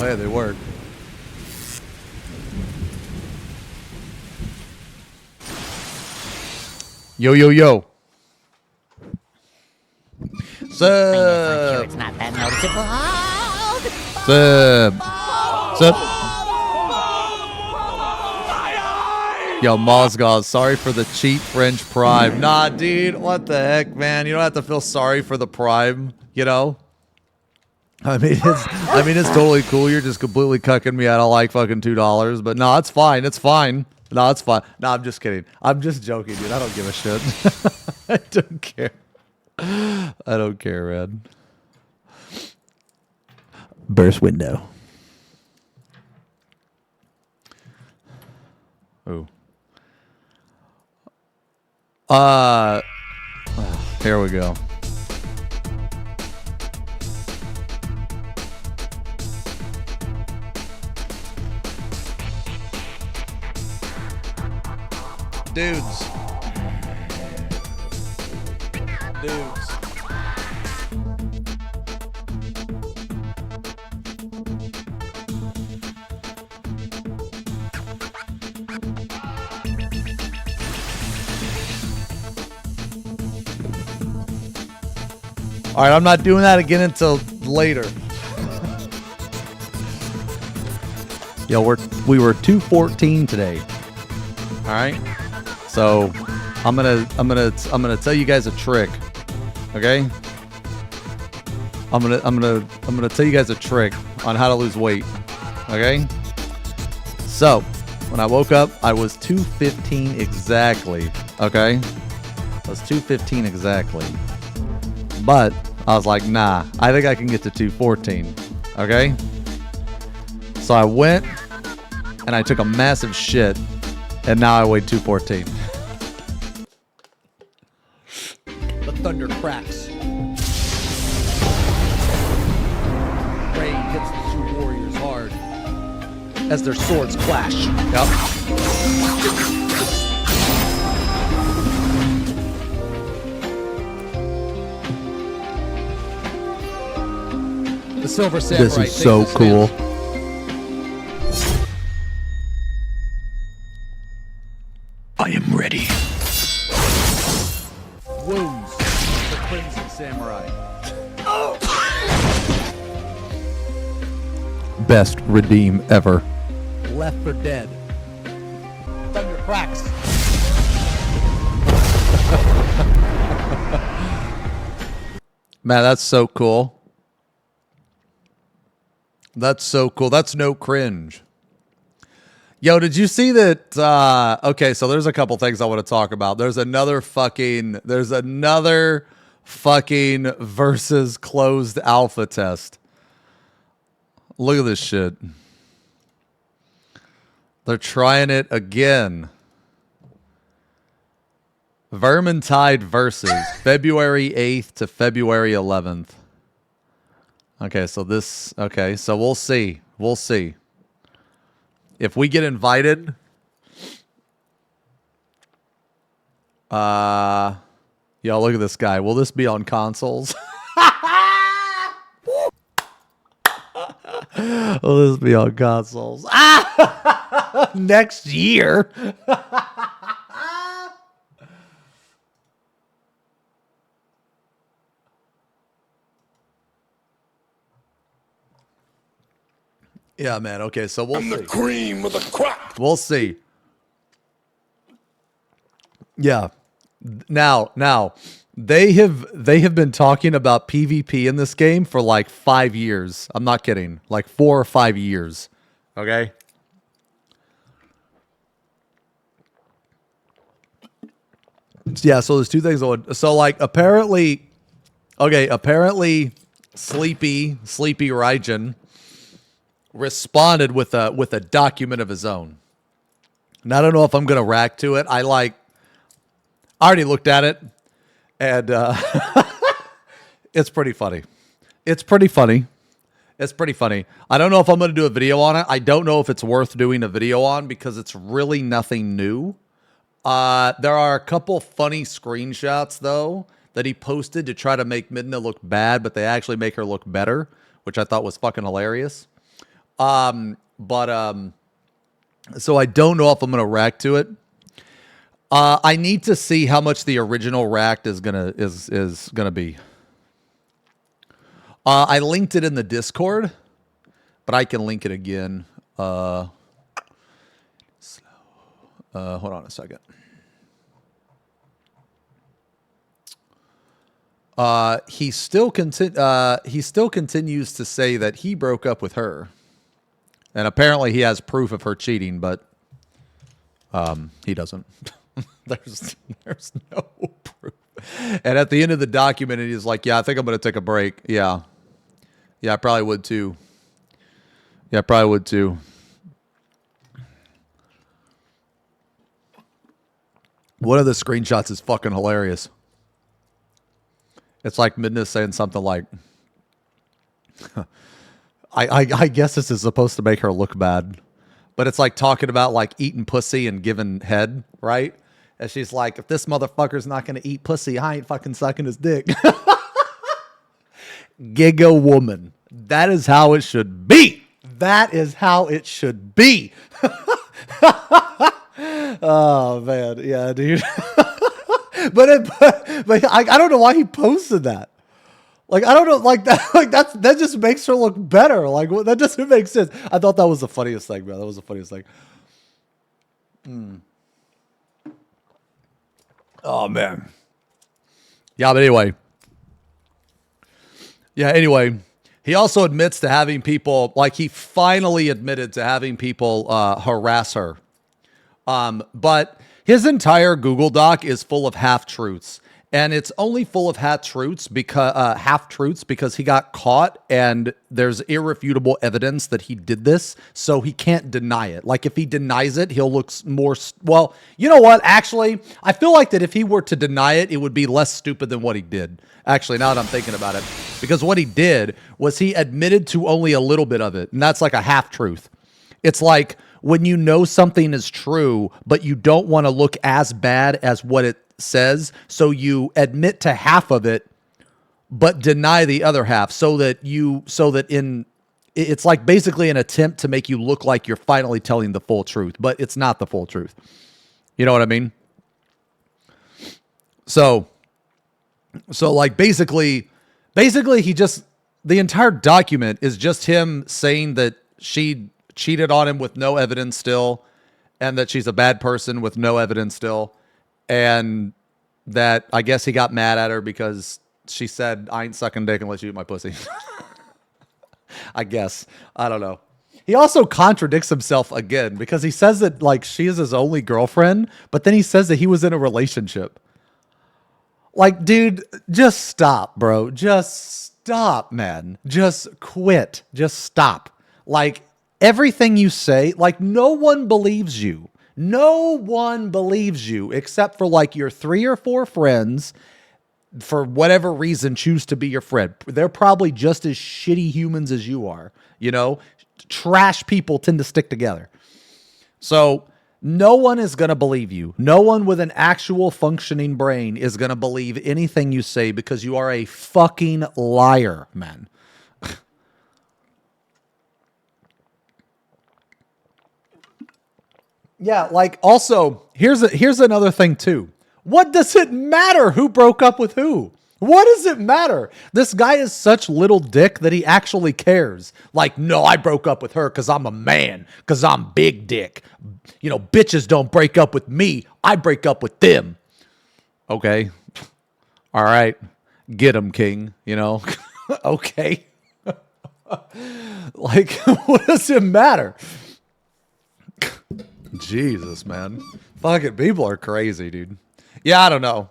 Oh, hey, they work. Yo, yo, yo. Sup? It's not that noticeable. Sup? Yo, Mozgaz, sorry for the cheap French prime. Nah, dude, what the heck, man? You don't have to feel sorry for the prime, you know? I mean, it's totally cool. You're just completely cucking me out of like fucking $2, but no, it's fine. It's fine. No, it's fine. No, I'm just kidding. I'm just joking, dude. I don't give a shit. I don't care. I don't care, man. Burst window. Ooh. Here we go. Dudes. All right, I'm not doing that again until later. Yo, we were 214 today. All right, so I'm gonna tell you guys a trick. Okay, I'm gonna tell you guys a trick on how to lose weight. Okay, so when I woke up, I was 215 exactly. Okay, I was 215 exactly, but I was like, nah, I think I can get to 214. Okay, so I went and I took a massive shit, and now I weigh 214. The thunder cracks. Rain hits the two warriors hard as their swords clash. Yep. The Silver Samurai. This is so cool. I am ready. Wounds. The Crimson Samurai. Best redeem ever. Left for Dead. Thunder cracks. Man, that's so cool. That's so cool. That's no cringe. Yo, did you see that? Okay, so there's a couple things I want to talk about. There's another fucking versus closed alpha test. Look at this shit. They're trying it again. Vermintide versus February 8th to February 11th. Okay, so we'll see. We'll see. If we get invited, yo, look at this guy. Will this be on consoles? Will this be on consoles? Next year. Yeah, man. Okay, so we'll see. The cream of the crop. We'll see. Yeah. Now, they have been talking about PvP in this game for like 5 years. I'm not kidding. Like 4 or 5 years. Okay? Yeah, so there's two things I would. So like apparently Sleepy Raijin responded with a document of his own. And I don't know if I'm gonna react to it. I already looked at it, and it's pretty funny. It's pretty funny. I don't know if I'm gonna do a video on it. I don't know if it's worth doing a video on because it's really nothing new. There are a couple funny screenshots though that he posted to try to make Midna look bad, but they actually make her look better, which I thought was fucking hilarious. So I don't know if I'm gonna react to it. I need to see how much the original react is gonna be. I linked it in the Discord, but I can link it again. Hold on a second. He still continues to say that he broke up with her, and apparently he has proof of her cheating, but he doesn't. there's no proof. And at the end of the document, he's like, "Yeah, I think I'm going to take a break." Yeah, I probably would too. Yeah, I probably would too. One of the screenshots is fucking hilarious. It's like Midna saying something like, I guess this is supposed to make her look bad. But it's like talking about like eating pussy and giving head, right? And she's like, if this motherfucker's not going to eat pussy, I ain't fucking sucking his dick. Giga woman. That is how it should be. That is how it should be. Oh, man. Yeah, dude. But I don't know why he posted that. Like, I don't know, like that, like that just makes her look better. Like, that doesn't make sense. I thought that was the funniest thing, bro. That was the funniest thing. Oh man. Yeah, but anyway. Yeah, anyway. He also admits to having people, like he finally admitted to having people harass her. But his entire Google Doc is full of half-truths. And it's only full of half-truths because he got caught and there's irrefutable evidence that he did this, so he can't deny it. Like, if he denies it, he'll look more... Well, you know what? Actually, I feel like that if he were to deny it, it would be less stupid than what he did. Actually, now that I'm thinking about it. Because what he did was he admitted to only a little bit of it, and that's like a half-truth. It's like when you know something is true, but you don't want to look as bad as what it says, so you admit to half of it but deny the other half, it's like basically an attempt to make you look like you're finally telling the full truth, but it's not the full truth. You know what I mean? So like basically he just, the entire document is just him saying that she cheated on him with no evidence still, and that she's a bad person with no evidence still. And that I guess he got mad at her because she said, I ain't sucking dick unless you eat my pussy. I guess. I don't know. He also contradicts himself again because he says that like she is his only girlfriend, but then he says that he was in a relationship. Like, dude, just stop, bro. Just stop, man. Just quit. Just stop. Like, everything you say, like, no one believes you. No one believes you except for like your 3 or 4 friends, for whatever reason, choose to be your friend. They're probably just as shitty humans as you are. You know, trash people tend to stick together. So no one is going to believe you. No one with an actual functioning brain is going to believe anything you say because you are a fucking liar, man. Yeah, like, also, here's another thing, too. What does it matter who broke up with who? What does it matter? This guy is such little dick that he actually cares. Like, no, I broke up with her because I'm a man, because I'm big dick. You know, bitches don't break up with me. I break up with them. Okay. All right. Get him, king, you know? Okay. Like, what does it matter? Jesus, man. Fucking people are crazy, dude. Yeah, I don't know.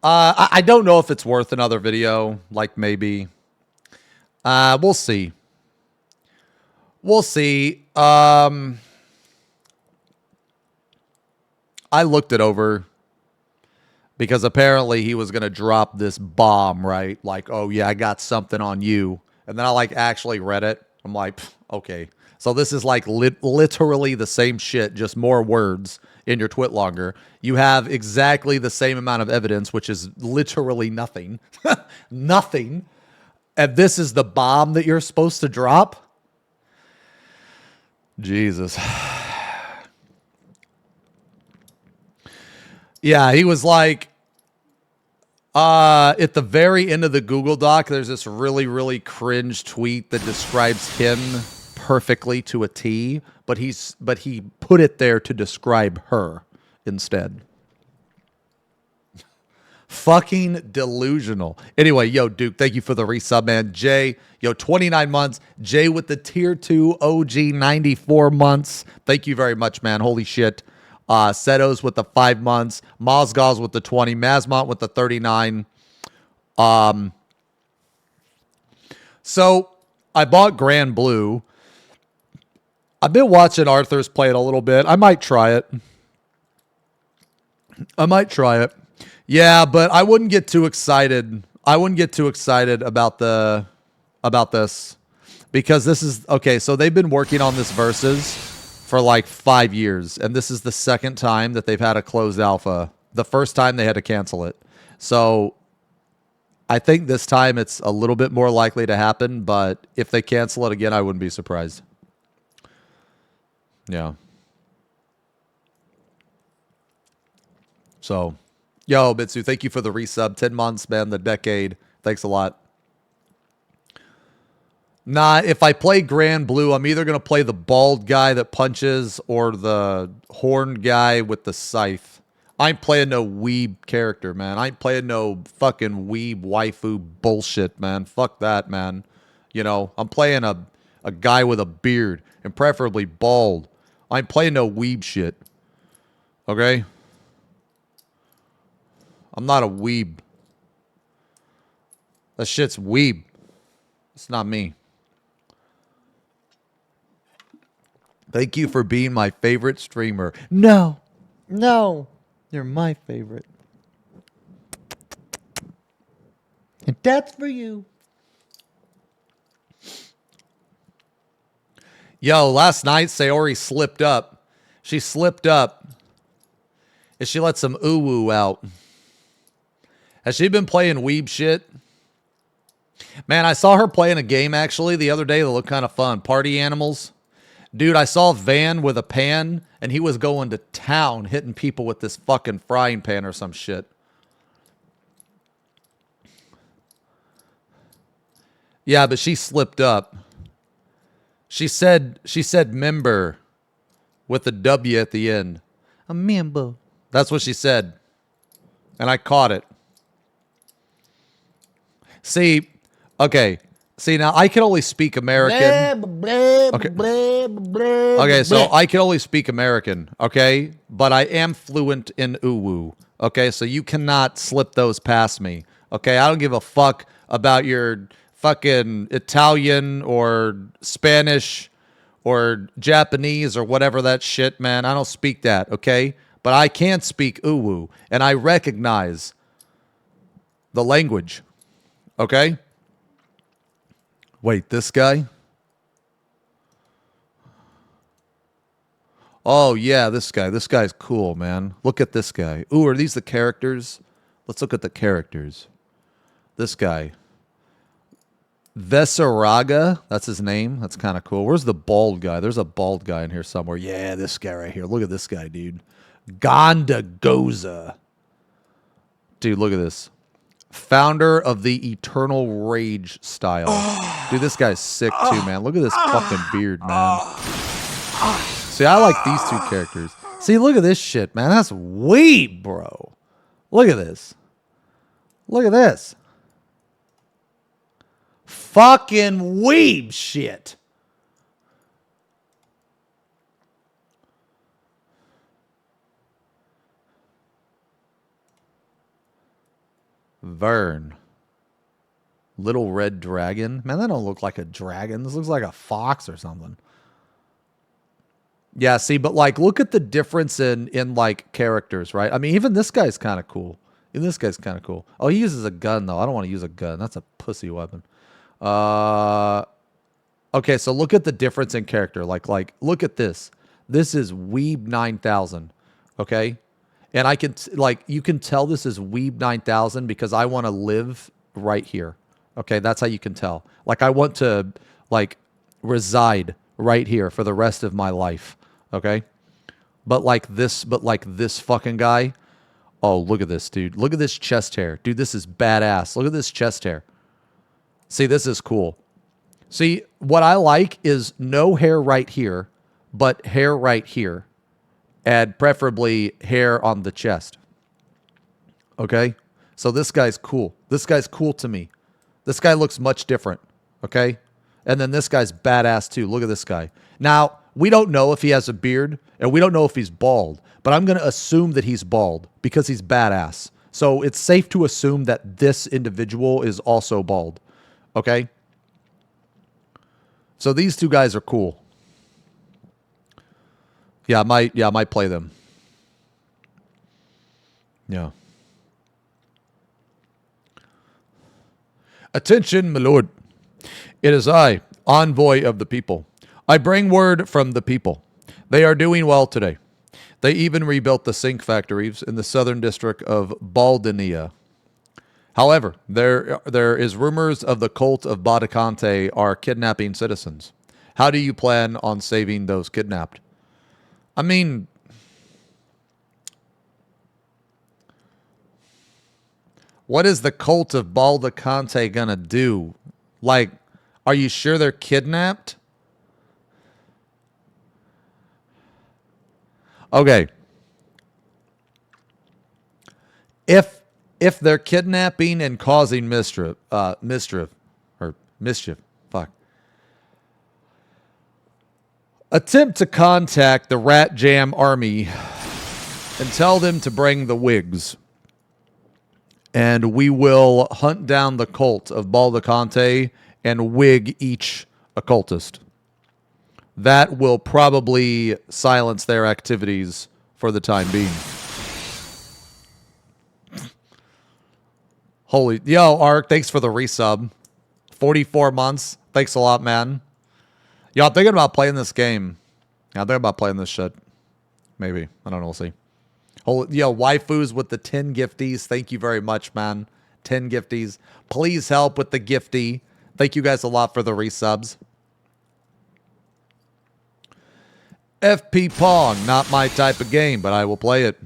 I don't know if it's worth another video. Like, maybe. We'll see. We'll see. I looked it over because apparently he was going to drop this bomb, right? Like, oh, yeah, I got something on you. And then I, like, actually read it. I'm like, okay. So this is like literally the same shit, just more words in your twit longer. You have exactly the same amount of evidence, which is literally nothing. Nothing. And this is the bomb that you're supposed to drop? Jesus. Yeah, he was like, at the very end of the Google Doc, there's this really, really cringe tweet that describes him perfectly to a T, but he put it there to describe her instead. Fucking delusional. Anyway, yo, Duke, thank you for the resub, man. Jay, yo, 29 months. Jay with the tier 2 OG 94 months. Thank you very much, man. Holy shit. Setos with the 5 months. Mozgaz with the 20. Mazmont with the 39. So I bought Granblue. I've been watching Arthur's play it a little bit. I might try it. Yeah, but I wouldn't get too excited. About this because this is okay. So they've been working on this versus for like 5 years, and this is the second time that they've had a closed alpha. The first time they had to cancel it. So I think this time it's a little bit more likely to happen, but if they cancel it again, I wouldn't be surprised. Yeah. So, yo, Mitsu, thank you for the resub. 10 months, man, the decade. Thanks a lot. Nah, if I play Granblue, I'm either going to play the bald guy that punches or the horned guy with the scythe. I ain't playing no weeb character, man. I ain't playing no fucking weeb waifu bullshit, man. Fuck that, man. You know, I'm playing a guy with a beard and preferably bald. I ain't playing no weeb shit. Okay? I'm not a weeb. That shit's weeb. It's not me. Thank you for being my favorite streamer. No. You're my favorite. And that's for you. Yo, last night, Sayori slipped up. She slipped up. And she let some ooh-woo out. Has she been playing weeb shit? Man, I saw her playing a game, actually, the other day that looked kind of fun. Party Animals. Dude, I saw Van with a pan, and he was going to town hitting people with this fucking frying pan or some shit. Yeah, but she slipped up. She said member with a W at the end. A member. That's what she said. And I caught it. See, okay. See, now I can only speak American. Okay, so I can only speak American, okay? But I am fluent in uwu, okay? So you cannot slip those past me, okay? I don't give a fuck about your fucking Italian or Spanish or Japanese or whatever that shit, man. I don't speak that, okay? But I can speak uwu, and I recognize the language, okay? Wait, this guy? Oh, yeah, this guy. This guy's cool, man. Look at this guy. Ooh, are these the characters? Let's look at the characters. This guy. Vesaraga. That's his name. That's kind of cool. Where's the bald guy? There's a bald guy in here somewhere. Yeah, this guy right here. Look at this guy, dude. Gondagoza. Dude, look at this. Founder of the Eternal Rage style. Dude, this guy's sick too, man. Look at this fucking beard, man. See, I like these two characters. See, look at this shit, man. That's weeb, bro. Look at this. Look at this. Fucking weeb shit. Vern. Little red dragon. Man, that don't look like a dragon. This looks like a fox or something. Yeah, see, but like, look at the difference in like characters, right? I mean, even this guy's kind of cool. Even this guy's kind of cool. Oh, he uses a gun though. I don't want to use a gun. That's a pussy weapon. Okay, so look at the difference in character. Like, look at this. This is Weeb 9000. Okay. And I can, like, you can tell this is Weeb 9000 because I want to live right here. Okay, that's how you can tell. Like, I want to, like, reside right here for the rest of my life. Okay? But like this fucking guy. Oh, look at this, dude. Look at this chest hair. Dude, this is badass. Look at this chest hair. See, this is cool. See, what I like is no hair right here, but hair right here. And preferably hair on the chest. Okay? So this guy's cool. This guy's cool to me. This guy looks much different. Okay? And then this guy's badass too. Look at this guy. Now, we don't know if he has a beard, and we don't know if he's bald, but I'm going to assume that he's bald because he's badass. So it's safe to assume that this individual is also bald. Okay? So these two guys are cool. Yeah, I might play them. Yeah. Attention, my lord. It is I, envoy of the people. I bring word from the people. They are doing well today. They even rebuilt the zinc factories in the southern district of Baldania. However, there is rumors of the cult of Badicante are kidnapping citizens. How do you plan on saving those kidnapped? I mean, what is the cult of Baldicante gonna do? Like, are you sure they're kidnapped? Okay. If they're kidnapping and causing mischief, fuck. Attempt to contact the Rat Jam army and tell them to bring the wigs. And we will hunt down the cult of Baldicante and wig each occultist. That will probably silence their activities for the time being. Holy, yo, Ark, thanks for the resub. 44 months. Thanks a lot, man. Yo, I'm thinking about playing this game. Yeah, I'm thinking about playing this shit. Maybe. I don't know. We'll see. Holy, yo, waifus with the 10 gifties. Thank you very much, man. 10 gifties. Please help with the gifty. Thank you guys a lot for the resubs. FP Pong, not my type of game, but I will play it.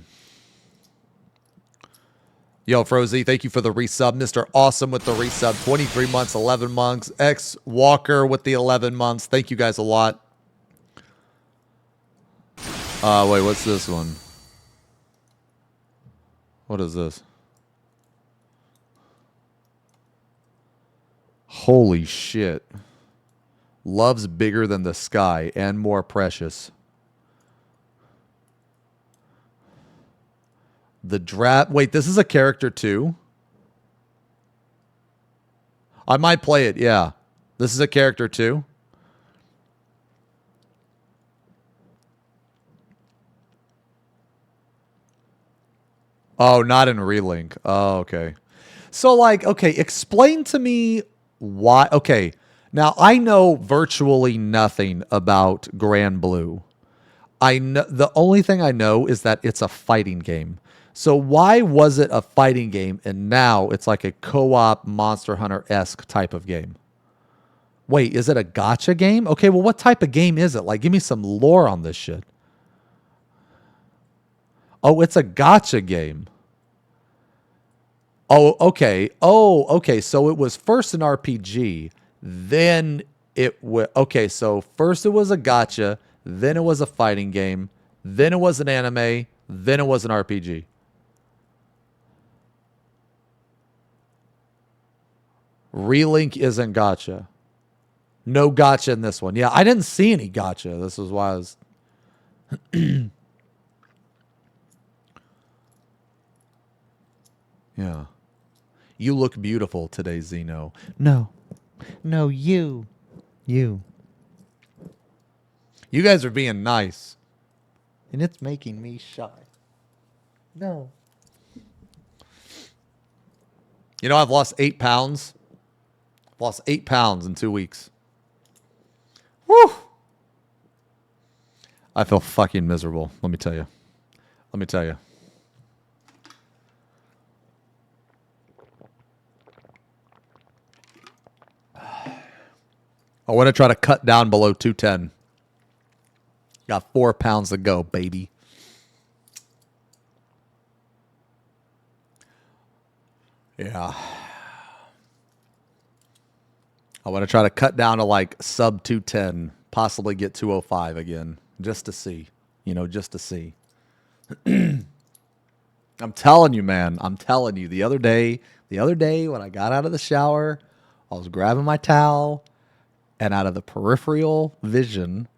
Yo, Frozy, thank you for the resub. Mr. Awesome with the resub. 23 months, 11 months. X Walker with the 11 months. Thank you guys a lot. Wait, what's this one? What is this? Holy shit. Love's bigger than the sky and more precious. The draft. Wait, this is a character too? I might play it, yeah. This is a character too? Oh, not in Relink. Oh, okay. So, like, okay, explain to me why. Okay, now I know virtually nothing about Granblue. I know the only thing I know is that it's a fighting game. So why was it a fighting game and now it's like a co-op Monster Hunter-esque type of game? Wait, is it a gacha game? Okay, well, what type of game is it? Like, give me some lore on this shit. Oh, it's a gacha game. Oh, okay. Oh, okay. So it was first an RPG, then it was... Okay, so first it was a gacha, then it was a fighting game, then it was an anime, then it was an RPG. Relink isn't gacha. No gacha in this one. Yeah, I didn't see any gacha. This is why I was... Yeah. You look beautiful today, Xeno. No. No, you. You. You guys are being nice. And it's making me shy. No. You know, I've lost 8 pounds. Lost 8 pounds in 2 weeks. Woo! I feel fucking miserable. Let me tell you. Let me tell you. I want to try to cut down below 210. Got 4 pounds to go, baby. Yeah. I want to try to cut down to like sub 210, possibly get 205 again, just to see. You know, just to see. I'm telling you, man. I'm telling you. The other day when I got out of the shower, I was grabbing my towel, and out of the peripheral vision,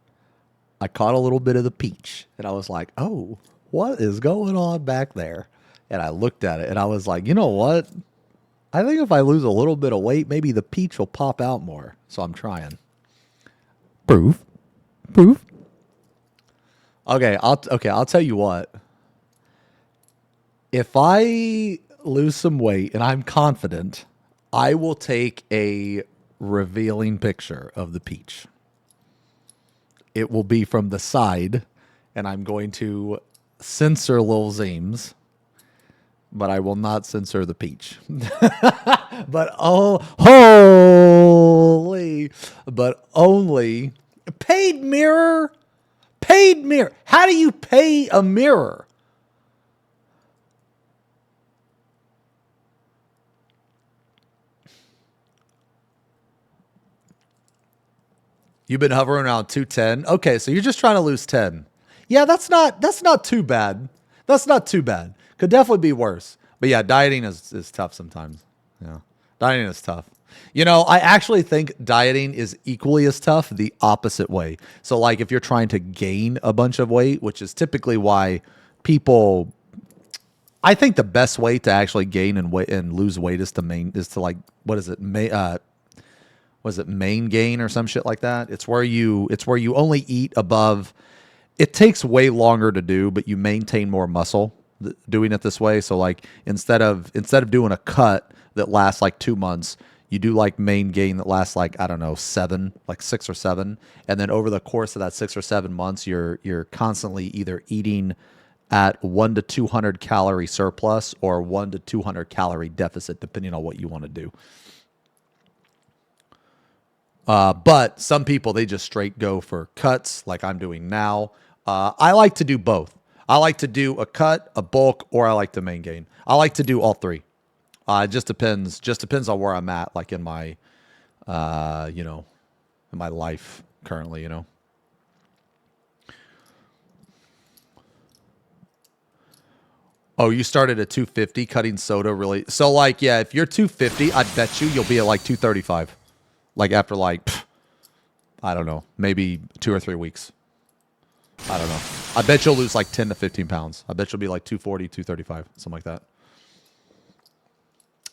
I caught a little bit of the peach. And I was like, oh, what is going on back there? And I looked at it, and I was like, you know what? I think if I lose a little bit of weight, maybe the peach will pop out more. So I'm trying. Proof. Okay, I'll tell you what. If I lose some weight, and I'm confident, I will take a revealing picture of the peach. It will be from the side, and I'm going to censor Lil Zeems, but I will not censor the peach. But only paid mirror. How do you pay a mirror? You've been hovering around 210. Okay, so you're just trying to lose 10. Yeah, that's not too bad. That's not too bad. Could definitely be worse. But yeah, dieting is tough sometimes. Yeah. Dieting is tough. You know, I actually think dieting is equally as tough the opposite way. So like if you're trying to gain a bunch of weight, which is typically why people, I think the best way to actually gain and lose weight is to like, what is it? Was it main gain or some shit like that? It's where you only eat above. It takes way longer to do, but you maintain more muscle doing it this way. So like instead of doing a cut that lasts like 2 months, you do like main gain that lasts like, I don't know, 6 or 7. And then over the course of that 6 or 7 months, you're constantly either eating at 1 to 200 calorie surplus or 1 to 200 calorie deficit, depending on what you want to do. But some people, they just straight go for cuts like I'm doing now. I like to do both. I like to do a cut, a bulk, or I like to main gain. I like to do all three. It just depends on where I'm at, like in my, in my life currently, you know. Oh, you started at 250 cutting soda, really? So like, yeah, if you're 250, I bet you'll be at like 235. Like after like, I don't know, maybe 2 or 3 weeks. I don't know. I bet you'll lose like 10 to 15 pounds. I bet you'll be like 240, 235, something like that.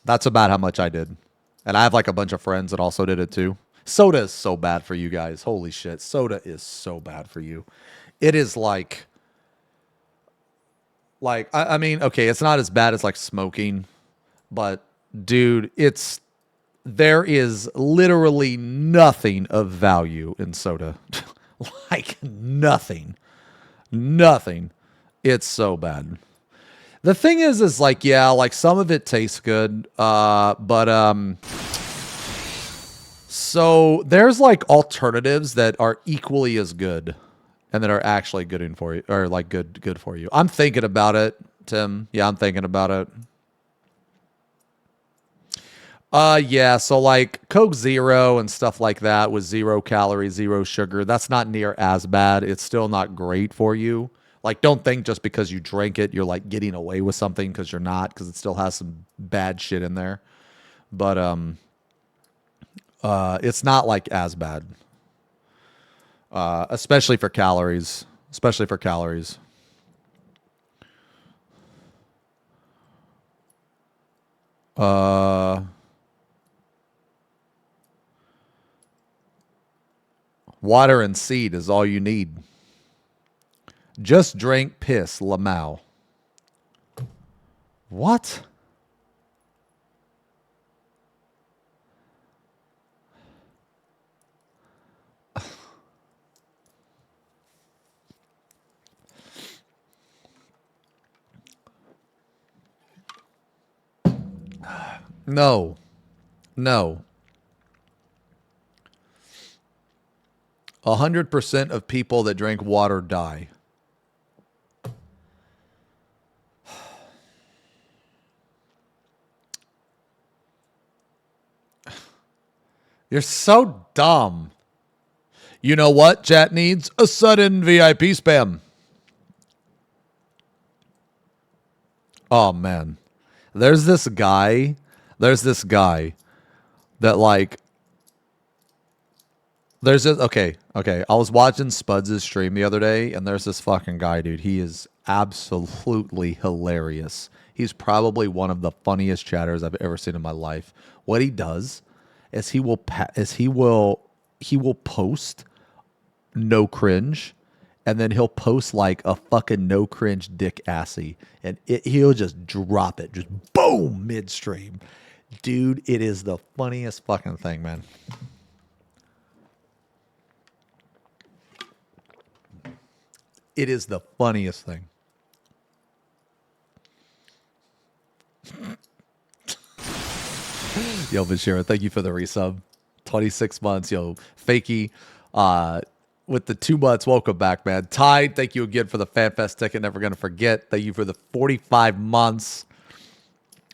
That's about how much I did. And I have like a bunch of friends that also did it too. Soda is so bad for you guys. Holy shit. Soda is so bad for you. It is like I mean, okay, it's not as bad as like smoking, but dude, there is literally nothing of value in soda. Like nothing. It's so bad. The thing is like, yeah, like some of it tastes good. But so there's like alternatives that are equally as good and that are actually good for you, or like good for you. I'm thinking about it, Tim. Yeah, I'm thinking about it. Yeah, so like Coke Zero and stuff like that with 0 calories, 0 sugar, that's not near as bad. It's still not great for you. Like, don't think just because you drink it, you're like getting away with something, because you're not, because it still has some bad shit in there. But it's not like as bad. Especially for calories. Especially for calories. Water and seed is all you need. Just drink piss, Lamau. What? No. No. 100% of people that drink water die. You're so dumb. You know what chat needs? A sudden VIP spam. Oh, man. There's this guy that like... There's this... Okay. I was watching Spuds' stream the other day, and there's this fucking guy, dude. He is absolutely hilarious. He's probably one of the funniest chatters I've ever seen in my life. What he does is he will post no cringe, and then he'll post like a fucking no cringe dick assy, and he'll just drop it, just boom, midstream. Dude, it is the funniest fucking thing, man. It is the funniest thing. Yo, Bashira, thank you for the resub. 26 months, yo. Fakey, with the 2 months, welcome back, man. Tide, thank you again for the FanFest ticket. Never going to forget. Thank you for the 45 months.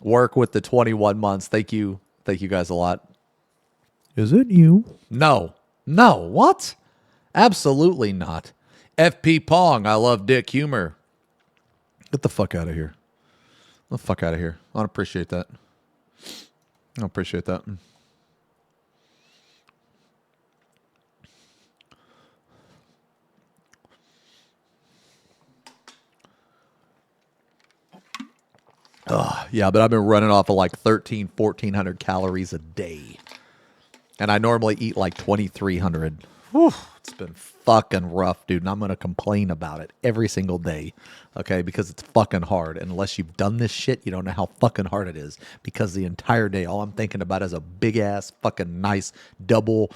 Work with the 21 months. Thank you. Thank you guys a lot. Is it you? No. What? Absolutely not. FP Pong, I love dick humor. Get the fuck out of here. Get the fuck out of here. I don't appreciate that. I don't appreciate that. Yeah, but I've been running off of like 1,400 calories a day. And I normally eat like 2,300. Whew, it's been fucking rough, dude. And I'm going to complain about it every single day. Okay, because it's fucking hard. And unless you've done this shit, you don't know how fucking hard it is. Because the entire day, all I'm thinking about is a big ass fucking nice double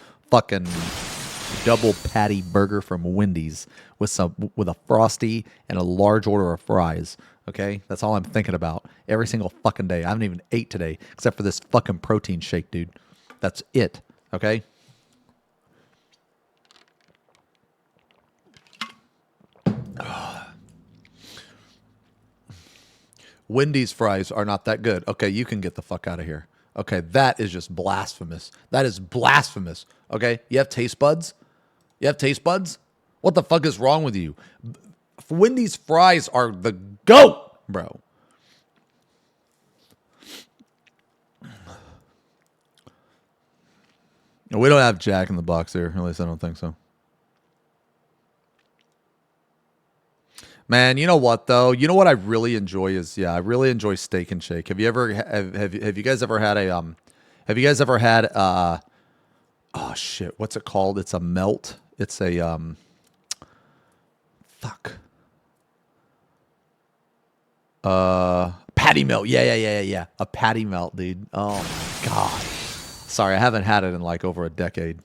patty burger from Wendy's with a Frosty and a large order of fries. Okay, that's all I'm thinking about every single fucking day. I haven't even ate today except for this fucking protein shake, dude. That's it. Okay. Wendy's fries are not that good. Okay, you can get the fuck out of here. Okay, that is just blasphemous. That is blasphemous. Okay, you have taste buds? You have taste buds? What the fuck is wrong with you? Wendy's fries are the GOAT, bro. We don't have Jack in the Box here. At least I don't think so. Man, you know what though? You know what I really enjoy is I really enjoy Steak and Shake. Have you guys ever had oh shit, what's it called? It's a melt. It's a patty melt. Yeah. A patty melt, dude. Oh my god. Sorry, I haven't had it in like over a decade.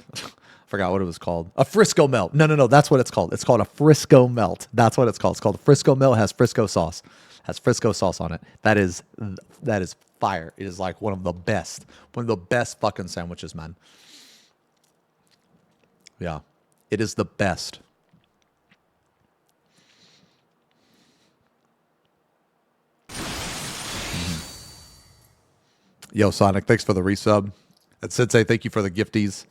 Forgot what it was called. A Frisco melt. No. That's what it's called. It's called a Frisco melt. That's what it's called. It's called a Frisco melt. It has Frisco sauce. Has Frisco sauce on it. That is fire. It is like one of the best fucking sandwiches, man. Yeah, it is the best. Yo, Sonic, thanks for the resub. And Sensei, thank you for the gifties.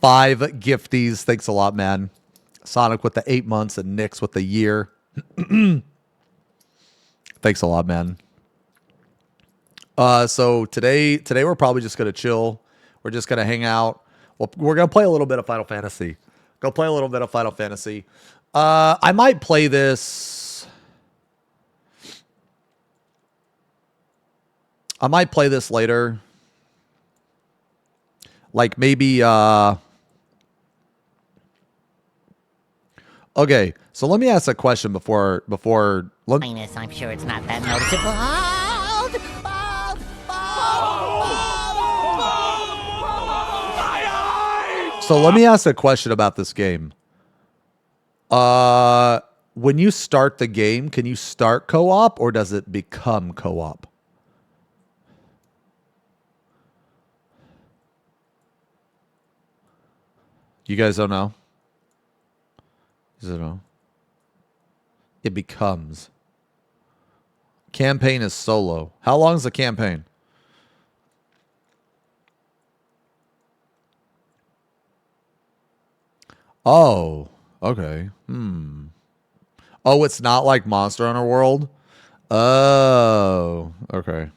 5 gifties. Thanks a lot, man. Sonic with the 8 months and Nyx with the year. Thanks a lot, man. So today we're probably just going to chill. We're just going to hang out. Well, we're going to play a little bit of Final Fantasy. Go play a little bit of Final Fantasy. I might play this. I might play this later. Like maybe, okay, so let me ask a question before. I'm sure it's not that noticeable. So let me ask a question about this game. When you start the game, can you start co-op or does it become co-op? You guys don't know? Xeno. It becomes. Campaign is solo. How long is the campaign? Oh, okay. Oh, it's not like Monster Hunter World? Oh, okay.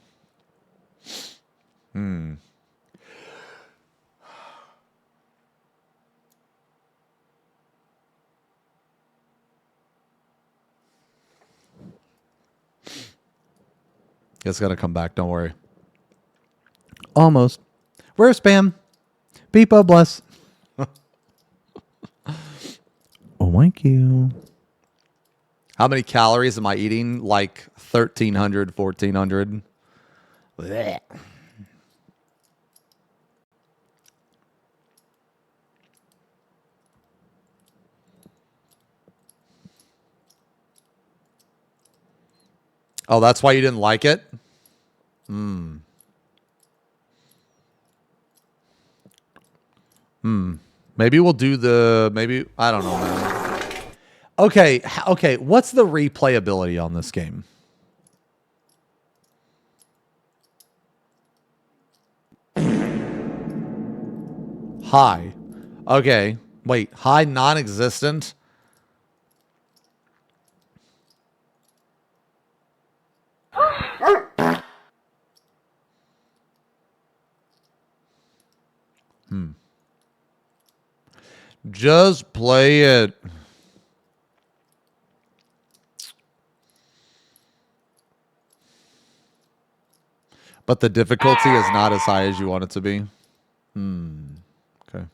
It's gonna come back, don't worry. Almost. Rare spam. Peepa bless. Oh, thank you. How many calories am I eating? Like 1,300, 1,400. Blech. Oh, that's why you didn't like it? Maybe we'll do the... Maybe... I don't know, man. Okay, okay. What's the replayability on this game? High. Okay. Wait, high non-existent? Just play it. But the difficulty is not as high as you want it to be. Okay.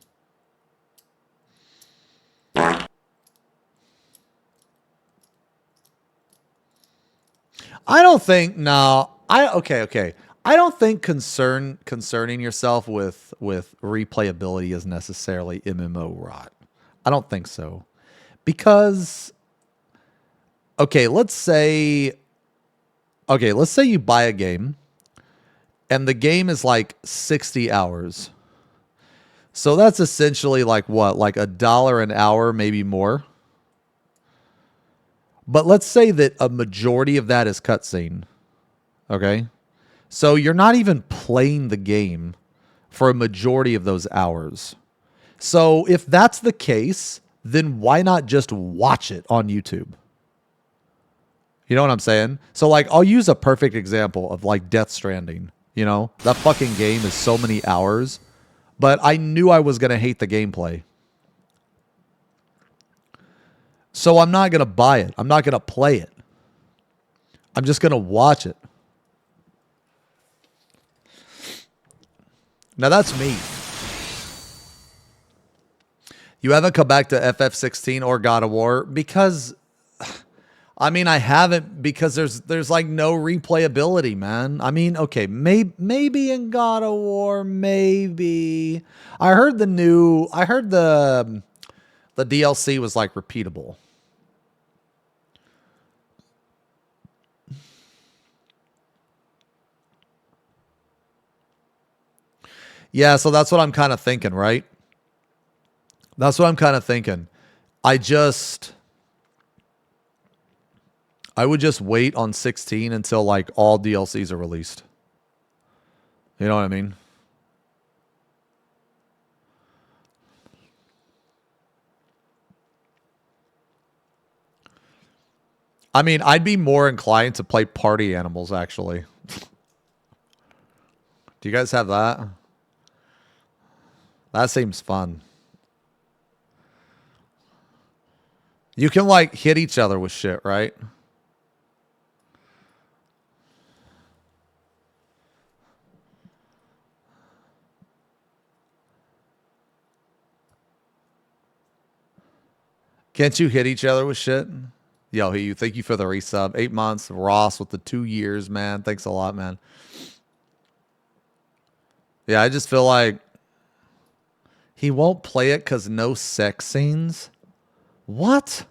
I don't think okay. I don't think concerning yourself with replayability is necessarily MMO rot. I don't think so. Because let's say you buy a game and the game is like 60 hours. So that's essentially like what? Like $1 an hour, maybe more. But let's say that a majority of that is cutscene. Okay? So you're not even playing the game for a majority of those hours. So if that's the case, then why not just watch it on YouTube? You know what I'm saying? So like I'll use a perfect example of like Death Stranding. You know, that fucking game is so many hours, but I knew I was going to hate the gameplay. So I'm not going to buy it. I'm not going to play it. I'm just going to watch it. Now that's me. You haven't come back to FF16 or God of War because, I mean, I haven't because there's like no replayability, man. I mean, okay, maybe in God of War, maybe. I heard the DLC was like repeatable. Yeah, so that's what I'm kind of thinking, right? That's what I'm kind of thinking. I would just wait on 16 until like all DLCs are released. You know what I mean? I mean, I'd be more inclined to play Party Animals, actually. Do you guys have that? That seems fun. You can, like, hit each other with shit, right? Can't you hit each other with shit? Yo, you thank you for the resub. 8 months. Ross with the 2 years, man. Thanks a lot, man. Yeah, I just feel like he won't play it because no sex scenes. What?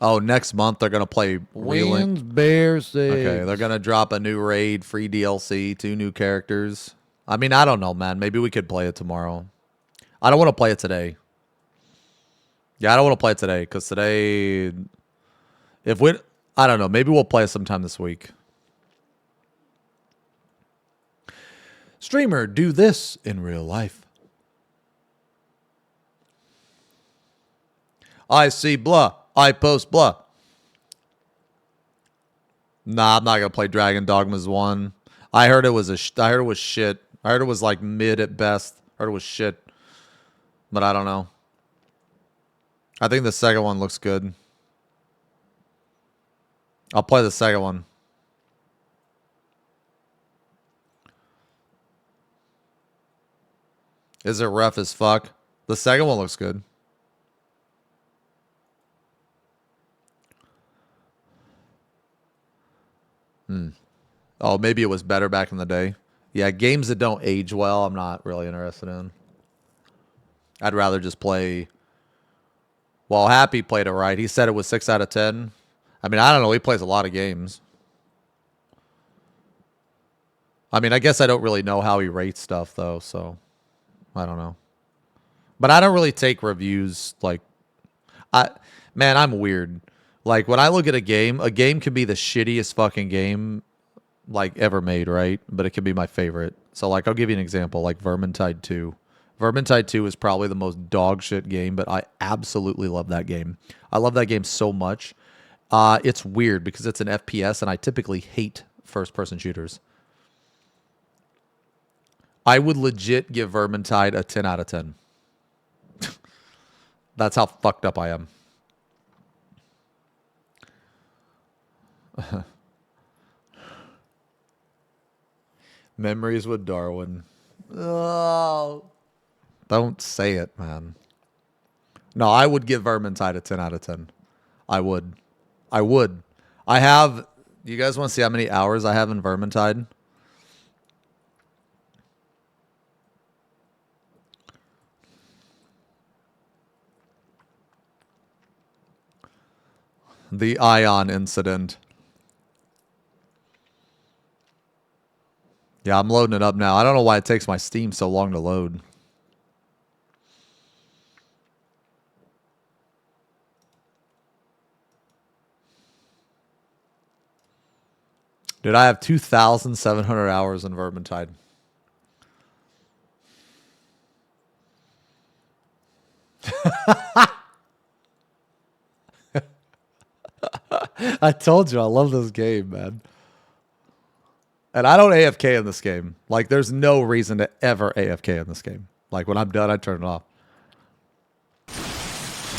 Oh, next month they're gonna play Wins, Relink. Bears, Six. Okay, they're gonna drop a new raid, free DLC, 2 new characters. I mean, I don't know, man. Maybe we could play it tomorrow. I don't want to play it today. Yeah, I don't want to play it today because today, if we, I don't know. Maybe we'll play it sometime this week. Streamer, do this in real life. I see blah. I post blah. Nah, I'm not gonna play Dragon Dogmas 1. I heard it was I heard it was shit. I heard it was like mid at best. I heard it was shit. But I don't know. I think the second one looks good. I'll play the second one. Is it rough as fuck? The second one looks good. Oh, maybe it was better back in the day. Yeah, games that don't age well, I'm not really interested in. I'd rather just play. Well, Happy played it right. He said it was 6 out of 10. I mean, I don't know. He plays a lot of games. I mean, I guess I don't really know how he rates stuff, though, so I don't know. But I don't really take reviews like... Man, I'm weird. Like, when I look at a game can be the shittiest fucking game like ever made, right? But it can be my favorite. So, like, I'll give you an example, like Vermintide 2. Vermintide 2 is probably the most dog shit game, but I absolutely love that game. I love that game so much. It's weird because it's an FPS, and I typically hate first-person shooters. I would legit give Vermintide a 10 out of 10. That's how fucked up I am. Memories with Darwin. Oh. Don't say it, man. No, I would give Vermintide a 10 out of 10. I would. I would. I have... You guys want to see how many hours I have in Vermintide? The Ion incident. Yeah, I'm loading it up now. I don't know why it takes my Steam so long to load. Dude, I have 2,700 hours in Vermintide. I told you, I love this game, man. And I don't AFK in this game. Like, there's no reason to ever AFK in this game. Like, when I'm done, I turn it off.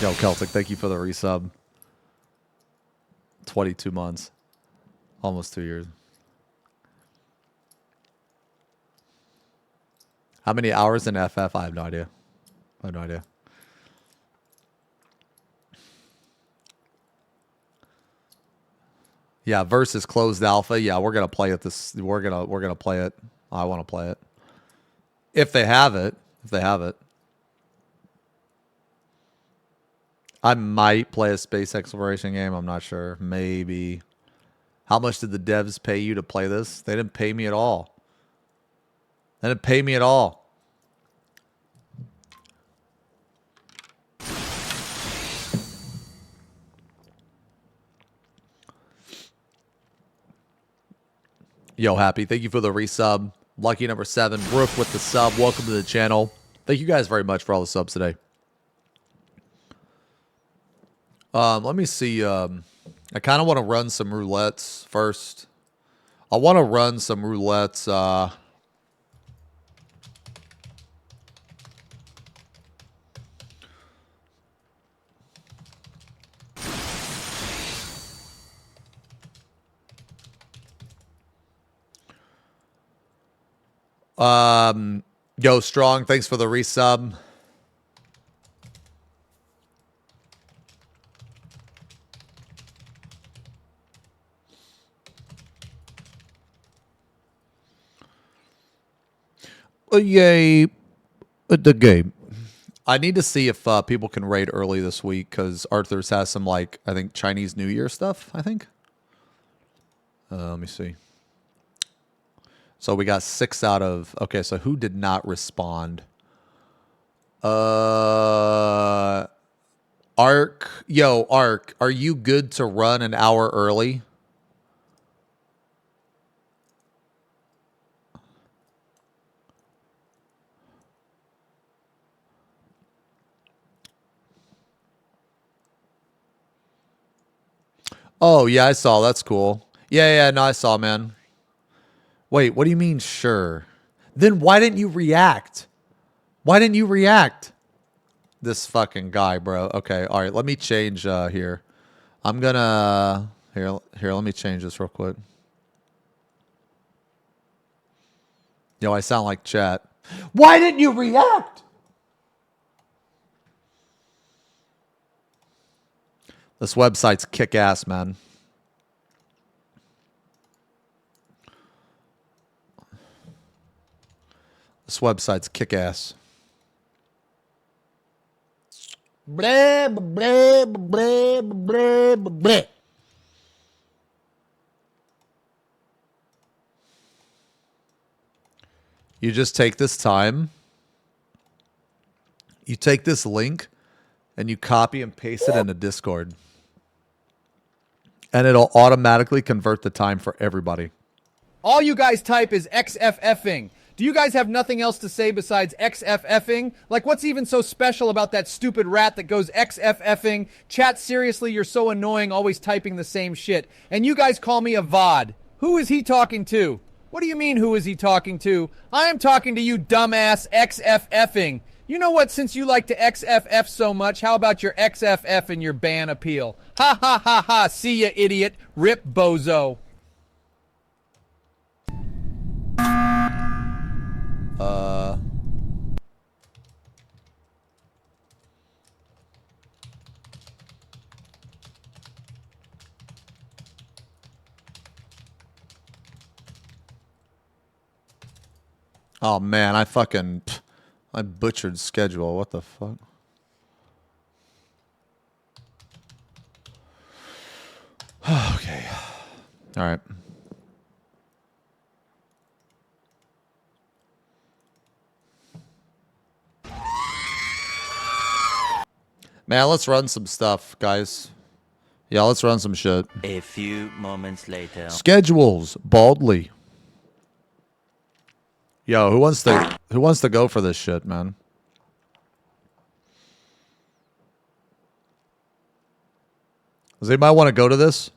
Yo, Celtic, thank you for the resub. 22 months. Almost 2 years. How many hours in FF? I have no idea. I have no idea. Yeah, versus closed alpha. Yeah, we're gonna play it. We're gonna play it. I want to play it. If they have it. If they have it. I might play a space exploration game. I'm not sure. Maybe. How much did the devs pay you to play this? They didn't pay me at all. They didn't pay me at all. Yo, Happy, thank you for the resub. Lucky number 7, Rook with the sub. Welcome to the channel. Thank you guys very much for all the subs today. Let me see. I kind of want to run some roulettes first. I want to run some roulettes. Yo, Strong, thanks for the resub. Yay, the game. I need to see if people can raid early this week because Arthur's has some, like, I think Chinese New Year stuff, I think. Let me see. So we got 6 out of... Okay, so who did not respond? Ark. Yo, Ark, are you good to run an hour early? Oh, yeah, I saw. That's cool. Yeah, no, I saw, man. Wait, what do you mean, sure? Then why didn't you react? Why didn't you react? This fucking guy, bro. Okay, all right, let me change here. I'm gonna... Here, let me change this real quick. Yo, I sound like chat. Why didn't you react? This website's kick-ass, man. This website's kick-ass. Blah, blah, blah, blah, blah. You just take this time. You take this link and you copy and paste it into Discord. And it'll automatically convert the time for everybody. All you guys type is XFFing. Do you guys have nothing else to say besides XFFing? Like, what's even so special about that stupid rat that goes XFFing? Chat, seriously, you're so annoying, always typing the same shit. And you guys call me a Vod. Who is he talking to? What do you mean, who is he talking to? I am talking to you, dumbass XFFing. You know what, since you like to XFF so much, how about your XFF and your ban appeal? Ha ha ha ha, see ya, idiot. Rip, bozo. Oh man, I butchered schedule. What the fuck? Okay. All right. Man, let's run some stuff, guys. Yeah, let's run some shit. A few moments later. Schedules baldly. Yo, who wants to go for this shit, man? Does anybody want to go to this?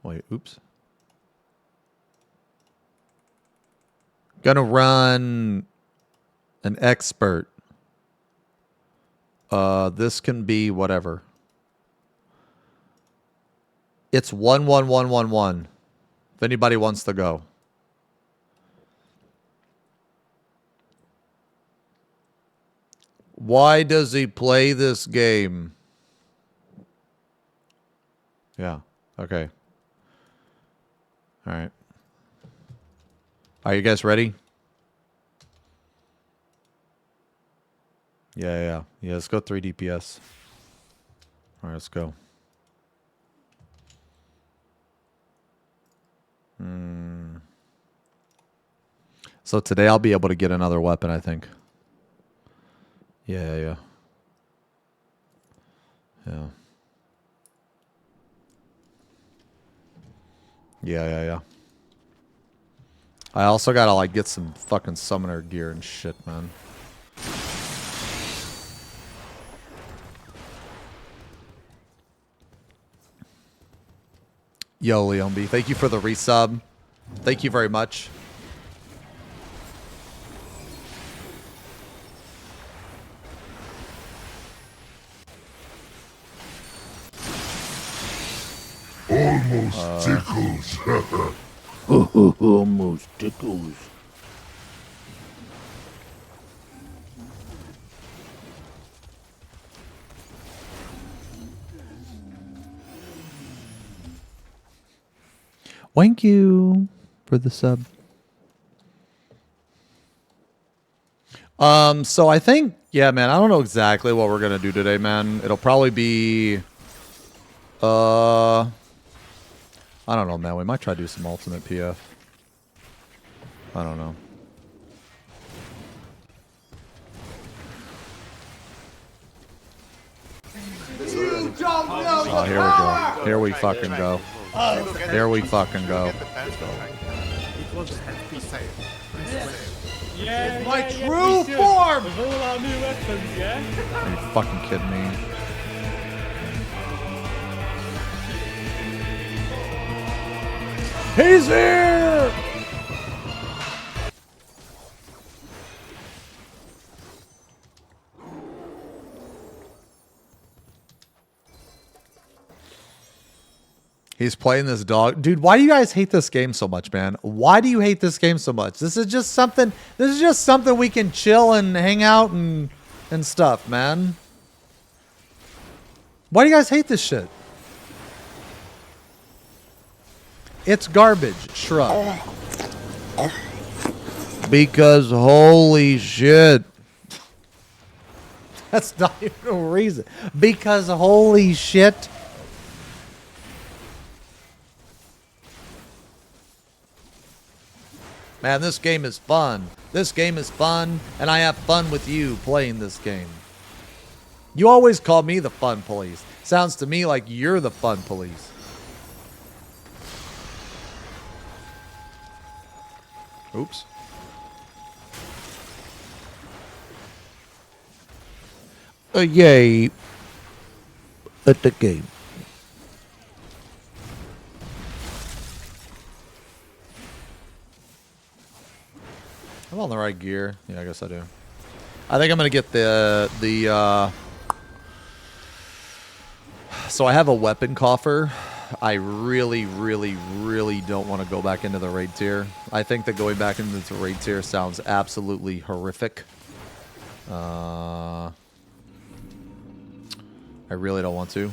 Wait, oops. Gonna run an expert. This can be whatever. It's 11111. If anybody wants to go. Why does he play this game? Yeah. Okay. All right. Are you guys ready? Yeah. Let's go 3 DPS. All right, let's go. So today I'll be able to get another weapon, I think. Yeah. I also gotta, like, get some fucking summoner gear and shit, man. Yo, Leon B, thank you for the resub. Thank you very much. Almost tickles. Almost tickles. Thank you for the sub. So I think, yeah, man, I don't know exactly what we're gonna do today, man. It'll probably be, I don't know, man. We might try to do some ultimate PF. I don't know. Oh, here we go. Here we fucking go. Here we fucking go. Yeah, My true form! With all our new weapons, yeah? Are you fucking kidding me? He's here! He's playing this dog. Dude, why do you guys hate this game so much, man? Why do you hate this game so much? This is just something we can chill and hang out and stuff, man. Why do you guys hate this shit? It's garbage. Shrug. Because holy shit. That's not even a reason. Because holy shit. Man, this game is fun. This game is fun, and I have fun with you playing this game. You always call me the fun police. Sounds to me like you're the fun police. Oops. Yay. At the game. I'm on the right gear. Yeah, I guess I do. I think I'm going to get so I have a weapon coffer. I really, really, really don't want to go back into the raid tier. I think that going back into the raid tier sounds absolutely horrific. I really don't want to.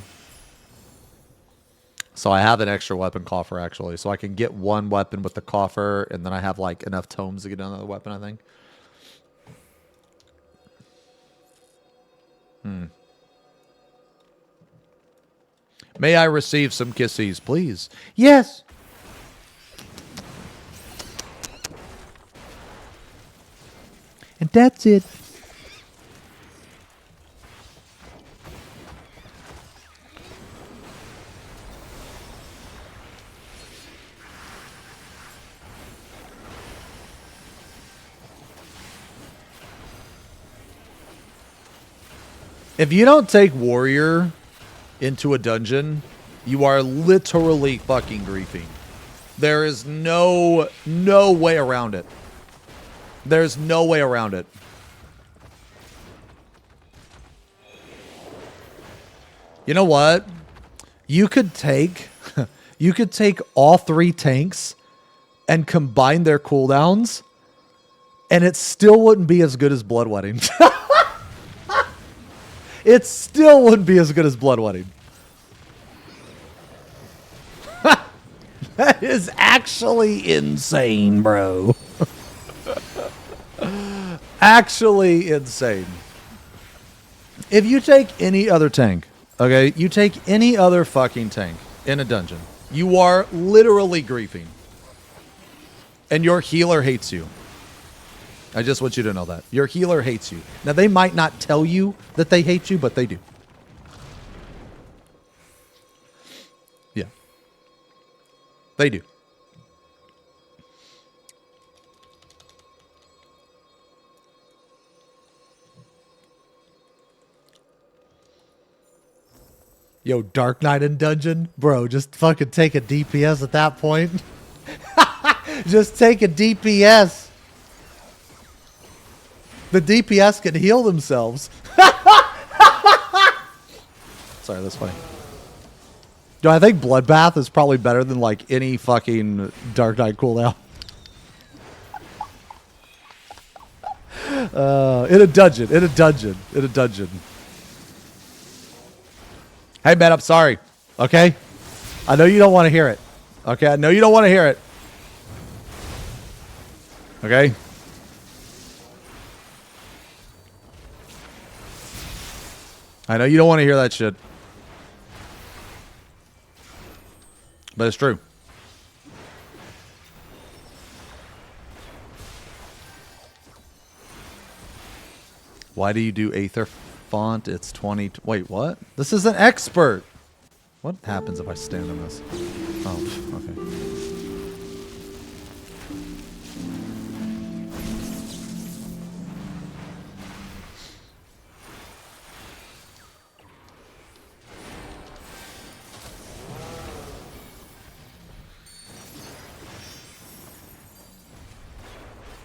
So I have an extra weapon coffer, actually. So I can get one weapon with the coffer, and then I have, like, enough tomes to get another weapon, I think. May I receive some kissies, please? Yes! And that's it. If you don't take warrior into a dungeon, you are literally fucking griefing. There is no way around it. There's no way around it. You know what? You could take all 3 tanks and combine their cooldowns, and it still wouldn't be as good as Bloodwedding. It still wouldn't be as good as Bloodwedding. That is actually insane, bro. Actually insane. If you take any other tank, okay, you take any other fucking tank in a dungeon, you are literally griefing. And your healer hates you. I just want you to know that. Your healer hates you. Now, they might not tell you that they hate you, but they do. Yeah. They do. Yo, Dark Knight in dungeon? Bro, just fucking take a DPS at that point. Just take a DPS. The DPS can heal themselves. Sorry, that's funny. Do I think Bloodbath is probably better than like any fucking Dark Knight cooldown? In a dungeon. Hey man, I'm sorry. Okay? I know you don't want to hear it. Okay, I know you don't want to hear it. Okay? I know you don't want to hear that shit. But it's true. Why do you do Aether font? It's 20... Wait, what? This is an expert! What happens if I stand in this? Oh, okay.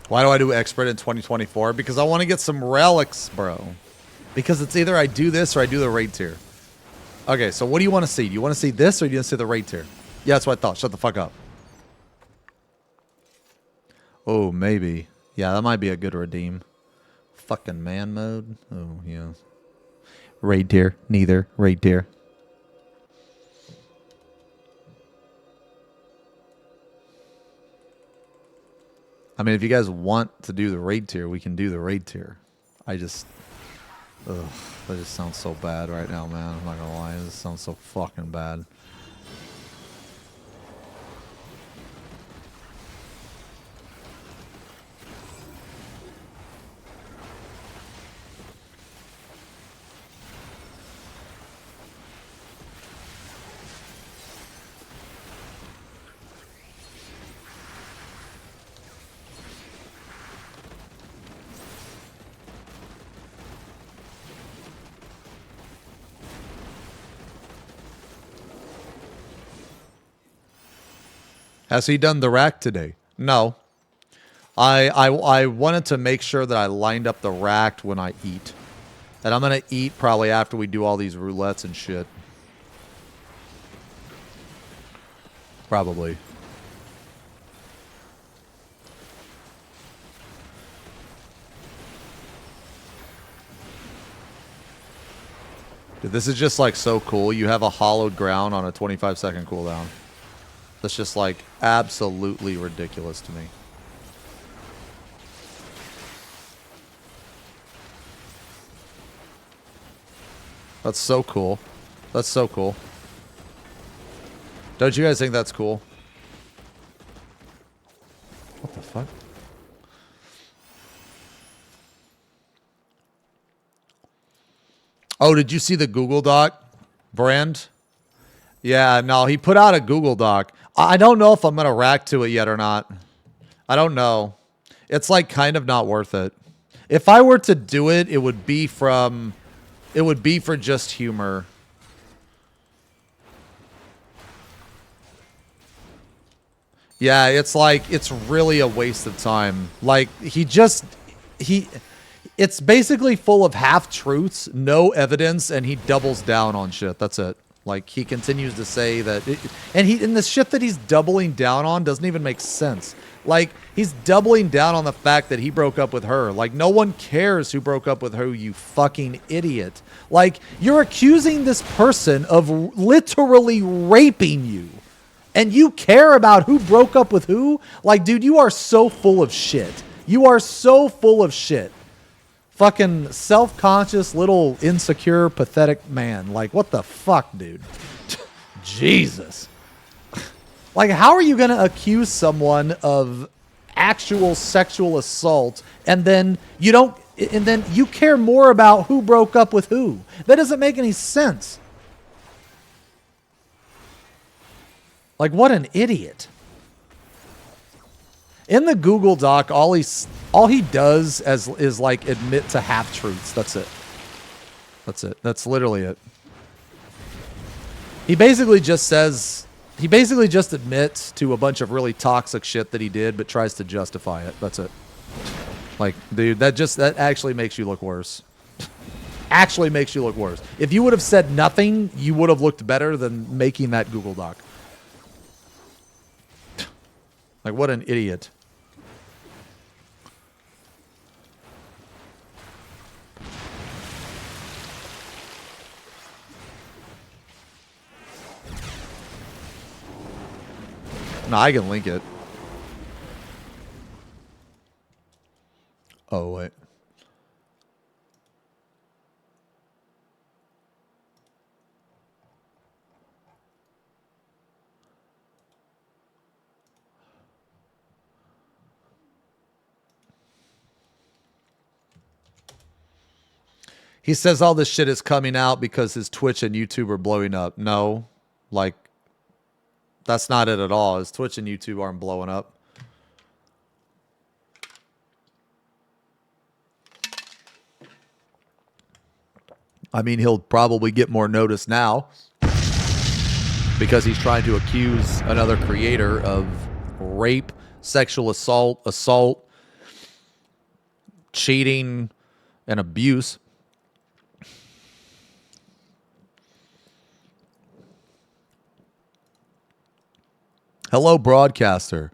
Why do I do expert in 2024? Because I want to get some relics, bro. Because it's either I do this or I do the raid tier. Okay, so what do you want to see? Do you want to see this or do you want to see the raid tier? Yeah, that's what I thought. Shut the fuck up. Oh, maybe. Yeah, that might be a good redeem. Fucking man mode. Oh, yeah. Raid tier. Neither. Raid tier. I mean, if you guys want to do the raid tier, we can do the raid tier. I just... Ugh, that just sounds so bad right now, man. I'm not gonna lie. This sounds so fucking bad. Has he done the rack today? No. I wanted to make sure that I lined up the rack when I eat. And I'm going to eat probably after we do all these roulettes and shit. Probably. Dude, this is just like so cool. You have a hollowed ground on a 25-second cooldown. That's just like absolutely ridiculous to me. That's so cool. That's so cool. Don't you guys think that's cool? What the fuck? Oh, did you see the Google Doc, Brand? Yeah, no, he put out a Google Doc. I don't know if I'm going to rack to it yet or not. I don't know. It's like kind of not worth it. If I were to do it, it would be from... It would be for just humor. Yeah, it's like, it's really a waste of time. Like, it's basically full of half-truths, no evidence, and he doubles down on shit. That's it. Like, he continues to say that... And the shit that he's doubling down on doesn't even make sense. Like, he's doubling down on the fact that he broke up with her. Like, no one cares who broke up with who, you fucking idiot. Like, you're accusing this person of literally raping you. And you care about who broke up with who? Like, dude, you are so full of shit. You are so full of shit. Fucking self-conscious, little insecure, pathetic man. Like, what the fuck, dude? Jesus. Like, how are you going to accuse someone of actual sexual assault and then you care more about who broke up with who? That doesn't make any sense. Like, what an idiot. In the Google Doc, all he does is like admit to half-truths. That's it. That's it. That's literally it. He basically just admits to a bunch of really toxic shit that he did, but tries to justify it. That's it. Like, dude, that actually makes you look worse. Actually makes you look worse. If you would have said nothing, you would have looked better than making that Google Doc. Like, what an idiot. No, I can link it. Oh, wait. He says all this shit is coming out because his Twitch and YouTube are blowing up. No, like, that's not it at all. His Twitch and YouTube aren't blowing up. I mean, he'll probably get more notice now because he's trying to accuse another creator of rape, sexual assault, cheating, and abuse. Hello, broadcaster.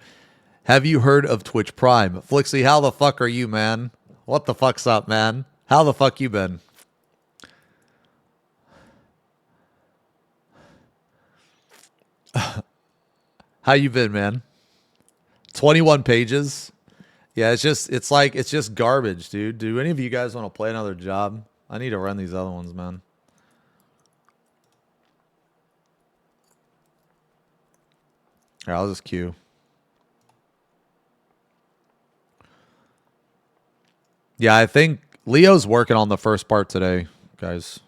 Have you heard of Twitch Prime? Flixie, how the fuck are you, man? What the fuck's up, man? How the fuck you been? How you been, man? 21 pages? Yeah, it's just garbage, dude. Do any of you guys want to play another job? I need to run these other ones, man. Here, I'll just queue. Yeah, I think Leo's working on the first part today, guys.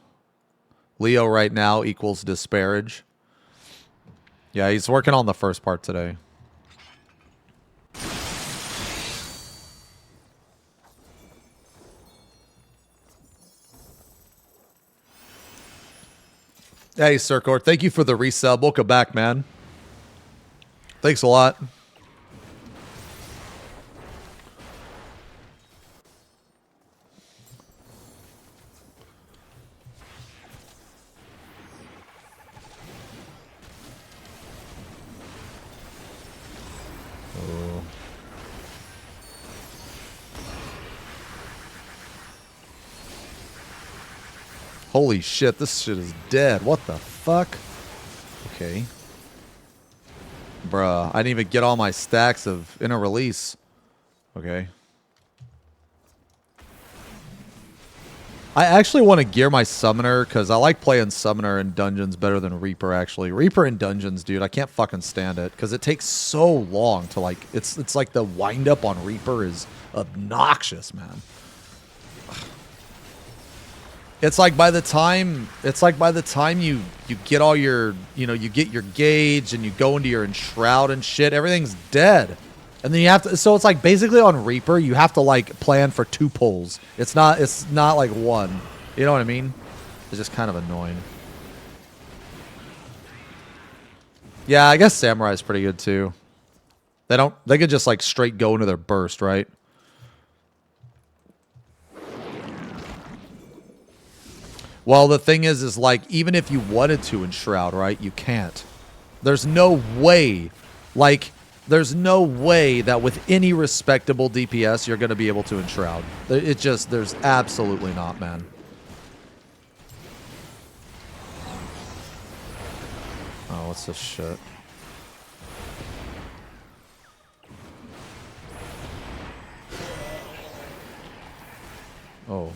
Leo right now equals disparage. Yeah, he's working on the first part today. Hey, Circor, thank you for the resub. Welcome back, man. Thanks a lot. Oh. Holy shit, this shit is dead. What the fuck? Okay. Bruh, I didn't even get all my stacks of inner release. Okay. I actually want to gear my summoner because I like playing summoner in dungeons better than Reaper, actually. Reaper in dungeons, dude, I can't fucking stand it because it takes so long to like... It's like the wind up on Reaper is obnoxious, man. It's like by the time you get all your, you get your gauge and you go into your enshroud and shit, everything's dead. And then you have to, so it's like basically on Reaper, you have to like plan for 2 pulls. It's not like 1. You know what I mean? It's just kind of annoying. Yeah, I guess Samurai's pretty good too. They could just like straight go into their burst, right? Well, the thing is like, even if you wanted to enshroud, right, you can't. There's no way, there's no way that with any respectable DPS you're going to be able to enshroud. There's absolutely not, man. Oh, what's this shit? Oh.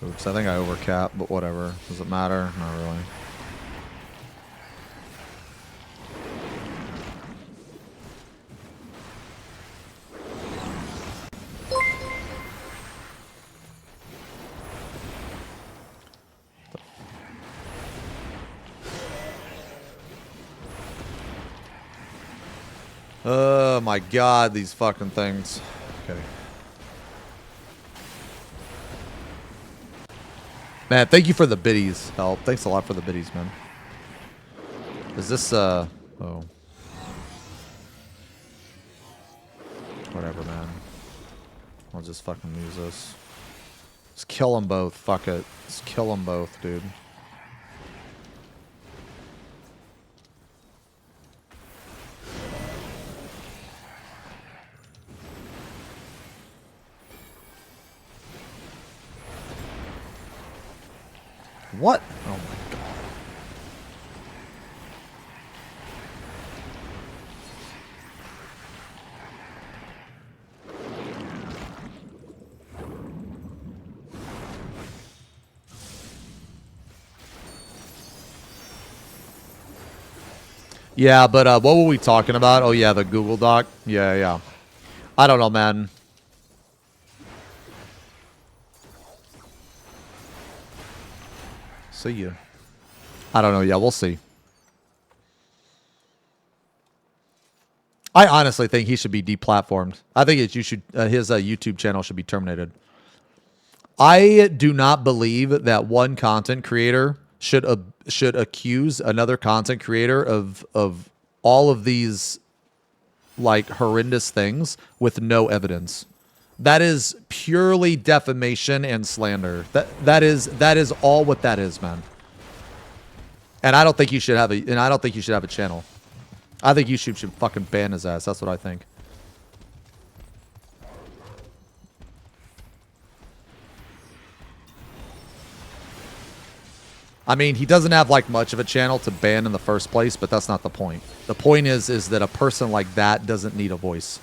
Oops, I think I overcapped, but whatever. Does it matter? Not really. Oh my god, these fucking things. Okay. Man, thank you for the biddies help. Thanks a lot for the biddies, man. Is this, oh. Whatever, man. I'll just fucking use this. Just kill them both. Fuck it. Just kill them both, dude. What? Oh my god. Yeah, but what were we talking about? Oh yeah, the Google Doc. Yeah. I don't know, man. See you. I don't know. Yeah, we'll see. I honestly think he should be deplatformed. I think his YouTube channel should be terminated. I do not believe that one content creator should accuse another content creator of all of these like horrendous things with no evidence. That is purely defamation and slander. That is all what that is, man. And I don't think you should have a channel. I think YouTube should fucking ban his ass. That's what I think. I mean, he doesn't have like much of a channel to ban in the first place, but that's not the point. The point is that a person like that doesn't need a voice.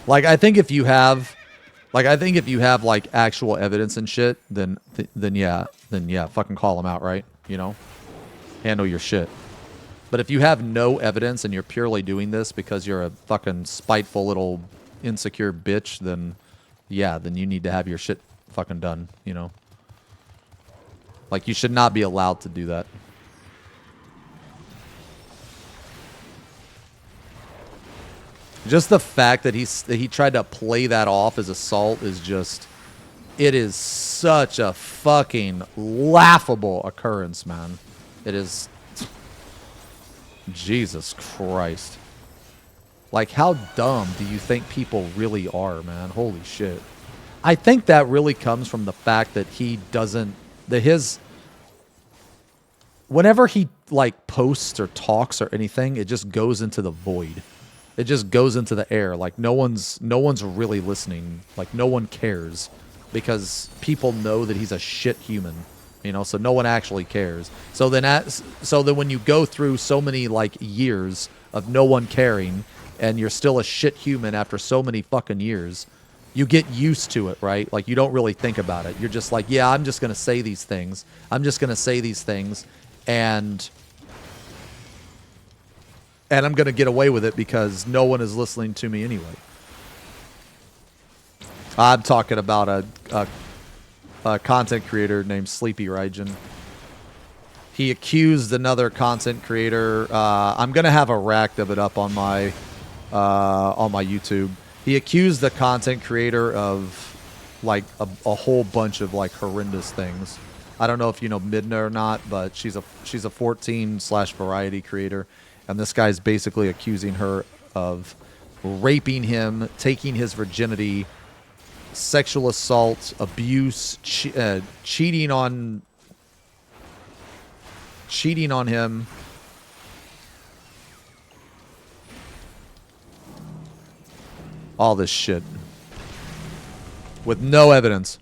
Like, I think if you have like actual evidence and shit, then yeah, fucking call them out, right? You know, handle your shit. But if you have no evidence and you're purely doing this because you're a fucking spiteful little insecure bitch, then yeah, then you need to have your shit fucking done, you know? Like, you should not be allowed to do that. Just the fact that he tried to play that off as assault is just... It is such a fucking laughable occurrence, man. It is... Jesus Christ. Like, how dumb do you think people really are, man? Holy shit. I think that really comes from the fact that he doesn't... Whenever he, like, posts or talks or anything, it just goes into the void. It just goes into the air. Like, no one's really listening. Like, no one cares. Because people know that he's a shit human. You know, so no one actually cares. So then when you go through so many, like, years of no one caring, and you're still a shit human after so many fucking years, you get used to it, right? Like, you don't really think about it. You're just like, yeah, I'm just going to say these things. I'm just going to say these things, and I'm going to get away with it because no one is listening to me anyway. I'm talking about a content creator named Sleepy Raijin. He accused another content creator. I'm going to have a rack of it up on my YouTube. He accused the content creator of like a whole bunch of like horrendous things. I don't know if you know Midna or not, but she's a 14/variety creator, and this guy's basically accusing her of raping him, taking his virginity, sexual assault, abuse, cheating on him. All this shit. With no evidence.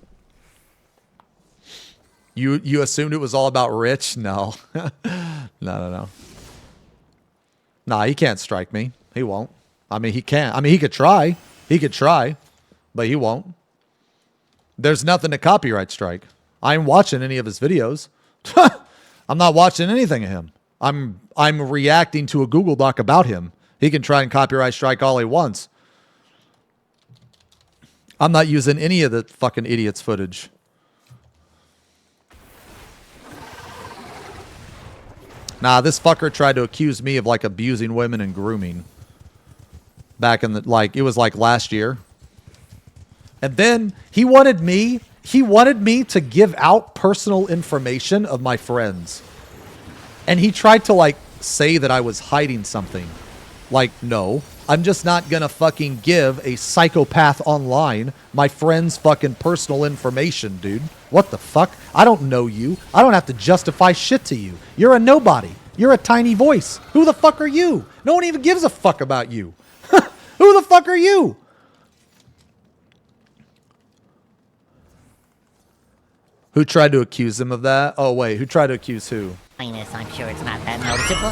You assumed it was all about Rich? No. No. Nah, he can't strike me. He won't. I mean, he can't. I mean, he could try. He could try. But he won't. There's nothing to copyright strike. I ain't watching any of his videos. I'm not watching anything of him. I'm reacting to a Google Doc about him. He can try and copyright strike all he wants. I'm not using any of the fucking idiot's footage. Nah, this fucker tried to accuse me of like abusing women and grooming. Back in the, like, it was like last year. And then he wanted me to give out personal information of my friends. And he tried to like say that I was hiding something. Like, no, I'm just not gonna fucking give a psychopath online my friend's fucking personal information, dude. What the fuck? I don't know you. I don't have to justify shit to you. You're a nobody. You're a tiny voice. Who the fuck are you? No one even gives a fuck about you. Who the fuck are you? Who tried to accuse him of that? Oh, wait. Who tried to accuse who? Minus, I'm sure it's not that noticeable.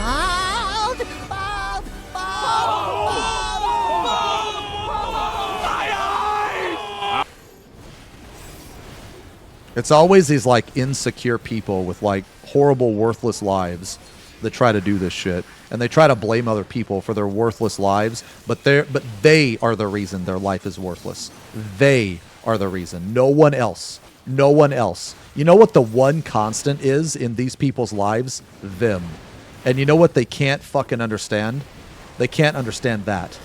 It's always these like insecure people with like horrible, worthless lives that try to do this shit, and they try to blame other people for their worthless lives. But they are the reason their life is worthless. They are the reason. No one else. No one else. You know what the one constant is in these people's lives? Them. And you know what they can't fucking understand? They can't understand that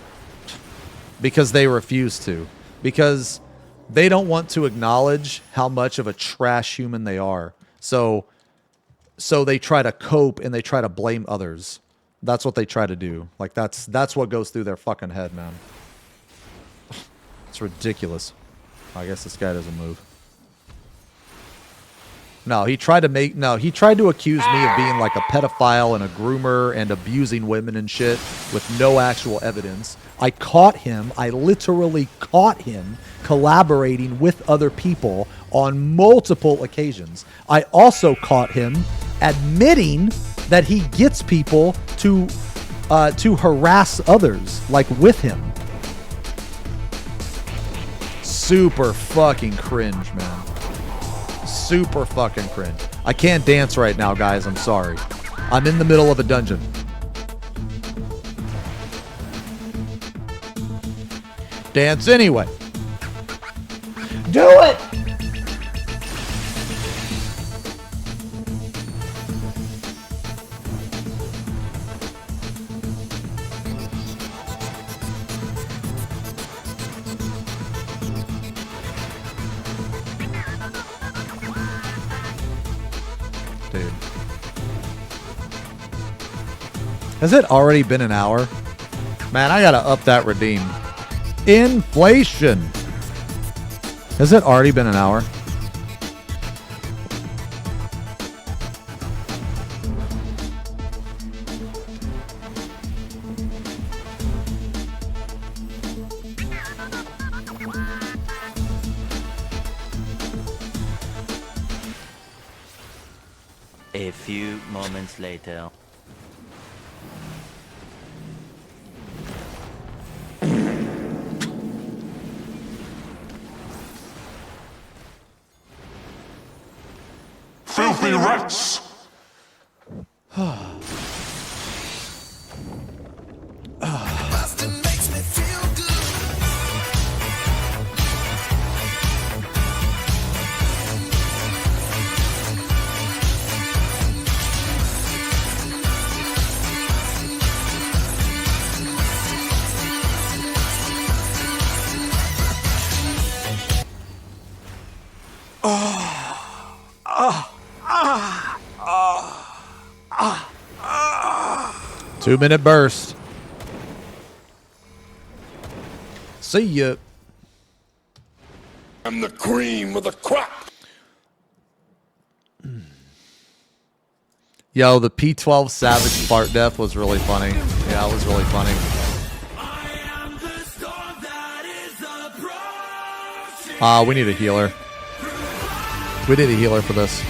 because they refuse to. Because they don't want to acknowledge how much of a trash human they are. So they try to cope and they try to blame others. That's what they try to do. Like that's what goes through their fucking head, man. It's ridiculous. I guess this guy doesn't move. No, he tried to accuse me of being like a pedophile and a groomer and abusing women and shit with no actual evidence. I caught him, I literally caught him collaborating with other people on multiple occasions. I also caught him admitting that he gets people to harass others, like with him. Super fucking cringe, man. Super fucking cringe. I can't dance right now, guys. I'm sorry. I'm in the middle of a dungeon. Dance anyway. Do it! Dude. Has it already been an hour? Man, I gotta up that redeem. Inflation. Has it already been an hour? A few moments later. Filthy rats! Two-minute burst. See ya. I'm the cream of the crop! Yo, the P12 Savage fart death was really funny. Yeah, it was really funny. We need a healer. We need a healer for this.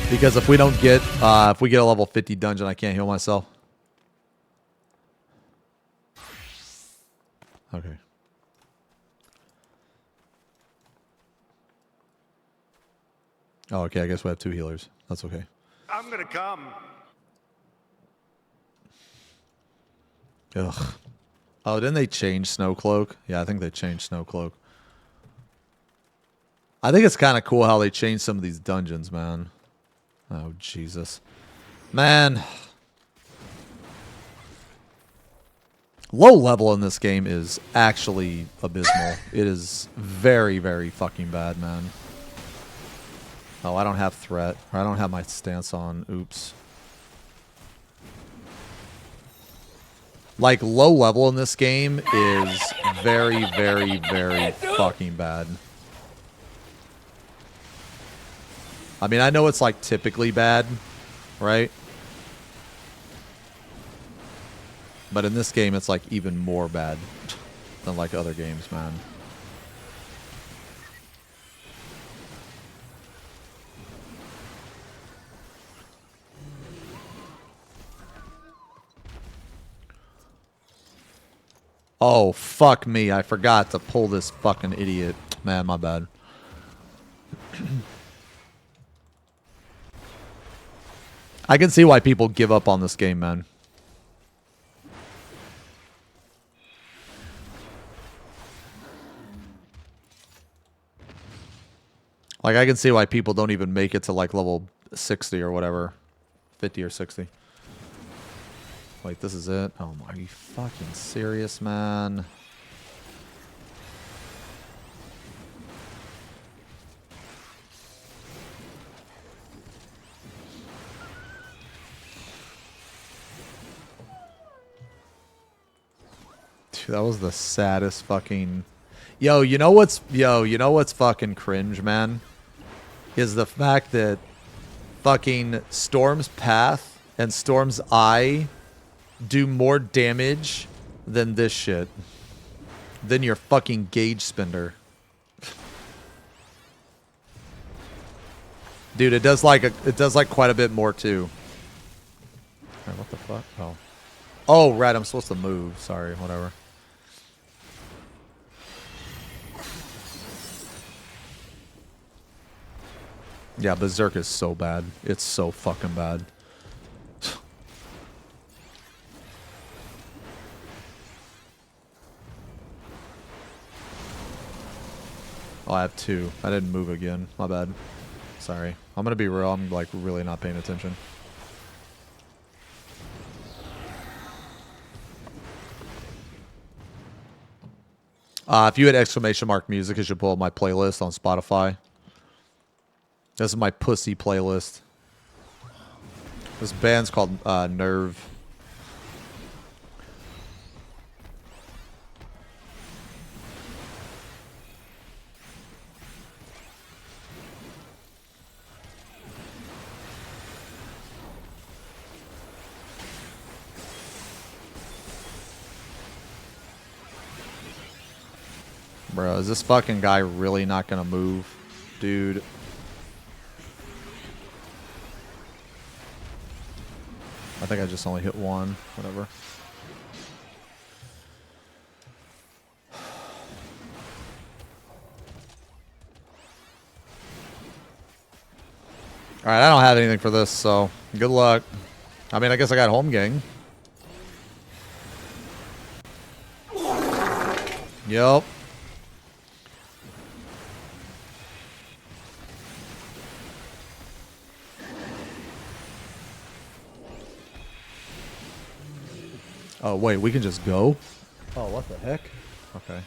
Because if we don't get, if we get a level 50 dungeon, I can't heal myself. Okay. Oh, okay, I guess we have two healers. That's okay. I'm gonna come. Ugh. Oh, didn't they change Snowcloak? Yeah, I think they changed Snowcloak. I think it's kind of cool how they changed some of these dungeons, man. Oh, Jesus. Man. Low level in this game is actually abysmal. It is very, very fucking bad, man. Oh, I don't have threat. Or I don't have my stance on. Oops. Like, low level in this game is very, very, very fucking bad. I mean, I know it's like typically bad, right? But in this game, it's like even more bad than like other games, man. Oh, fuck me. I forgot to pull this fucking idiot. Man, my bad. I can see why people give up on this game, man. Like, I can see why people don't even make it to, like, level 60 or whatever. 50 or 60. Wait, this is it? Oh, my, are you fucking serious, man? Dude, that was the saddest fucking... Yo, you know what's fucking cringe, man? Is the fact that fucking Storm's Path and Storm's Eye do more damage than this shit. Than your fucking Gauge Spender. Dude, it does like quite a bit more too. Alright, what the fuck? Oh. Oh, right, I'm supposed to move. Sorry, whatever. Yeah, Berserk is so bad. It's so fucking bad. Oh, I have 2. I didn't move again. My bad. Sorry. I'm gonna be real. I'm like really not paying attention. If you had exclamation mark music, you should pull up my playlist on Spotify. This is my pussy playlist. This band's called Nerve. Bro, is this fucking guy really not gonna move? Dude. I think I just only hit 1. Whatever. Alright, I don't have anything for this, so good luck. I mean, I guess I got home gang. Yup. Oh, wait, we can just go? Oh, what the heck? Okay.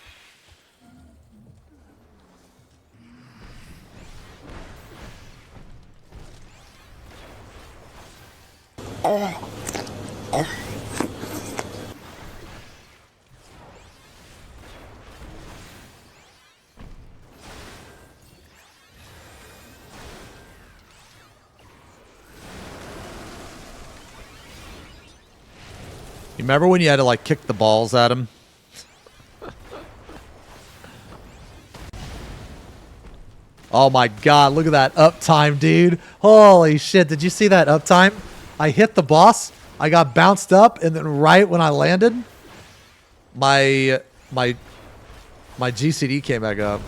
You remember when you had to, like, kick the balls at him? Oh my god, look at that uptime, dude. Holy shit, did you see that uptime? I hit the boss, I got bounced up, and then right when I landed, my GCD came back up.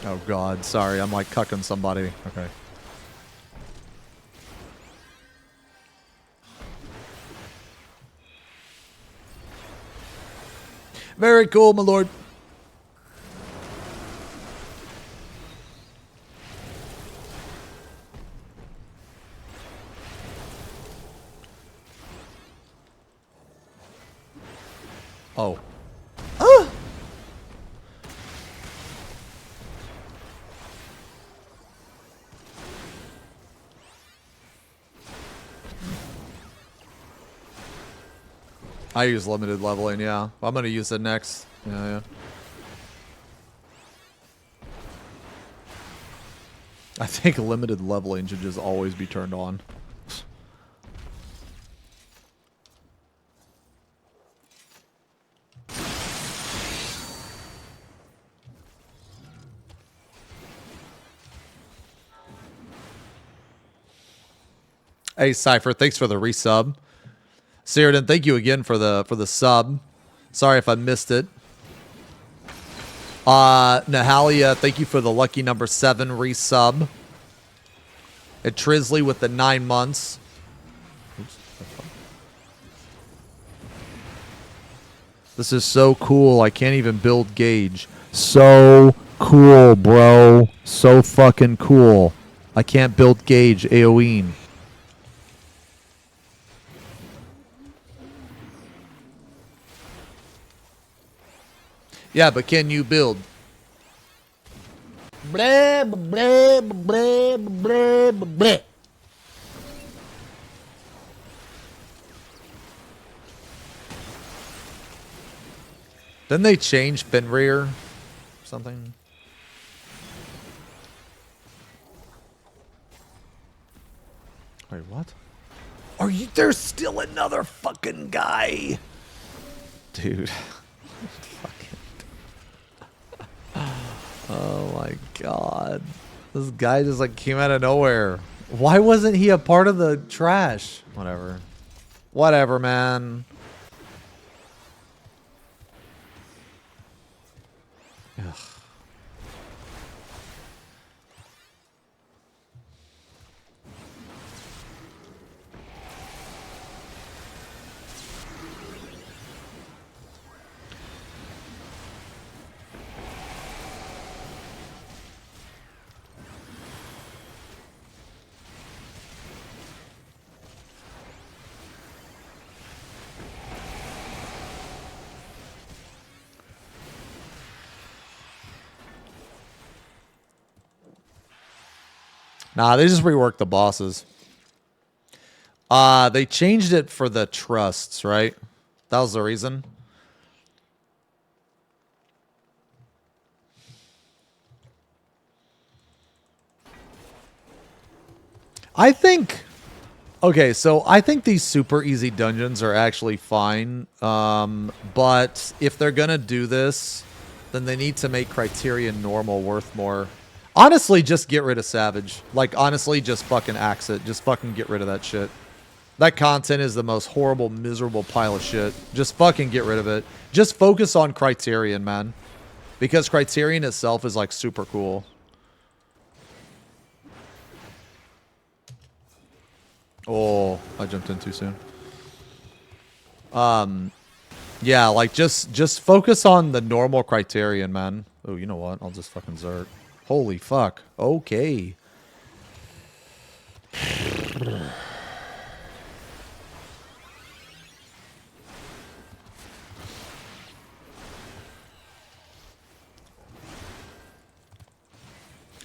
Oh god, sorry, I'm like cucking somebody. Okay. Very cool, my lord. Oh. Ah! I use limited leveling, yeah. I'm gonna use it next. Yeah. I think limited leveling should just always be turned on. Hey, Cypher, thanks for the resub. Ceridan, thank you again for the sub. Sorry if I missed it. Nahalia, thank you for the lucky number 7 resub. And Trisley with the 9 months. Oops. This is so cool. I can't even build gauge. So cool, bro. So fucking cool. I can't build gauge AoEing. Yeah, but can you build? Blah, blah, blah, blah, blah, blah. Didn't they change Fenrir? Something? Wait, what? Are you? There's still another fucking guy. Dude. Oh my god. This guy just like came out of nowhere. Why wasn't he a part of the trash? Whatever. Whatever, man. Ugh. Nah, they just reworked the bosses. They changed it for the trusts, right? That was the reason. I think... Okay, so I think these super easy dungeons are actually fine. But if they're gonna do this, then they need to make Criterion normal worth more. Honestly, just get rid of Savage. Like, honestly, just fucking axe it. Just fucking get rid of that shit. That content is the most horrible, miserable pile of shit. Just fucking get rid of it. Just focus on Criterion, man. Because Criterion itself is, like, super cool. Oh, I jumped in too soon. Yeah, like, just focus on the normal Criterion, man. Oh, you know what? I'll just fucking Zerk. Holy fuck. Okay.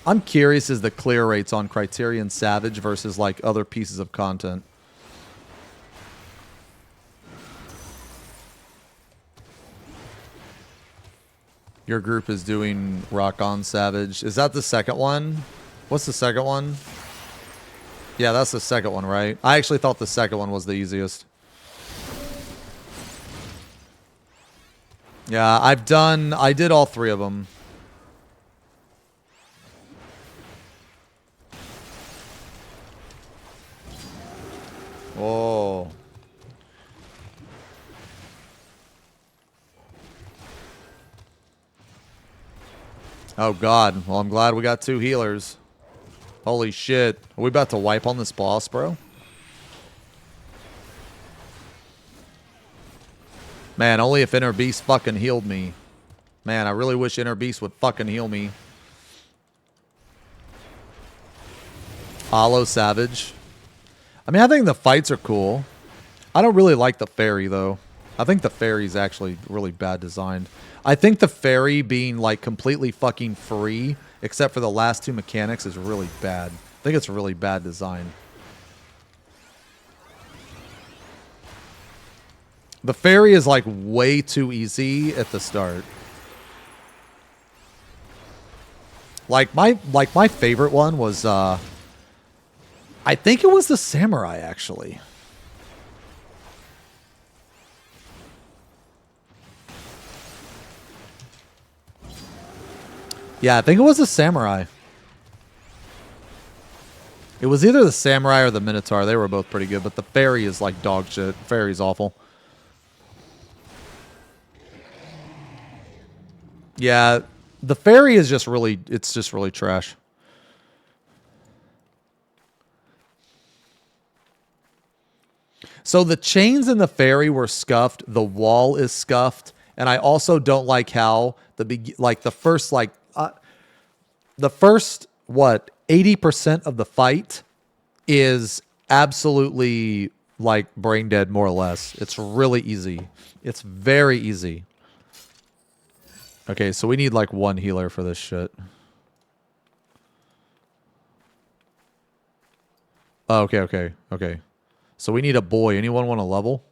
I'm curious as the clear rates on Criterion Savage versus like other pieces of content. Your group is doing Rock On Savage. Is that the second one? What's the second one? Yeah, that's the second one, right? I actually thought the second one was the easiest. Yeah, I did all 3 of them. Oh. Oh god. Well, I'm glad we got 2 healers. Holy shit. Are we about to wipe on this boss, bro? Man, only if Inner Beast fucking healed me. Man, I really wish Inner Beast would fucking heal me. Hollow Savage. I mean, I think the fights are cool. I don't really like the fairy, though. I think the fairy's actually really bad designed. I think the fairy being, like, completely fucking free, except for the last 2 mechanics, is really bad. I think it's really bad design. The fairy is, like, way too easy at the start. Like, my favorite one was, I think it was the samurai, actually. Yeah, I think it was the samurai. It was either the Samurai or the Minotaur. They were both pretty good, but the Fairy is like dog shit. Fairy's awful. Yeah, the Fairy is just really, it's just really trash. So the chains in the Fairy were scuffed. The wall is scuffed. And I also don't like how the first, what, 80% of the fight is absolutely like brain dead, more or less. It's really easy. It's very easy. Okay, so we need like one healer for this shit. Oh, okay. So we need a boy. Anyone want a level?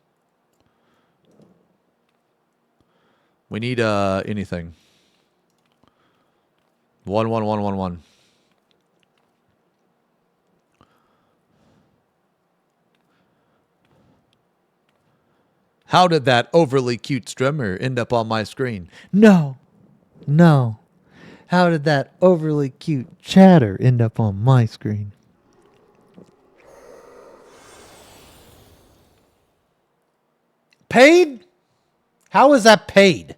We need anything. 1. How did that overly cute strummer end up on my screen? No. How did that overly cute chatter end up on my screen? Paid? How is that paid?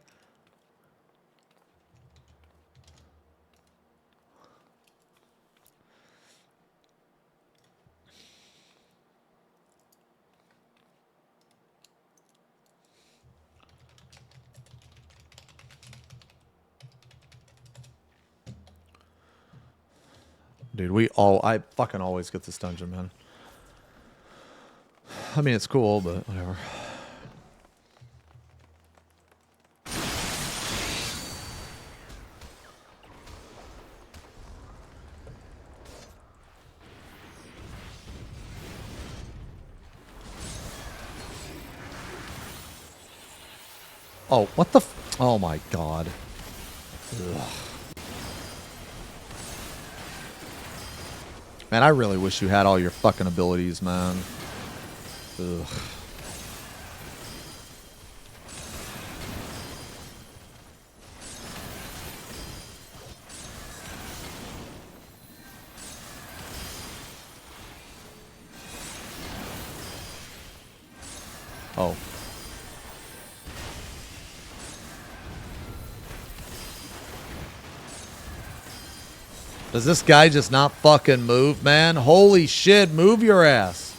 Dude, I fucking always get this dungeon, man. I mean, it's cool, but whatever. Oh, what the oh my god. Ugh. Man, I really wish you had all your fucking abilities, man. Ugh. Oh. Does this guy just not fucking move, man? Holy shit, move your ass.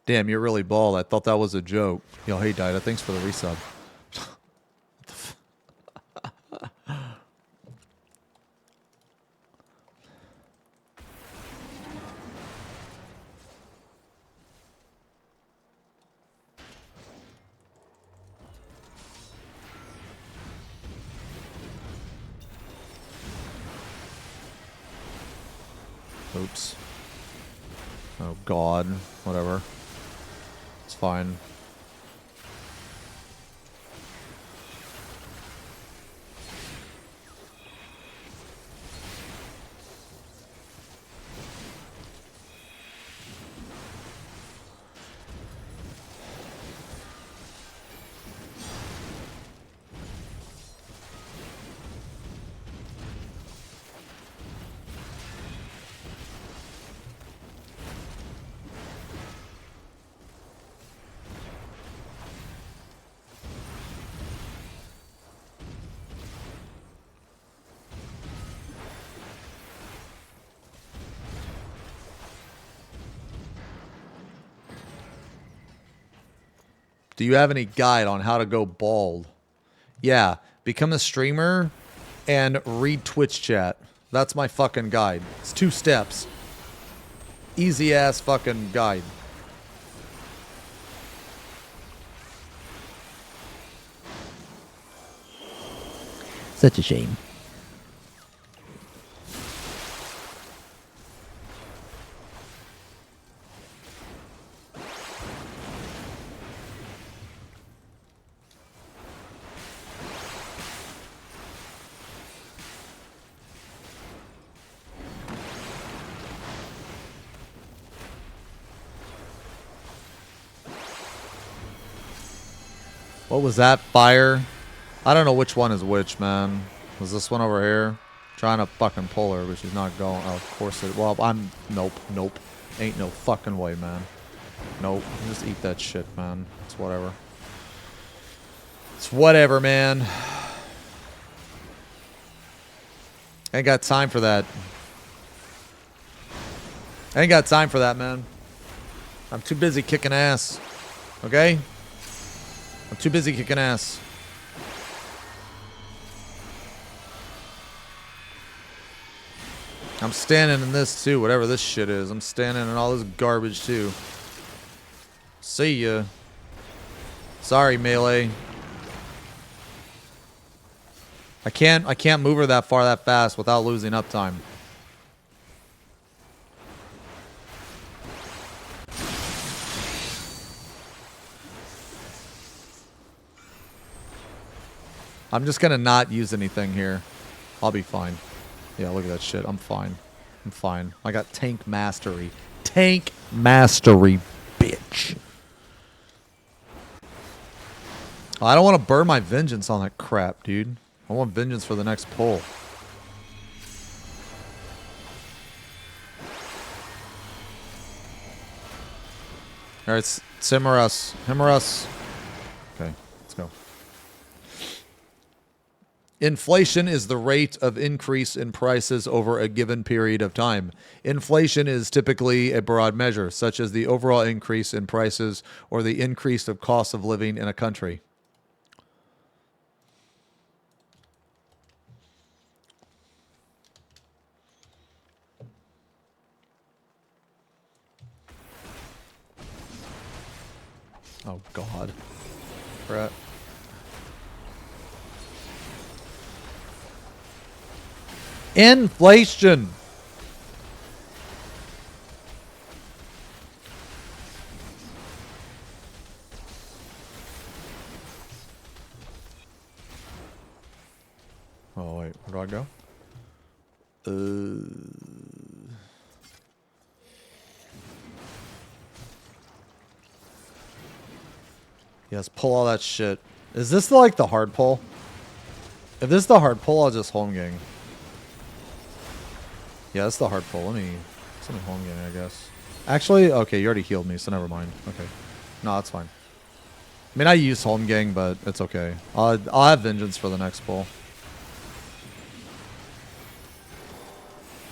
Damn, you're really bald. I thought that was a joke. Yo, hey, Dida, thanks for the resub. Oops. Oh, God. Whatever. It's fine. Do you have any guide on how to go bald? Yeah, become a streamer and read Twitch chat. That's my fucking guide. It's 2 steps. Easy ass fucking guide. Such a shame. What was that? Fire? I don't know which one is which, man. Was this one over here? Trying to fucking pull her, but she's not going. Oh, of course it. Well, I'm. Nope. Nope. Ain't no fucking way, man. Nope. Just eat that shit, man. It's whatever. It's whatever, man. Ain't got time for that. Ain't got time for that, man. I'm too busy kicking ass. Okay? I'm too busy kicking ass. I'm standing in this too, whatever this shit is. I'm standing in all this garbage too. See ya. Sorry, melee. I can't move her that far that fast without losing uptime. I'm just gonna not use anything here. I'll be fine. Yeah, look at that shit. I'm fine. I'm fine. I got tank mastery. Tank mastery, bitch. Oh, I don't want to burn my vengeance on that crap, dude. I want vengeance for the next pull. Alright, simmer us. Hammer us. Okay, let's go. Inflation is the rate of increase in prices over a given period of time. Inflation is typically a broad measure, such as the overall increase in prices or the increase of cost of living in a country. Oh, God. Brett. Inflation. Oh, wait. Where do I go? Yes, pull all that shit. Is this like the hard pull? If this is the hard pull, I'll just home gang. Yeah, that's the hard pull. Let me home gang, I guess. Actually, okay, you already healed me, so never mind. Okay. No, that's fine. I mean, I use home gang, but it's okay. I'll have vengeance for the next pull.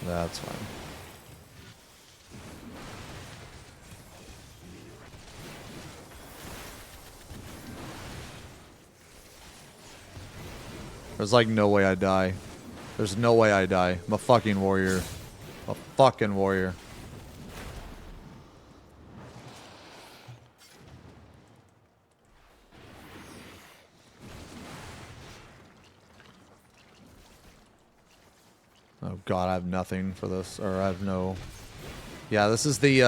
That's fine. There's like no way I die. There's no way I die. I'm a fucking warrior. A fucking warrior. Oh God, I have nothing for this, or I have no. Yeah, this is the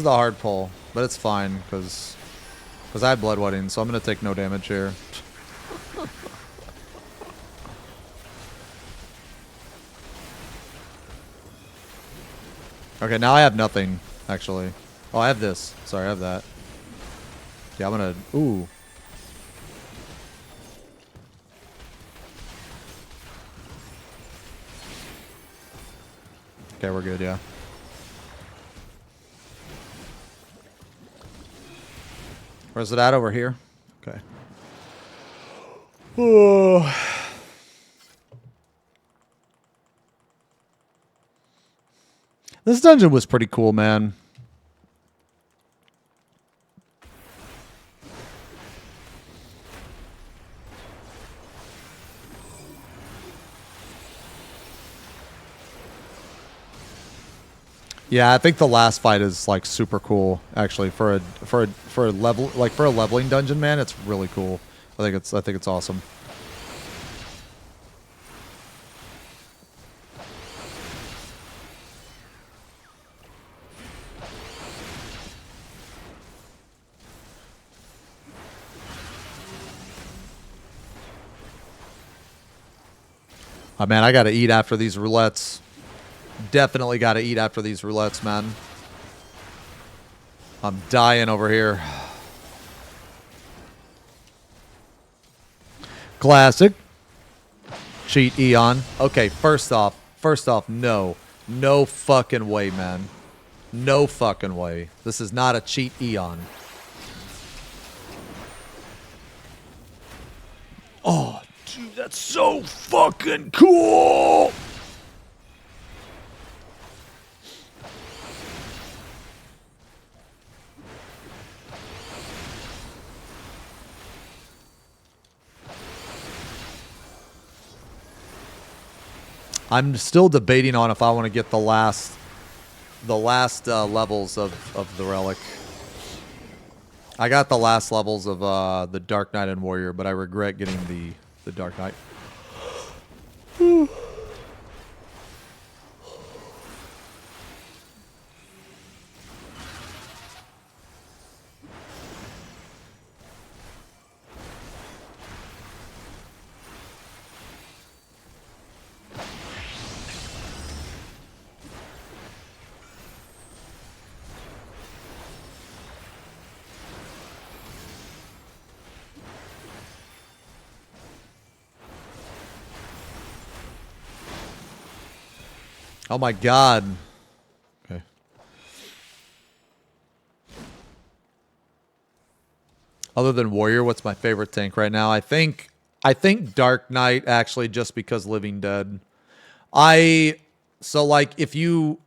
hard pull, but it's fine because I had bloodwetting, so I'm gonna take no damage here. Okay, now I have nothing, actually. Oh, I have this. Sorry, I have that. Yeah, I'm gonna... Ooh. Okay, we're good, yeah. Where's it at? Over here? Okay. Oh. This dungeon was pretty cool, man. Yeah, I think the last fight is like super cool. Actually, for a leveling dungeon, man, it's really cool. I think it's awesome. Oh, man, I gotta eat after these roulettes. Definitely gotta eat after these roulettes, man. I'm dying over here. Classic. Cheat Eon. Okay, first off, no. No fucking way, man. No fucking way. This is not a cheat Eon. Oh, dude, that's so fucking cool! I'm still debating on if I want to get the last levels of the relic. I got the last levels of the Dark Knight and Warrior, but I regret getting the Dark Knight. Oh my god. Okay. Other than Warrior, what's my favorite tank right now? I think Dark Knight, actually, just because Living Dead. So like if you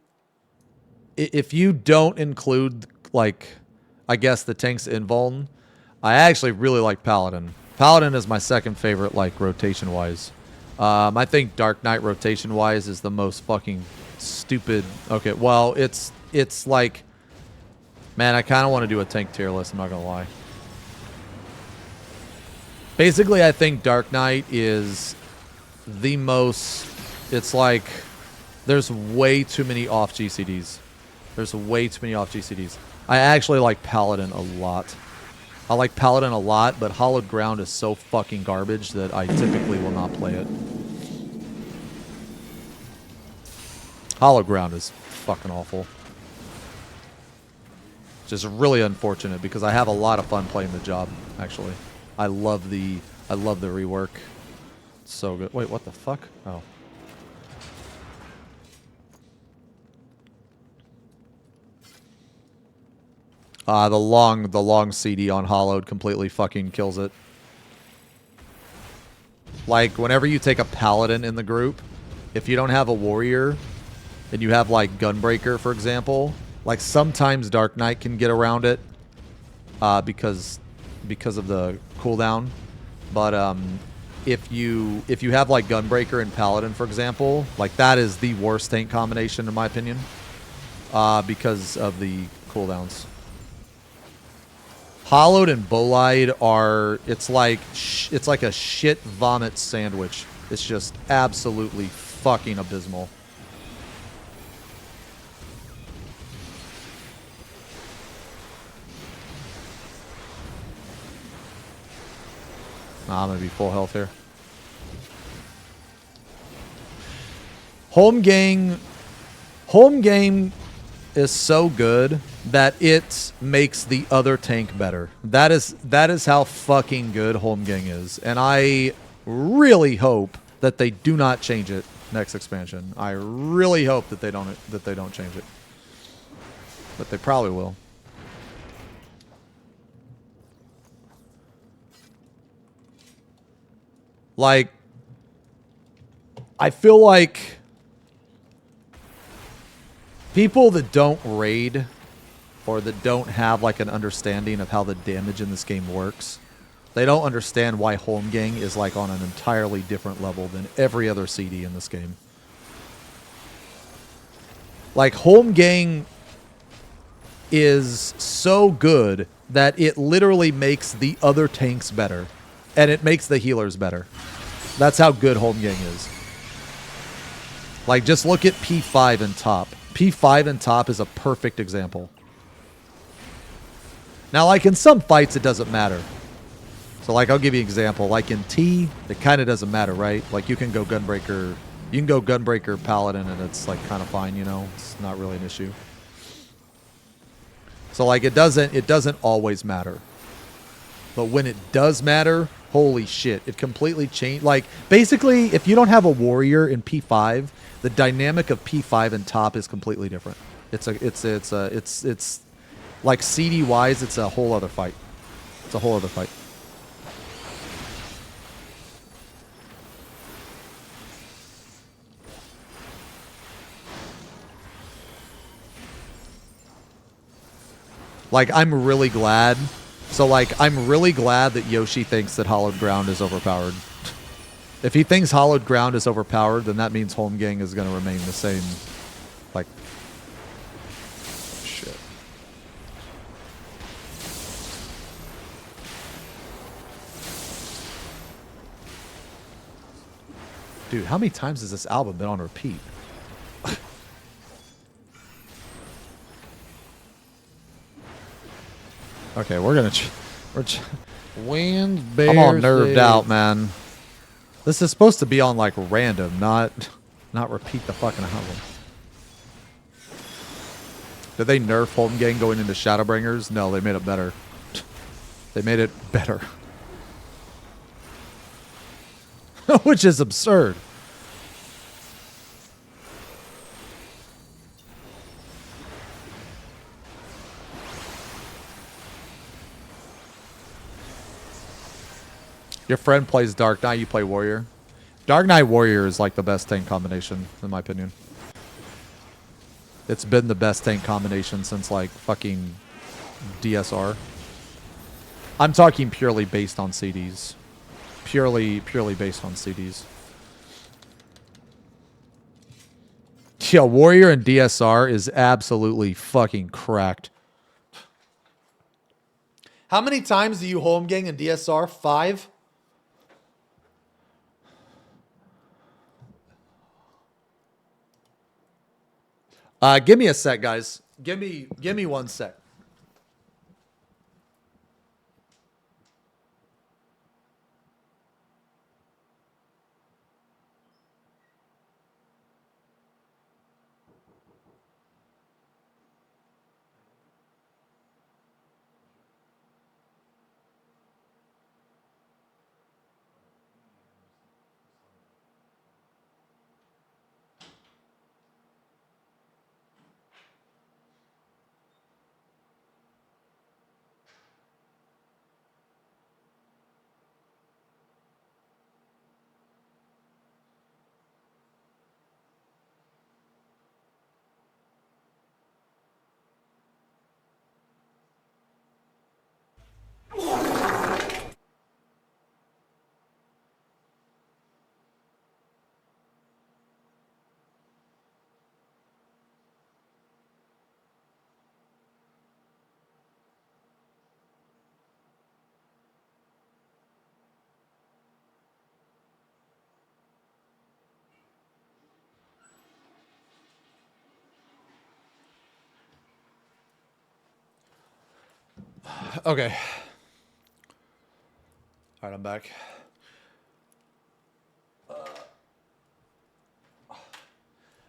don't include, like, I guess the tanks invuln, I actually really like Paladin. Paladin is my second favorite, like, rotation wise. I think Dark Knight rotation-wise is the most fucking stupid. Okay, well, it's like, man, I kind of want to do a tank tier list, I'm not going to lie. Basically, I think Dark Knight is the most, it's like, there's way too many off GCDs. There's way too many off GCDs. I actually like Paladin a lot. I like Paladin a lot, but Hallowed Ground is so fucking garbage that I typically will not play it. Hallowed Ground is fucking awful. Just really unfortunate because I have a lot of fun playing the job, actually. I love the rework. It's so good. Wait, what the fuck? Oh. The long CD on Hollowed completely fucking kills it. Like, whenever you take a Paladin in the group, if you don't have a Warrior, and you have, like, Gunbreaker, for example, like, sometimes Dark Knight can get around it, because of the cooldown. But, if you have, like, Gunbreaker and Paladin, for example, like, that is the worst tank combination, in my opinion, because of the cooldowns. Hollowed and Bolide are, it's like a shit vomit sandwich. It's just absolutely fucking abysmal. Nah, I'm gonna be full health here. Home game is so good that it makes the other tank better. That is how fucking good Holmgang is, and I really hope that they do not change it next expansion. I really hope that they don't change it, but they probably will. Like, I feel like people that don't raid or that don't have, like, an understanding of how the damage in this game works, they don't understand why Holmgang is, like, on an entirely different level than every other CD in this game. Like, Holmgang is so good that it literally makes the other tanks better, and it makes the healers better. That's how good Holmgang is. Like, just look at P5 and top. P5 and top is a perfect example. Now, like, in some fights, it doesn't matter. So, like, I'll give you an example. Like, in T, it kind of doesn't matter, right? Like, you can go Gunbreaker, Paladin, and it's, like, kind of fine, you know? It's not really an issue. So, like, it doesn't always matter. But when it does matter, Holy shit. It completely changed. Like, basically, if you don't have a warrior in P5, the dynamic of P5 and top is completely different. It's like CD wise, it's a whole other fight. It's a whole other fight. Like, I'm really glad. So, like, I'm really glad that Yoshi thinks that Hallowed Ground is overpowered. If he thinks Hallowed Ground is overpowered, then that means Holmgang is going to remain the same. Like, shit. Dude, how many times has this album been on repeat? Okay, we're gonna. Winds, bears, I'm all nerved days. out, man. This is supposed to be on like random, not repeat the fucking album. Did they nerf Holmgang going into Shadowbringers? No, they made it better. They made it better. Which is absurd. Your friend plays Dark Knight, you play Warrior. Dark Knight Warrior is like the best tank combination, in my opinion. It's been the best tank combination since like fucking DSR. I'm talking purely based on CDs. Purely based on CDs. Yeah, Warrior and DSR is absolutely fucking cracked. How many times do you Holmgang in DSR? 5? Give me a sec, guys. Give me 1 sec. Okay. All right, I'm back.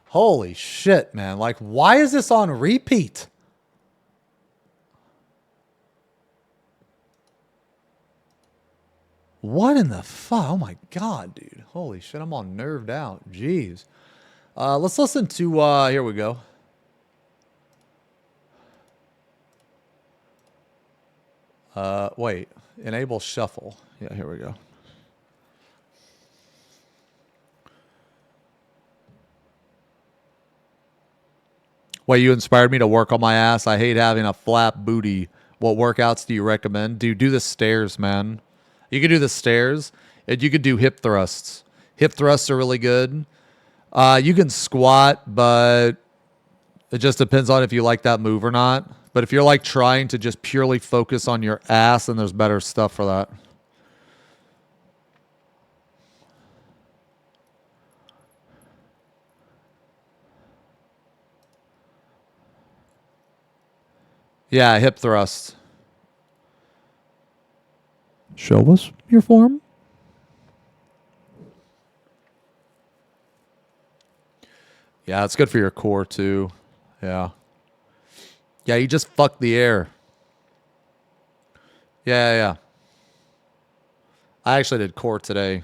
Holy shit, man. Like, why is this on repeat? What in the fuck? Oh my god, dude. Holy shit, I'm all nerved out. Jeez. Let's listen to, here we go. Wait. Enable shuffle. Yeah, here we go. Wait, you inspired me to work on my ass. I hate having a flat booty. What workouts do you recommend? Dude, do the stairs, man. You could do the stairs, and you could do hip thrusts. Hip thrusts are really good. You can squat, but it just depends on if you like that move or not. But if you're like trying to just purely focus on your ass, then there's better stuff for that. Yeah, hip thrust. Show us your form. Yeah, it's good for your core too. Yeah. Yeah, you just fuck the air. Yeah. I actually did core today.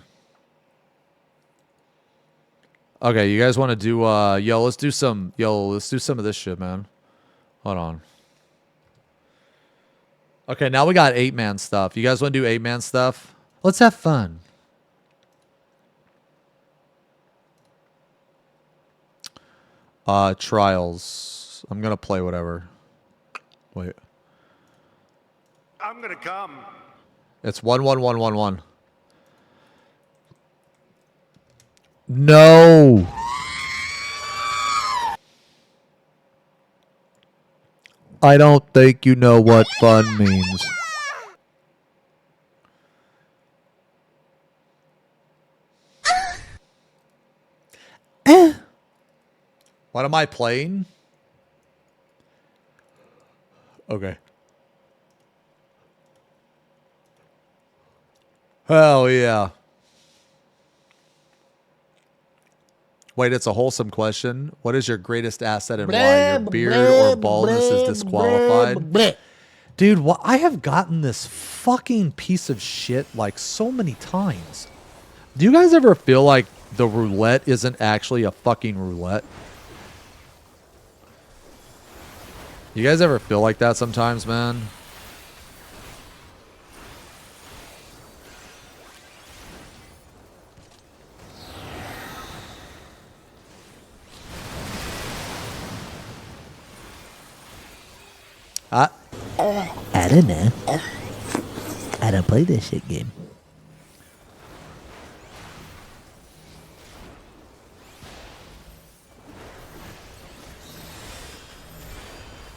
Okay, you guys want to do let's do some of this shit, man. Hold on. Okay, now we got 8-man stuff. You guys want to do 8-man stuff? Let's have fun. Trials. I'm gonna play whatever. Wait. I'm gonna come. It's 11111. No. I don't think you know what fun means. What am I playing? Okay. Hell yeah. Wait, it's a wholesome question. What is your greatest asset and why? Your beard or baldness is disqualified? Dude, I have gotten this fucking piece of shit like so many times. Do you guys ever feel like the roulette isn't actually a fucking roulette? You guys ever feel like that sometimes, man? I don't know. I don't play this shit game.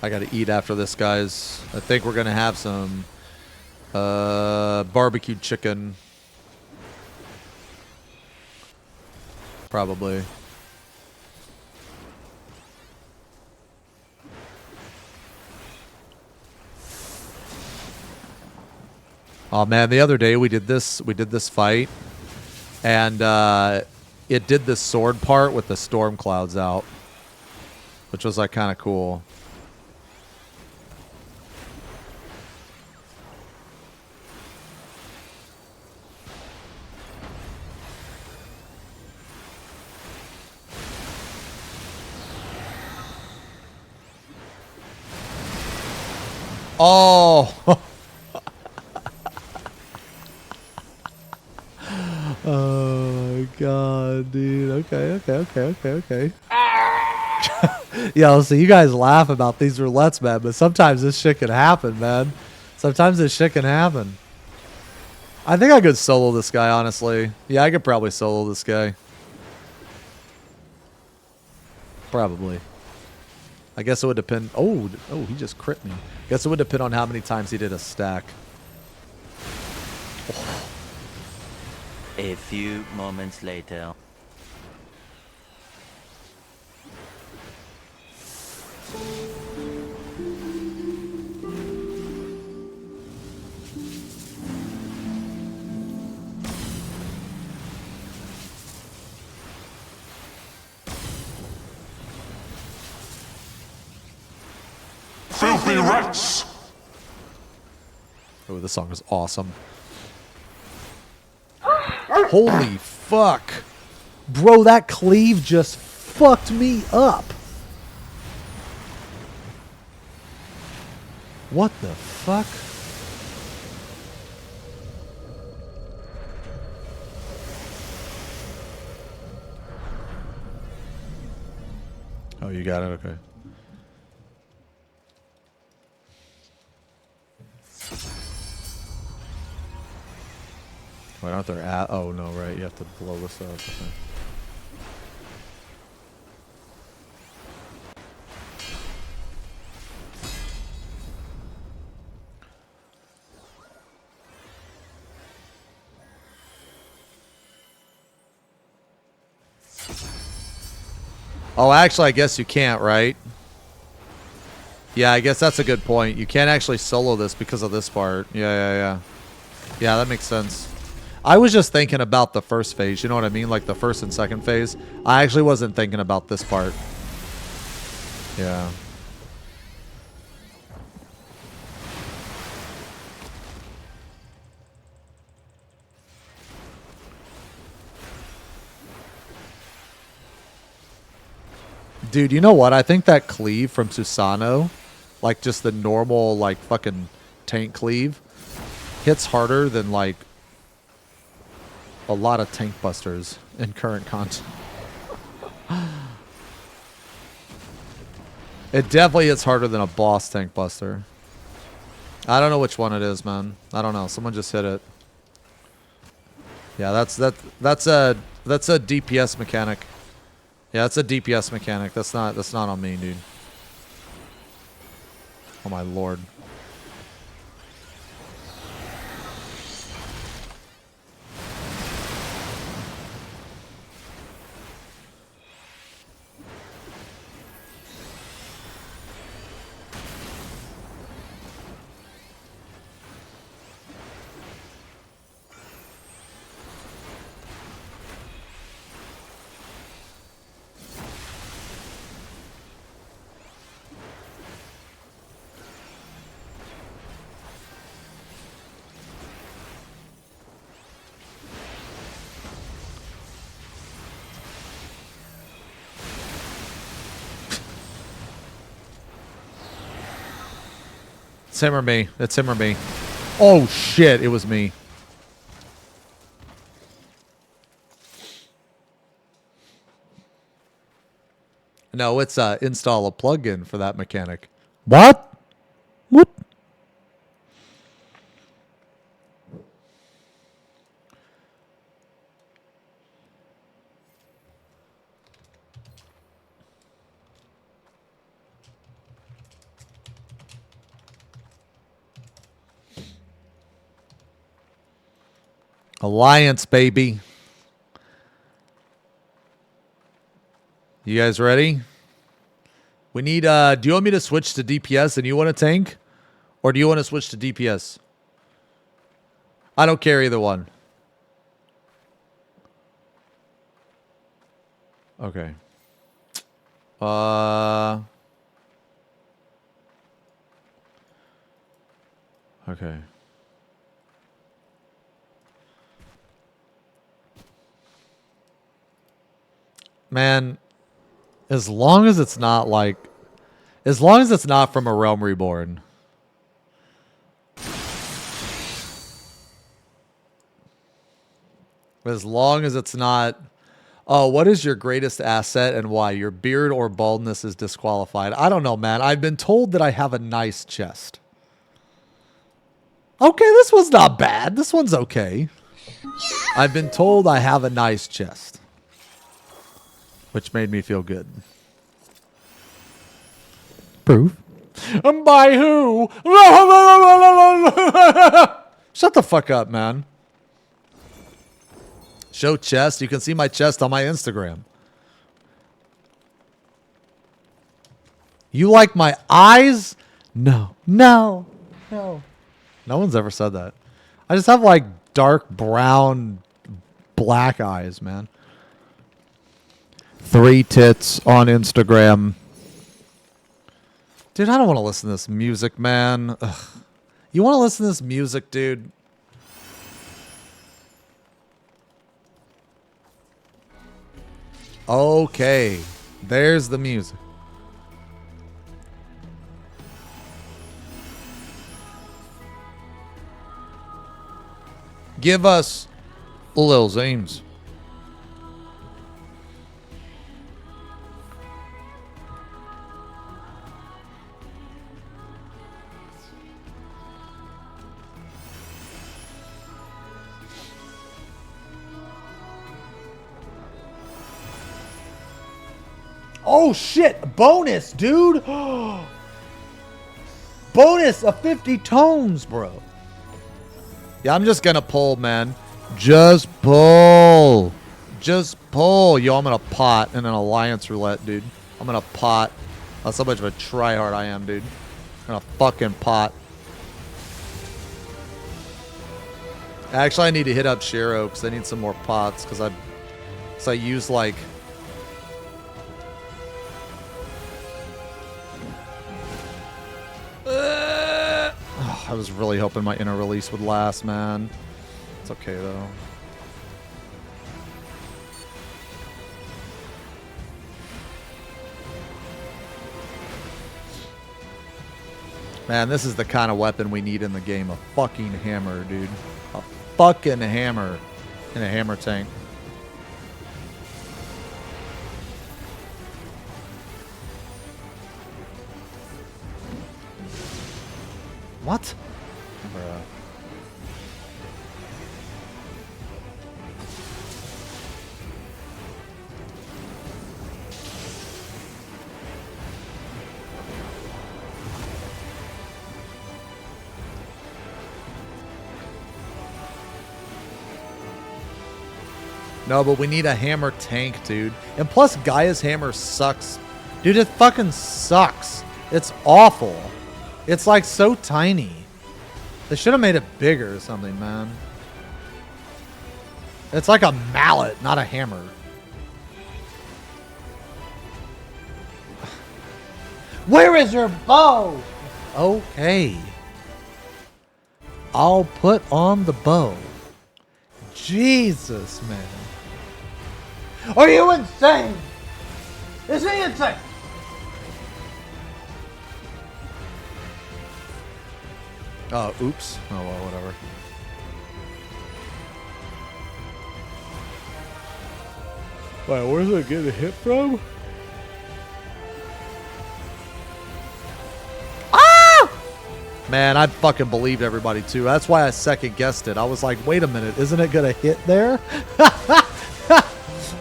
I gotta eat after this, guys. I think we're gonna have some barbecued chicken. Probably. Oh man, the other day we did this fight, and it did this sword part with the storm clouds out, which was like kind of cool. Oh. Oh my god, dude. Okay. Yo, so you guys laugh about these roulettes, man, but sometimes this shit can happen, man. Sometimes this shit can happen. I think I could solo this guy, honestly. Yeah, I could probably solo this guy. Probably. I guess it would depend. Oh, he just crit me. I guess it would depend on how many times he did a stack. Oh. A few moments later. Filthy rats! Oh, this song is awesome. Holy fuck. Bro, that cleave just fucked me up. What the fuck? Oh, you got it? Okay. Wait, aren't there at? Oh, no, right. You have to blow this up. Okay. Oh, actually, I guess you can't, right? Yeah, I guess that's a good point. You can't actually solo this because of this part. Yeah. Yeah, that makes sense. I was just thinking about the first phase, you know what I mean? Like the first and second phase. I actually wasn't thinking about this part. Yeah. Dude, you know what? I think that cleave from Susano, like just the normal, like fucking tank cleave, hits harder than like a lot of tank busters in current content. It definitely hits harder than a boss tank buster. I don't know which one it is, man. I don't know. Someone just hit it. Yeah, that's a DPS mechanic. Yeah, that's a DPS mechanic. That's not on me, dude. Oh my lord. It's him or me. It's him or me. Oh shit, it was me. No, it's install a plugin for that mechanic. What? What? Alliance, baby. You guys ready? We need, do you want me to switch to DPS and you want to tank? Or do you want to switch to DPS? I don't care either one. Okay. Okay. Man, as long as it's not like, as long as it's not from a Realm Reborn. As long as it's not, oh, what is your greatest asset and why? Your beard or baldness is disqualified. I don't know, man. I've been told that I have a nice chest. Okay, this one's not bad. This one's okay. I've been told I have a nice chest. Which made me feel good. Proof. And by who? Shut the fuck up, man. Show chest. You can see my chest on my Instagram. You like my eyes? No. No. No. No one's ever said that. I just have like dark brown, black eyes, man. 3 tits on Instagram. Dude, I don't want to listen to this music, man. Ugh. You want to listen to this music, dude? Okay. There's the music. Give us Lil Zames. Oh shit, bonus, dude. Bonus of 50 tones, bro. Yeah, I'm just gonna pull, man. Just pull. Just pull. Yo, I'm gonna pot in an alliance roulette, dude. I'm gonna pot. That's how much of a tryhard I am, dude. I'm gonna fucking pot. Actually, I need to hit up Shiro because I need some more pots because I use like. I was really hoping my inner release would last, man. It's okay, though. Man, this is the kind of weapon we need in the game. A fucking hammer, dude. A fucking hammer in a hammer tank. What? Bruh. No, but we need a hammer tank, dude. And plus, Gaia's hammer sucks. Dude, it fucking sucks. It's awful. It's like so tiny. They should have made it bigger or something, man. It's like a mallet, not a hammer. Where is your bow? Okay. I'll put on the bow. Jesus, man. Are you insane? Is he insane? Oh, oops. Oh, well, whatever. Wait, where's it getting hit from? Ah! Man, I fucking believed everybody, too. That's why I second-guessed it. I was like, wait a minute. Isn't it going to hit there?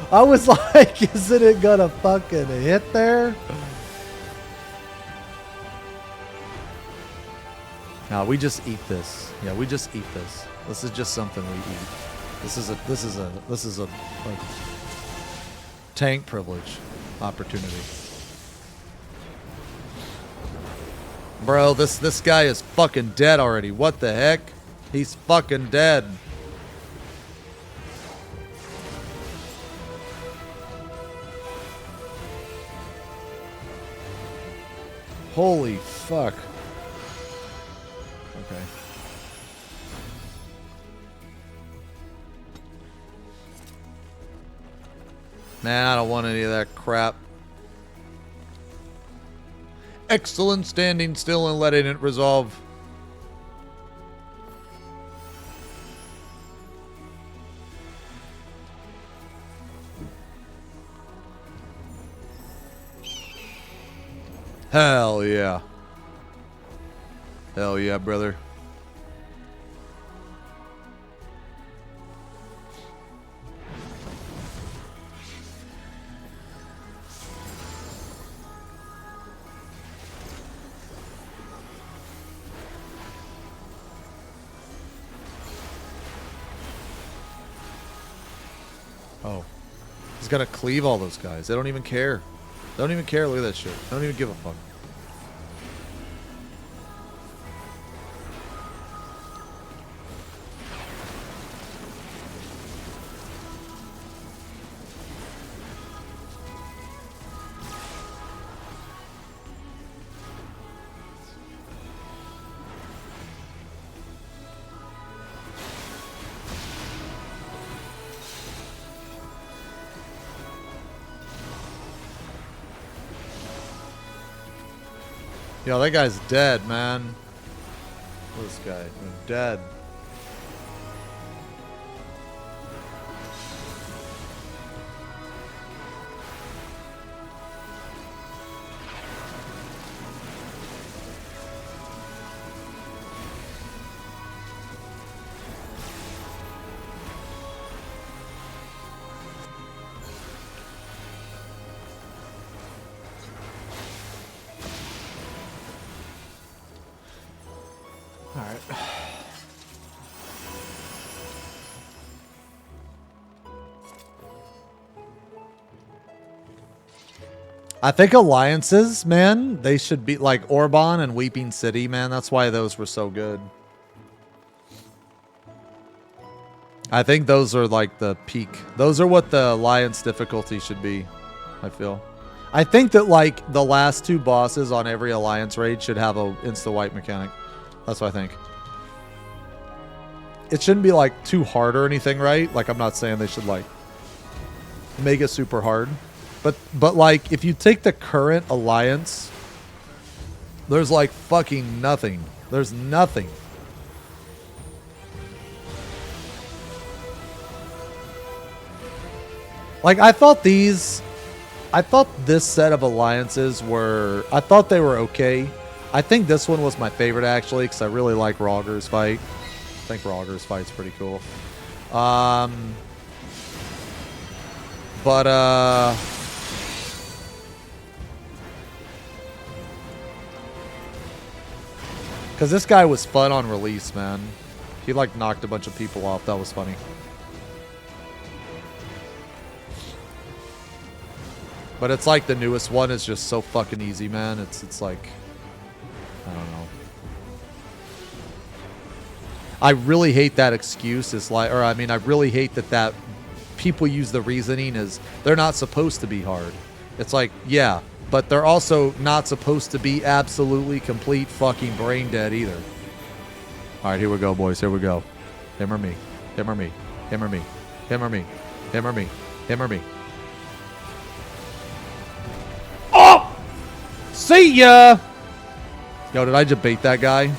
I was like, isn't it going to fucking hit there? No, we just eat this. Yeah, we just eat this. This is just something we eat. This is a tank privilege opportunity. Bro, this guy is fucking dead already. What the heck? He's fucking dead. Holy fuck. Okay. Man, I don't want any of that crap. Excellent standing still and letting it resolve. Hell yeah. Hell yeah, brother. Oh. He's got to cleave all those guys. They don't even care. They don't even care. Look at that shit. They don't even give a fuck. Yo, that guy's dead, man. This guy, dead. I think alliances, man, they should be like Orban and Weeping City, man. That's why those were so good. I think those are like the peak. Those are what the alliance difficulty should be, I feel. I think that like the last two bosses on every alliance raid should have a insta-wipe mechanic. That's what I think. It shouldn't be like too hard or anything, right? Like I'm not saying they should like make it super hard. But like if you take the current alliance There's like fucking nothing. There's nothing. Like, I thought this set of alliances I thought they were okay. I think this one was my favorite, actually, because I really like Rogger's fight. I think Rogger's fight's pretty cool. Because this guy was fun on release, man. He, like, knocked a bunch of people off. That was funny. But it's like the newest one is just so fucking easy, man. It's like, I don't know. I really hate that excuse. It's like, or I mean, I really hate that people use the reasoning as they're not supposed to be hard. It's like, yeah, but they're also not supposed to be absolutely complete fucking brain dead either. All right, here we go, boys. Here we go. Him or me. Him or me. Him or me. Him or me. Him or me. Him or me. Oh! See ya! Yo, did I just bait that guy?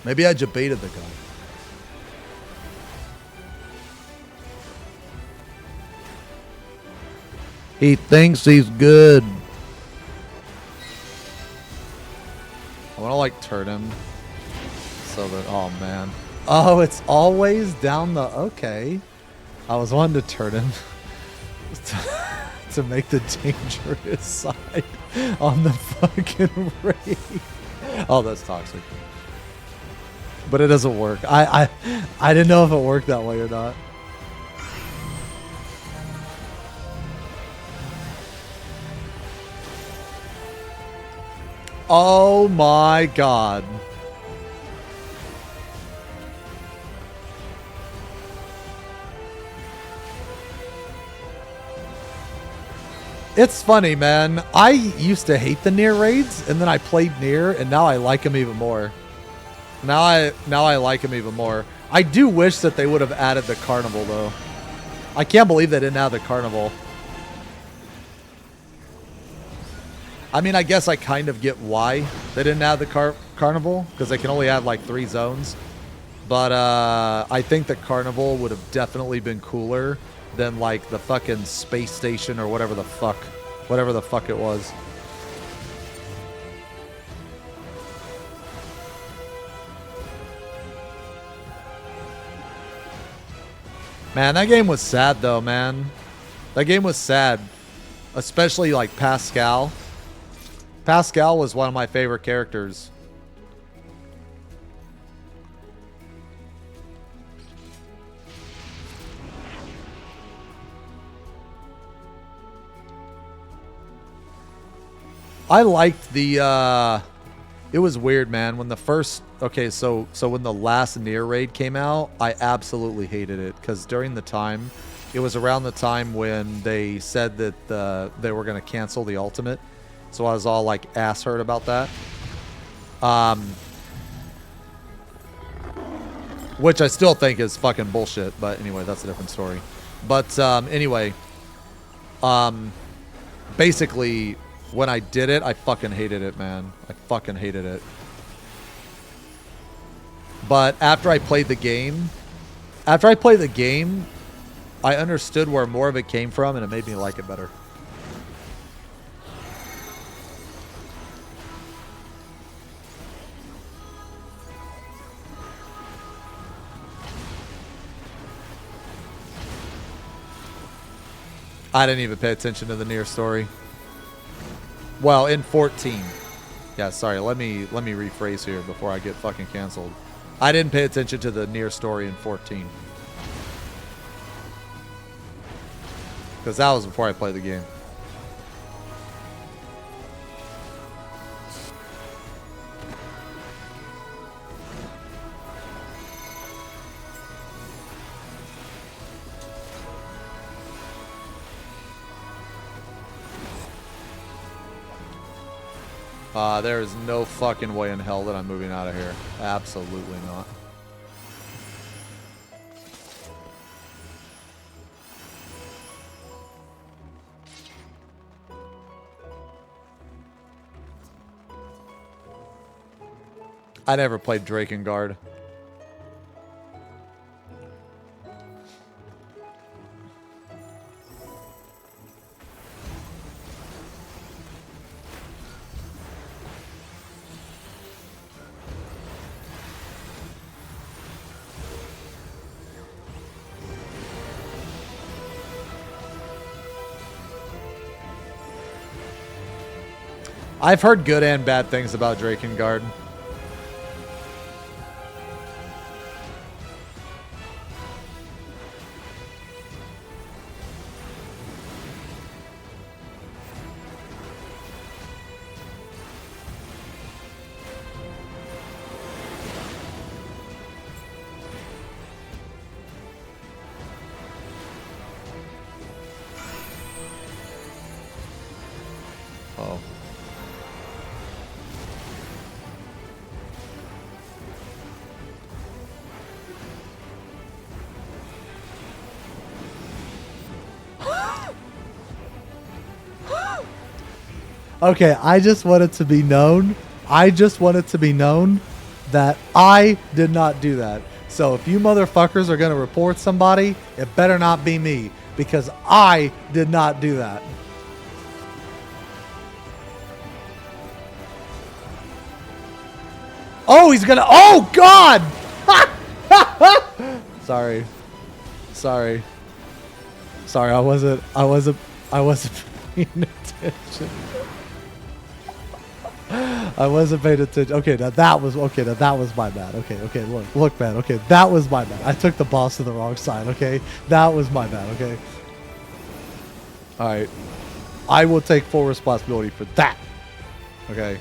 Maybe I just baited the guy. He thinks he's good. I want to like turn him so that, oh man. Oh, it's always down the, okay. I was wanting to turn him to make the dangerous side on the fucking raid. Oh, that's toxic. But it doesn't work. I didn't know if it worked that way or not. Oh my god. It's funny, man. I used to hate the Nier raids, and then I played Nier, and now I like them even more. Now I like him even more. I do wish that they would have added the carnival, though. I can't believe they didn't add the carnival. I mean, I guess I kind of get why they didn't add the carnival, because they can only add like 3 zones. But I think the carnival would have definitely been cooler than like the fucking space station or whatever the fuck it was. Man, that game was sad though, man. That game was sad. Especially like Pascal. Pascal was one of my favorite characters. I liked the it was weird, man. When the first so when the last Nier raid came out, I absolutely hated it because during the time, it was around the time when they said that they were gonna cancel the Ultimate, so I was all like ass hurt about that. Which I still think is fucking bullshit, but anyway, that's a different story. But anyway, basically, when I did it, I fucking hated it, man. I fucking hated it. But after I played the game, I understood where more of it came from, and it made me like it better. I didn't even pay attention to the Nier story. Well, in 14. Yeah, sorry. Let me rephrase here before I get fucking canceled. I didn't pay attention to the Nier story in 14. Because that was before I played the game. There is no fucking way in hell that I'm moving out of here. Absolutely not. I never played Drakengard. I've heard good and bad things about Drakengard. Oh. Okay, I just want it to be known. I just want it to be known that I did not do that. So if you motherfuckers are going to report somebody, it better not be me because I did not do that. Oh, he's going to... Oh, God! Sorry. Sorry. Sorry, I wasn't paying attention. I wasn't paying attention. Okay, now that was my bad. Okay, look, man. Okay, that was my bad. I took the boss to the wrong side. Okay, that was my bad. Okay. All right, I will take full responsibility for that. Okay.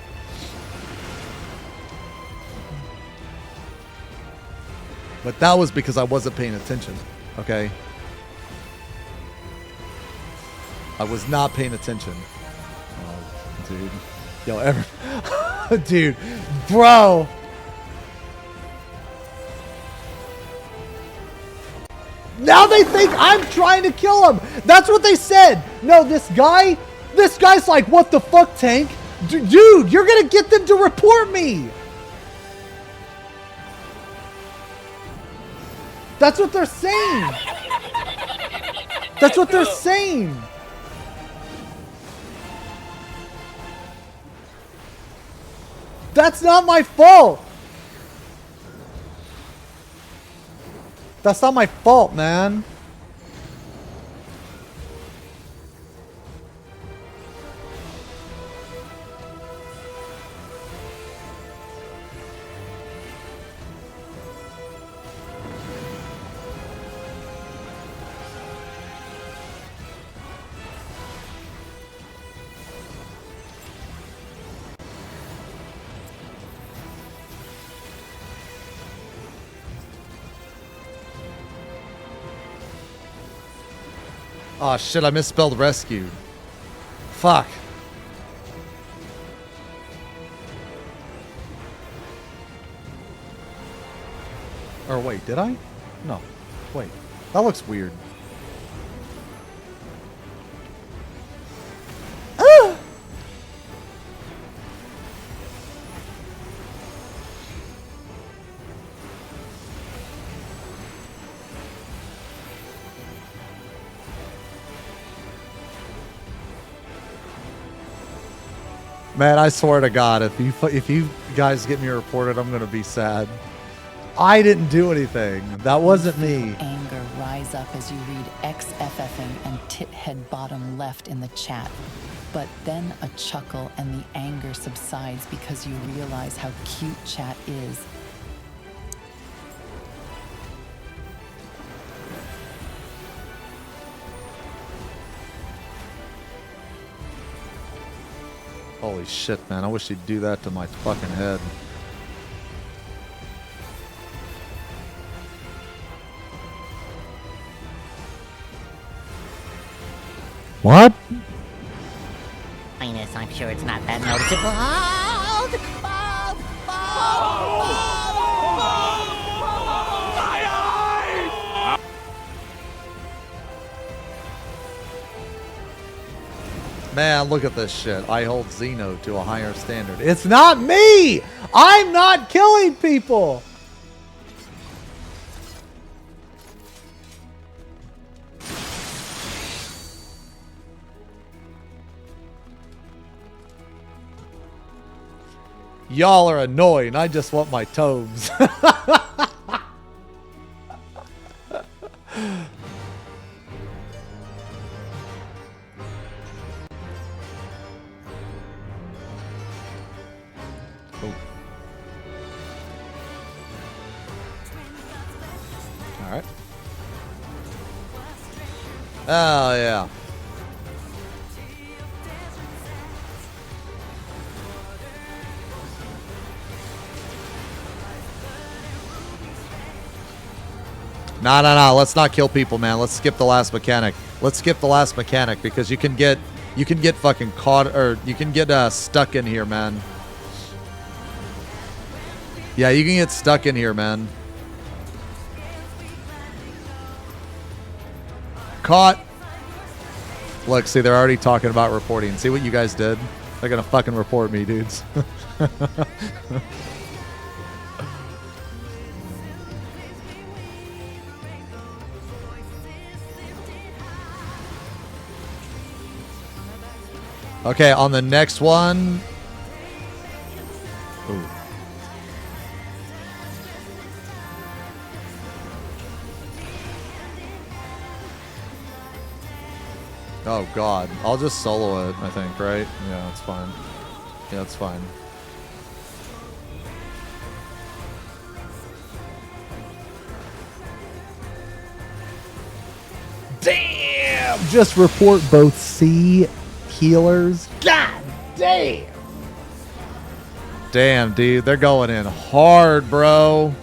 But that was because I wasn't paying attention. Okay. I was not paying attention. Oh, dude. Yo, dude, bro. Now they think I'm trying to kill him. That's what they said. No, this guy's like, what the fuck, Tank? Dude, you're gonna get them to report me. That's what they're saying. That's what they're saying. That's not my fault. That's not my fault, man. Oh shit, I misspelled rescue. Fuck. Or wait, did I? No. Wait. That looks weird. Ah! Man, I swear to God, if you guys get me reported, I'm gonna be sad. I didn't do anything. That wasn't me. Anger rise up as you read XFFing and tithead bottom left in the chat. But then a chuckle and the anger subsides because you realize how cute chat is. Holy shit, man. I wish he'd do that to my fucking head. What? Minus, I'm sure it's not that noticeable. Man, look at this shit. I hold Xeno to a higher standard. It's not me! I'm not killing people! Y'all are annoying. I just want my tomes. Alright. Oh, yeah. No. Let's not kill people, man. Let's skip the last mechanic. Let's skip the last mechanic because you can get fucking caught, or you can get stuck in here, man. Yeah, you can get stuck in here, man. Caught. Look, see, they're already talking about reporting. See what you guys did? They're gonna fucking report me, dudes. Okay, on the next one. Ooh. Oh god. I'll just solo it, I think, right? Yeah, that's fine. Yeah, that's fine. Damn! Just report both C healers. God damn! Damn, dude. They're going in hard, bro.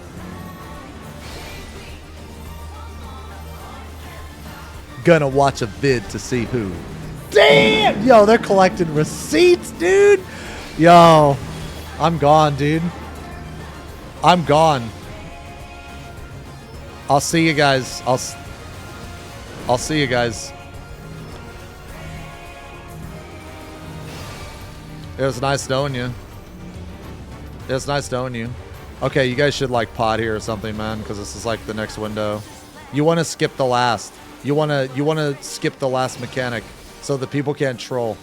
Gonna watch a vid to see who. Damn! Yo, they're collecting receipts, dude. Yo, I'm gone, dude. I'm gone. I'll see you guys. I'll see you guys. It was nice knowing you. It was nice knowing you. Okay, you guys should like pod here or something, man, because this is like the next window. You want to skip the last. You wanna skip the last mechanic so that people can't troll.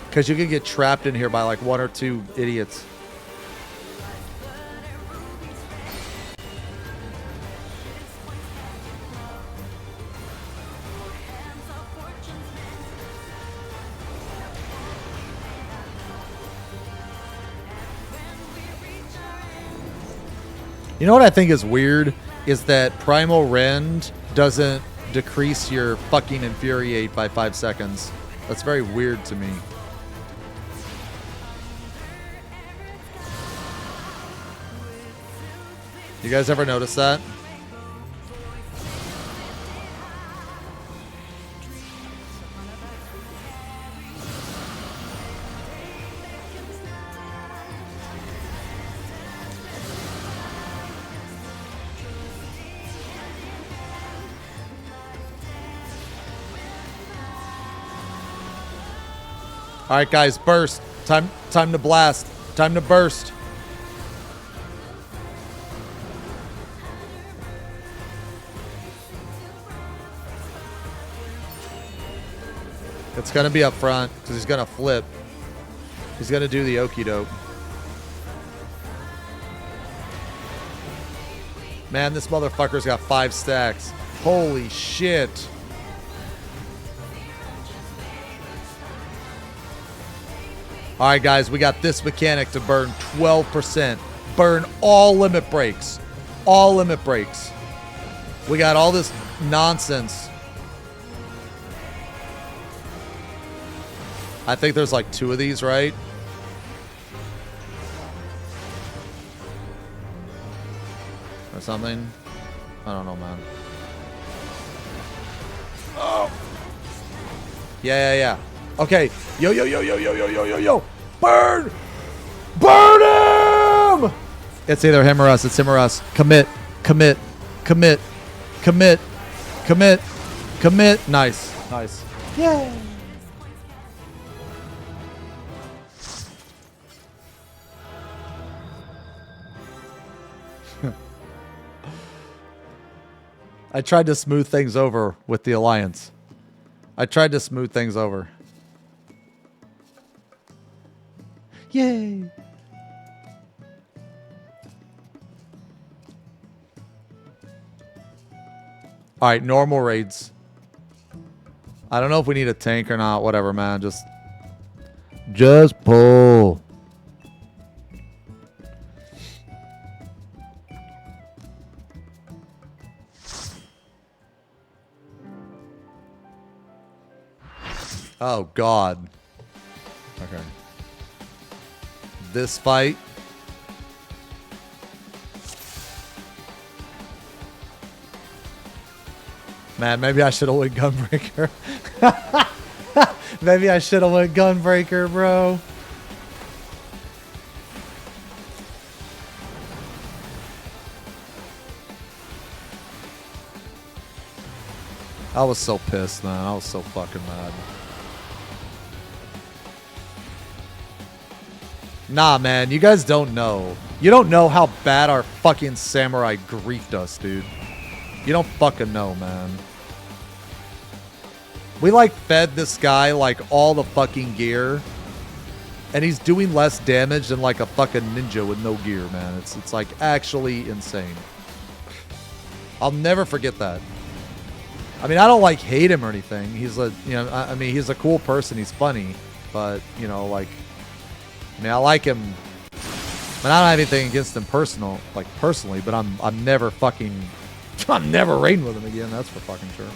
Because you can get trapped in here by like one or two idiots. You know what I think is weird? Is that Primal Rend doesn't decrease your fucking Infuriate by 5 seconds. That's very weird to me. You guys ever notice that? All right, guys, burst. Time to blast. Time to burst. It's going to be up front because he's going to flip. He's going to do the okie doke. Man, this motherfucker's got 5 stacks. Holy shit. All right, guys, we got this mechanic to burn 12%. Burn all limit breaks. All limit breaks. We got all this nonsense. I think there's like 2 of these, right? Or something. I don't know, man. Oh. Yeah. Okay. Yo. Burn! Burn him! It's either him or us. It's him or us. Commit. Nice. Yay! I tried to smooth things over with the Alliance. I tried to smooth things over. Yay! Alright, normal raids. I don't know if we need a tank or not. Whatever, man. Just pull. Oh, God. Okay. This fight. Man, maybe I should have went Gunbreaker. Maybe I should have went Gunbreaker, bro. I was so pissed, man. I was so fucking mad. Nah, man, you guys don't know. You don't know how bad our fucking samurai griefed us, dude. You don't fucking know, man. We, like, fed this guy, like, all the fucking gear. And he's doing less damage than, like, a fucking ninja with no gear, man. It's like, actually insane. I'll never forget that. I mean, I don't, like, hate him or anything. He's a, you know, I mean, he's a cool person. He's funny. But, you know, like... I mean, I like him. But I don't have anything against him personally, but I'm never fucking... I'm never raiding with him again, that's for fucking sure.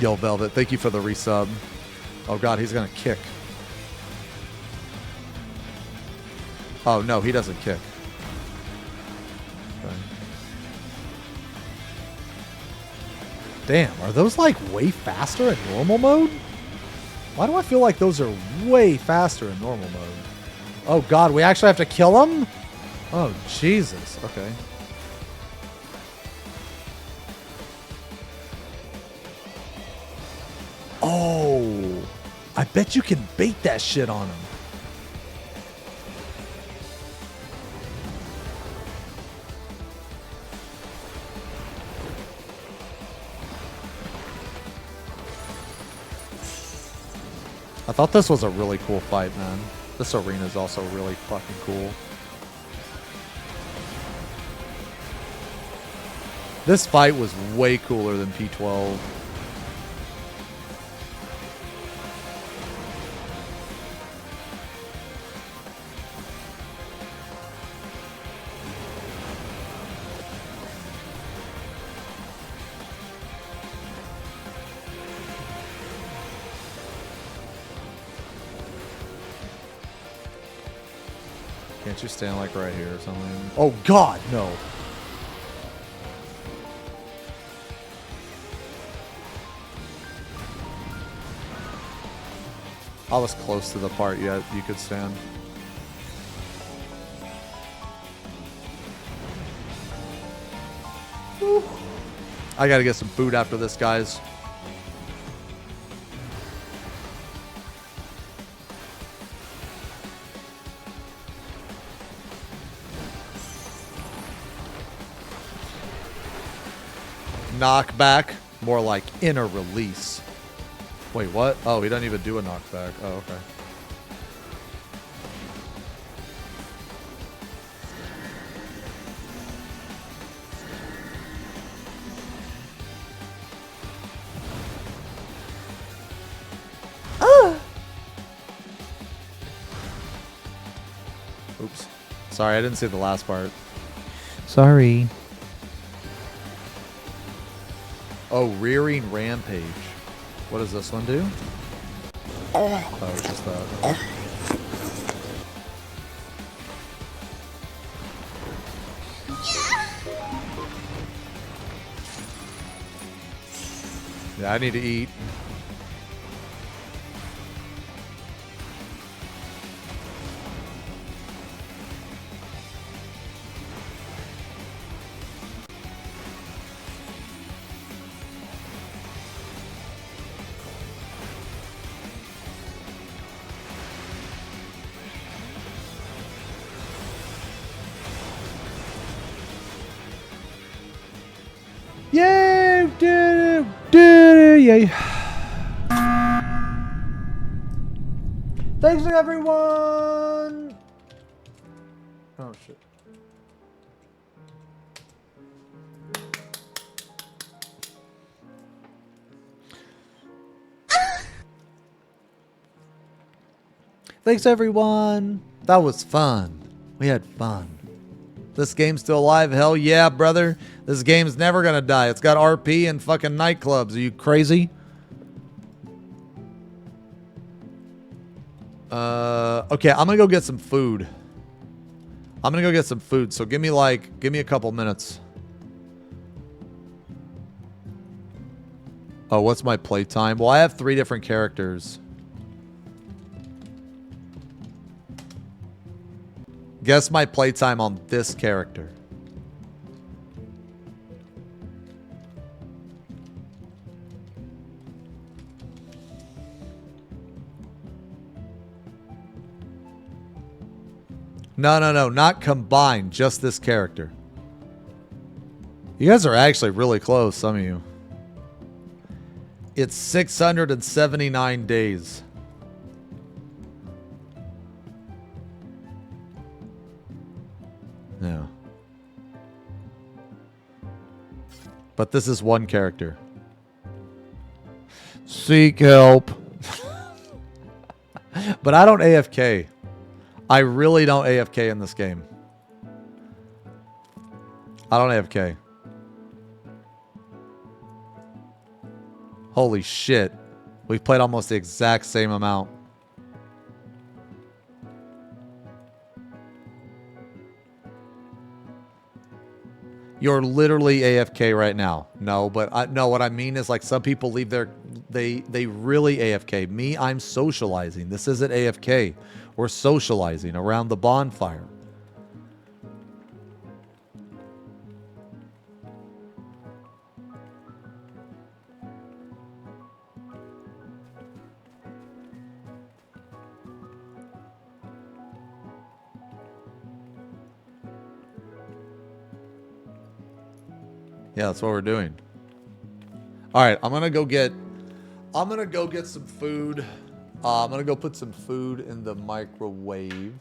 Yo, Velvet, thank you for the resub. Oh god, he's gonna kick. Oh no, he doesn't kick. Okay. Damn, are those like way faster in normal mode? Why do I feel like those are way faster in normal mode? Oh god, we actually have to kill them? Oh Jesus, okay. Oh, I bet you can bait that shit on him. I thought this was a really cool fight, man. This arena is also really fucking cool. This fight was way cooler than P12. Can't you stand like right here or something? Oh god, no. I was close to the part yet you could stand. Whew. I gotta get some food after this, guys. Knockback, more like inner release. Wait, what? Oh, he doesn't even do a knockback. Oh, okay. Oops. Sorry, I didn't see the last part. Sorry. Oh, Rearing Rampage. What does this one do? Oh, it's just that. Yeah, I need to eat. yay. Thanks everyone. Oh shit. Thanks everyone. That was fun. We had fun. This game's still alive? Hell yeah, brother. This game's never gonna die. It's got RP and fucking nightclubs. Are you crazy? Okay, I'm gonna go get some food. So give me a couple minutes. Oh, what's my playtime? Well, I have 3 different characters. Guess my playtime on this character. No, not combined, just this character. You guys are actually really close, some of you. It's 679 days. Yeah. But this is one character. Seek help. But I don't AFK. I really don't AFK in this game. I don't AFK. Holy shit. We've played almost the exact same amount. You're literally AFK right now. No, but no, what I mean is like some people leave their they really AFK. Me, I'm socializing. This isn't AFK. We're socializing around the bonfire. Yeah, that's what we're doing. All right, I'm gonna go get some food. I'm gonna go put some food in the microwave.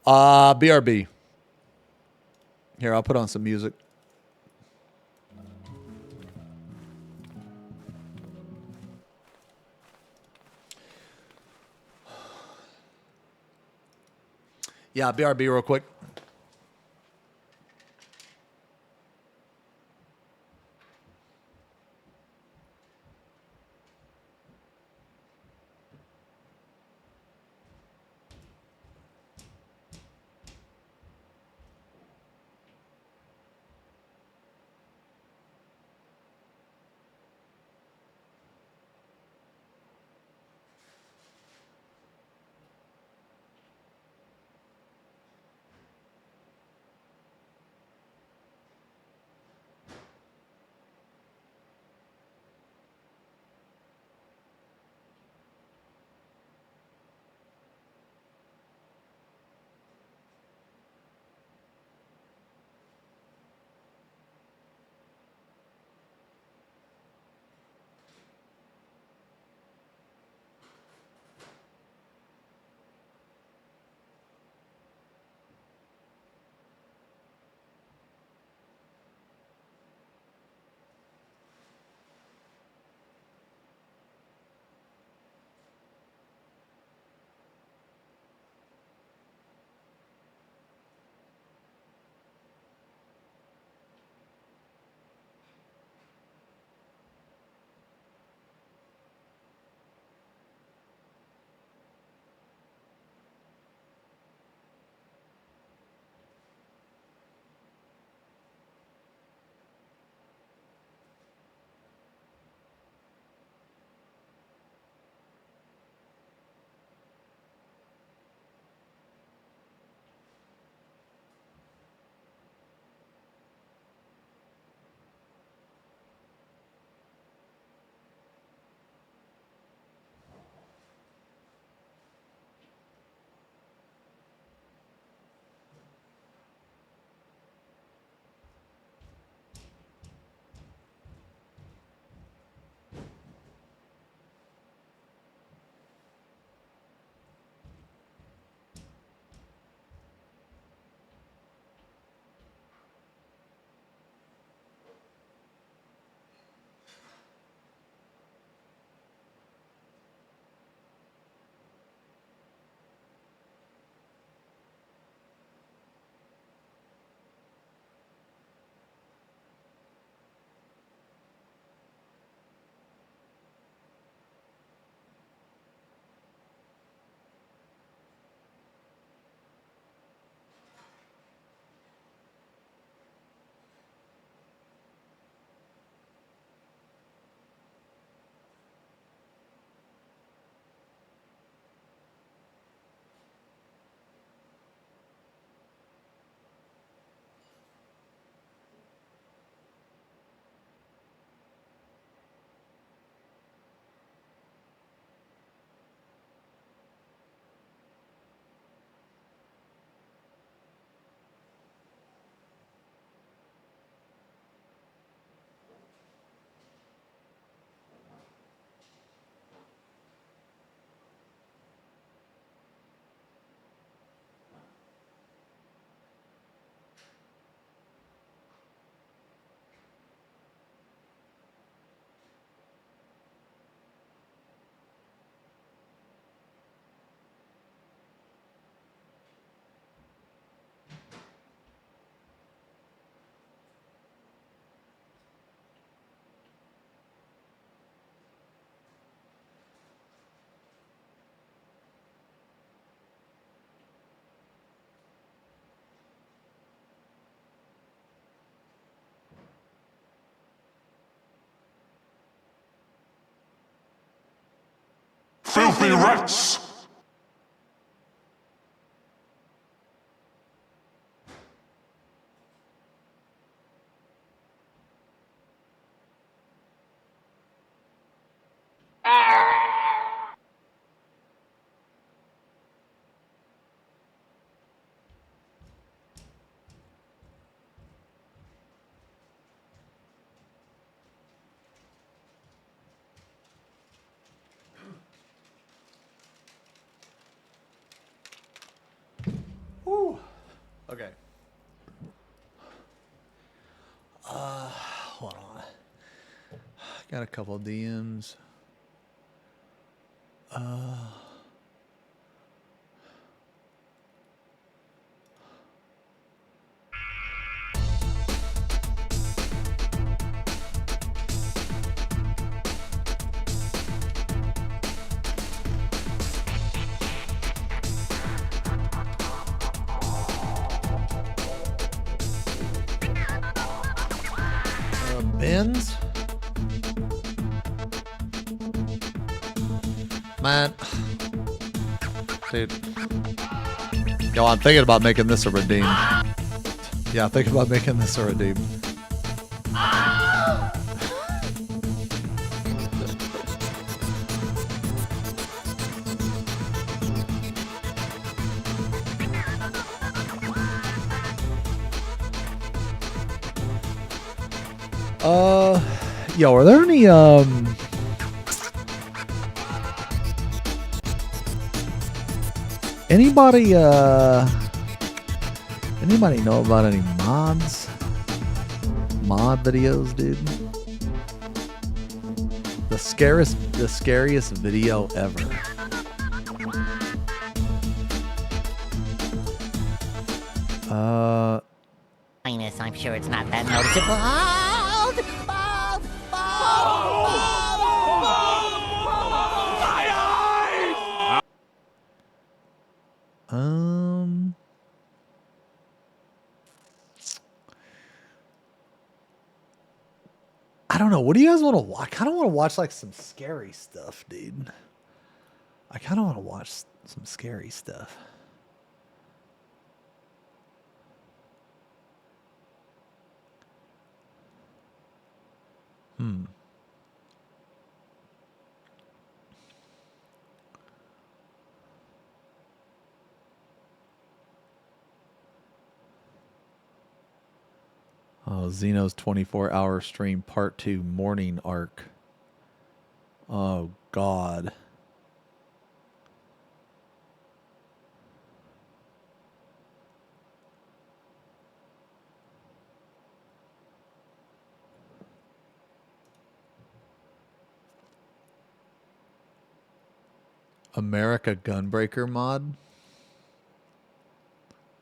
BRB. Here, I'll put on some music. Yeah, BRB real quick. Filthy rats! Okay. Hold on. Got a couple of DMs. Bins? Man. Dude. Yo, I'm thinking about making this a redeem. Yeah, I'm thinking about making this a redeem. Yo, are there any, anybody know about any mods? Mod videos, dude? The scariest video ever. Minus, I'm sure it's not that noticeable. I don't know. What do you guys want to watch? I kind of want to watch like some scary stuff, dude. I kind of want to watch some scary stuff. Oh, Xeno's 24-hour stream part 2 morning arc. Oh, God. America Gunbreaker mod?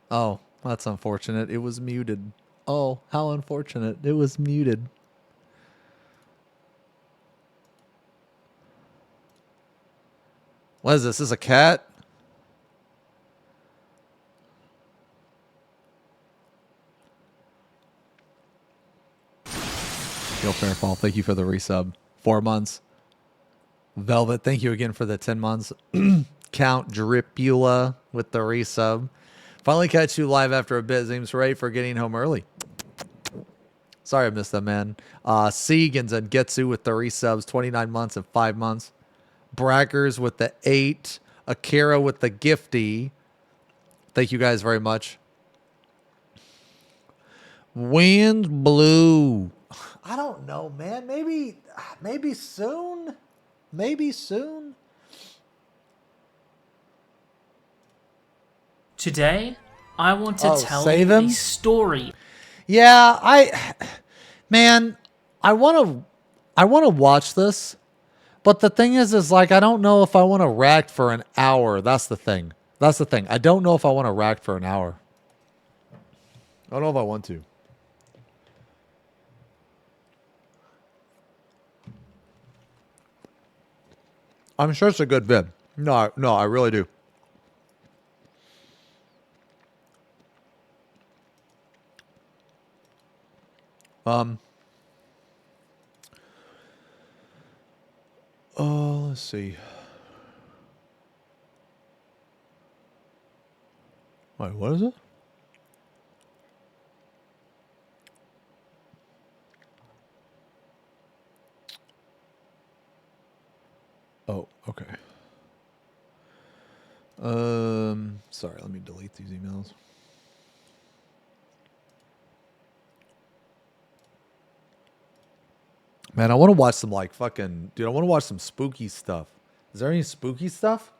Oh, that's unfortunate. It was muted. Oh, how unfortunate. It was muted. What is this? Is this a cat? Yo, Fairfall, thank you for the resub. 4 months. Velvet, thank you again for the 10 months. Count Dripula with the resub. Finally catch you live after a bit. Seems right for getting home early. Sorry I missed that, man. Seegans and Getsu with the resubs. 29 months and 5 months. Braggers with the 8. Akira with the gifty. Thank you guys very much. Wind blue. I don't know, man. Maybe soon. Maybe soon. Today, I want to tell say you them? a story. Yeah, I want to watch this, but the thing is like I don't know if I want to react for an hour. That's the thing. I don't know if I want to react for an hour. I don't know if I want to. I'm sure it's a good vid. No, I really do. Oh, let's see. Wait, what is it? Oh, okay. Sorry, let me delete these emails. Man, I want to watch some like fucking, dude, I want to watch some spooky stuff. Is there any spooky stuff?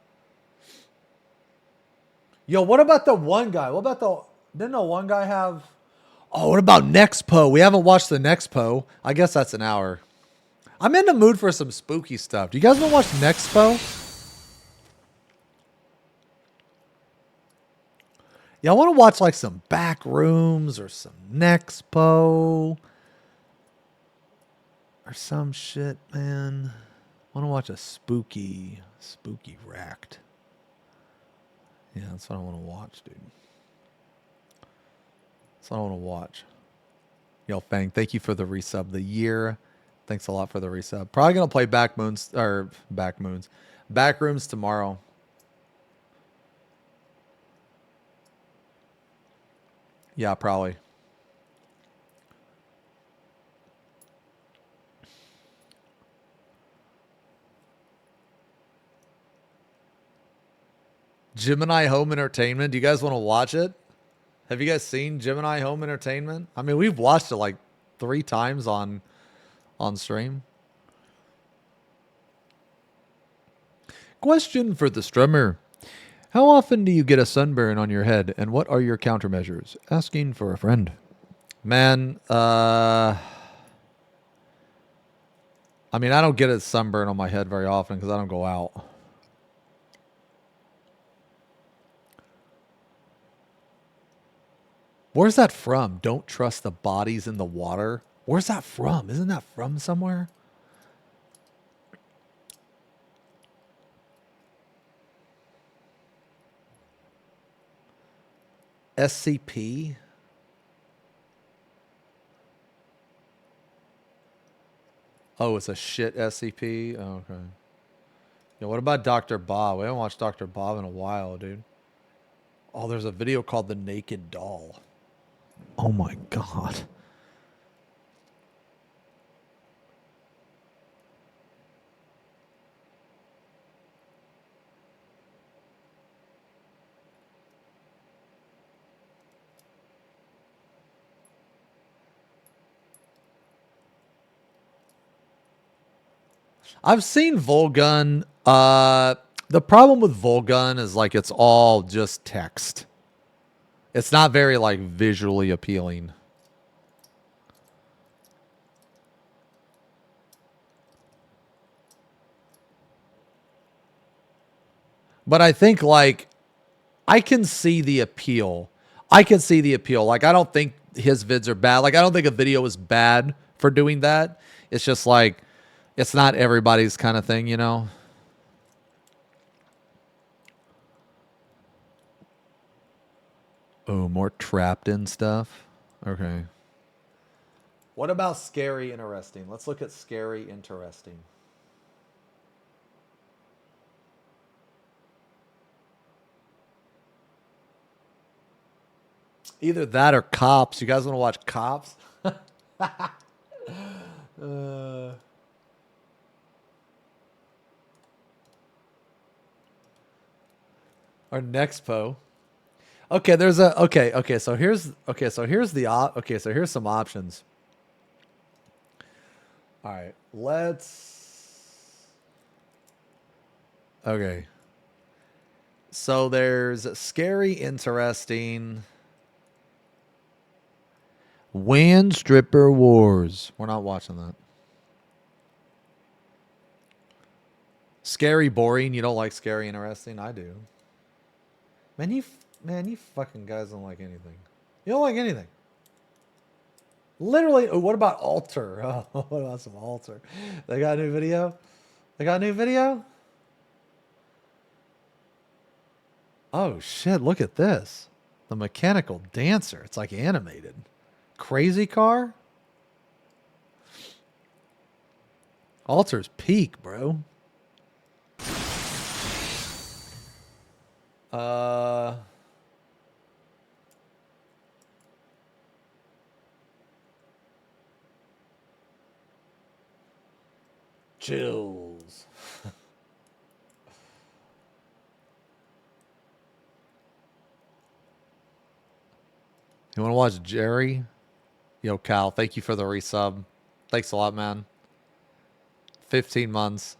Yo, what about the one guy? What about didn't the one guy have, oh, what about Nexpo? We haven't watched the Nexpo. I guess that's an hour. I'm in the mood for some spooky stuff. Do you guys want to watch Nexpo? Yeah, I want to watch like some back rooms or some Nexpo or some shit, man. I want to watch a spooky Racked. Yeah, that's what I want to watch, dude. That's what I want to watch. Yo, Fang, thank you for the resub. The year. Thanks a lot for the resub. Probably gonna play Backrooms tomorrow. Yeah, probably. Gemini Home Entertainment. Do you guys want to watch it? Have you guys seen Gemini Home Entertainment? I mean, we've watched it like 3 times on stream. Question for the strummer. How often do you get a sunburn on your head, and what are your countermeasures? Asking for a friend. Man, I mean, I don't get a sunburn on my head very often because I don't go out. Where's that from? Don't trust the bodies in the water. Where's that from? Isn't that from somewhere? SCP? Oh, it's a shit SCP? Oh, okay. Yeah, what about Dr. Bob? We haven't watched Dr. Bob in a while, dude. Oh, there's a video called The Naked Doll. Oh my god. I've seen Volgun. The problem with Volgun is like it's all just text. It's not very like visually appealing. But I think like I can see the appeal. Like I don't think his vids are bad. Like I don't think a video is bad for doing that. It's just like it's not everybody's kind of thing, you know? Oh, more trapped in stuff. Okay. What about scary interesting? Let's look at scary interesting. Either that or Cops. You guys want to watch Cops? Or Nexpo. Okay, there's a okay, so here's some options. All right, okay. So there's scary interesting Wan Stripper Wars. We're not watching that. Scary boring. You don't like scary interesting? I do. Man, you fucking guys don't like anything. You don't like anything. Literally. Oh, what about Alter? Oh, what about some Alter? They got a new video? Oh, shit. Look at this. The Mechanical Dancer. It's like animated. Crazy Car? Alter's peak, bro. Chills. You want to watch Jerry? Yo, Cal, thank you for the resub. Thanks a lot, man. 15 months.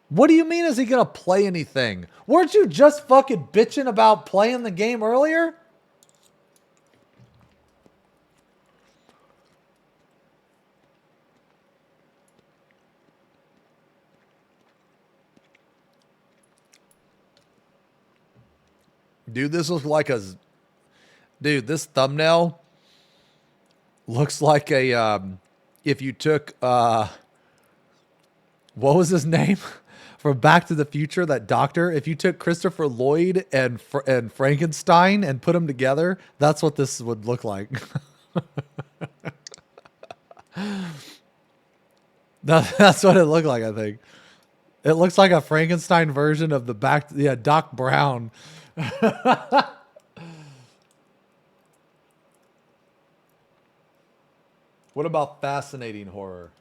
What do you mean is he going to play anything? Weren't you just fucking bitching about playing the game earlier? Dude, this looks like a... Dude, this thumbnail looks like a... if you took... what was his name? From Back to the Future, that doctor. If you took Christopher Lloyd and Frankenstein and put them together, that's what this would look like. That's what it looked like, I think. It looks like a Frankenstein version of the Doc Brown. What about fascinating horror?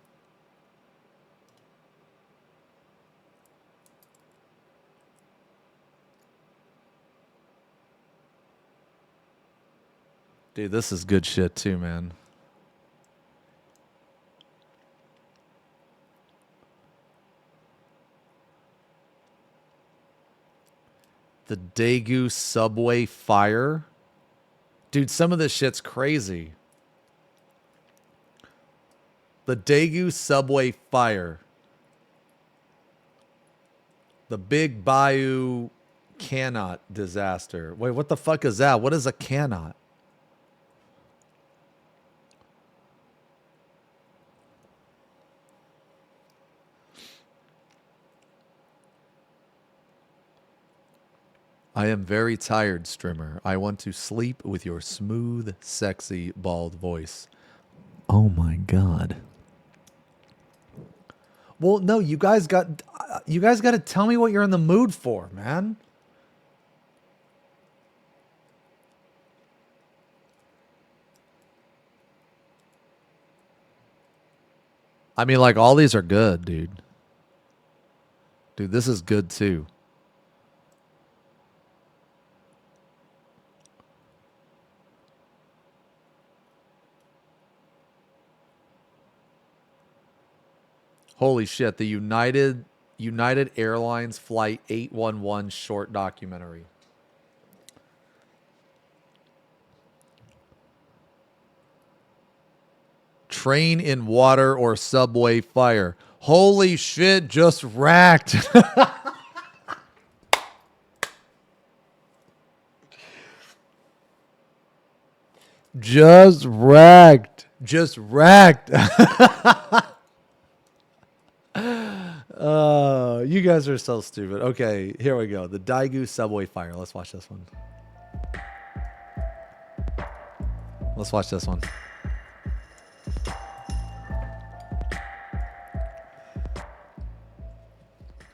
Dude, this is good shit too, man. The Daegu subway fire. Dude, some of this shit's crazy. The Daegu subway fire. The Big Bayou cannot disaster. Wait, what the fuck is that? What is a cannot? I am very tired, streamer. I want to sleep with your smooth, sexy, bald voice. Oh my god. Well, no, you guys got to tell me what you're in the mood for, man. I mean, like, all these are good, dude. Dude, this is good too. Holy shit, the United Airlines Flight 811 short documentary. Train in water or subway fire. Holy shit, just racked. Just racked. Just racked. You guys are so stupid. Okay, here we go. The Daegu subway fire. Let's watch this one. Let's watch this one.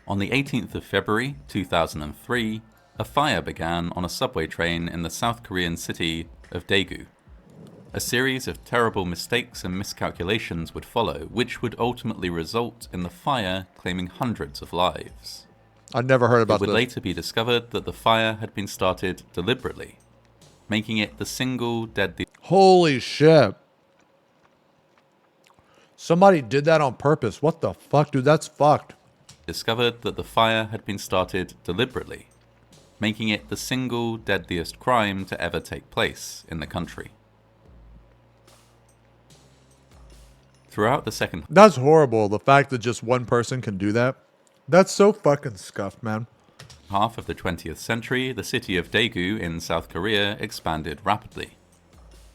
On the 18th of February 2003, a fire began on a subway train in the South Korean city of Daegu. A series of terrible mistakes and miscalculations would follow, which would ultimately result in the fire claiming hundreds of lives. I'd never heard about It would later be discovered that the fire had been started deliberately, making it the single deadly... Holy shit. Somebody did that on purpose. What the fuck, dude? That's fucked. Discovered that the fire had been started deliberately, making it the single deadliest crime to ever take place in the country. Throughout the second... That's horrible. The fact that just one person can do that. That's so fucking scuffed, man. half of the 20th century, the city of Daegu in South Korea expanded rapidly.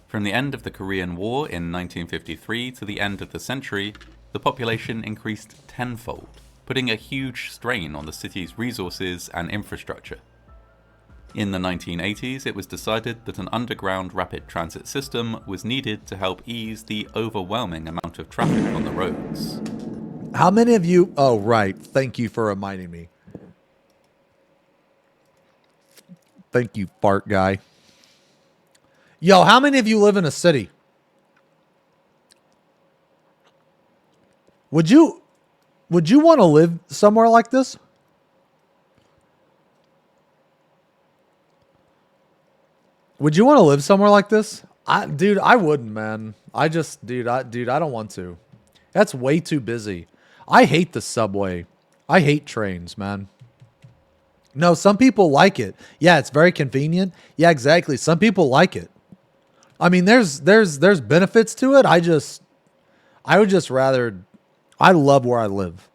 From the end of the Korean War in 1953 to the end of the century, the population increased tenfold, putting a huge strain on the city's resources and infrastructure. In the 1980s, it was decided that an underground rapid transit system was needed to help ease the overwhelming amount of traffic on the roads. How many of you... Oh, right. Thank you for reminding me. Thank you, fart guy. Yo, how many of you live in a city? Would you want to live somewhere like this? Would you want to live somewhere like this? Dude, I wouldn't, man. I don't want to. That's way too busy. I hate the subway. I hate trains, man. No, some people like it. Yeah, it's very convenient. Yeah, exactly. Some people like it. I mean, there's benefits to it. I would just rather. I love where I live.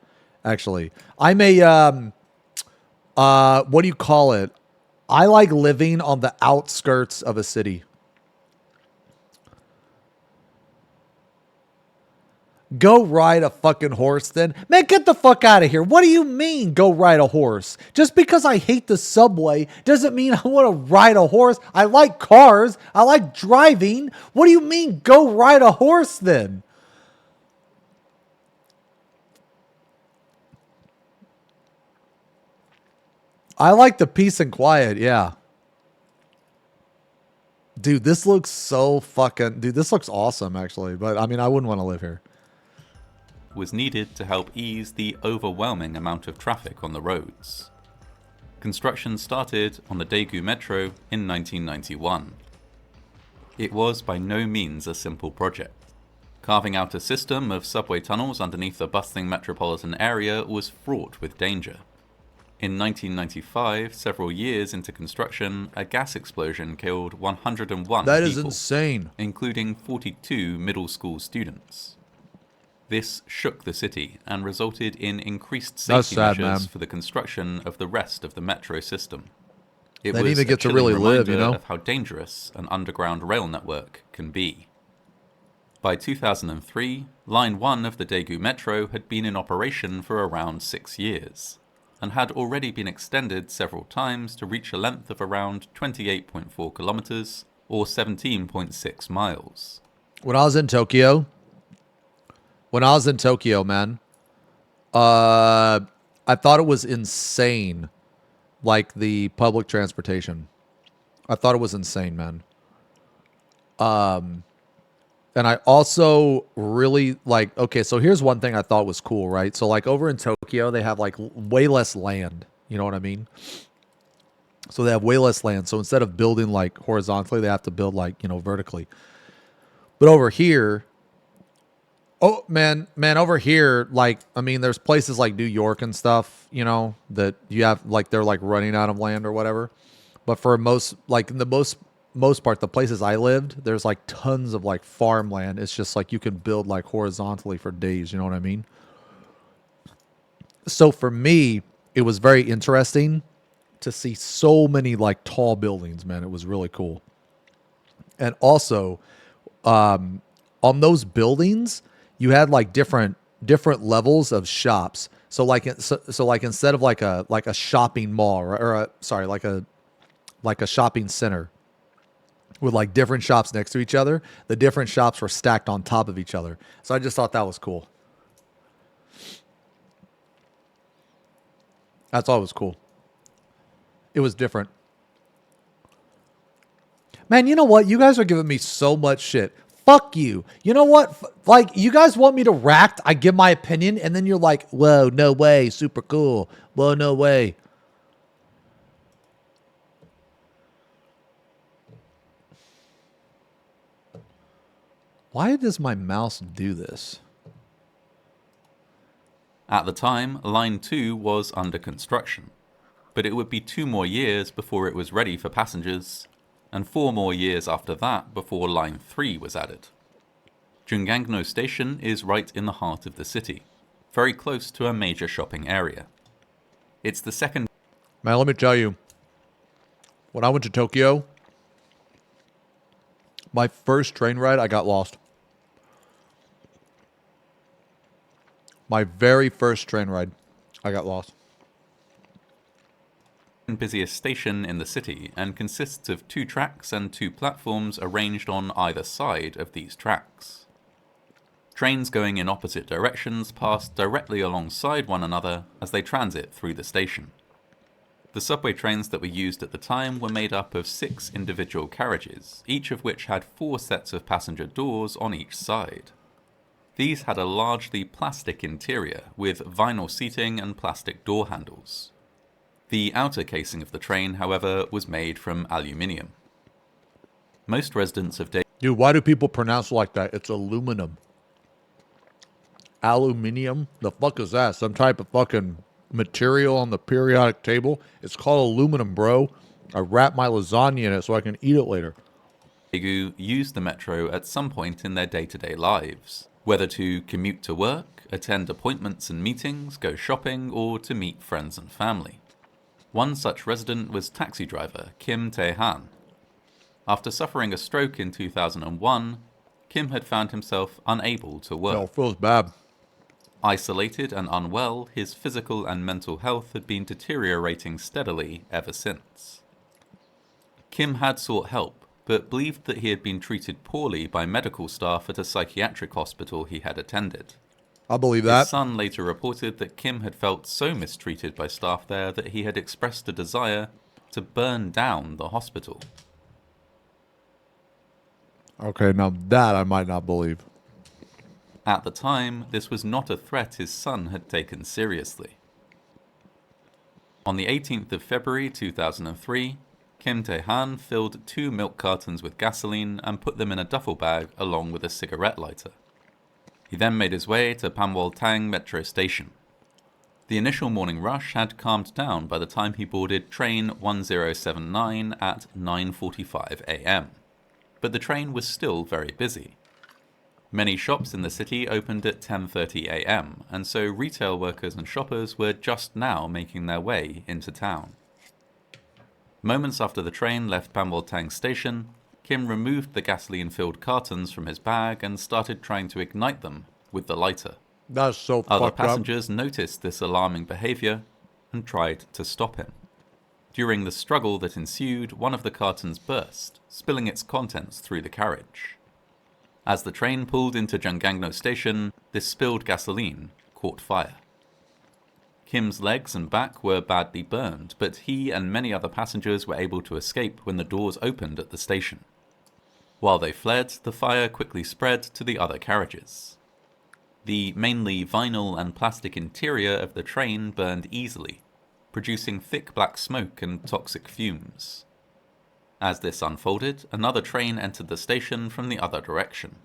Actually, I'm a what do you call it? I like living on the outskirts of a city. Go ride a fucking horse then. Man, get the fuck out of here. What do you mean go ride a horse? Just because I hate the subway doesn't mean I want to ride a horse. I like cars. I like driving. What do you mean go ride a horse then? I like the peace and quiet, yeah. Dude, this looks so fucking... Dude, this looks awesome, actually. But, I mean, I wouldn't want to live here. Was needed to help ease the overwhelming amount of traffic on the roads. Construction started on the Daegu Metro in 1991. It was by no means a simple project. Carving out a system of subway tunnels underneath the bustling metropolitan area was fraught with danger. In 1995, several years into construction, a gas explosion killed 101 people. That is insane. Including 42 middle school students. This shook the city and resulted in increased safety measures for the construction of the rest of the metro system. It they was even get to really live, you know, of how dangerous an underground rail network can be. By 2003, Line 1 of the Daegu Metro had been in operation for around 6 years, and had already been extended several times to reach a length of around 28.4 kilometers or 17.6 miles. When I was in Tokyo, man, I thought it was insane, like the public transportation. I thought it was insane, man. And I also really like, okay, so here's one thing I thought was cool, right? So like over in Tokyo, they have like way less land. You know what I mean? So they have way less land. So instead of building like horizontally, they have to build like, you know, vertically. But over here, oh man, over here, like, I mean, there's places like New York and stuff, you know, that you have like, they're like running out of land or whatever. But for most, like in the most part, the places I lived, there's like tons of like farmland. It's just like you can build like horizontally for days. You know what I mean? So for me, it was very interesting to see so many like tall buildings, man. It was really cool. And also, on those buildings, you had like different levels of shops. So like instead of like a shopping mall like a shopping center with like different shops next to each other, the different shops were stacked on top of each other. So I just thought that was cool. I thought it was cool. It was different. Man, you know what? You guys are giving me so much shit. Fuck you. You know what? Like, you guys want me to react, I give my opinion, and then you're like, whoa, no way, super cool. Whoa, no way. Why does my mouse do this? At the time, Line 2 was under construction, but it would be 2 more years before it was ready for passengers, and 4 more years after that before Line 3 was added. Jungangno Station is right in the heart of the city, very close to a major shopping area. It's the second... Man, let me tell you, when I went to Tokyo, my first train ride, I got lost. My very first train ride, I got lost. Busiest station in the city and consists of 2 tracks and 2 platforms arranged on either side of these tracks. Trains going in opposite directions pass directly alongside one another as they transit through the station. The subway trains that were used at the time were made up of 6 individual carriages, each of which had 4 sets of passenger doors on each side. These had a largely plastic interior with vinyl seating and plastic door handles. The outer casing of the train, however, was made from aluminium. Most residents of Dude, why do people pronounce it like that? It's aluminum. Aluminium? The fuck is that? Some type of fucking material on the periodic table? It's called aluminum, bro. I wrap my lasagna in it so I can eat it later. Daegu used the metro at some point in their day-to-day lives, whether to commute to work, attend appointments and meetings, go shopping, or to meet friends and family. One such resident was taxi driver Kim Tae-han. After suffering a stroke in 2001, Kim had found himself unable to work. No, feels bad. Isolated and unwell, his physical and mental health had been deteriorating steadily ever since. Kim had sought help, but believed that he had been treated poorly by medical staff at a psychiatric hospital he had attended. I believe that. His son later reported that Kim had felt so mistreated by staff there that he had expressed a desire to burn down the hospital. Okay, now that I might not believe. At the time, this was not a threat his son had taken seriously. On the 18th of February 2003, Kim Tae-han filled 2 milk cartons with gasoline and put them in a duffel bag along with a cigarette lighter. He then made his way to Panwoltang metro station. The initial morning rush had calmed down by the time he boarded train 1079 at 9:45 a.m. But the train was still very busy. Many shops in the city opened at 10:30 a.m., and so retail workers and shoppers were just now making their way into town. Moments after the train left Panwoltang station, Kim removed the gasoline-filled cartons from his bag and started trying to ignite them with the lighter. That's so fucked Other up. passengers noticed this alarming behavior and tried to stop him. During the struggle that ensued, one of the cartons burst, spilling its contents through the carriage. As the train pulled into Junggangno station, this spilled gasoline caught fire. Kim's legs and back were badly burned, but he and many other passengers were able to escape when the doors opened at the station. While they fled, the fire quickly spread to the other carriages. The mainly vinyl and plastic interior of the train burned easily, producing thick black smoke and toxic fumes. As this unfolded, another train entered the station from the other direction,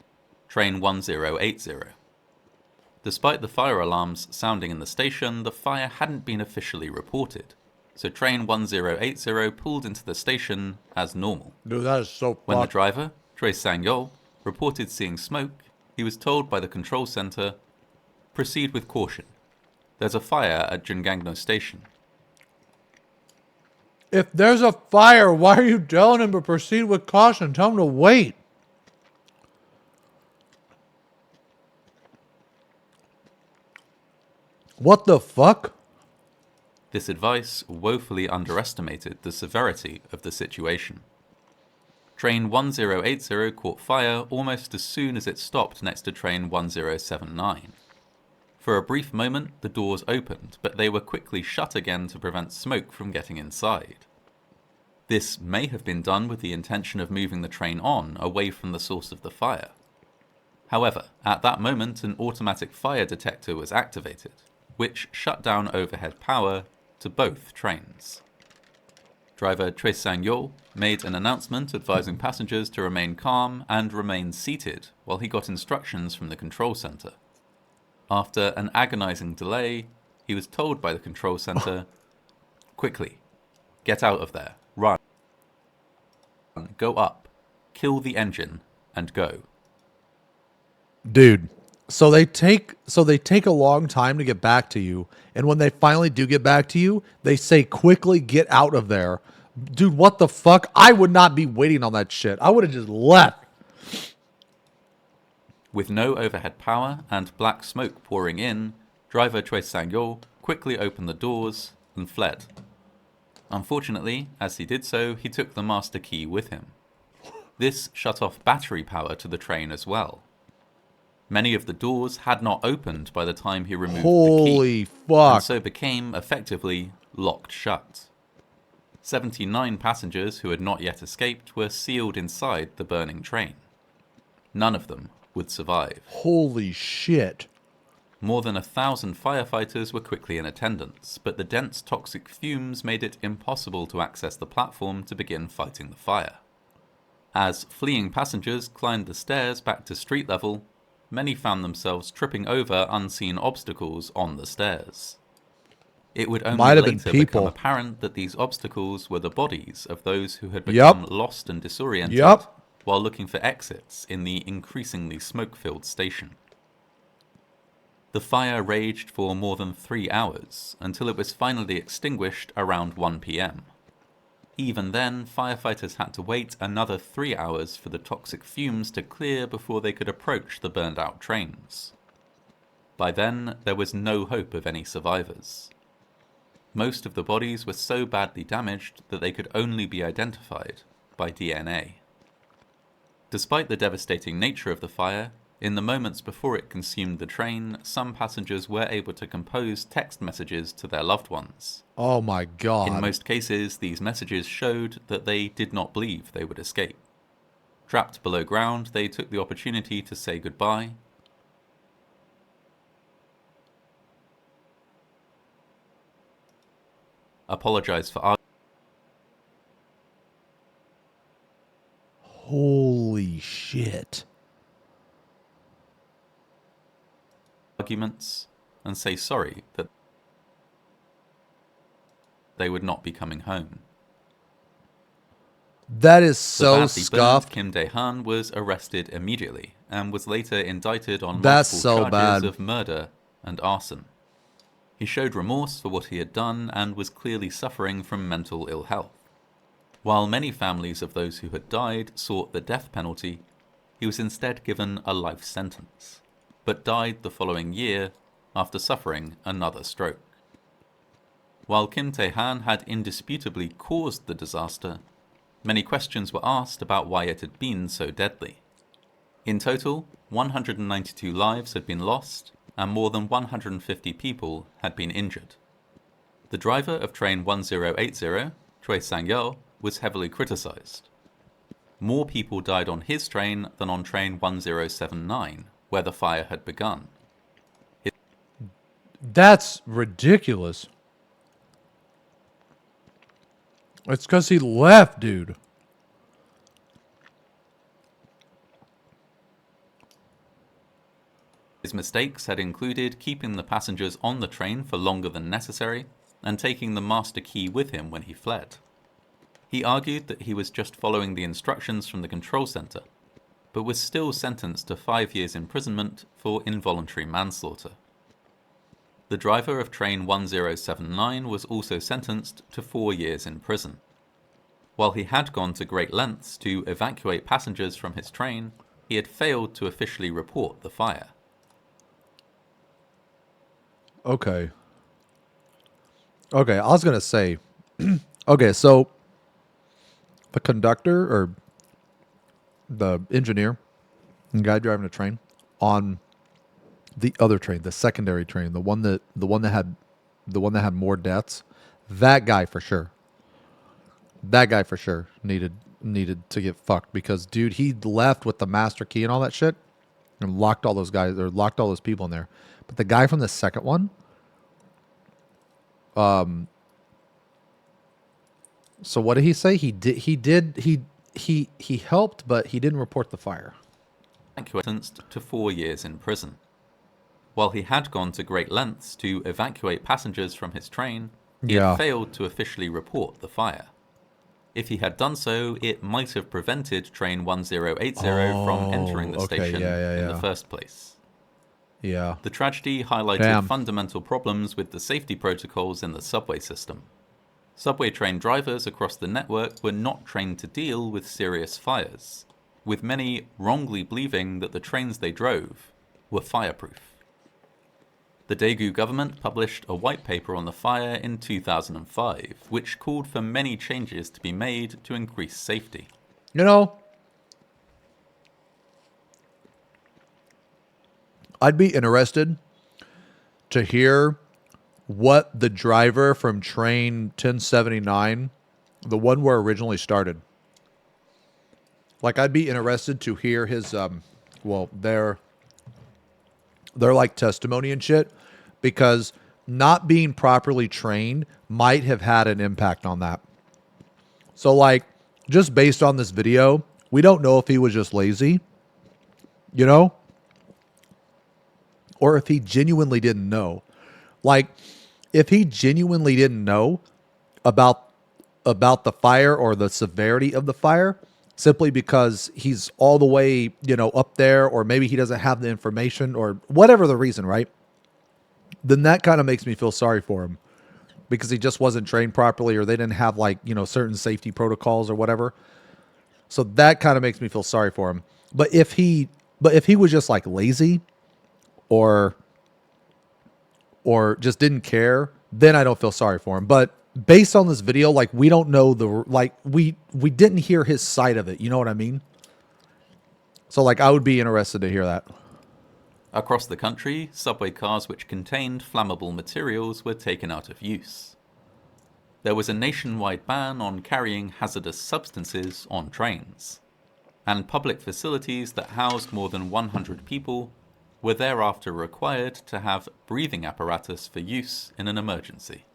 train 1080. Despite the fire alarms sounding in the station, the fire hadn't been officially reported, so train 1080 pulled into the station as normal. Dude, that is so fucked. When the driver, Choi Sang-yeol, reported seeing smoke, he was told by the control center, "Proceed with caution. There's a fire at Junggangno station." If there's a fire, why are you telling him to proceed with caution? Tell him to wait. What the fuck? This advice woefully underestimated the severity of the situation. Train 1080 caught fire almost as soon as it stopped next to train 1079. For a brief moment, the doors opened, but they were quickly shut again to prevent smoke from getting inside. This may have been done with the intention of moving the train on, away from the source of the fire. However, at that moment, an automatic fire detector was activated, which shut down overhead power to both trains. Driver Choi Sang-yeol made an announcement advising passengers to remain calm and remain seated while he got instructions from the control center. After an agonizing delay, he was told by the control center, "Quickly, get out of there, run, go up, kill the engine, and go." Dude, so they take a long time to get back to you, and when they finally do get back to you, they say quickly get out of there. Dude, what the fuck? I would not be waiting on that shit. I would have just left. With no overhead power and black smoke pouring in, driver Choi Sang-yeol quickly opened the doors and fled. Unfortunately, as he did so, he took the master key with him. This shut off battery power to the train as well. Many of the doors had not opened by the time he removed the key. Holy fuck. And so became effectively locked shut. 79 passengers who had not yet escaped were sealed inside the burning train. None of them would survive. Holy shit. More than 1,000 firefighters were quickly in attendance, but the dense toxic fumes made it impossible to access the platform to begin fighting the fire. As fleeing passengers climbed the stairs back to street level, many found themselves tripping over unseen obstacles on the stairs. It would only later become apparent that these obstacles were the bodies of those who had become lost and disoriented while looking for exits in the increasingly smoke-filled station. The fire raged for more than 3 hours, until it was finally extinguished around 1 PM. Even then, firefighters had to wait another 3 hours for the toxic fumes to clear before they could approach the burned-out trains. By then, there was no hope of any survivors. Most of the bodies were so badly damaged that they could only be identified by DNA. Despite the devastating nature of the fire, in the moments before it consumed the train, some passengers were able to compose text messages to their loved ones. Oh my god. In most cases, these messages showed that they did not believe they would escape. Trapped below ground, they took the opportunity to say goodbye, apologize for Holy shit. arguments, and say sorry that they would not be coming home. That is so scuffed. Kim Dae-han was arrested immediately and was later indicted on That's multiple so charges bad. of murder and arson. He showed remorse for what he had done and was clearly suffering from mental ill health. While many families of those who had died sought the death penalty, he was instead given a life sentence, but died the following year after suffering another stroke. While Kim Tae-han had indisputably caused the disaster, many questions were asked about why it had been so deadly. In total, 192 lives had been lost, and more than 150 people had been injured. The driver of train 1080, Choi Sang-yeol, was heavily criticized. More people died on his train than on train 1079, where the fire had begun. That's ridiculous. It's because he left, dude. His mistakes had included keeping the passengers on the train for longer than necessary and taking the master key with him when he fled. He argued that he was just following the instructions from the control center, but was still sentenced to 5 years imprisonment for involuntary manslaughter. The driver of train 1079 was also sentenced to 4 years in prison. While he had gone to great lengths to evacuate passengers from his train, he had failed to officially report the fire. Okay. Okay, I was going to say, okay, so the conductor or the engineer, the guy driving the train on the other train, the secondary train, the one that had more deaths, that guy for sure needed to get fucked because dude, he left with the master key and all that shit and locked all those guys or locked all those people in there. But the guy from the second one, so what did he say? He helped, but he didn't report the fire. Sentenced to 4 years in prison. While he had gone to great lengths to evacuate passengers from his train, he had failed to officially report the fire. If he had done so, it might have prevented train 1080 from entering the station in the first place. Yeah. The tragedy highlighted fundamental problems with the safety protocols in the subway system. Subway train drivers across the network were not trained to deal with serious fires, with many wrongly believing that the trains they drove were fireproof. The Daegu government published a white paper on the fire in 2005, which called for many changes to be made to increase safety. You know, I'd be interested to hear what the driver from train 1079, the one where originally started. Like, I'd be interested to hear his well, they're like testimony and shit, because not being properly trained might have had an impact on that. So like, just based on this video, we don't know if he was just lazy, you know, or if he genuinely didn't know. Like, if he genuinely didn't know about the fire or the severity of the fire, simply because he's all the way, you know, up there, or maybe he doesn't have the information, or whatever the reason, right? Then that kind of makes me feel sorry for him, because he just wasn't trained properly, or they didn't have, like, you know, certain safety protocols or whatever. So that kind of makes me feel sorry for him. But if he was just like lazy, or just didn't care, then I don't feel sorry for him. But based on this video, like, we don't know we didn't hear his side of it. You know what I mean? So like, I would be interested to hear that. Across the country, subway cars which contained flammable materials were taken out of use. There was a nationwide ban on carrying hazardous substances on trains, and public facilities that housed more than 100 people were thereafter required to have breathing apparatus for use in an emergency.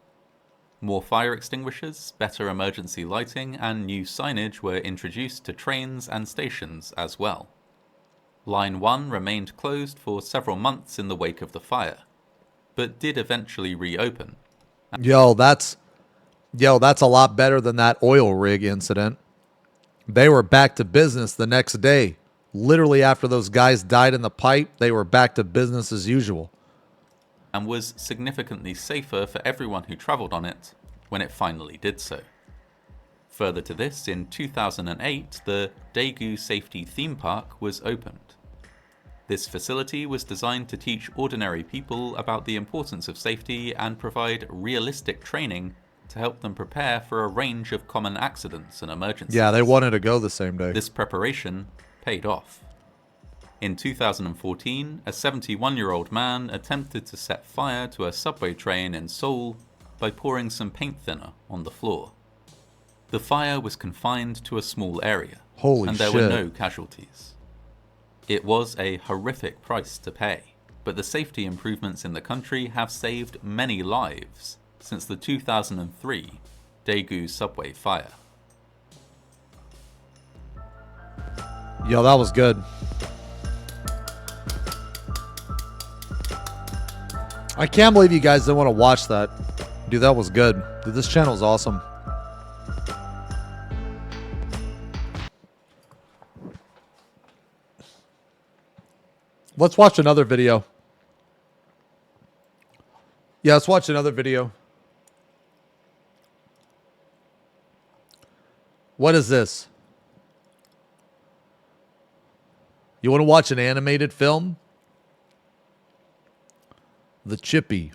More fire extinguishers, better emergency lighting, and new signage were introduced to trains and stations as well. Line 1 remained closed for several months in the wake of the fire, but did eventually reopen. Yo, that's a lot better than that oil rig incident. They were back to business the next day. Literally after those guys died in the pipe, they were back to business as usual. And was significantly safer for everyone who travelled on it when it finally did so. Further to this, in 2008, the Daegu Safety Theme Park was opened. This facility was designed to teach ordinary people about the importance of safety and provide realistic training to help them prepare for a range of common accidents and emergencies. Yeah, they wanted to go the same day. This preparation paid off. In 2014, a 71-year-old man attempted to set fire to a subway train in Seoul by pouring some paint thinner on the floor. The fire was confined to a small area, and there were no casualties. It was a horrific price to pay, but the safety improvements in the country have saved many lives since the 2003 Daegu subway fire. Yo, that was good. I can't believe you guys didn't want to watch that. Dude, that was good. Dude, this channel is awesome. Let's watch another video. Yeah, let's watch another video. What is this? You want to watch an animated film? The Chippy.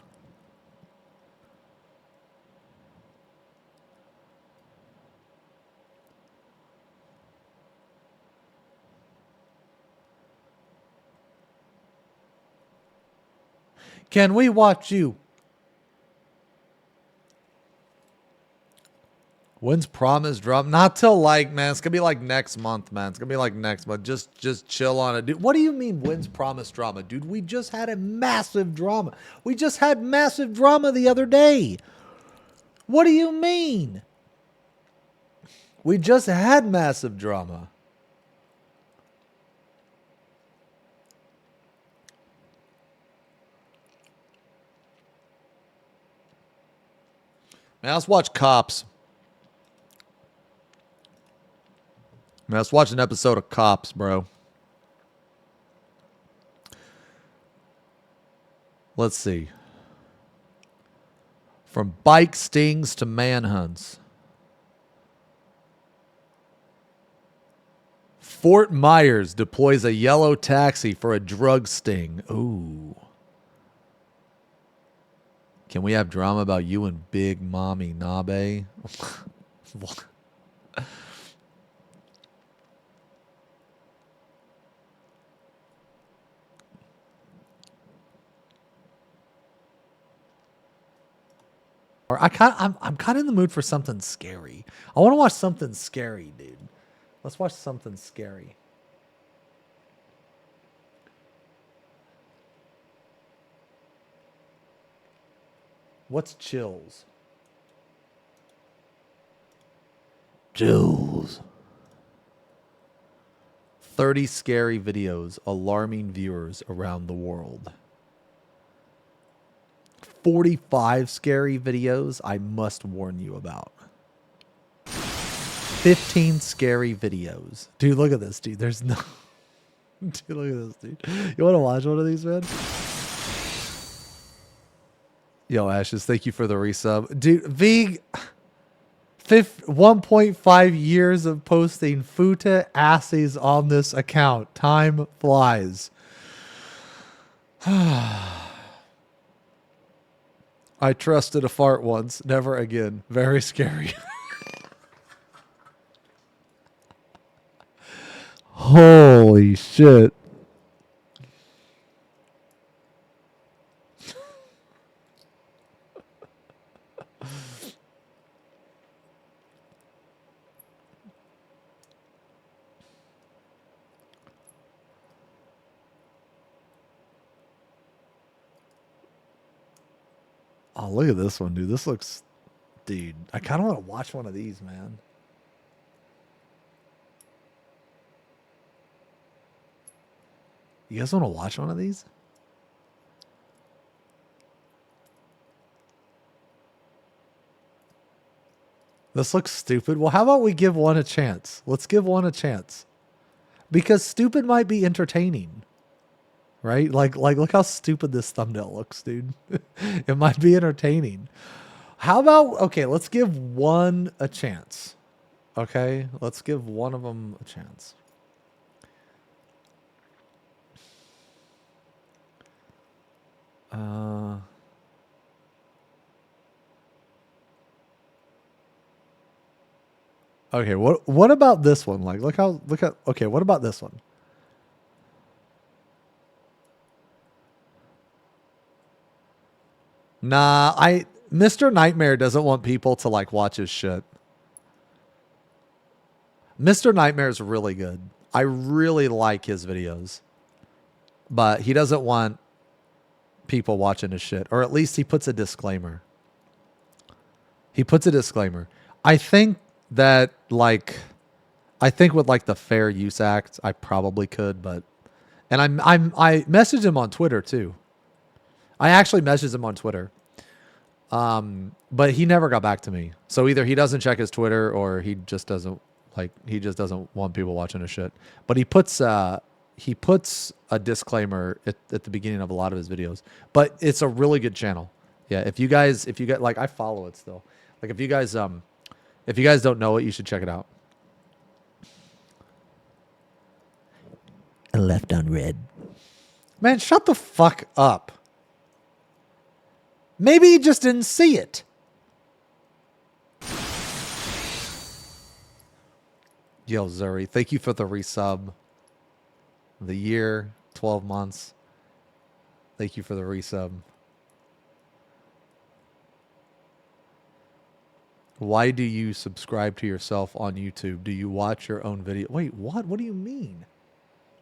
Can we watch you? When's Promise drop? Not till like, man, it's gonna be like next month, man. It's gonna be like next month. Just chill on it, dude. What do you mean, when's Promise drama, dude? We just had a massive drama. We just had massive drama the other day. What do you mean? We just had massive drama. Man, let's watch Cops. Man, let's watch an episode of Cops, bro. Let's see. From bike stings to manhunts. Fort Myers deploys a yellow taxi for a drug sting. Ooh. Can we have drama about you and Big Mommy Nabe? I'm kind of in the mood for something scary. I want to watch something scary, dude. Let's watch something scary. What's chills? Jules. 30 scary videos alarming viewers around the world. 45 scary videos I must warn you about. 15 scary videos. Dude, look at this, dude. There's no... Dude, look at this, dude. You want to watch one of these, man? Yo, Ashes, thank you for the resub. Dude, Vig... 1.5 years of posting Futa asses on this account. Time flies. I trusted a fart once. Never again. Very scary. Holy shit. Oh, look at this one, dude. This looks... Dude, I kind of want to watch one of these, man. You guys want to watch one of these? This looks stupid. Well, how about we give one a chance? Let's give one a chance. Because stupid might be entertaining. Right? Like look how stupid this thumbnail looks, dude. It might be entertaining. How about, okay, let's give one a chance. Okay? Let's give one of them a chance. Okay, what about this one? Like, look at, okay, what about this one? Nah, Mr. Nightmare doesn't want people to like watch his shit. Mr. Nightmare is really good. I really like his videos. But he doesn't want people watching his shit. Or at least he puts a disclaimer. He puts a disclaimer. I think that like, I think with like the Fair Use Act, I probably could, but, and I messaged him on Twitter too. I actually messaged him on Twitter. But he never got back to me. So either he doesn't check his Twitter or he just doesn't want people watching his shit. But he puts a disclaimer at the beginning of a lot of his videos. But it's a really good channel. Yeah, if you guys like, I follow it still. Like if you guys don't know it, you should check it out. And left on red. Man, shut the fuck up. Maybe he just didn't see it. Yo, Zuri, thank you for the resub. The year, 12 months. Thank you for the resub. Why do you subscribe to yourself on YouTube? Do you watch your own video? Wait, what? What do you mean?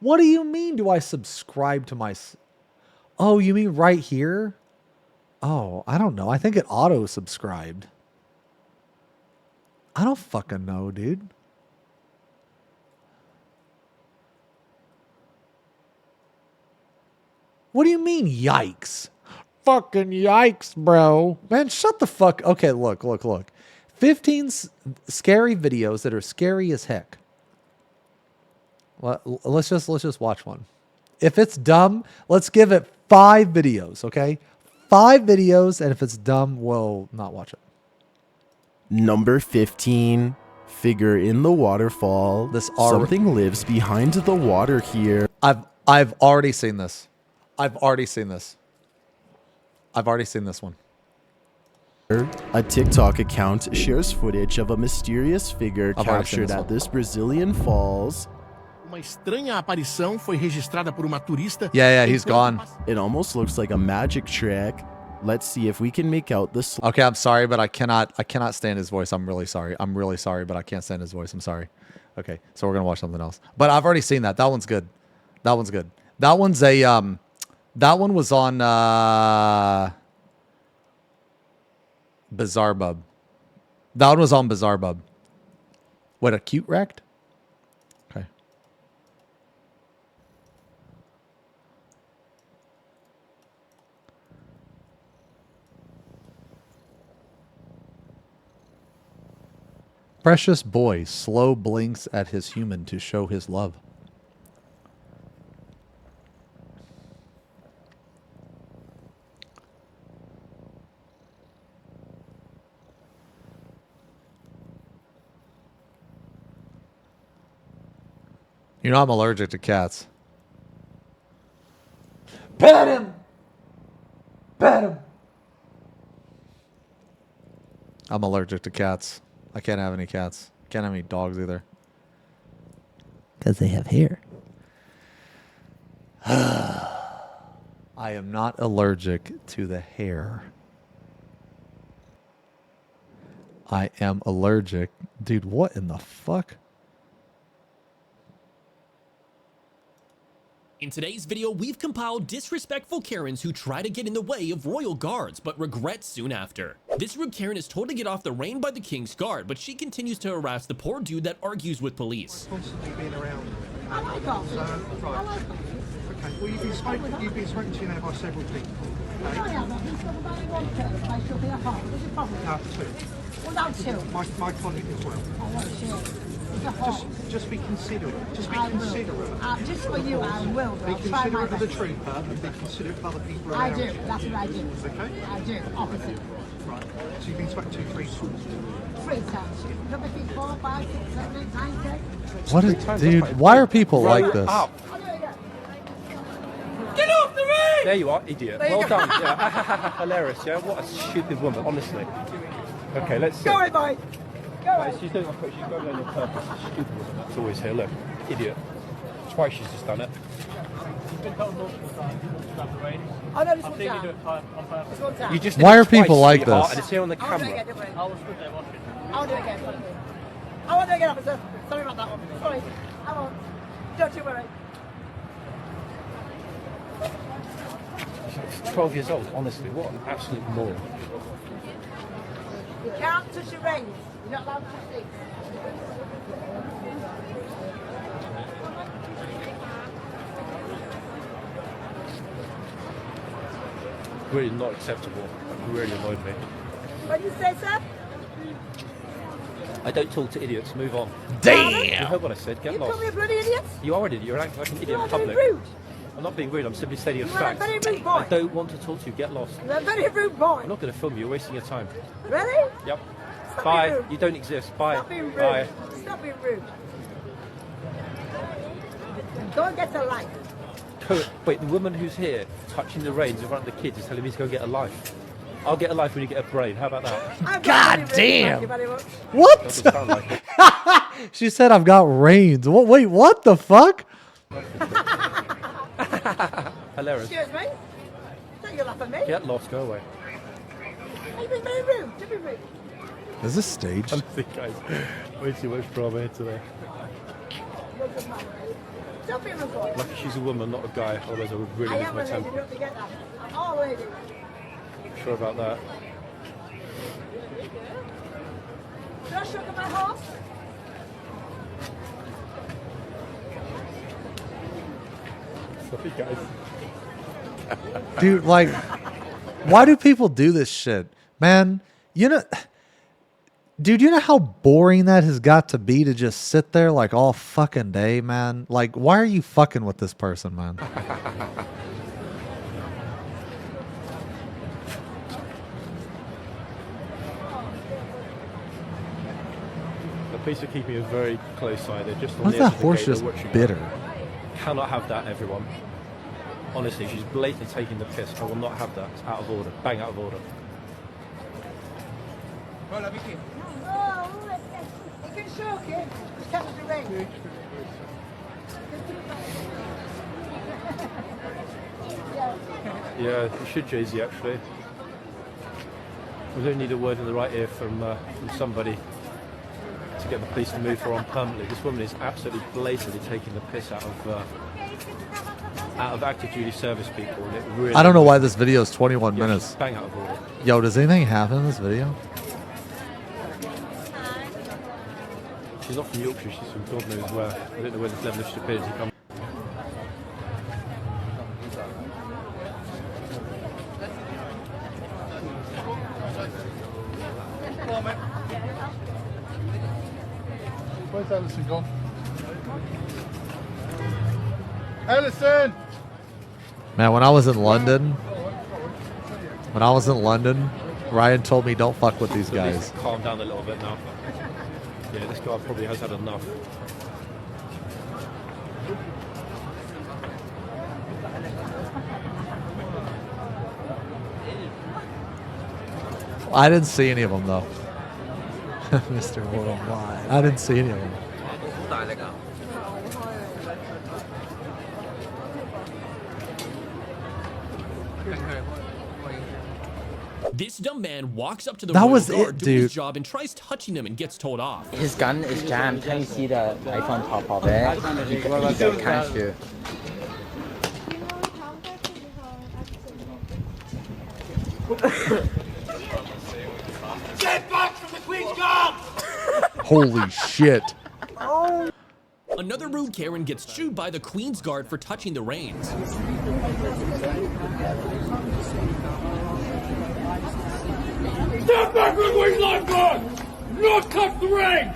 What do you mean do I subscribe to my... Oh, you mean right here? Oh, I don't know. I think it auto-subscribed. I don't fucking know, dude. What do you mean, yikes? Fucking yikes, bro. Man, shut the fuck... Okay, look. 15 scary videos that are scary as heck. Let's just watch one. If it's dumb, let's give it 5 videos, okay? 5 videos, and if it's dumb, we'll not watch it. Number 15, figure in the waterfall. Something lives behind the water here. I've already seen this. I've already seen this one. A TikTok account shares footage of a mysterious figure captured at this Brazilian falls. Uma estranha aparição foi registrada por uma turista. Yeah, he's gone. It almost looks like a magic trick. Let's see if we can make out this. Okay, I'm sorry, but I cannot stand his voice. I'm really sorry, but I can't stand his voice. I'm sorry. Okay, so we're gonna watch something else. But I've already seen that. That one's good. That one's a that one was on Bizarre Bub. That one was on Bizarre Bub. What, a cute wrecked? Okay. Precious boy slow blinks at his human to show his love. You know I'm allergic to cats. Pet him! Pet him! I'm allergic to cats. I can't have any cats. Can't have any dogs either. Because they have hair. I am not allergic to the hair. I am allergic. Dude, what in the fuck? In today's video, we've compiled disrespectful Karens who try to get in the way of royal guards, but regret soon after. This rude Karen is told to get off the reign by the king's guard, but she continues to harass the poor dude that argues with police. Constantly being around. I like golf. Right. Okay, well you've been spoken to now by several people. Okay? Oh yeah, but he's talking about one person, I should be at home. What's the problem? No, two. Well, not two. My colleague as well. I want two. Just be considerate. Just be I considerate. will. Just for you, I will. Be considerate of the trooper and be considerate of other people around I do. you. That's what I do. Okay? I do. Opposite. Right. So you've been spoken to 3 times. 3 times. Number 3, 4, 5, 6, 7, 8, 9, 10. What is, dude, why are people like this? Get off the ring! There you are, idiot. Well done. Yeah. Hilarious, yeah? What a stupid woman, honestly. Okay, let's see. Go ahead, boy. Go ahead. She's doing she's going on purpose. Stupid woman. That's always here, look. Idiot. Twice she's just done it. You've been told multiple times to stop the rain. Oh no, this one's down. This one's down. You just Why did are it twice, people like sweetheart, this? And it's here on the camera. I was stood there watching. I'll do it again. I want to do it again, officer. Sorry about that one. Sorry. I won't. Don't you worry. 12 years old, honestly. What an absolute moron. You can't touch the reins. You're not allowed to touch things. Really not acceptable. Really annoyed me. What did you say, sir? I don't talk to idiots. Move on. Damn! You heard what I said. Get You lost. call me a bloody idiot? You are an idiot. You're acting like an idiot You in are very public. rude. I'm not being rude. I'm simply stating a You are a fact. very rude boy. I don't want to talk to you. Get lost. You're a very rude boy. I'm not going to film you. You're wasting your time. Really? Yep. Stop Bye. being rude. You don't exist. Bye. Stop being rude. Bye. Stop being rude. Go and get a life. Wait, the woman who's here touching the reins in front of the kids is telling me to go get a life. I'll get a life when you get a brain. How about that? God damn! Thank you very much. What? Doesn't sound like it. She said I've got reins. What? Wait, what the fuck? Hilarious. Excuse me? Don't you laugh at me? Get lost. Go away. You've been very rude. You've been rude. Is this staged? Honestly, guys, way too much drama here today. Don't be rude, boy. Lucky she's a woman, not a guy. Otherwise, I would really I lose am my a lady. temper. You don't forget that. I'm all lady. Sure about that. Should I sugar my horse? Sorry, guys. Dude, like, why do people do this shit? Man, you know, dude, you know how boring that has got to be to just sit there like all fucking day, man? Like, why are you fucking with this person, man? The police are keeping a very close eye. They're just on What's the edge that of the horse gate. They're just watching bitter? her. Cannot have that, everyone. Honestly, she's blatantly taking the piss. I will not have that. It's out of order. Bang out of order. Oh, you can shock it. Just catch the ring. Yeah, you should, Jay-Z, actually. We don't need a word in the right ear from somebody to to get the police to move her on permanently. This woman is absolutely blatantly taking the piss out of active duty service people. And it really I don't know why this video is 21 yeah, minutes. she's bang out of order. Yo, does anything happen in this video? She's not from Yorkshire, she's from God knows where. I don't know where this level of stupidity comes. Where's Ellison gone? Ellison! Man, when I was in London, Ryan told me don't fuck with these guys. Calm down a little bit now. Yeah, this guy probably has had enough. I didn't see any of them though. Mr. Worldwide. I didn't see any of them. This dumb man walks up to the That royal was guard it, doing his dude. job and tries touching them and gets told off. His gun is jammed. Can you see the knife on top of it? He can't shoot. Get back from the Queen's Guard! Holy shit. Another rude Karen gets chewed by the Queen's Guard for touching the reins. Step back from the Queen's Lifeguard! Not touch the ring!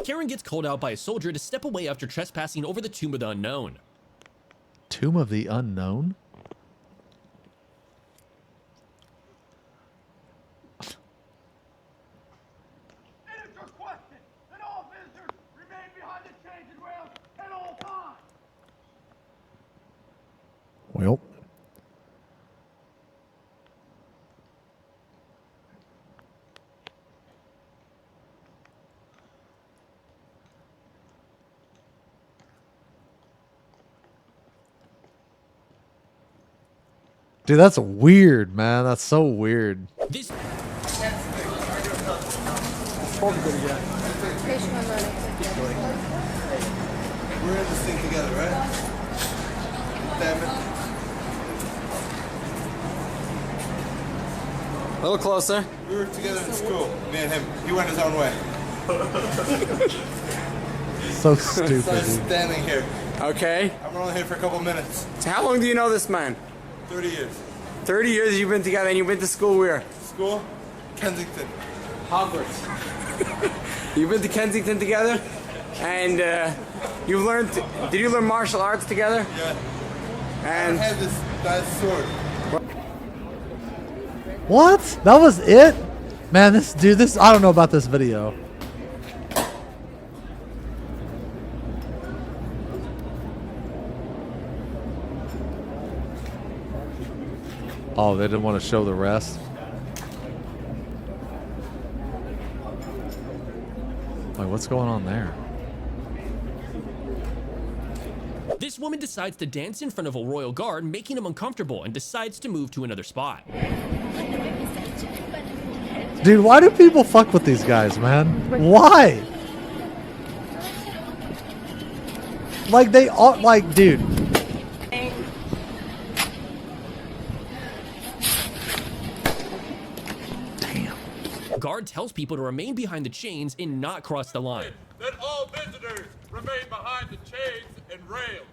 Karen gets called out by a soldier to step away after trespassing over the Tomb of the Unknown. Tomb of the Unknown? Well. Dude, that's weird, man. That's so weird. This We're in this thing together, right? Damn it. A little closer. We were together in school, me and him. He went his own way. So stupid. So I'm dude. standing here. Okay. I'm only here for a couple minutes. So how long do you know this man? 30 years. 30 years you've been together and you've been to school where? School? Kensington. Hogwarts. You've been to Kensington together? And you've learned, did you learn martial arts together? Yeah. And I had this sword. What? That was it? Man, this dude, I don't know about this video. Oh, they didn't want to show the rest? Wait, what's going on there? This woman decides to dance in front of a royal guard, making him uncomfortable, and decides to move to another spot. Dude, why do people fuck with these guys, man? Why? Like, they all, like, dude. Guard tells people to remain behind the chains and not cross the line. That all visitors remain behind the chains and rails.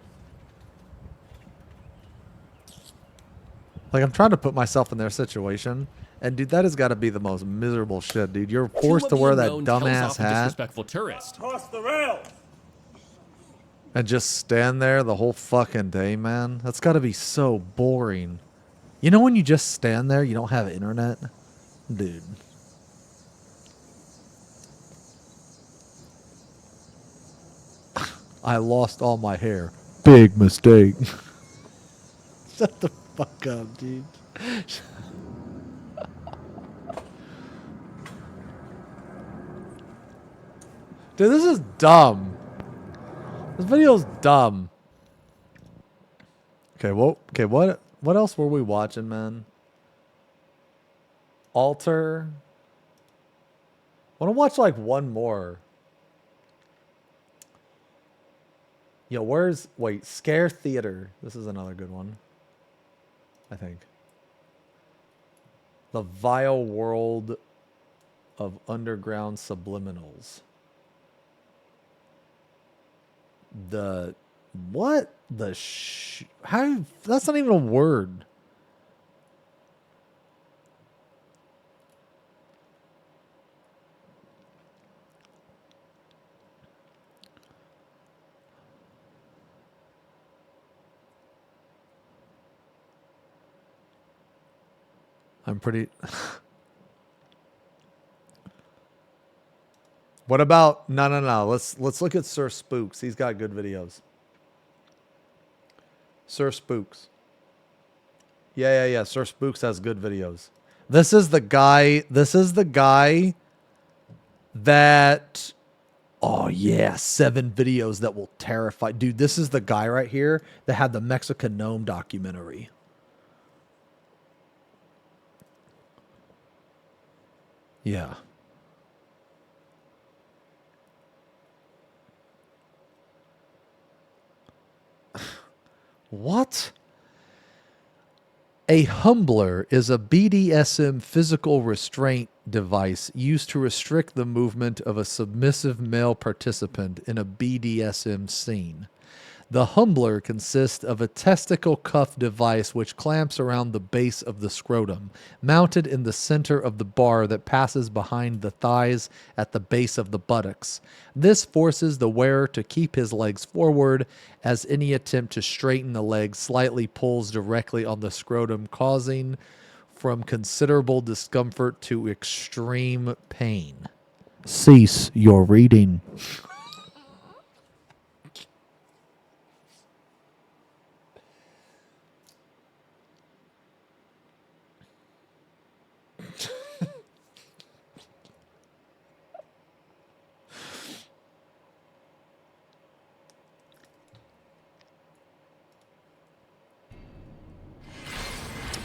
Like, I'm trying to put myself in their situation. And, dude, that has got to be the most miserable shit, dude. You're forced to wear that dumbass hat. Disrespectful tourist. Cross the rails. And just stand there the whole fucking day, man. That's got to be so boring. You know when you just stand there, you don't have internet? Dude. I lost all my hair. Big mistake. Shut the fuck up, dude. Dude, this is dumb. This video's dumb. Okay, well, what else were we watching, man? Alter. I want to watch like one more. Yo, wait, Scare Theater. This is another good one, I think. The Vile World of Underground Subliminals. What? How? That's not even a word. I'm pretty... What about... No. Let's look at Sir Spooks. He's got good videos. Sir Spooks. Yeah. Sir Spooks has good videos. This is the guy that... Oh, yeah. 7 videos that will terrify... Dude, this is the guy right here that had the Mexican Gnome documentary. Yeah. What? A humbler is a BDSM physical restraint device used to restrict the movement of a submissive male participant in a BDSM scene. The humbler consists of a testicle cuff device which clamps around the base of the scrotum, mounted in the center of the bar that passes behind the thighs at the base of the buttocks. This forces the wearer to keep his legs forward, as any attempt to straighten the legs slightly pulls directly on the scrotum, causing from considerable discomfort to extreme pain. Cease your reading.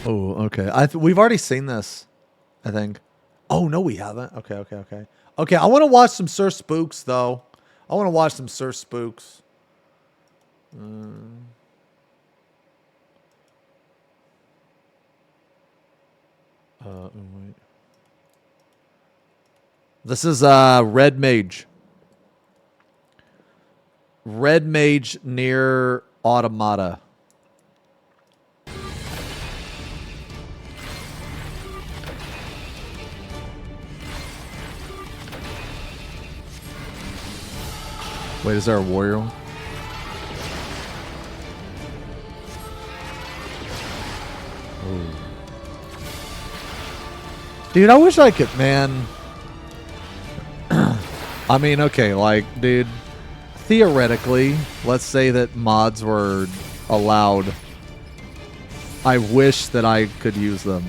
Oh, okay. We've already seen this, I think. Oh, no, we haven't. Okay. Okay, I want to watch some Sir Spooks, though. I want to watch some Sir Spooks. Wait. This is Red Mage. Red Mage near Automata. Wait, is there a warrior one? Oh. Dude, I wish I could, man. I mean, okay, like, dude, theoretically, let's say that mods were allowed. I wish that I could use them.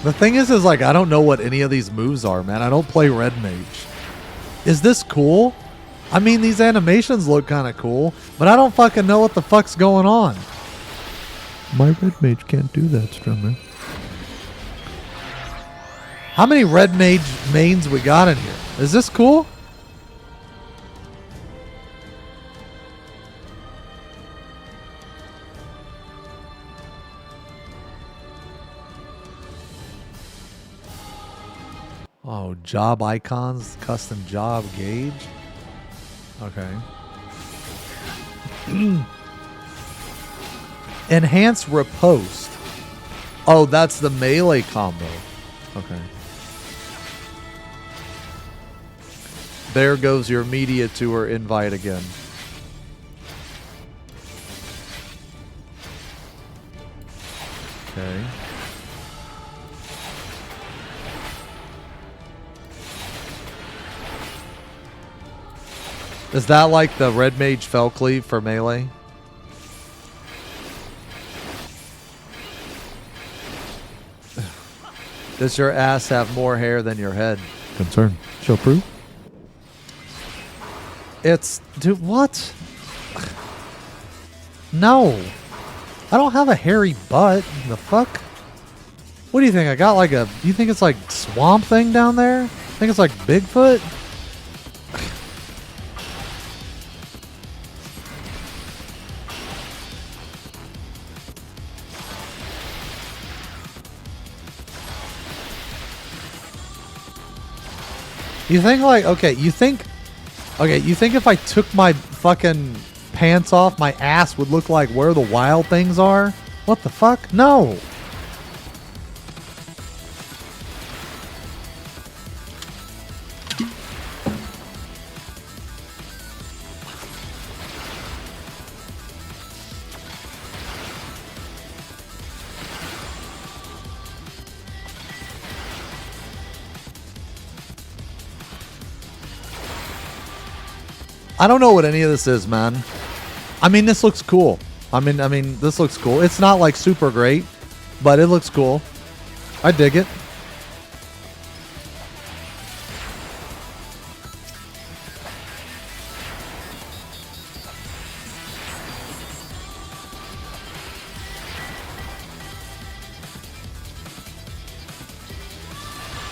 The thing is like, I don't know what any of these moves are, man. I don't play Red Mage. Is this cool? I mean, these animations look kind of cool, but I don't fucking know what the fuck's going on. My Red Mage can't do that, Strummer. How many Red Mage mains we got in here? Is this cool? Oh, job icons, custom job gauge. Okay. Enhance riposte. Oh, that's the melee combo. Okay. There goes your media tour invite again. Okay. Is that like the Red Mage Fell Cleave for melee? Does your ass have more hair than your head? Concern. Show proof? It's... Dude, what? No. I don't have a hairy butt. The fuck? What do you think? I got like a... You think it's like Swamp Thing down there? Think it's like Bigfoot? You think like... Okay, you think if I took my fucking pants off, my ass would look like where the wild things are? What the fuck? No. I don't know what any of this is, man. I mean, this looks cool. I mean, this looks cool. It's not like super great, but it looks cool. I dig it.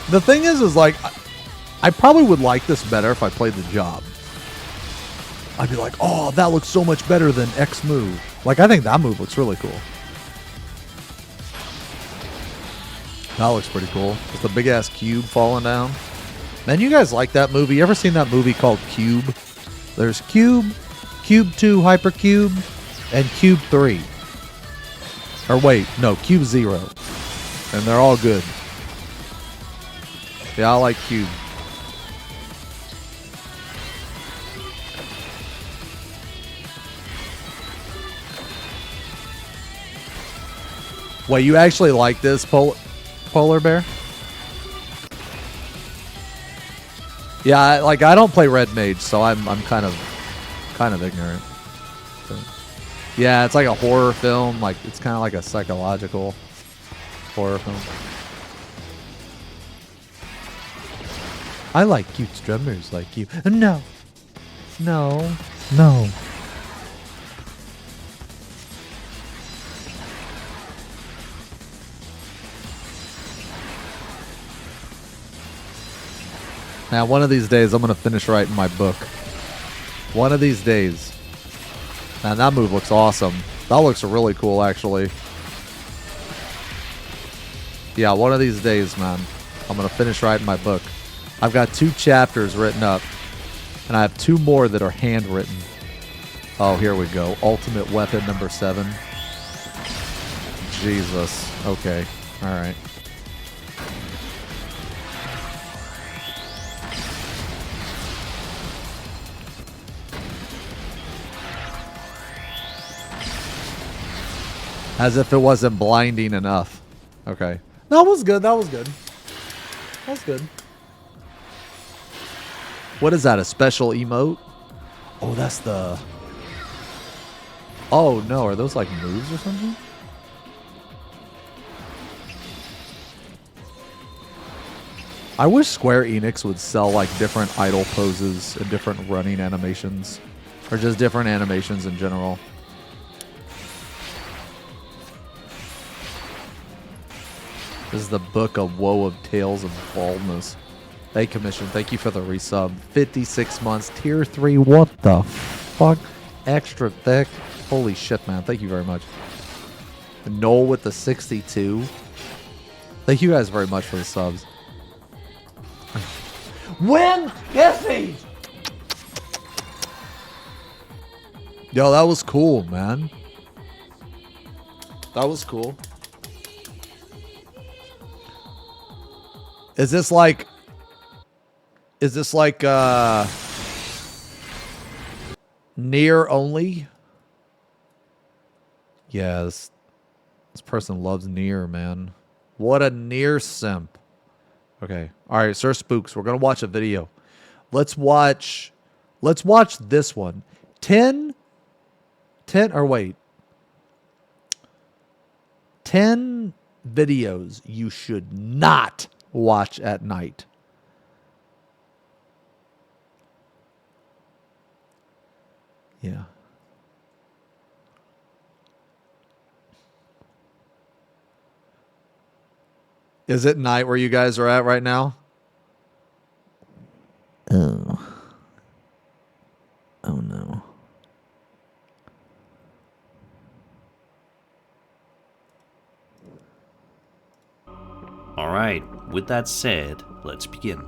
The thing is like, I probably would like this better if I played the job. I'd be like, oh, that looks so much better than X move. Like, I think that move looks really cool. That looks pretty cool. Just a big-ass cube falling down. Man, you guys like that movie? You ever seen that movie called Cube? There's Cube, Cube 2 Hypercube, and Cube 3. Or wait, no, Cube 0. And they're all good. Yeah, I like Cube. Wait, you actually like this, Polar Bear? Yeah, I don't play Red Mage, so I'm kind of ignorant. But yeah, it's like a horror film. Like it's kind of like a psychological horror film. I like cute drummers like you. No, no, no. Now, one of these days, I'm going to finish writing my book. One of these days. Man, that move looks awesome. That looks really cool, actually. Yeah, one of these days, man. I'm going to finish writing my book. I've got 2 chapters written up. And I have 2 more that are handwritten. Oh, here we go. Ultimate weapon number 7. Jesus. Okay. All right. As if it wasn't blinding enough. Okay. That was good. That was good. That was good. What is that? A special emote? Oh, that's the... Oh, no. Are those like moves or something? I wish Square Enix would sell like different idle poses and different running animations. Or just different animations in general. This is the book of woe of tales of baldness. Hey, Commission, thank you for the resub. 56 months, tier 3. What the fuck? Extra thick. Holy shit, man. Thank you very much. Noel with the 62. Thank you guys very much for the subs. When? Yes, please. Yo, that was cool, man. That was cool. Is this like near only? Yeah, this person loves near, man. What a near simp. Okay. All right, Sir Spooks, we're going to watch a video. Let's watch Let's watch this one. 10 videos you should not watch at night. Yeah. Is it night where you guys are at right now? Oh. Oh no. Alright, with that said, let's begin.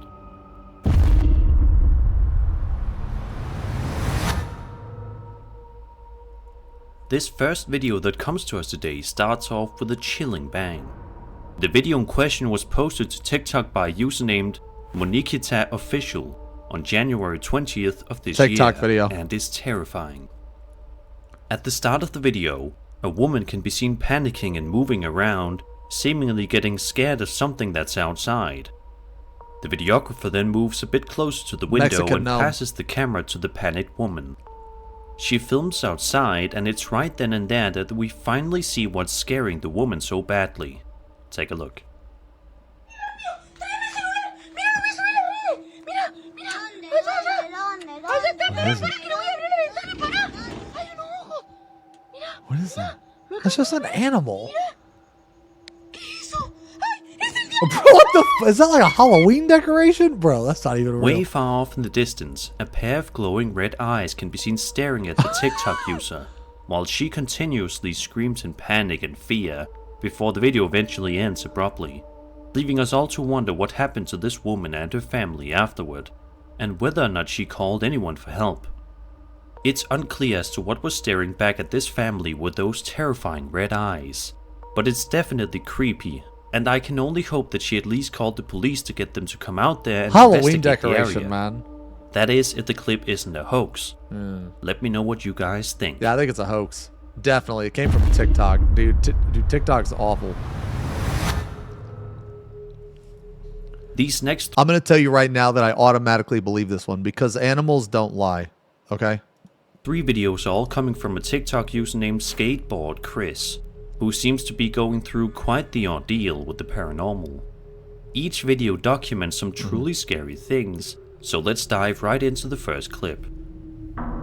This first video that comes to us today starts off with a chilling bang. The video in question was posted to TikTok by a user named Monikita Official on January 20th of this TikTok year, video. and is terrifying. At the start of the video, a woman can be seen panicking and moving around, seemingly getting scared of something that's outside. The videographer then moves a bit closer to the window Mexican and gnome. passes the camera to the panicked woman. She films outside, and it's right then and there that we finally see what's scaring the woman so badly. Take a look. What is that? That's just an animal. Bro, what the is that like a Halloween decoration? Bro, that's not even real. Way far off in the distance, a pair of glowing red eyes can be seen staring at the TikTok user, while she continuously screams in panic and fear before the video eventually ends abruptly, leaving us all to wonder what happened to this woman and her family afterward, and whether or not she called anyone for help. It's unclear as to what was staring back at this family with those terrifying red eyes, but it's definitely creepy, and I can only hope that she at least called the police to get them to come out there and Halloween investigate the decoration, area. man. That is, if the clip isn't a hoax. Hmm. Let me know what you guys think. Yeah, I think it's a hoax. Definitely. It came from TikTok. Dude, TikTok's awful. These next... I'm going to tell you right now that I automatically believe this one because animals don't lie. Okay? 3 videos are all coming from a TikTok user named Skateboard Chris, who seems to be going through quite the ordeal with the paranormal. Each video documents some truly scary things, so let's dive right into the first clip.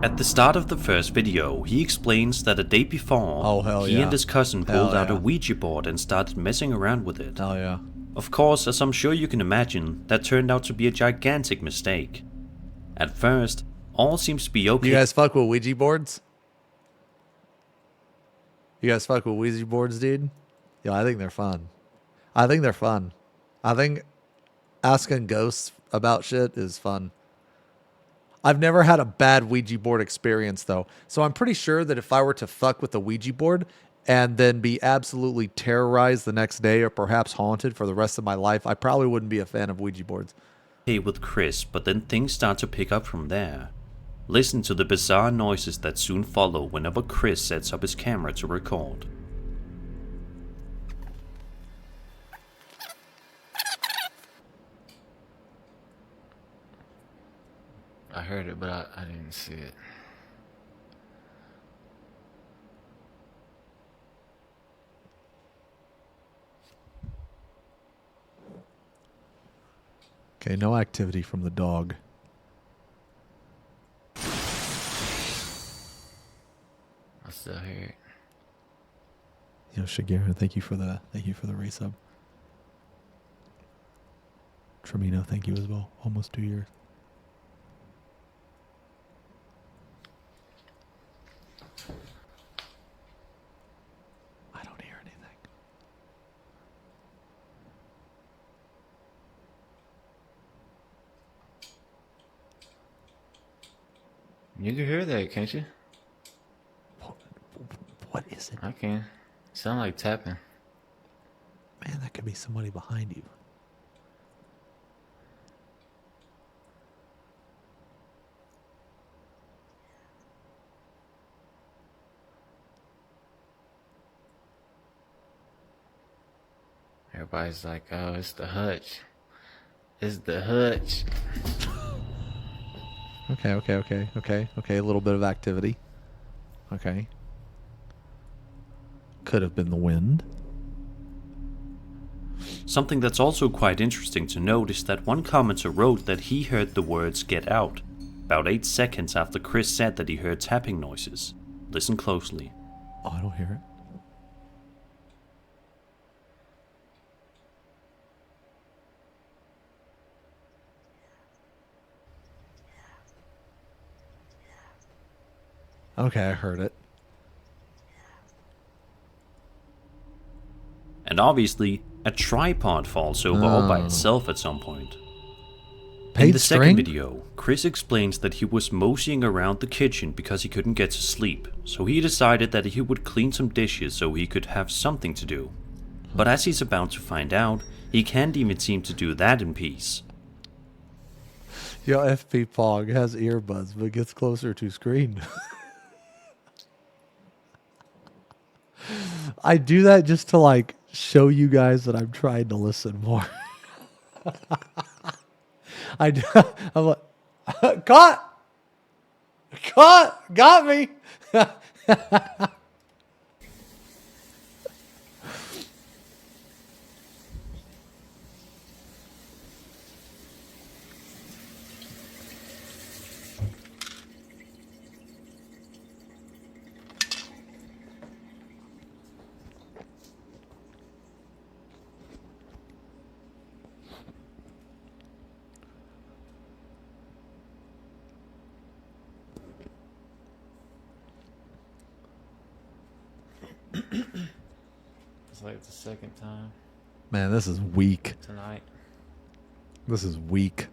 At the start of the first video, he explains that a day before, he and his cousin pulled out a Ouija board and started messing around with it. Hell yeah. Of course, as I'm sure you can imagine, that turned out to be a gigantic mistake. At first, all seems to be okay. You guys fuck with Ouija boards? You guys fuck with Ouija boards, dude? Yeah, I think they're fun. I think they're fun. I think asking ghosts about shit is fun. I've never had a bad Ouija board experience, though. So I'm pretty sure that if I were to fuck with the Ouija board and then be absolutely terrorized the next day or perhaps haunted for the rest of my life, I probably wouldn't be a fan of Ouija boards. With Chris, but then things start to pick up from there. Listen to the bizarre noises that soon follow whenever Chris sets up his camera to record. I heard it, but I didn't see it. Okay, no activity from the dog. I still hear it. Yo, Shigeru, thank you for the resub. Tremino, thank you as well. Almost 2 years. I don't hear anything. You can hear that, can't you? What is it? I can. Sound like tapping. Man, that could be somebody behind you. Everybody's like, oh, it's the hutch. It's the hutch. Okay. Okay. A little bit of activity. Okay. Could have been the wind. Something that's also quite interesting to note is that one commenter wrote that he heard the words "get out" about 8 seconds after Chris said that he heard tapping noises. Listen closely. Oh, I don't hear it. Okay, I heard it. And obviously, a tripod falls over all by itself at some point. In the second video, Chris explains that he was moseying around the kitchen because he couldn't get to sleep, so he decided that he would clean some dishes so he could have something to do. But as he's about to find out, he can't even seem to do that in peace. Yo, FP Pog has earbuds but gets closer to screen. I do that just to like show you guys that I'm trying to listen more. I'm like, got me. It's like the second time. Man, this is weak. Tonight. This is weak.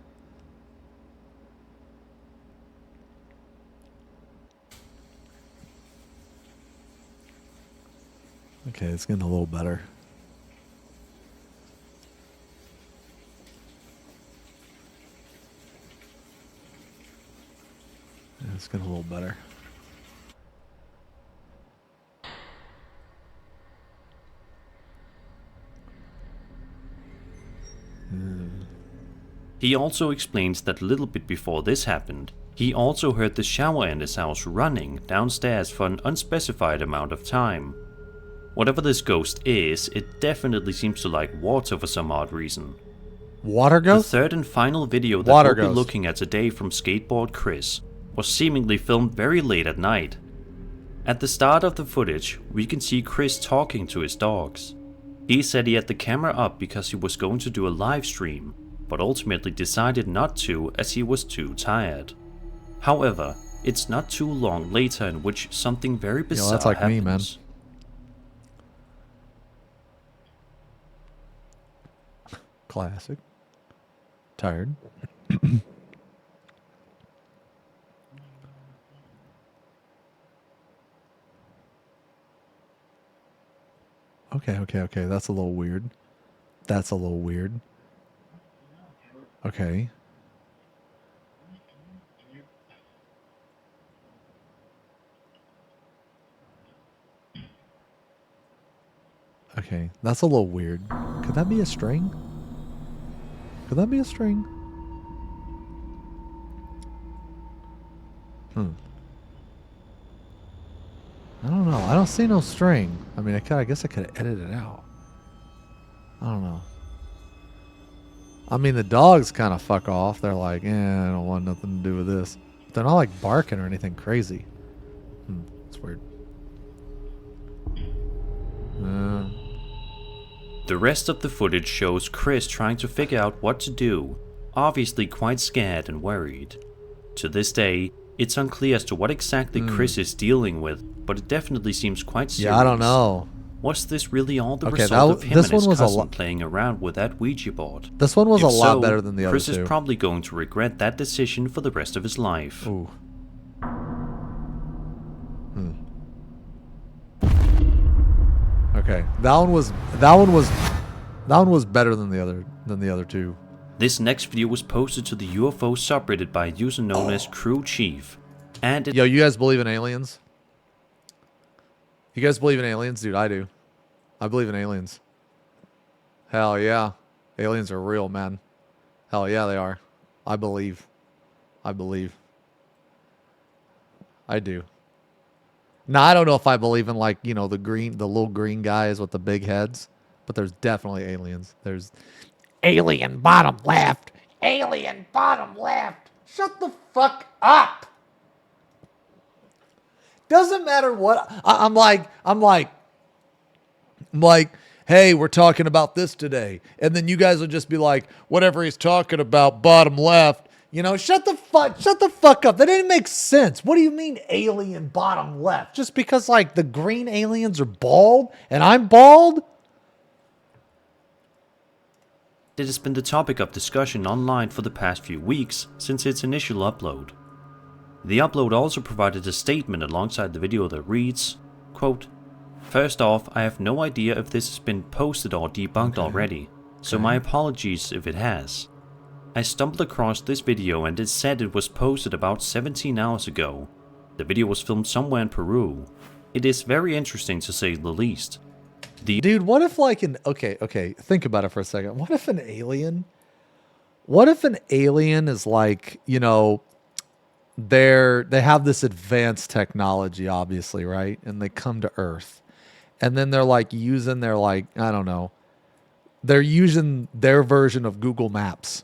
Okay, it's getting a little better. Yeah, it's getting a little better. He also explains that a little bit before this happened, he also heard the shower in his house running downstairs for an unspecified amount of time. Whatever this ghost is, it definitely seems to like water for some odd reason. Water ghost? The third and final video that we'll be looking at today from Skateboard Chris was seemingly filmed very late at night. At the start of the footage, we can see Chris talking to his dogs. He said he had the camera up because he was going to do a live stream, but ultimately decided not to as he was too tired. However, it's not too long later in which something very bizarre that's like happens. me, man. Classic. Tired. Okay. That's a little weird. Okay. Okay, that's a little weird. Could that be a string? Could that be a string? I don't know. I don't see no string. I mean, I guess I could have edited it out. I don't know. I mean, the dogs kind of fuck off. They're like, I don't want nothing to do with this. But they're not like barking or anything crazy. It's weird. The rest of the footage shows Chris trying to figure out what to do, obviously quite scared and worried. To this day, it's unclear as to what exactly Chris is dealing with, but it definitely seems quite serious. Yeah, I don't know. Was this really all the Okay, result of him and his was cousin playing around with that Ouija board? This one was If a lot so, better than the other Chris two. is probably going to regret that decision for the rest of his life. Ooh. Okay, that one was better than the other two. This next video was posted to the UFO subreddit by a user known as Crew Chief, and Yo, you guys believe in aliens? You guys believe in aliens? Dude, I do. I believe in aliens. Hell yeah. Aliens are real, man. Hell yeah, they are. I believe. I do. Now, I don't know if I believe in, like, you know, the little green guys with the big heads, but there's definitely aliens. There's alien bottom left. Alien bottom left. Shut the fuck up. Doesn't matter what. I'm like, hey, we're talking about this today. And then you guys will just be like, whatever he's talking about, bottom left. You know, shut the fuck up. That didn't make sense. What do you mean alien bottom left? Just because, like, the green aliens are bald and I'm bald? It has been the topic of discussion online for the past few weeks since its initial upload. The upload also provided a statement alongside the video that reads, quote, "First off, I have no idea if this has been posted or debunked already, so my apologies if it has. I stumbled across this video and it said it was posted about 17 hours ago. The video was filmed somewhere in Peru. It is very interesting to say the least. Dude, what if like okay, think about it for a second. What if an alien is like, you know, they have this advanced technology, obviously, right? And they come to Earth. And then they're like using their, like, I don't know, they're using their version of Google Maps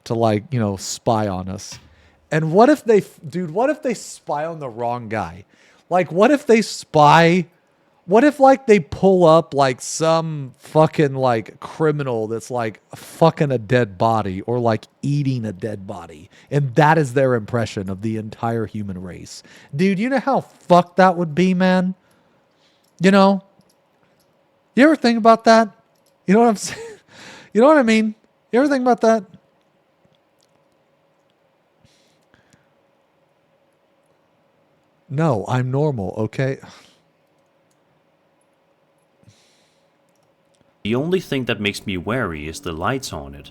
to, like, you know, spy on us. And what if they spy on the wrong guy? Like, what if they like they pull up like some fucking like criminal that's like fucking a dead body or like eating a dead body, and that is their impression of the entire human race? Dude, you know how fucked that would be, man? You know? You ever think about that? You know what I'm saying? You know what I mean? You ever think about that? No, I'm normal, okay? The only thing that makes me wary is the lights on it.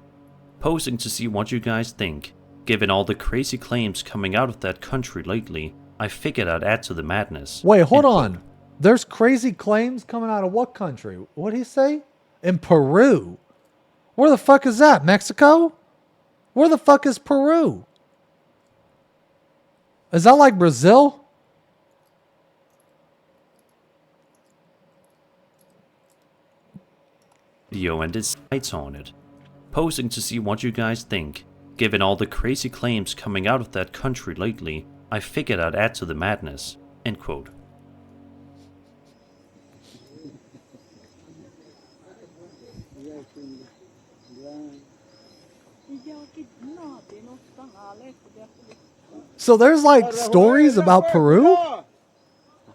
Posing to see what you guys think. Given all the crazy claims coming out of that country lately, I figured I'd add to the madness." Wait, hold on. There's crazy claims coming out of what country? What did he say? In Peru. Where the fuck is that? Mexico? Where the fuck is Peru? Is that like Brazil? Video and its lights on it. Posing to see what you guys think. Given all the crazy claims coming out of that country lately, I figured I'd add to the madness. End quote. So there's like stories about Peru?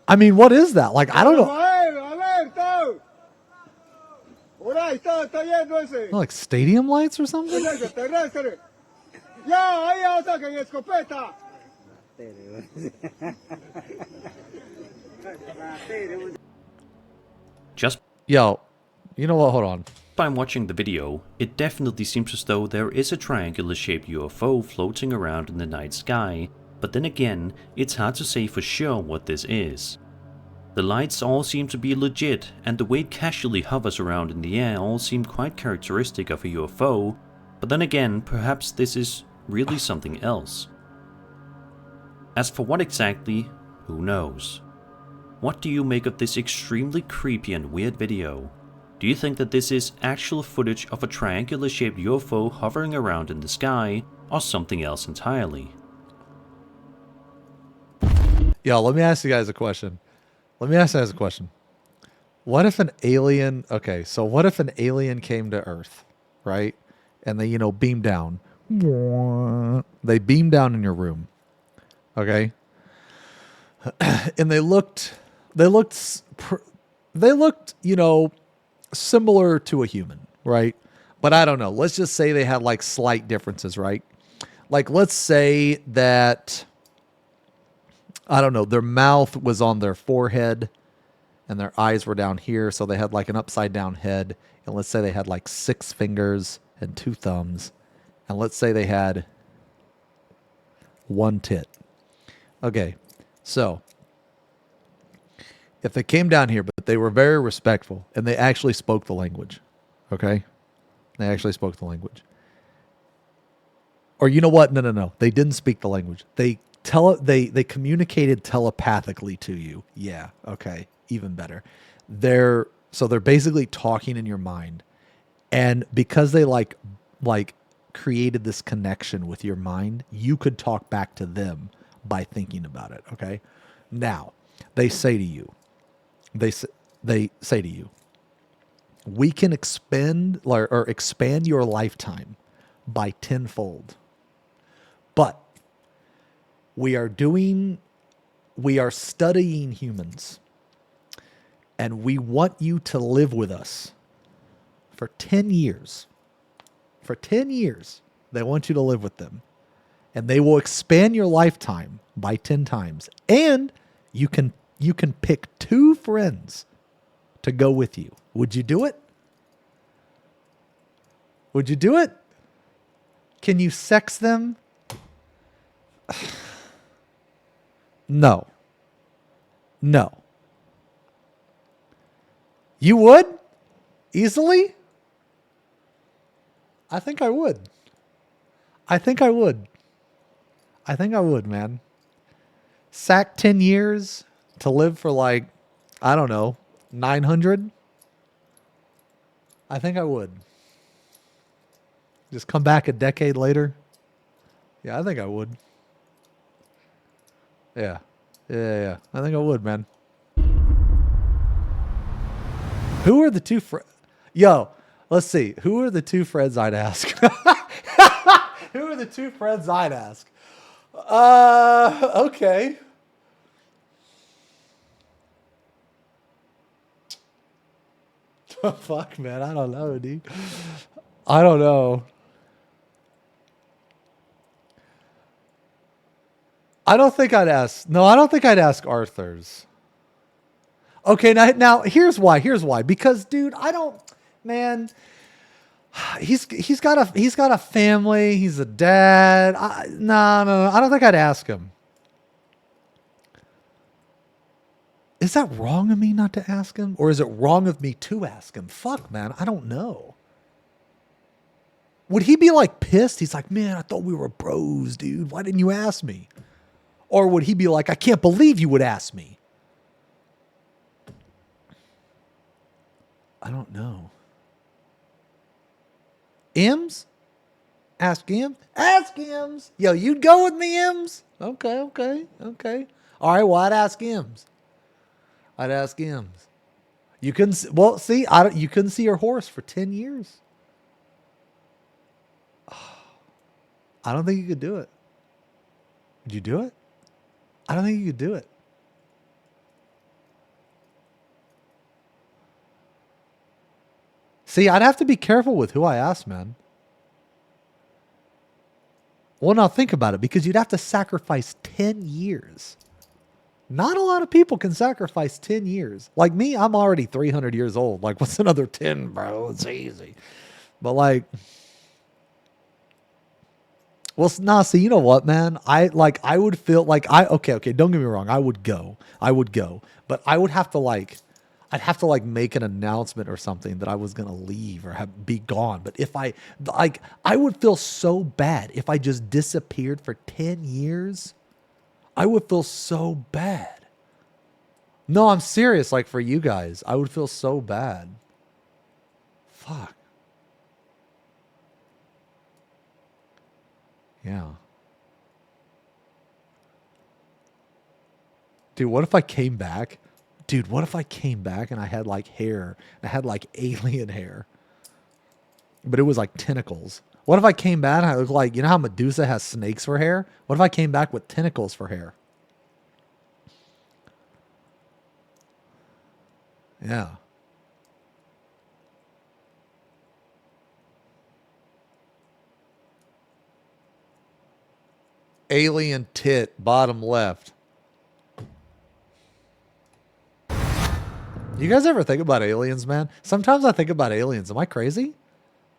I mean, what is that? Like, I don't know. Like stadium lights or something? Just yo, you know what? Hold on. By watching the video, it definitely seems as though there is a triangular-shaped UFO floating around in the night sky, but then again, it's hard to say for sure what this is. The lights all seem to be legit, and the way it casually hovers around in the air all seem quite characteristic of a UFO, but then again, perhaps this is really something else. As for what exactly, who knows? What do you make of this extremely creepy and weird video? Do you think that this is actual footage of a triangular-shaped UFO hovering around in the sky, or something else entirely? Yo, let me ask you guys a question. What if an alien... Okay, so what if an alien came to Earth, right? And they, you know, beam down. They beam down in your room. Okay? And they looked, you know, similar to a human, right? But I don't know. Let's just say they had like slight differences, right? Like, let's say that, I don't know, their mouth was on their forehead and their eyes were down here. So they had like an upside down head. And let's say they had like 6 fingers and 2 thumbs. And let's say they had 1 tit. Okay. So if they came down here, but they were very respectful and they actually spoke the language. Okay. They actually spoke the language. Or you know what? No. They didn't speak the language. They they communicated telepathically to you. Yeah, okay, even better. They're basically talking in your mind, and because they like created this connection with your mind, you could talk back to them by thinking about it. Okay, now they say to you, we can expand your lifetime by tenfold, but we are studying humans, and we want you to live with us for 10 years. For 10 years, they want you to live with them, and they will expand your lifetime by 10 times. And you can pick 2 friends to go with you. Would you do it? Would you do it? Can you sex them? No. No. You would? Easily? I think I would. I think I would. I think I would, man. Sack 10 years to live for like, I don't know, 900? I think I would. Just come back a decade later? Yeah, I think I would. Yeah. Yeah. I think I would, man. Who are the 2 friends? Yo, let's see. Who are the 2 friends I'd ask? Who are the 2 friends I'd ask? Okay. Fuck, man. I don't know, dude. I don't know. I don't think I'd ask. No, I don't think I'd ask Arthur's. Okay, now here's why. Because, dude, I don't, man. He's got a family. He's a dad. No. I don't think I'd ask him. Is that wrong of me not to ask him, or is it wrong of me to ask him? Fuck, man. I don't know. Would he be like pissed? He's like, man, I thought we were bros, dude. Why didn't you ask me? Or would he be like, I can't believe you would ask me? I don't know. Ems? Ask him? Ask Ems. Yo, you'd go with me, Ems? Okay. All right, well, I'd ask Ems. You couldn't see you couldn't see your horse for 10 years. I don't think you could do it. Would you do it? I don't think you could do it. See, I'd have to be careful with who I ask, man. Well, now think about it, because you'd have to sacrifice 10 years. Not a lot of people can sacrifice 10 years. Like me, I'm already 300 years old. Like, what's another 10, bro? It's easy. But like, well, nah, see, you know what, man? I would feel like okay, don't get me wrong. I would go, but I would have to I'd have to make an announcement or something that I was going to leave or be gone. But if I would feel so bad if I just disappeared for 10 years. I would feel so bad. No, I'm serious. Like, for you guys, I would feel so bad. Fuck. Yeah. Dude, what if I came back? And I had like hair. I had like alien hair. But it was like tentacles. What if I came back and I looked like, you know how Medusa has snakes for hair? What if I came back with tentacles for hair? Yeah. Alien tit, bottom left. You guys ever think about aliens, man? Sometimes I think about aliens. Am I crazy?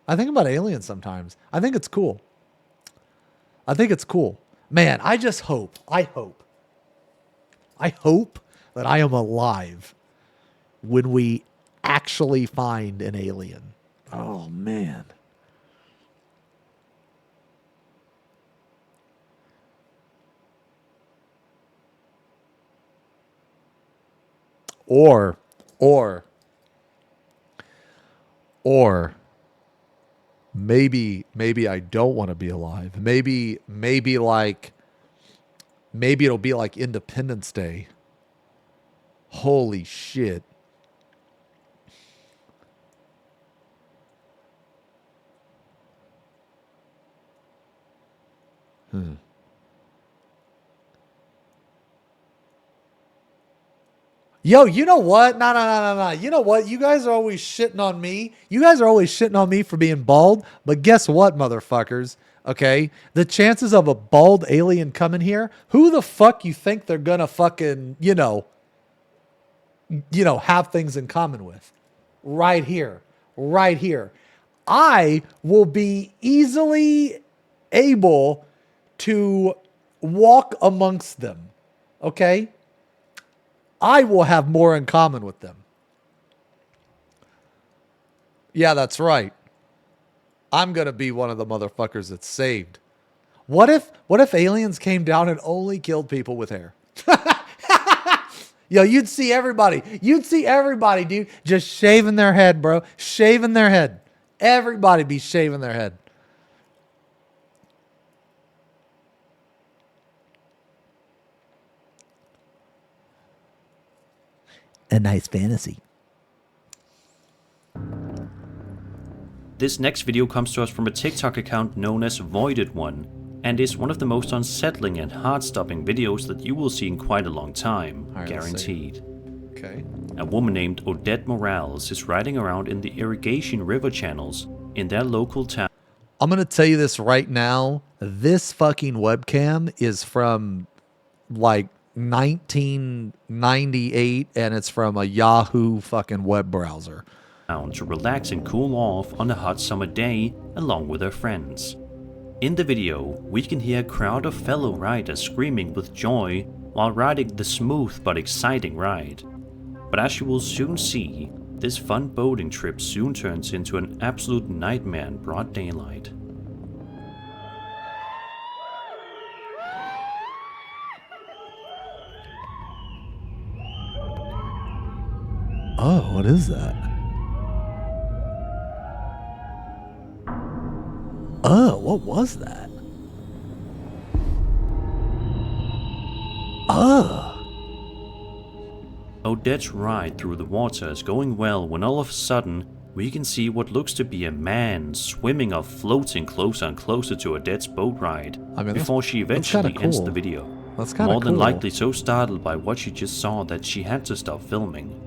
I think about aliens sometimes. I think it's cool. Man, I hope that I am alive when we actually find an alien. Oh, man. Or maybe I don't want to be alive. Maybe it'll be like Independence Day. Holy shit. Yo, you know what? No. You know what? You guys are always shitting on me. You guys are always shitting on me for being bald. But guess what, motherfuckers? Okay? The chances of a bald alien coming here, who the fuck you think they're gonna fucking, have things in common with? Right here. Right here. I will be easily able to walk amongst them. Okay? I will have more in common with them. Yeah, that's right. I'm going to be one of the motherfuckers that's saved. What if aliens came down and only killed people with hair? Yo, you'd see everybody. Dude, just shaving their head, bro. Shaving their head. Everybody be shaving their head. A nice fantasy. This next video comes to us from a TikTok account known as Voided One, and is one of the most unsettling and heart-stopping videos that you will see in quite a long time, guaranteed. Okay. A woman named Odette Morales is riding around in the irrigation river channels in their local town. I'm going to tell you this right now. This fucking webcam is from like 1998, and it's from a Yahoo fucking web browser. To relax and cool off on a hot summer day along with her friends. In the video, we can hear a crowd of fellow riders screaming with joy while riding the smooth but exciting ride. But as you will soon see, this fun boating trip soon turns into an absolute nightmare in broad daylight. Oh, what is that? Oh, what was that? Oh. Odette's ride through the water is going well when all of a sudden we can see what looks to be a man swimming or floating closer and closer to Odette's boat ride before she eventually ends the video. That's kind of More cool. than likely so startled by what she just saw that she had to stop filming.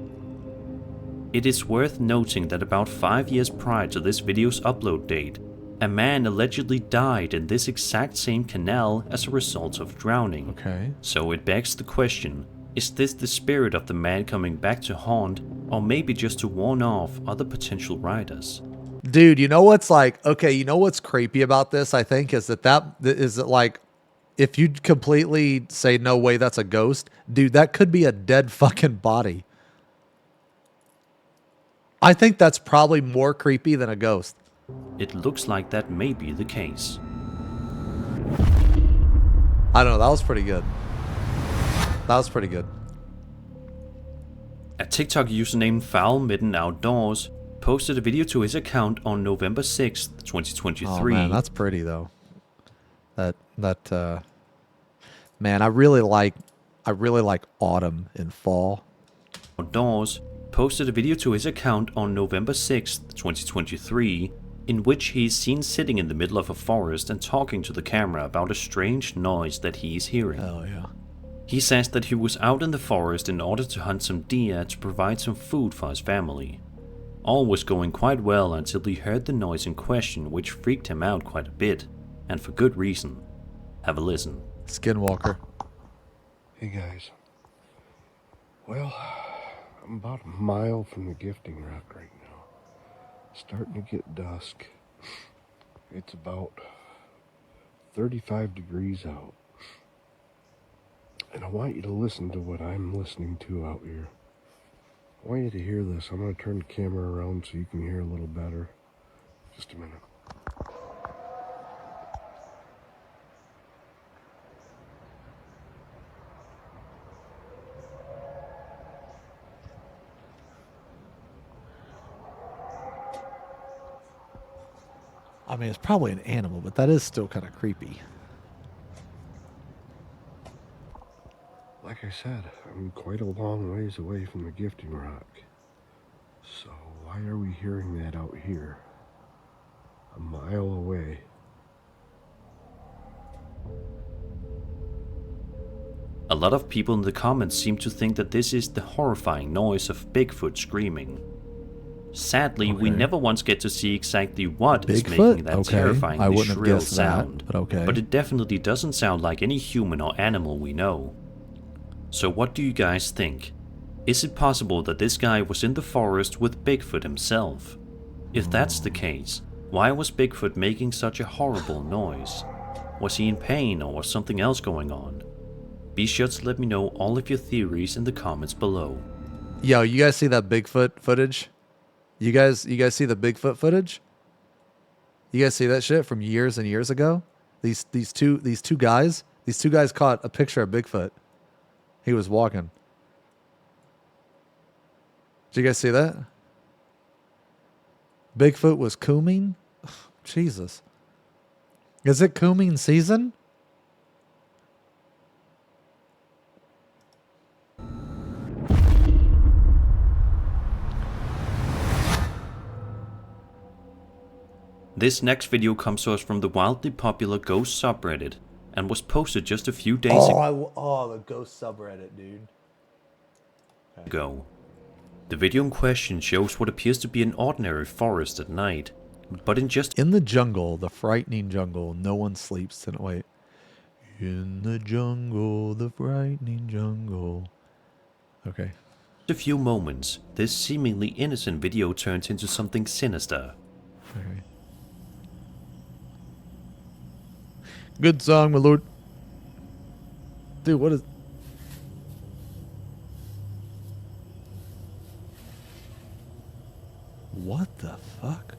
It is worth noting that about 5 years prior to this video's upload date, a man allegedly died in this exact same canal as a result of drowning. Okay. So it begs the question, is this the spirit of the man coming back to haunt, or maybe just to warn off other potential riders? Dude, you know what's like, okay, you know what's creepy about this, I think, is that like, if you completely say, no way, that's a ghost, dude, that could be a dead fucking body. I think that's probably more creepy than a ghost. It looks like that may be the case. I don't know, that was pretty good. That was pretty good. A TikTok user named Foul Midden Outdoors posted a video to his account on November 6th, 2023. Oh man, that's pretty though. Man, I really like autumn and fall. Outdoors posted a video to his account on November 6th, 2023, in which he is seen sitting in the middle of a forest and talking to the camera about a strange noise that he is hearing. Oh yeah. He says that he was out in the forest in order to hunt some deer to provide some food for his family. All was going quite well until he heard the noise in question, which freaked him out quite a bit, and for good reason. Have a listen. Skinwalker. Hey guys. Well, I'm about a mile from the gifting rock right now. Starting to get dusk. It's about 35 degrees out. And I want you to listen to what I'm listening to out here. I want you to hear this. I'm going to turn the camera around so you can hear a little better. Just a minute. I mean, it's probably an animal, but that is still kind of creepy. Like I said, I'm quite a long ways away from the gifting rock. So why are we hearing that out here? A mile away. A lot of people in the comments seem to think that this is the horrifying noise of Bigfoot screaming. Sadly, we never once get to see exactly what is making that terrifyingly shrill sound, but it definitely doesn't sound like any human or animal we know. So what do you guys think? Is it possible that this guy was in the forest with Bigfoot himself? If that's the case, why was Bigfoot making such a horrible noise? Was he in pain or was something else going on? Be sure to let me know all of your theories in the comments below. Yo, you guys see that Bigfoot footage? You guys see the Bigfoot footage? You guys see that shit from years and years ago? These two guys caught a picture of Bigfoot. He was walking. Did you guys see that? Bigfoot was cooming? Jesus. Is it cooming season? This next video comes to us from the wildly popular Ghost subreddit and was posted just a few days ago. Oh, the Ghost subreddit, dude. The video in question shows what appears to be an ordinary forest at night, but in the jungle, the frightening jungle, no one sleeps tonight. Wait. In the jungle, the frightening jungle. Okay. a few moments, this seemingly innocent video turns into something sinister. Okay. Good song, my lord. Dude, what is... What the fuck?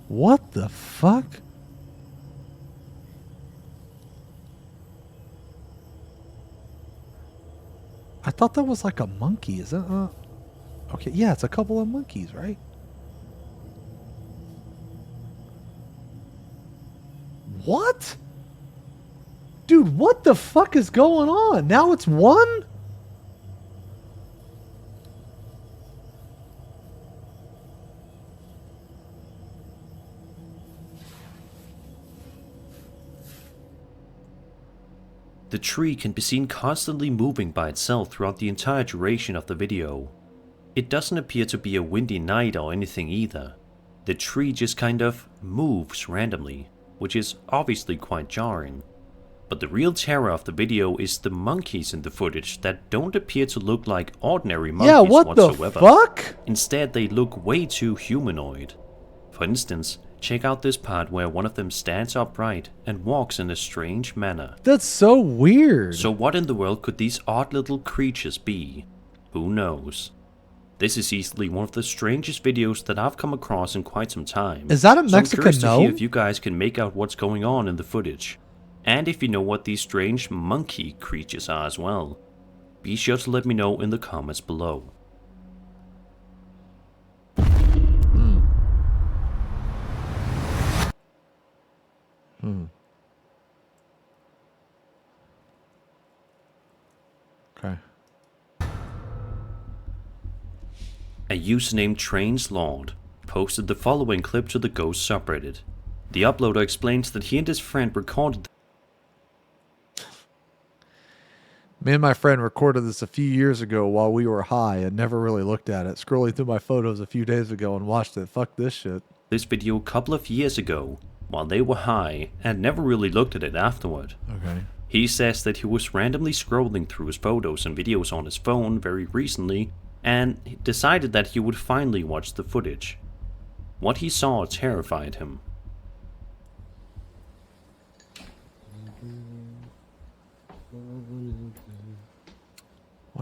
What the fuck? I thought that was like a monkey. Is that okay, yeah, it's a couple of monkeys, right? What? Dude, what the fuck is going on? Now it's one? The tree can be seen constantly moving by itself throughout the entire duration of the video. It doesn't appear to be a windy night or anything either. The tree just kind of moves randomly, which is obviously quite jarring. But the real terror of the video is the monkeys in the footage that don't appear to look like ordinary monkeys whatsoever. The fuck? Instead, they look way too humanoid. For instance, check out this part where one of them stands upright and walks in a strange manner. That's so weird. So what in the world could these odd little creatures be? Who knows? This is easily one of the strangest videos that I've come across in quite some time. Is that a Mexican I'm curious to hear gnome? if you guys can make out what's going on in the footage. And if you know what these strange monkey creatures are as well. Be sure to let me know in the comments below. Okay. A user named TrainsLord posted the following clip to the Ghost subreddit. The uploader explains that he and his friend recorded Me and my friend recorded this a few years ago while we were high and never really looked at it. Scrolling through my photos a few days ago and watched it. Fuck this shit. this video a couple of years ago while they were high and never really looked at it afterward. Okay. He says that he was randomly scrolling through his photos and videos on his phone very recently and decided that he would finally watch the footage. What he saw terrified him.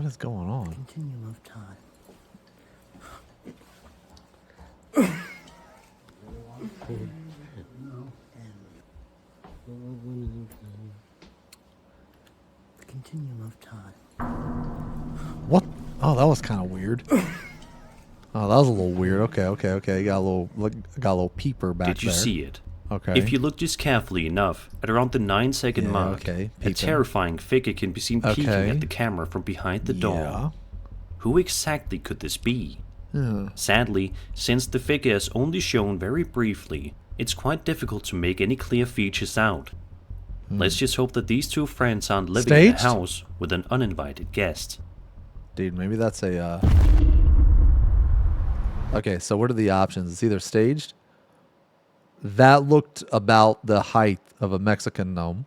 is going on? Continuum of time. The continuum of time. What? Oh, that was kind of weird. Oh, that was a little weird. Okay. Got a little peeper back there. Did you see it? Okay. If you look just carefully enough, at around the 9-second mark, a terrifying figure can be seen peeking at the camera from behind the door. Who exactly could this be? Sadly, since the figure is only shown very briefly, it's quite difficult to make any clear features out. Let's just hope that these two friends aren't living in a house with an uninvited guest. Dude, maybe that's a... Okay, so what are the options? It's either staged. That looked about the height of a Mexican gnome.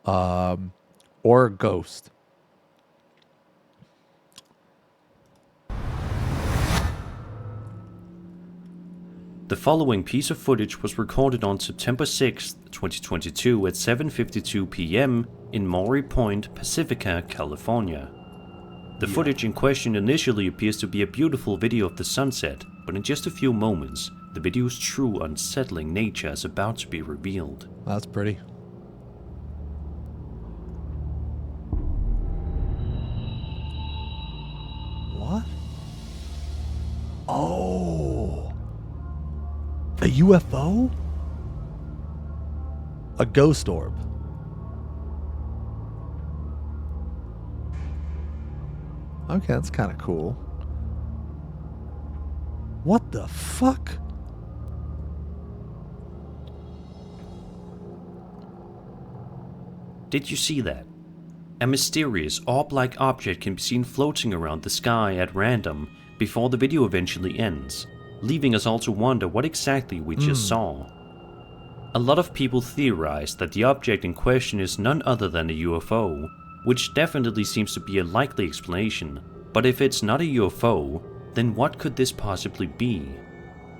Or a ghost. The following piece of footage was recorded on September 6, 2022 at 7:52 p.m. in Maury Point, Pacifica, California. The footage in question initially appears to be a beautiful video of the sunset, but in just a few moments, the video's true unsettling nature is about to be revealed. That's pretty. What? Oh. A UFO? A ghost orb. Okay, that's kind of cool. What the fuck? Did you see that? A mysterious orb-like object can be seen floating around the sky at random before the video eventually ends, leaving us all to wonder what exactly we just saw. A lot of people theorize that the object in question is none other than a UFO, which definitely seems to be a likely explanation, but if it's not a UFO, then what could this possibly be?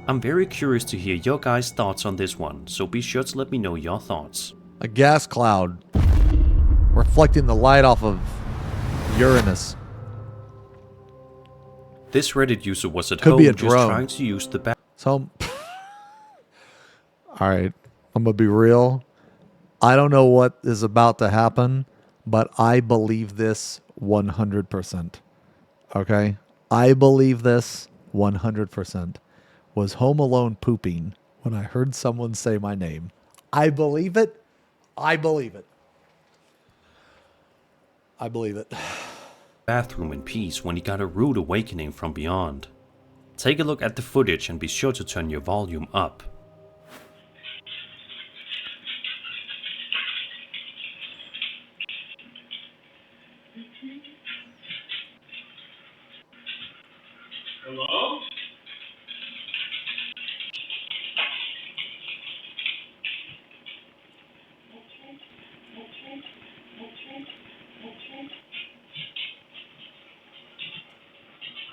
I'm very curious to hear your guys' thoughts on this one, so be sure to let me know your thoughts. A gas cloud reflecting the light off of Uranus. This Reddit user was at Could home be a just drone. trying to use the back. So, alright, I'm gonna be real. I don't know what is about to happen, but I believe this 100%. Okay? I believe this 100%. Was Home Alone pooping when I heard someone say my name? I believe it. I believe it. I believe it. Bathroom in peace when he got a rude awakening from beyond. Take a look at the footage and be sure to turn your volume up. Hello?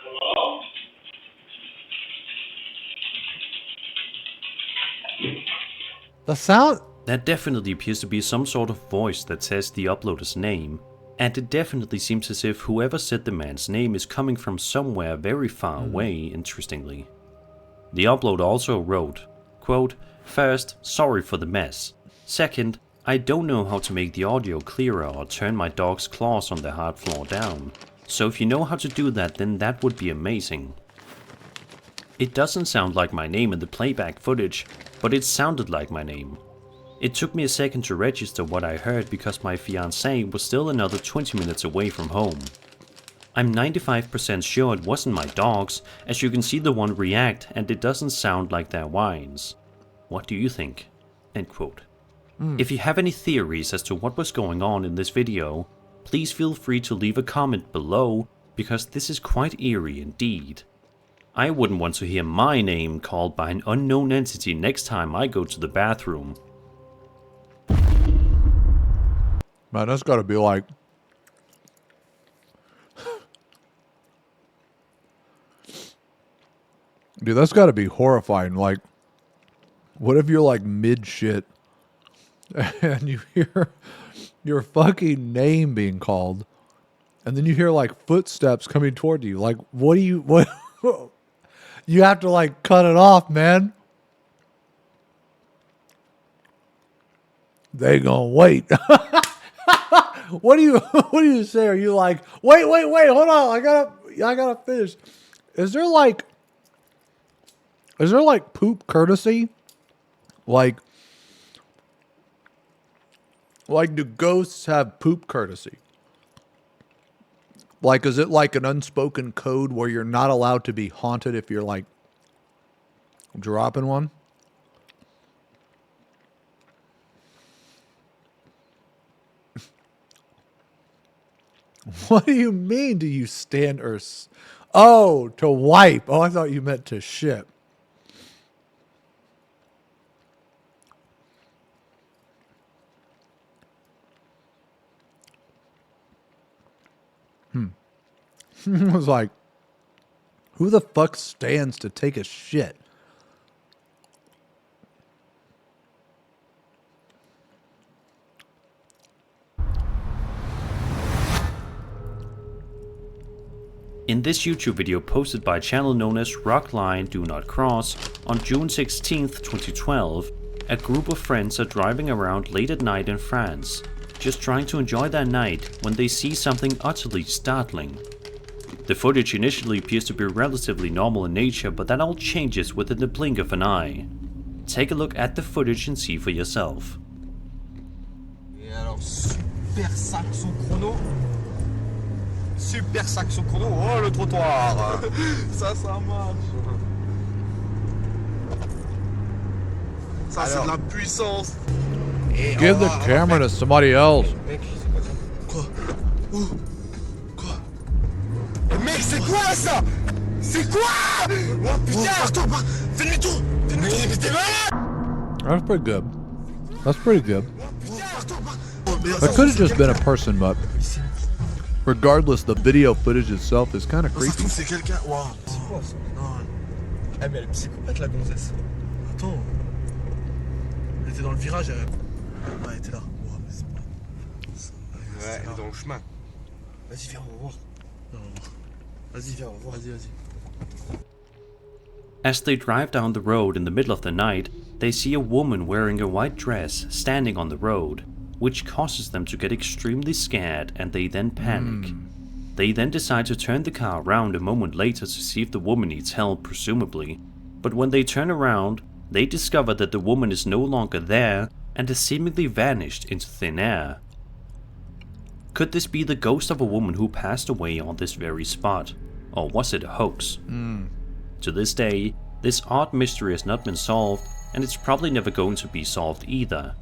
Hello? The sound... That definitely appears to be some sort of voice that says the uploader's name, and it definitely seems as if whoever said the man's name is coming from somewhere very far away, interestingly. The uploader also wrote, quote, "First, sorry for the mess. Second, I don't know how to make the audio clearer or turn my dog's claws on the hard floor down. So if you know how to do that, then that would be amazing. It doesn't sound like my name in the playback footage, but it sounded like my name. It took me a second to register what I heard because my fiancé was still another 20 minutes away from home. I'm 95% sure it wasn't my dogs, as you can see the one react and it doesn't sound like their whines. What do you think?" End quote. If you have any theories as to what was going on in this video, please feel free to leave a comment below, because this is quite eerie indeed. I wouldn't want to hear my name called by an unknown entity next time I go to the bathroom. Man, that's gotta be like... Dude, that's gotta be horrifying. Like, what if you're like mid-shit and you hear your fucking name being called and then you hear like footsteps coming toward you. Like, what do you, what? You have to like cut it off, man. They gonna wait. What do you say? Are you like, wait, hold on. I gotta finish. Is there like poop courtesy? Like do ghosts have poop courtesy? Like, is it like an unspoken code where you're not allowed to be haunted if you're like dropping one? What do you mean? Do you stand or... Oh, to wipe. Oh, I thought you meant to shit. I was like, who the fuck stands to take a shit? In this YouTube video posted by a channel known as Rockline Do Not Cross on June 16th, 2012, a group of friends are driving around late at night in France, just trying to enjoy their night when they see something utterly startling. The footage initially appears to be relatively normal in nature, but that all changes within the blink of an eye. Take a look at the footage and see for yourself. Et alors, super saxo chrono. Super saxo chrono. Oh, le trottoir. Ça marche. Ça, c'est de la puissance. Et Give the camera to somebody else. Mec, c'est quoi ça? Quoi? Où? Quoi? Mec, c'est quoi ça? C'est quoi? Oh putain, attends, fais demi-tour! Fais demi-tour, mais t'es malade! That's pretty good. That's pretty good. That could have just been a person, but regardless, the video footage itself is kind of creepy. C'est quelqu'un. Waouh, c'est quoi ça? Non. Eh, mais elle est psychopathe la gonzesse. Attends. Elle était dans le virage, elle. Ah, elle était là. Wow, mais c'est pas. Ouais, elle est dans le chemin. Vas-y, viens, on va voir. Vas-y, viens, on va voir. Vas-y. As they drive down the road in the middle of the night, they see a woman wearing a white dress standing on the road, which causes them to get extremely scared and they then panic. They then decide to turn the car around a moment later to see if the woman needs help, presumably, but when they turn around, they discover that the woman is no longer there and has seemingly vanished into thin air. Could this be the ghost of a woman who passed away on this very spot? Or was it a hoax? To this day, this odd mystery has not been solved, and it's probably never going to be solved either.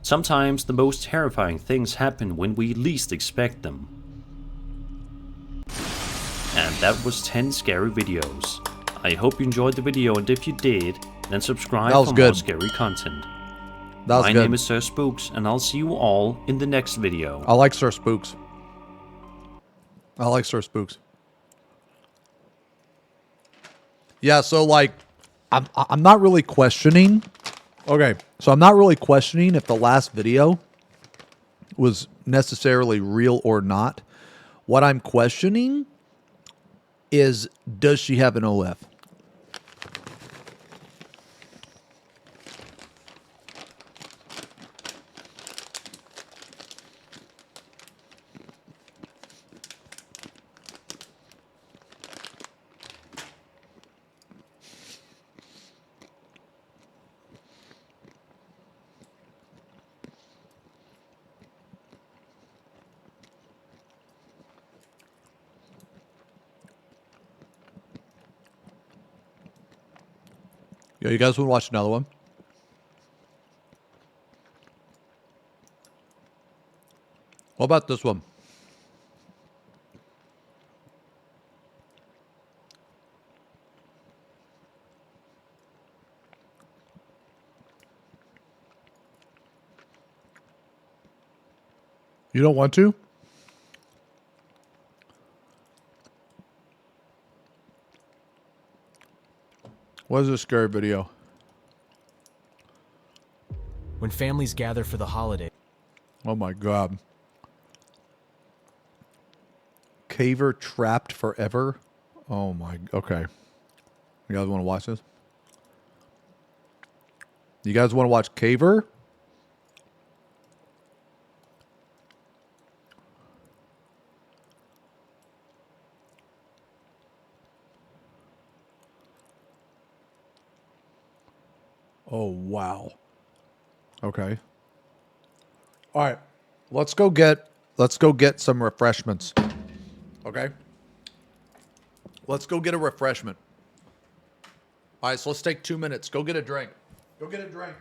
Sometimes the most terrifying things happen when we least expect them. And that was 10 scary videos. I hope you enjoyed the video, and if you did, then subscribe for more scary content. My name is Sir Spooks, and I'll see you all in the next video. I like Sir Spooks. Yeah, so like, I'm not really questioning. Okay, so I'm not really questioning if the last video was necessarily real or not. What I'm questioning is, does she have an OF? Yo, you guys want to watch another one? What about this one? You don't want to? What is this scary video? When families gather for the holiday. Oh my God. Caver trapped forever. Oh my. Okay. You guys want to watch this? You guys want to watch Caver? Oh, wow. Okay. All right. Let's go get some refreshments. Okay? Let's go get a refreshment. All right, so let's take 2 minutes. Go get a drink. Go get a drink.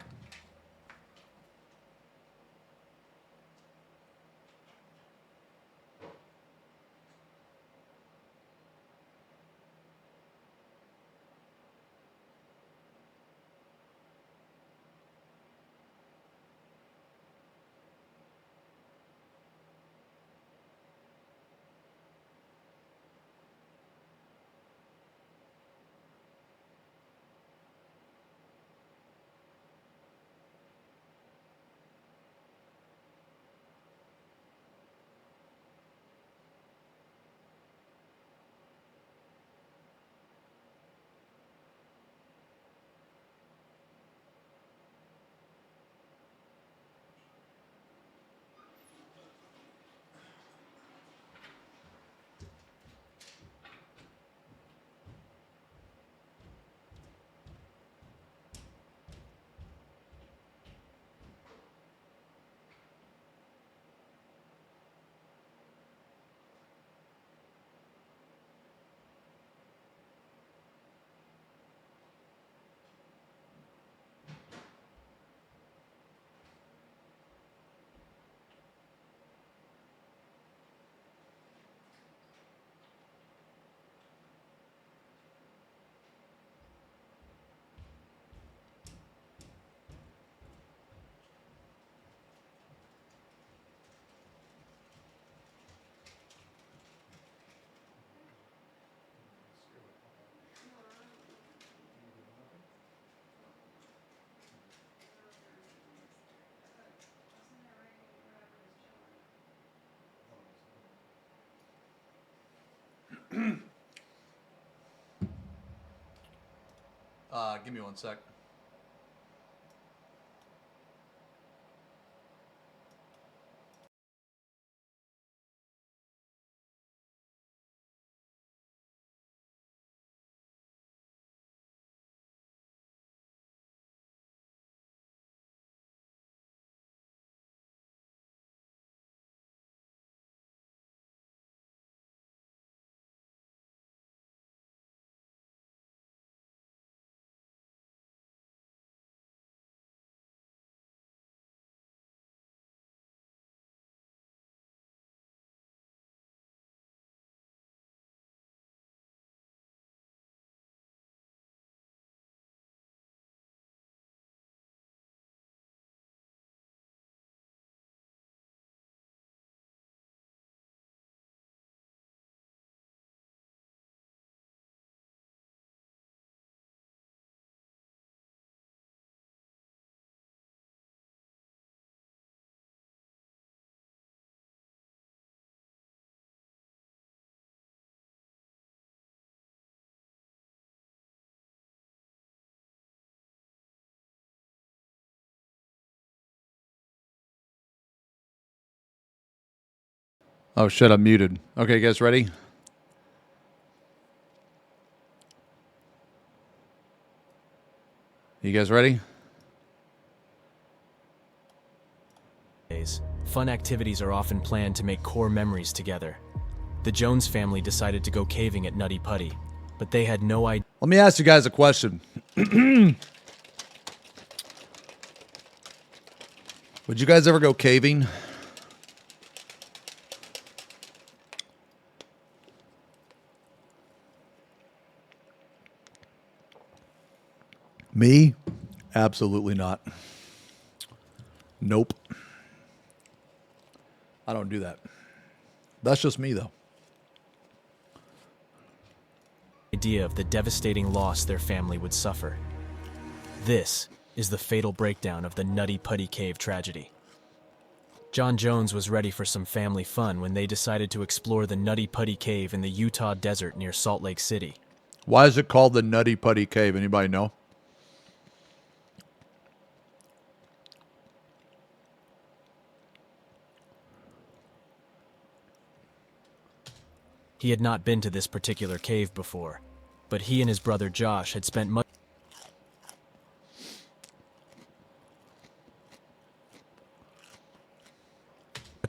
Give me 1 sec. Oh shit, I'm muted. Okay, you guys ready? You guys ready? Fun activities are often planned to make core memories together. The Jones family decided to go caving at Nutty Putty, but they had no idea. Let me ask you guys a question. Would you guys ever go caving? Me? Absolutely not. Nope. I don't do that. That's just me, though. Idea of the devastating loss their family would suffer. This is the fatal breakdown of the Nutty Putty Cave tragedy. John Jones was ready for some family fun when they decided to explore the Nutty Putty Cave in the Utah desert near Salt Lake City. Why is it called the Nutty Putty Cave? Anybody know? He had not been to this particular cave before, but he and his brother Josh had spent much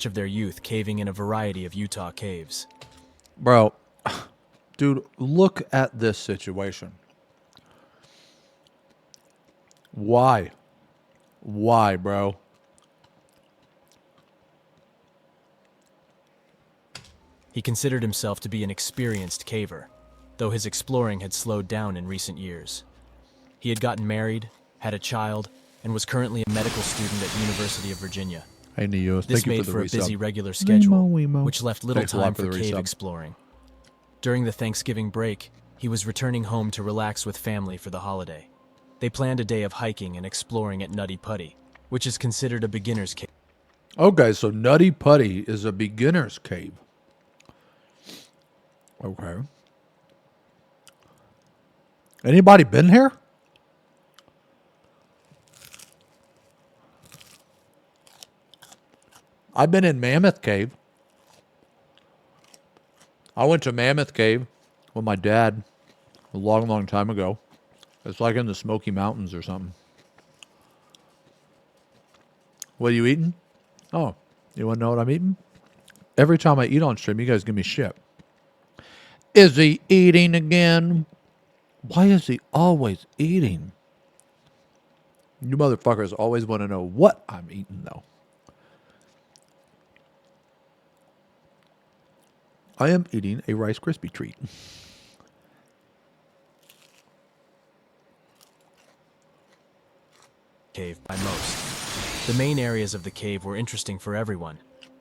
of their youth caving in a variety of Utah caves. Bro, dude, look at this situation. Why? Why, bro? He considered himself to be an experienced caver, though his exploring had slowed down in recent years. He had gotten married, had a child, and was currently a medical student at University of Virginia. Hey, Neo, this made for a busy regular schedule, which left little time for cave exploring. During the Thanksgiving break, he was returning home to relax with family for the holiday. They planned a day of hiking and exploring at Nutty Putty, which is considered a beginner's cave. Okay, so Nutty Putty is a beginner's cave. Okay. Anybody been here? I've been in Mammoth Cave. I went to Mammoth Cave with my dad a long, long time ago. It's like in the Smoky Mountains or something. What are you eating? Oh, you want to know what I'm eating? Every time I eat on stream, you guys give me shit. Is he eating again? Why is he always eating? You motherfuckers always want to know what I'm eating, though. I am eating a Rice Krispie treat. Cave by most. The main areas of the cave were interesting for everyone.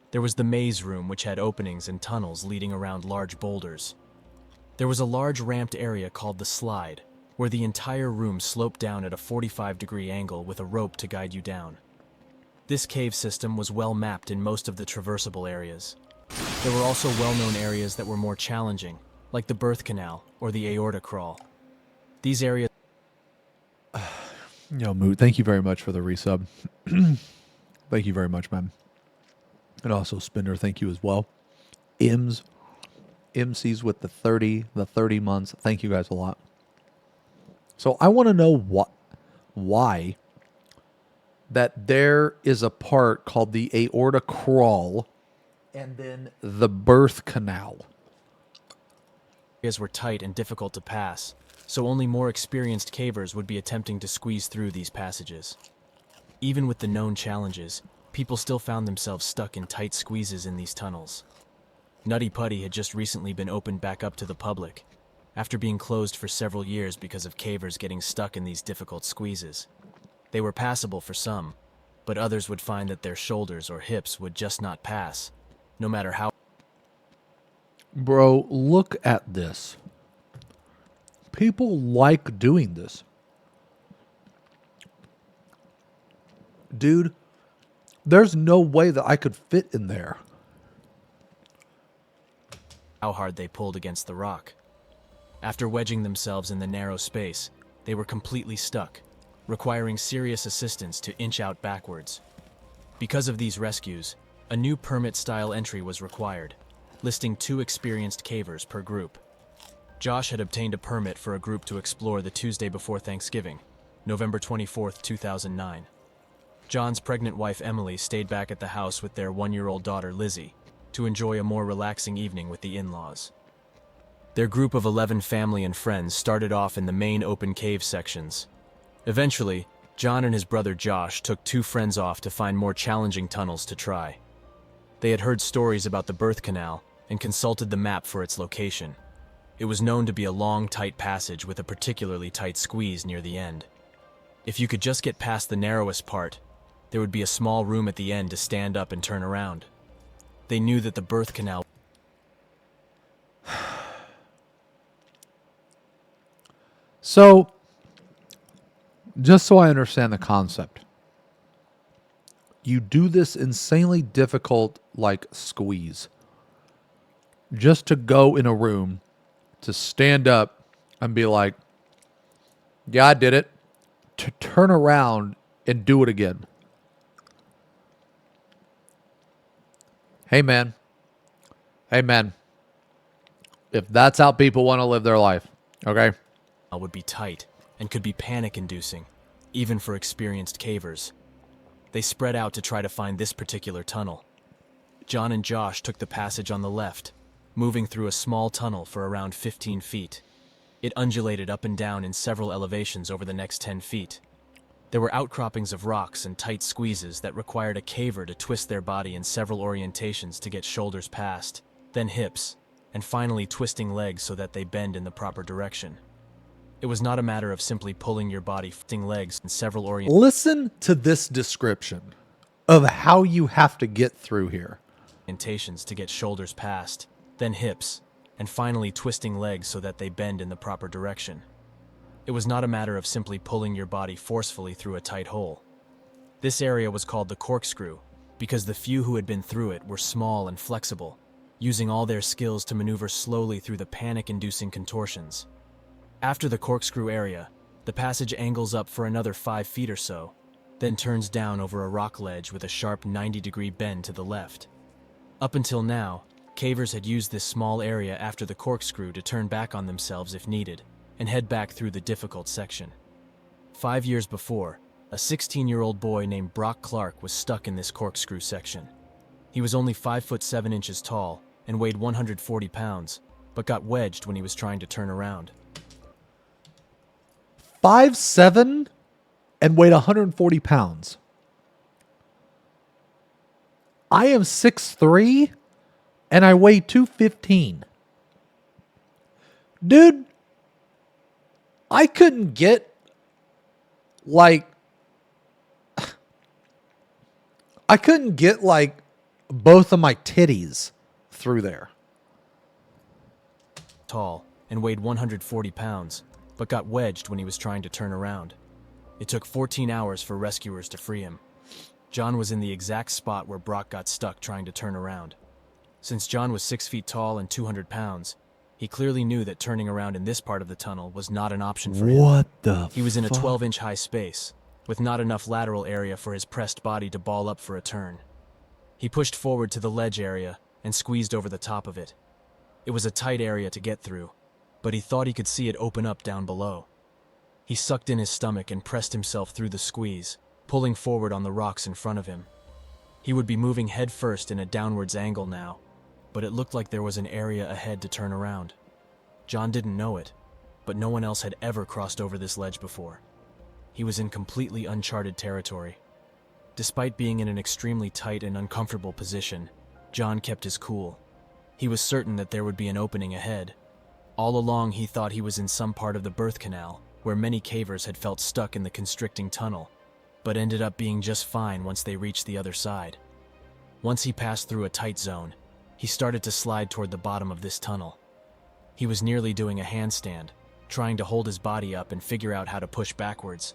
There was the maze room, which had openings and tunnels leading around large boulders. There was a large ramped area called the slide, where the entire room sloped down at a 45-degree angle with a rope to guide you down. This cave system was well mapped in most of the traversable areas. There were also well-known areas that were more challenging, like the birth canal or the aorta crawl. These areas... Yo, Moot, thank you very much for the resub. Thank you very much, man. And also, Spinner, thank you as well. MCs with the 30 months. Thank you guys a lot. So I want to know why that there is a part called the aorta crawl and then the birth canal. Areas were tight and difficult to pass, so only more experienced cavers would be attempting to squeeze through these passages. Even with the known challenges, people still found themselves stuck in tight squeezes in these tunnels. Nutty Putty had just recently been opened back up to the public, after being closed for several years because of cavers getting stuck in these difficult squeezes. They were passable for some, but others would find that their shoulders or hips would just not pass, no matter how... Bro, look at this. People like doing this. Dude, there's no way that I could fit in there. How hard they pulled against the rock. After wedging themselves in the narrow space, they were completely stuck, requiring serious assistance to inch out backwards. Because of these rescues, a new permit-style entry was required, listing 2 experienced cavers per group. Josh had obtained a permit for a group to explore the Tuesday before Thanksgiving, November 24, 2009. John's pregnant wife Emily stayed back at the house with their 1-year-old daughter Lizzie to enjoy a more relaxing evening with the in-laws. Their group of 11 family and friends started off in the main open cave sections. Eventually, John and his brother Josh took 2 friends off to find more challenging tunnels to try. They had heard stories about the birth canal and consulted the map for its location. It was known to be a long, tight passage with a particularly tight squeeze near the end. If you could just get past the narrowest part, there would be a small room at the end to stand up and turn around. They knew that the birth canal... So, just so I understand the concept, you do this insanely difficult, like, squeeze. Just to go in a room, to stand up and be like, yeah, I did it. To turn around and do it again. Hey, man. Hey, man. If that's how people want to live their life, okay? Would be tight and could be panic-inducing, even for experienced cavers. They spread out to try to find this particular tunnel. John and Josh took the passage on the left, moving through a small tunnel for around 15 feet. It undulated up and down in several elevations over the next 10 feet. There were outcroppings of rocks and tight squeezes that required a caver to twist their body in several orientations to get shoulders past, then hips, and finally twisting legs so that they bend in the proper direction. It was not a matter of simply pulling your body, twisting legs in several orientations. Listen to this description of how you have to get through here. To get shoulders past, then hips, and finally twisting legs so that they bend in the proper direction. It was not a matter of simply pulling your body forcefully through a tight hole. This area was called the corkscrew because the few who had been through it were small and flexible, using all their skills to maneuver slowly through the panic-inducing contortions. After the corkscrew area, the passage angles up for another 5 feet or so, then turns down over a rock ledge with a sharp 90-degree bend to the left. Up until now, cavers had used this small area after the corkscrew to turn back on themselves if needed, and head back through the difficult section. 5 years before, a 16-year-old boy named Brock Clark was stuck in this corkscrew section. He was only 5 foot 7 inches tall and weighed 140 pounds, but got wedged when he was trying to turn around. 5'7" and weighed 140 pounds. I am 6'3" and I weigh 215. Dude, I couldn't get, like, both of my titties through there. Tall and weighed 140 pounds, but got wedged when he was trying to turn around. It took 14 hours for rescuers to free him. John was in the exact spot where Brock got stuck trying to turn around. Since John was 6 feet tall and 200 pounds, he clearly knew that turning around in this part of the tunnel was not an option for him. What the He was in a fuck? 12-inch high space, with not enough lateral area for his pressed body to ball up for a turn. He pushed forward to the ledge area and squeezed over the top of it. It was a tight area to get through, but he thought he could see it open up down below. He sucked in his stomach and pressed himself through the squeeze, pulling forward on the rocks in front of him. He would be moving head first in a downwards angle now, but it looked like there was an area ahead to turn around. John didn't know it, but no one else had ever crossed over this ledge before. He was in completely uncharted territory. Despite being in an extremely tight and uncomfortable position, John kept his cool. He was certain that there would be an opening ahead. All along he thought he was in some part of the birth canal, where many cavers had felt stuck in the constricting tunnel, but ended up being just fine once they reached the other side. Once he passed through a tight zone, he started to slide toward the bottom of this tunnel. He was nearly doing a handstand, trying to hold his body up and figure out how to push backwards.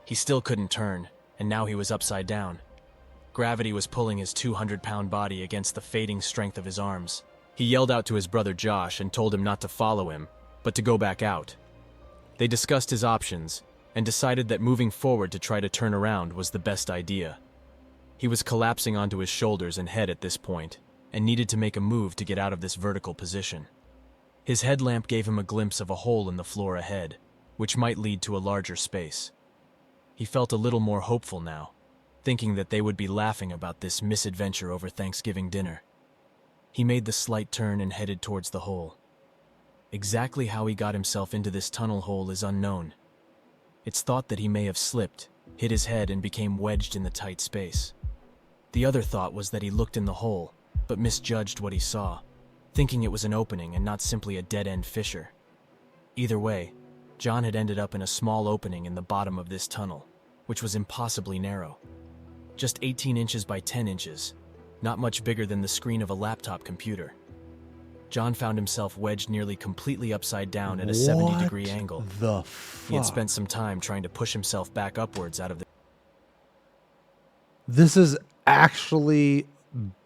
He still couldn't turn, and now he was upside down. Gravity was pulling his 200-pound body against the fading strength of his arms. He yelled out to his brother Josh and told him not to follow him, but to go back out. They discussed his options and decided that moving forward to try to turn around was the best idea. He was collapsing onto his shoulders and head at this point, and needed to make a move to get out of this vertical position. His headlamp gave him a glimpse of a hole in the floor ahead, which might lead to a larger space. He felt a little more hopeful now, thinking that they would be laughing about this misadventure over Thanksgiving dinner. He made the slight turn and headed towards the hole. Exactly how he got himself into this tunnel hole is unknown. It's thought that he may have slipped, hit his head, and became wedged in the tight space. The other thought was that he looked in the hole, but misjudged what he saw, thinking it was an opening and not simply a dead-end fissure. Either way, John had ended up in a small opening in the bottom of this tunnel, which was impossibly narrow. Just 18 inches by 10 inches, not much bigger than the screen of a laptop computer. John found himself wedged nearly completely upside down at a 70-degree angle. The He had fuck? spent some time trying to push himself back upwards out of the... This is actually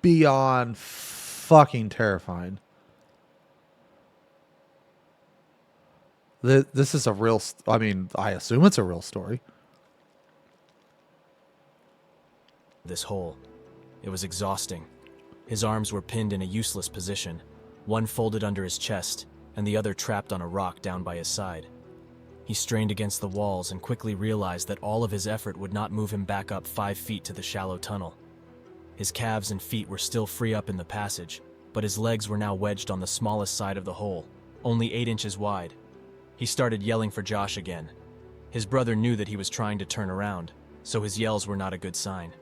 beyond fucking terrifying. This is a real... I mean, I assume it's a real story. This hole. It was exhausting. His arms were pinned in a useless position, one folded under his chest, and the other trapped on a rock down by his side. He strained against the walls and quickly realized that all of his effort would not move him back up 5 feet to the shallow tunnel. His calves and feet were still free up in the passage, but his legs were now wedged on the smallest side of the hole, only 8 inches wide. He started yelling for Josh again. His brother knew that he was trying to turn around, so his yells were not a good sign.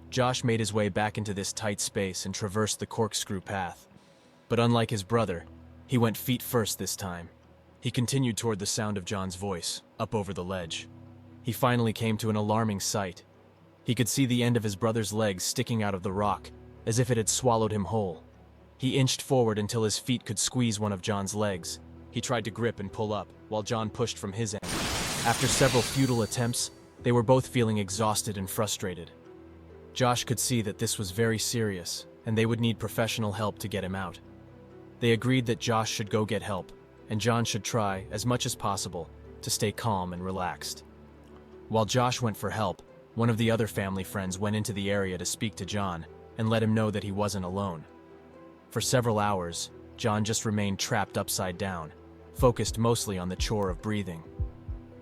Josh made his way back into this tight space and traversed the corkscrew path. But unlike his brother, he went feet first this time. He continued toward the sound of John's voice, up over the ledge. He finally came to an alarming sight. He could see the end of his brother's legs sticking out of the rock, as if it had swallowed him whole. He inched forward until his feet could squeeze one of John's legs. He tried to grip and pull up, while John pushed from his end. After several futile attempts, they were both feeling exhausted and frustrated. Josh could see that this was very serious, and they would need professional help to get him out. They agreed that Josh should go get help, and John should try, as much as possible, to stay calm and relaxed. While Josh went for help, one of the other family friends went into the area to speak to John and let him know that he wasn't alone. For several hours, John just remained trapped upside down, focused mostly on the chore of breathing.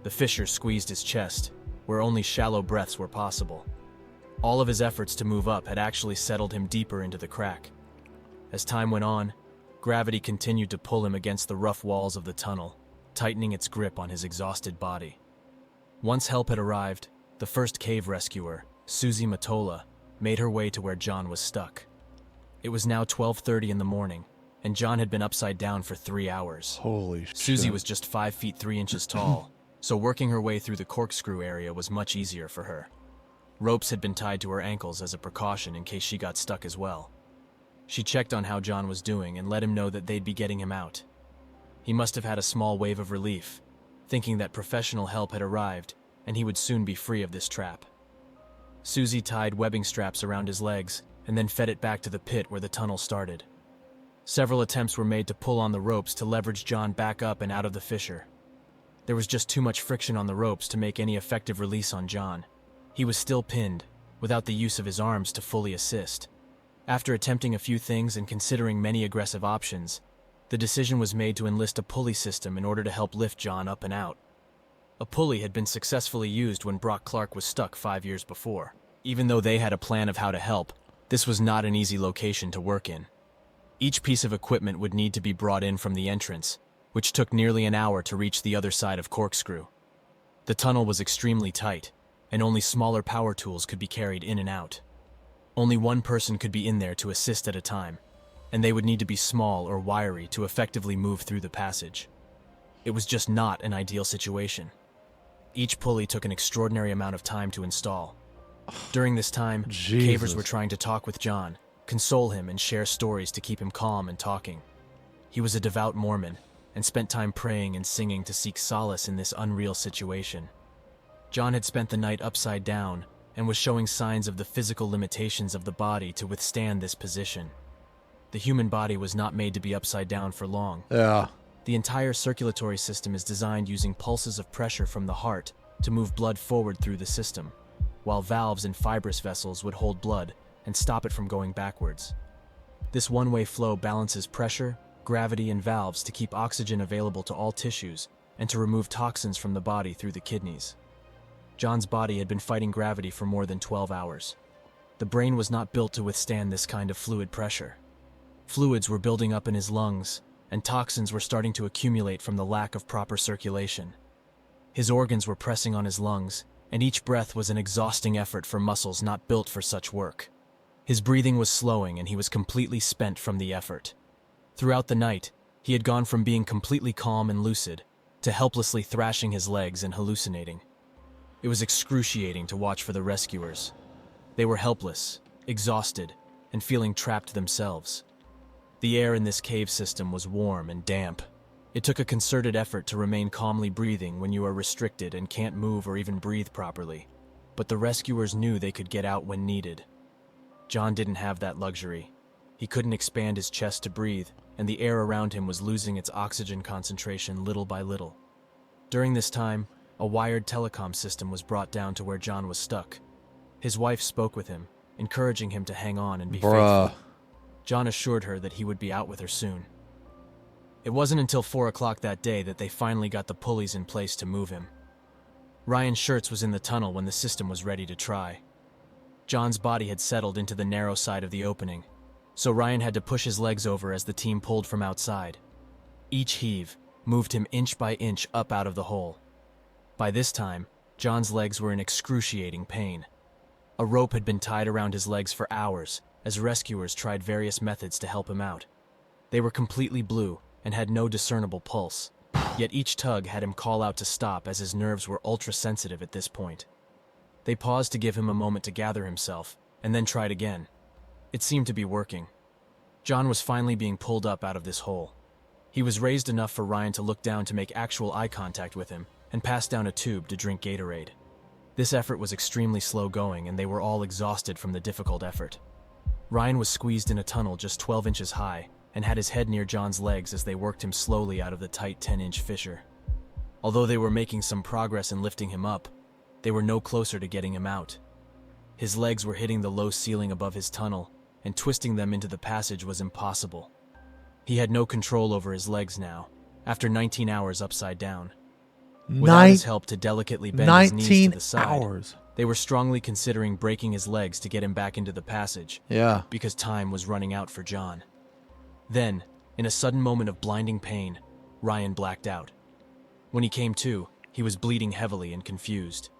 The fissure squeezed his chest, where only shallow breaths were possible. All of his efforts to move up had actually settled him deeper into the crack. As time went on, gravity continued to pull him against the rough walls of the tunnel, tightening its grip on his exhausted body. Once help had arrived, the first cave rescuer, Susie Matola, made her way to where John was stuck. It was now 12:30 in the morning, and John had been upside down for 3 hours. Holy shit. Susie was just 5 feet 3 inches tall, so working her way through the corkscrew area was much easier for her. Ropes had been tied to her ankles as a precaution in case she got stuck as well. She checked on how John was doing and let him know that they'd be getting him out. He must have had a small wave of relief, thinking that professional help had arrived and he would soon be free of this trap. Susie tied webbing straps around his legs and then fed it back to the pit where the tunnel started. Several attempts were made to pull on the ropes to leverage John back up and out of the fissure. There was just too much friction on the ropes to make any effective release on John. He was still pinned, without the use of his arms to fully assist. After attempting a few things and considering many aggressive options, the decision was made to enlist a pulley system in order to help lift John up and out. A pulley had been successfully used when Brock Clark was stuck 5 years before. Even though they had a plan of how to help, this was not an easy location to work in. Each piece of equipment would need to be brought in from the entrance, which took nearly an hour to reach the other side of Corkscrew. The tunnel was extremely tight, and only smaller power tools could be carried in and out. Only one person could be in there to assist at a time, and they would need to be small or wiry to effectively move through the passage. It was just not an ideal situation. Each pulley took an extraordinary amount of time to install. During this time, cavers were trying to talk with John, console him, and share stories to keep him calm and talking. He was a devout Mormon, and spent time praying and singing to seek solace in this unreal situation. John had spent the night upside down and was showing signs of the physical limitations of the body to withstand this position. The human body was not made to be upside down for long. Yeah. The entire circulatory system is designed using pulses of pressure from the heart to move blood forward through the system, while valves and fibrous vessels would hold blood and stop it from going backwards. This one-way flow balances pressure, gravity, and valves to keep oxygen available to all tissues and to remove toxins from the body through the kidneys. John's body had been fighting gravity for more than 12 hours. The brain was not built to withstand this kind of fluid pressure. Fluids were building up in his lungs, and toxins were starting to accumulate from the lack of proper circulation. His organs were pressing on his lungs, and each breath was an exhausting effort for muscles not built for such work. His breathing was slowing, and he was completely spent from the effort. Throughout the night, he had gone from being completely calm and lucid to helplessly thrashing his legs and hallucinating. It was excruciating to watch for the rescuers. They were helpless, exhausted, and feeling trapped themselves. The air in this cave system was warm and damp. It took a concerted effort to remain calmly breathing when you are restricted and can't move or even breathe properly. but the rescuers knew they could get out when needed. John didn't have that luxury. He couldn't expand his chest to breathe, and the air around him was losing its oxygen concentration little by little. During this time, a wired telecom system was brought down to where John was stuck. His wife spoke with him, encouraging him to hang on and be faithful. John assured her that he would be out with her soon. It wasn't until 4 o'clock that day that they finally got the pulleys in place to move him. Ryan Schertz was in the tunnel when the system was ready to try. John's body had settled into the narrow side of the opening, so Ryan had to push his legs over as the team pulled from outside. Each heave moved him inch by inch up out of the hole. By this time, John's legs were in excruciating pain. A rope had been tied around his legs for hours as rescuers tried various methods to help him out. They were completely blue and had no discernible pulse, yet each tug had him call out to stop as his nerves were ultra-sensitive at this point. They paused to give him a moment to gather himself, and then tried again. It seemed to be working. John was finally being pulled up out of this hole. He was raised enough for Ryan to look down to make actual eye contact with him and pass down a tube to drink Gatorade. This effort was extremely slow going, and they were all exhausted from the difficult effort. Ryan was squeezed in a tunnel just 12 inches high and had his head near John's legs as they worked him slowly out of the tight 10-inch fissure. Although they were making some progress in lifting him up, they were no closer to getting him out. His legs were hitting the low ceiling above his tunnel, and twisting them into the passage was impossible. He had no control over his legs now, after 19 hours upside down. Without his help to delicately bend his knees to the side, they were strongly considering breaking his legs to get him back into the passage, because time was running out for John. Then, in a sudden moment of blinding pain, Ryan blacked out. When he came to, he was bleeding heavily and confused.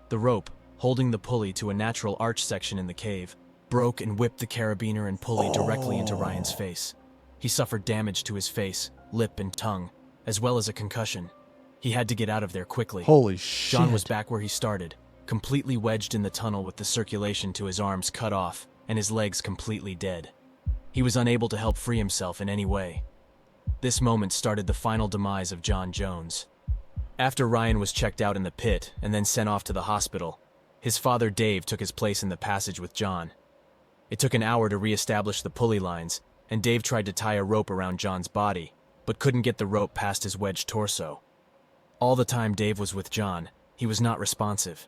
The rope, holding the pulley to a natural arch section in the cave, broke and whipped the carabiner and pulley directly into Ryan's face. He suffered damage to his face, lip, and tongue, as well as a concussion. He had to get out of there quickly. Holy shit. John was back where he started, completely wedged in the tunnel with the circulation to his arms cut off and his legs completely dead. He was unable to help free himself in any way. This moment started the final demise of John Jones. After Ryan was checked out in the pit and then sent off to the hospital, his father Dave took his place in the passage with John. It took an hour to re-establish the pulley lines, and Dave tried to tie a rope around John's body, but couldn't get the rope past his wedged torso. All the time Dave was with John, he was not responsive.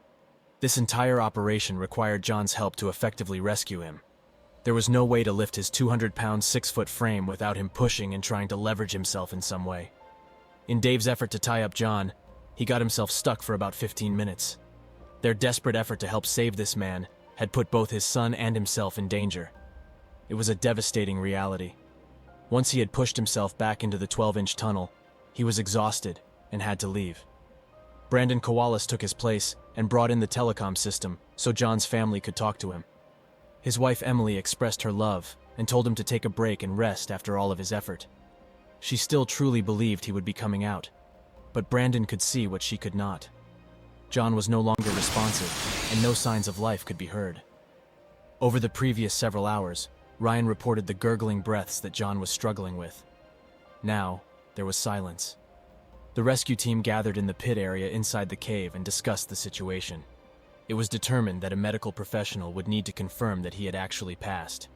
This entire operation required John's help to effectively rescue him. There was no way to lift his 200-pound, 6-foot frame without him pushing and trying to leverage himself in some way. In Dave's effort to tie up John, he got himself stuck for about 15 minutes. Their desperate effort to help save this man had put both his son and himself in danger. It was a devastating reality. Once he had pushed himself back into the 12-inch tunnel, he was exhausted and had to leave. Brandon Kowalis took his place and brought in the telecom system so John's family could talk to him. His wife Emily expressed her love and told him to take a break and rest after all of his effort. She still truly believed he would be coming out, but Brandon could see what she could not. John was no longer responsive, and no signs of life could be heard. Over the previous several hours, Ryan reported the gurgling breaths that John was struggling with. Now, there was silence. The rescue team gathered in the pit area inside the cave and discussed the situation. It was determined that a medical professional would need to confirm that he had actually passed.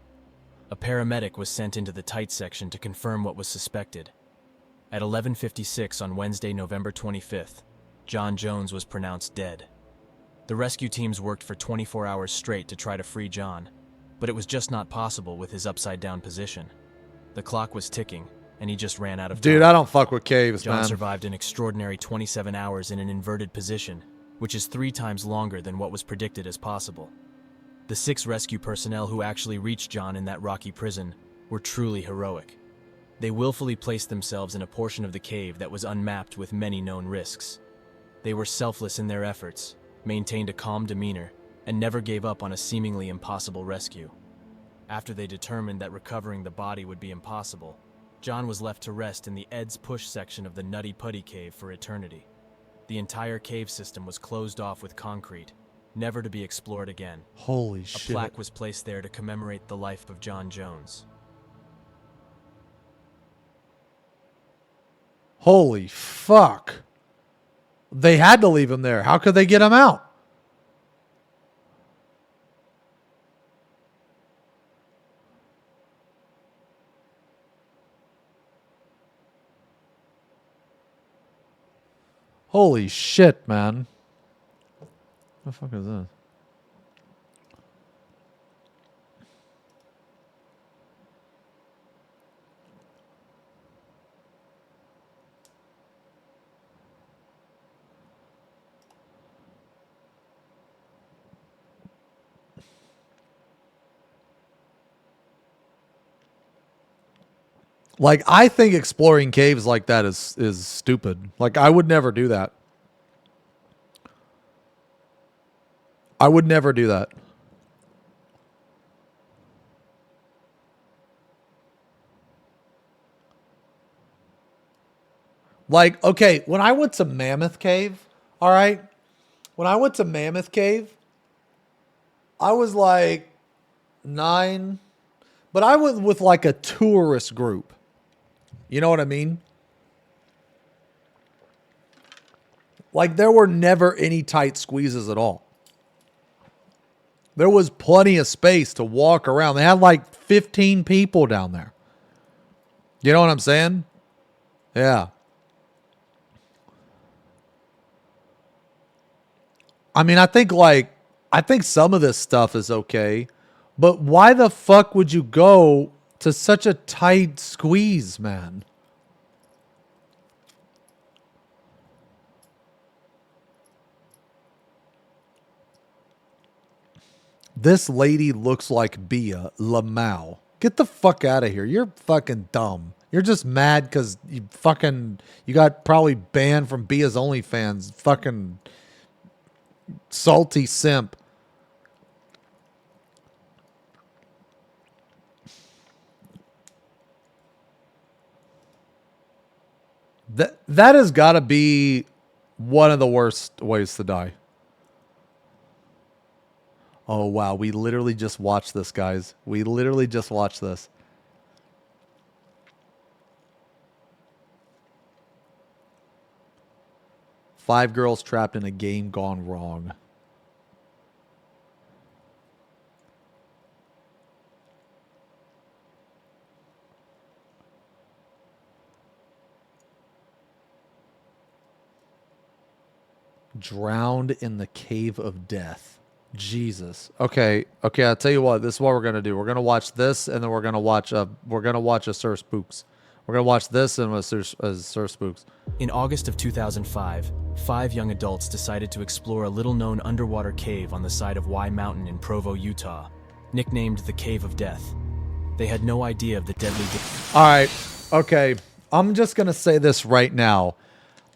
A paramedic was sent into the tight section to confirm what was suspected. At 11:56 on Wednesday, November 25th, John Jones was pronounced dead. The rescue teams worked for 24 hours straight to try to free John, but it was just not possible with his upside-down position. The clock was ticking, and he just ran out of time. Dude, I don't fuck with caves, John man. survived an extraordinary 27 hours in an inverted position, which is 3 times longer than what was predicted as possible. The 6 rescue personnel who actually reached John in that rocky prison were truly heroic. They willfully placed themselves in a portion of the cave that was unmapped with many known risks. They were selfless in their efforts, maintained a calm demeanor, and never gave up on a seemingly impossible rescue. After they determined that recovering the body would be impossible, John was left to rest in the Ed's Push section of the Nutty Putty cave for eternity. The entire cave system was closed off with concrete, never to be explored again. Holy shit. A plaque was placed there to commemorate the life of John Jones. Holy fuck. They had to leave him there. How could they get him out? Holy shit, man. What the fuck is this? Like, I think exploring caves like that is stupid. Like, I would never do that. I would never do that. Like, okay, when I went to Mammoth Cave, all right? When I went to Mammoth Cave, I was like 9, but I went with like a tourist group. You know what I mean? Like, there were never any tight squeezes at all. There was plenty of space to walk around. They had like 15 people down there. You know what I'm saying? Yeah. I mean, I think some of this stuff is okay, but why the fuck would you go to such a tight squeeze, man? This lady looks like Bia Lamau. Get the fuck out of here. You're fucking dumb. You're just mad because you got probably banned from Bia's OnlyFans. Fucking salty simp. That has got to be one of the worst ways to die. Oh, wow. We literally just watched this, guys. We literally just watched this. Five girls trapped in a game gone wrong. Drowned in the cave of death. Jesus. Okay. I'll tell you what. This is what we're gonna do. We're gonna watch this, and then we're gonna watch a Sir Spooks. We're gonna watch this and a Sir Spooks. In August of 2005, 5 young adults decided to explore a little-known underwater cave on the side of Y Mountain in Provo, Utah, nicknamed the Cave of Death. They had no idea of the deadly. All right. Okay. I'm just gonna say this right now.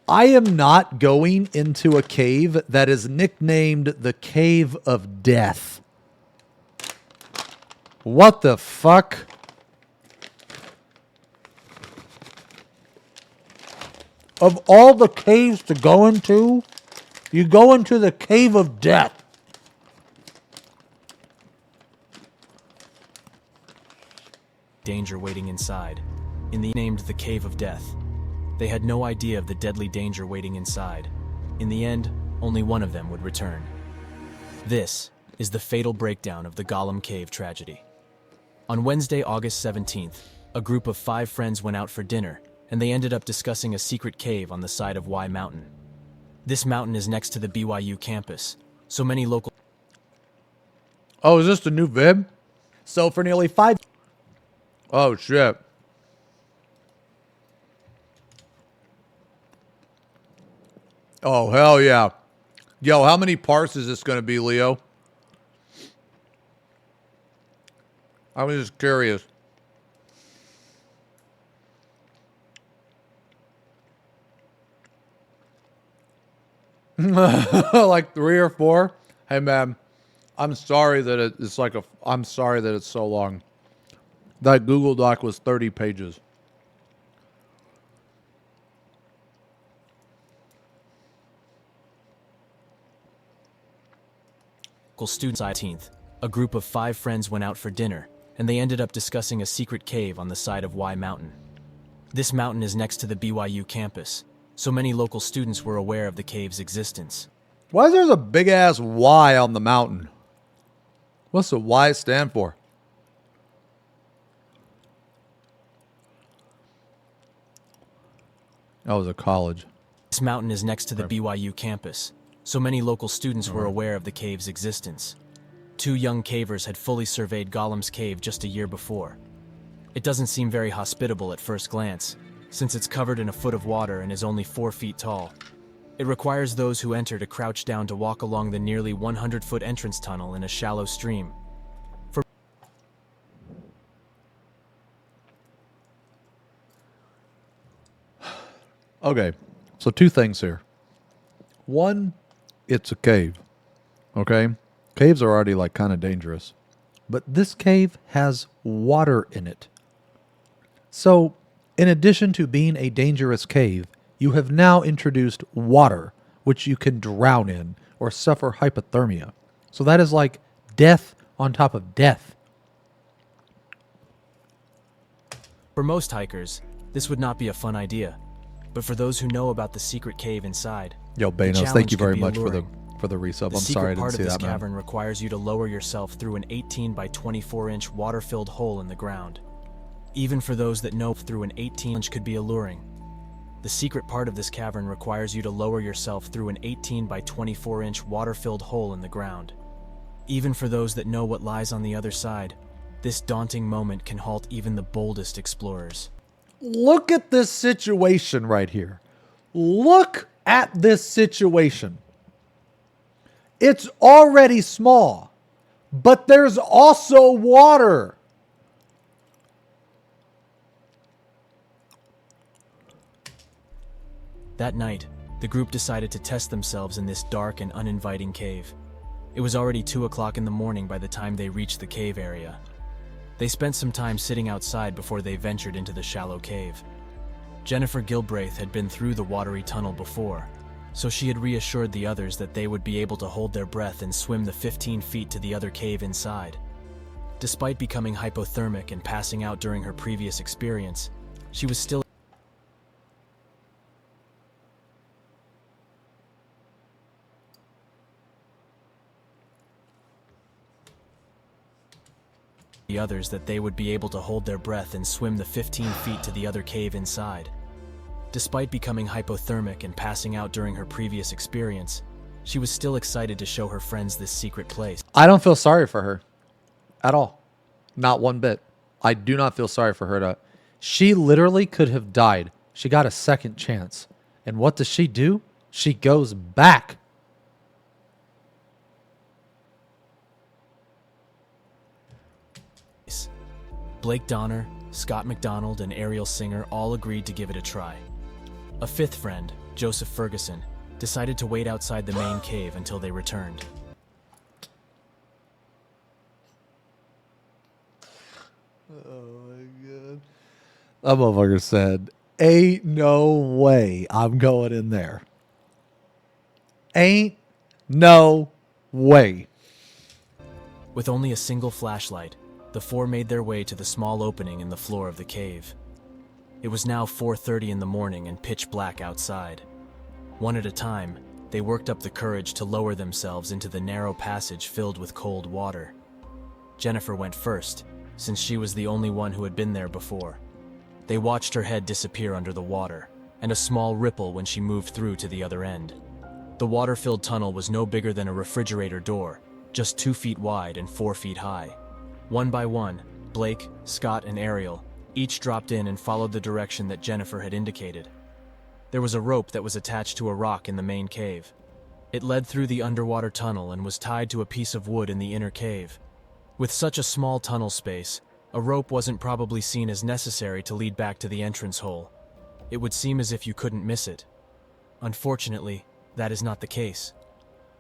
I am not going into a cave that is nicknamed the Cave of Death. What the fuck? Of all the caves to go into, you go into the Cave of Death. Danger waiting inside. Named the Cave of Death. They had no idea of the deadly danger waiting inside. In the end, only one of them would return. This is the fatal breakdown of the Gollum Cave tragedy. On Wednesday, August 17th, a group of 5 friends went out for dinner, and they ended up discussing a secret cave on the side of Y Mountain. This mountain is next to the BYU campus, so many local... Oh, is this the new vid? So for nearly 5... Oh, shit. Oh, hell yeah. Yo, how many parts is this going to be, Leo? I was just curious. Like 3 or 4? Hey, man. I'm sorry that it's like I'm sorry that it's so long. That Google Doc was 30 pages. Students 18th, a group of 5 friends went out for dinner, and they ended up discussing a secret cave on the side of Y Mountain. This mountain is next to the BYU campus, so many local students were aware of the cave's existence. Why is there a big ass Y on the mountain? What's the Y stand for? Oh, it was a college. This mountain is next to the BYU campus, so many local students were aware of the cave's existence. 2 young cavers had fully surveyed Gollum's cave just a year before. It doesn't seem very hospitable at first glance, since it's covered in a foot of water and is only 4 feet tall. It requires those who enter to crouch down to walk along the nearly 100-foot entrance tunnel in a shallow stream. Okay, so 2 things here. One, it's a cave. Okay? Caves are already like kind of dangerous. But this cave has water in it. So, in addition to being a dangerous cave, you have now introduced water, which you can drown in or suffer hypothermia. So that is like death on top of death. For most hikers, this would not be a fun idea. But for those who know about the secret cave inside, Yo, Banos, thank you very much for the resub. I'm sorry I didn't see that, man. The secret part of this cavern requires you to lower yourself through an 18 by 24-inch water-filled hole in the ground. Even for those that know through an 18-inch could be alluring. The secret part of this cavern requires you to lower yourself through an 18 by 24-inch water-filled hole in the ground. Even for those that know what lies on the other side, this daunting moment can halt even the boldest explorers. Look at this situation right here. Look at this situation. It's already small, but there's also water. That night, the group decided to test themselves in this dark and uninviting cave. It was already 2 o'clock in the morning by the time they reached the cave area. They spent some time sitting outside before they ventured into the shallow cave. Jennifer Gilbraith had been through the watery tunnel before, so she had reassured the others that they would be able to hold their breath and swim the 15 feet to the other cave inside. Despite becoming hypothermic and passing out during her previous experience, she was still the others that they would be able to hold their breath and swim the 15 feet to the other cave inside. Despite becoming hypothermic and passing out during her previous experience, she was still excited to show her friends this secret place. I don't feel sorry for her at all. Not one bit. I do not feel sorry for her. She literally could have died. She got a second chance. And what does she do? She goes back. Blake Donner, Scott McDonald, and Ariel Singer all agreed to give it a try. A 5th friend, Joseph Ferguson, decided to wait outside the main cave until they returned. Oh my god. That motherfucker said, ain't no way I'm going in there. Ain't no way. With only a single flashlight, the 4 made their way to the small opening in the floor of the cave. It was now 4:30 in the morning and pitch black outside. One at a time, they worked up the courage to lower themselves into the narrow passage filled with cold water. Jennifer went first, since she was the only one who had been there before. They watched her head disappear under the water, and a small ripple when she moved through to the other end. The water-filled tunnel was no bigger than a refrigerator door, just 2 feet wide and 4 feet high. One by one, Blake, Scott, and Ariel each dropped in and followed the direction that Jennifer had indicated. There was a rope that was attached to a rock in the main cave. It led through the underwater tunnel and was tied to a piece of wood in the inner cave. With such a small tunnel space, a rope wasn't probably seen as necessary to lead back to the entrance hole. It would seem as if you couldn't miss it. Unfortunately, that is not the case.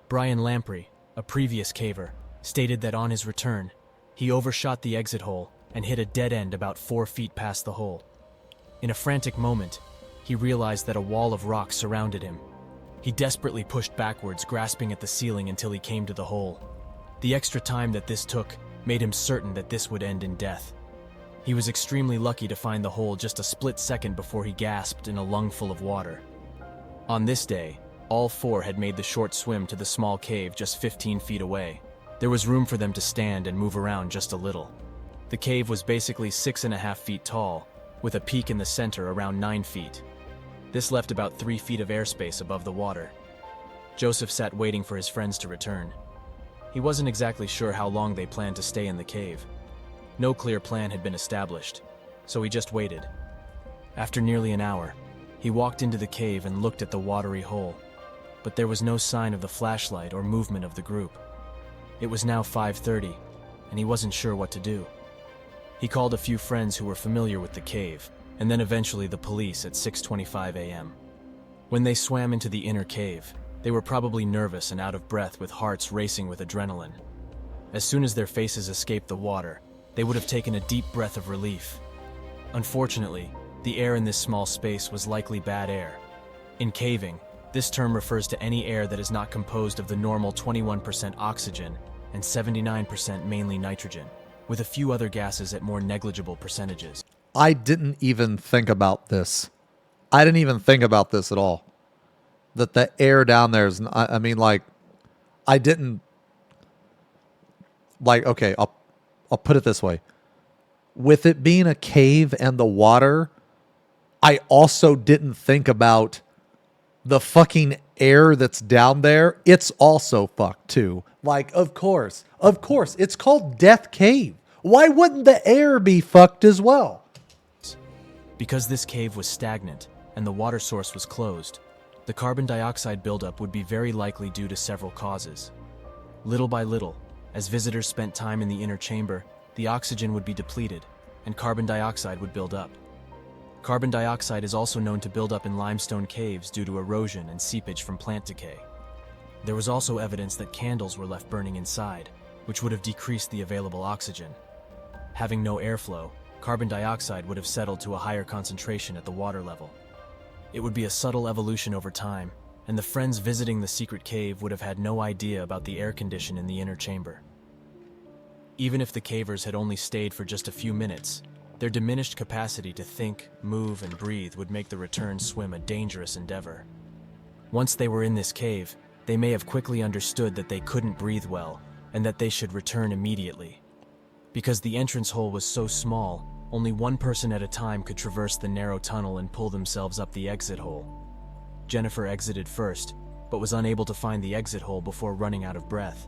Brian Lamprey, a previous caver, stated that on his return, he overshot the exit hole and hit a dead end about 4 feet past the hole. In a frantic moment, he realized that a wall of rock surrounded him. He desperately pushed backwards, grasping at the ceiling until he came to the hole. The extra time that this took made him certain that this would end in death. He was extremely lucky to find the hole just a split second before he gasped in a lungful of water. On this day, all 4 had made the short swim to the small cave just 15 feet away. There was room for them to stand and move around just a little. The cave was basically 6.5 feet tall, with a peak in the center around 9 feet. This left about 3 feet of airspace above the water. Joseph sat waiting for his friends to return. He wasn't exactly sure how long they planned to stay in the cave. No clear plan had been established, so he just waited. After nearly an hour, he walked into the cave and looked at the watery hole, but there was no sign of the flashlight or movement of the group. It was now 5:30, and he wasn't sure what to do. He called a few friends who were familiar with the cave, and then eventually the police at 6:25 a.m. When they swam into the inner cave, they were probably nervous and out of breath with hearts racing with adrenaline. As soon as their faces escaped the water, they would have taken a deep breath of relief. Unfortunately, the air in this small space was likely bad air. In caving, this term refers to any air that is not composed of the normal 21% oxygen and 79% mainly nitrogen, with a few other gases at more negligible percentages. I didn't even think about this. I didn't even think about this at all. That the air down there is, I mean, like, I didn't, like, okay, I'll put it this way. With it being a cave and the water, I also didn't think about the fucking air that's down there. It's also fucked too. Like, of course, it's called Death Cave. Why wouldn't the air be fucked as well? Because this cave was stagnant and the water source was closed, the carbon dioxide buildup would be very likely due to several causes. Little by little, as visitors spent time in the inner chamber, the oxygen would be depleted and carbon dioxide would build up. Carbon dioxide is also known to build up in limestone caves due to erosion and seepage from plant decay. There was also evidence that candles were left burning inside, which would have decreased the available oxygen. Having no airflow, carbon dioxide would have settled to a higher concentration at the water level. It would be a subtle evolution over time, and the friends visiting the secret cave would have had no idea about the air condition in the inner chamber. Even if the cavers had only stayed for just a few minutes, their diminished capacity to think, move, and breathe would make the return swim a dangerous endeavor. Once they were in this cave, they may have quickly understood that they couldn't breathe well, and that they should return immediately. Because the entrance hole was so small, only one person at a time could traverse the narrow tunnel and pull themselves up the exit hole. Jennifer exited first, but was unable to find the exit hole before running out of breath.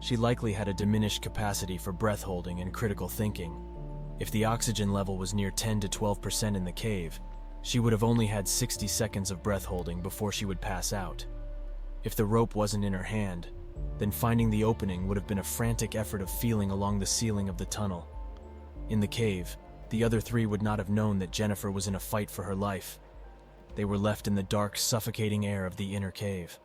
She likely had a diminished capacity for breath holding and critical thinking. If the oxygen level was near 10 to 12% in the cave, she would have only had 60 seconds of breath holding before she would pass out. If the rope wasn't in her hand, then finding the opening would have been a frantic effort of feeling along the ceiling of the tunnel. In the cave, the other three would not have known that Jennifer was in a fight for her life. They were left in the dark, suffocating air of the inner cave.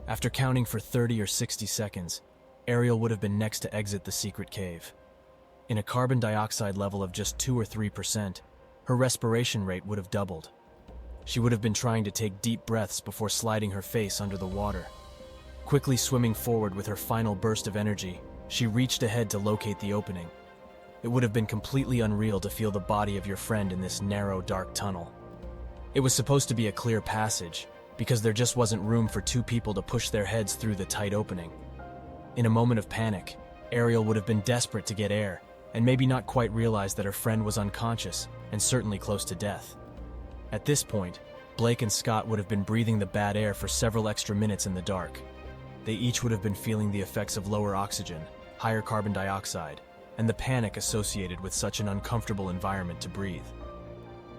After counting for 30 or 60 seconds, Ariel would have been next to exit the secret cave. In a carbon dioxide level of just 2 or 3%, her respiration rate would have doubled. She would have been trying to take deep breaths before sliding her face under the water. Quickly swimming forward with her final burst of energy, she reached ahead to locate the opening. It would have been completely unreal to feel the body of your friend in this narrow, dark tunnel. It was supposed to be a clear passage, because there just wasn't room for 2 people to push their heads through the tight opening. In a moment of panic, Ariel would have been desperate to get air, and maybe not quite realize that her friend was unconscious and certainly close to death. At this point, Blake and Scott would have been breathing the bad air for several extra minutes in the dark. They each would have been feeling the effects of lower oxygen, higher carbon dioxide, and the panic associated with such an uncomfortable environment to breathe.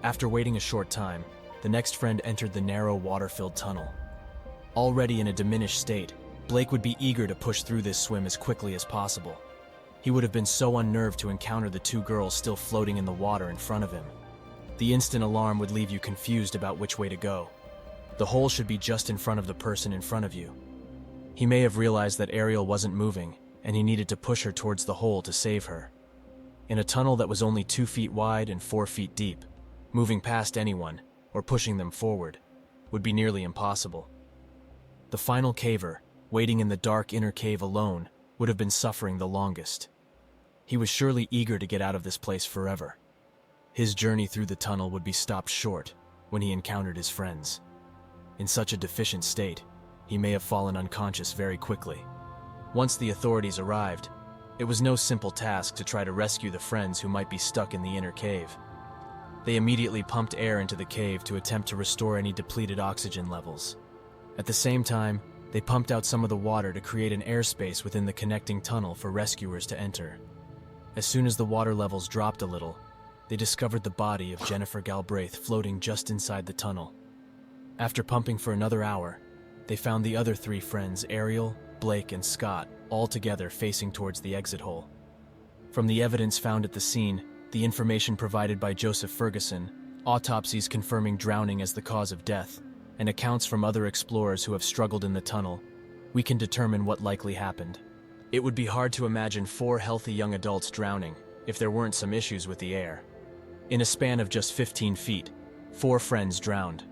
After waiting a short time, the next friend entered the narrow, water-filled tunnel. Already in a diminished state, Blake would be eager to push through this swim as quickly as possible. He would have been so unnerved to encounter the 2 girls still floating in the water in front of him. The instant alarm would leave you confused about which way to go. The hole should be just in front of the person in front of you. He may have realized that Ariel wasn't moving, and he needed to push her towards the hole to save her. In a tunnel that was only 2 feet wide and 4 feet deep, moving past anyone, or pushing them forward, would be nearly impossible. The final caver, waiting in the dark inner cave alone, would have been suffering the longest. He was surely eager to get out of this place forever. His journey through the tunnel would be stopped short when he encountered his friends. In such a deficient state, he may have fallen unconscious very quickly. Once the authorities arrived, it was no simple task to try to rescue the friends who might be stuck in the inner cave. They immediately pumped air into the cave to attempt to restore any depleted oxygen levels. At the same time, they pumped out some of the water to create an airspace within the connecting tunnel for rescuers to enter. As soon as the water levels dropped a little, they discovered the body of Jennifer Galbraith floating just inside the tunnel. After pumping for another hour, they found the other 3 friends, Ariel, Blake, and Scott, all together facing towards the exit hole. From the evidence found at the scene, the information provided by Joseph Ferguson, autopsies confirming drowning as the cause of death, and accounts from other explorers who have struggled in the tunnel, we can determine what likely happened. It would be hard to imagine 4 healthy young adults drowning if there weren't some issues with the air. In a span of just 15 feet, 4 friends drowned.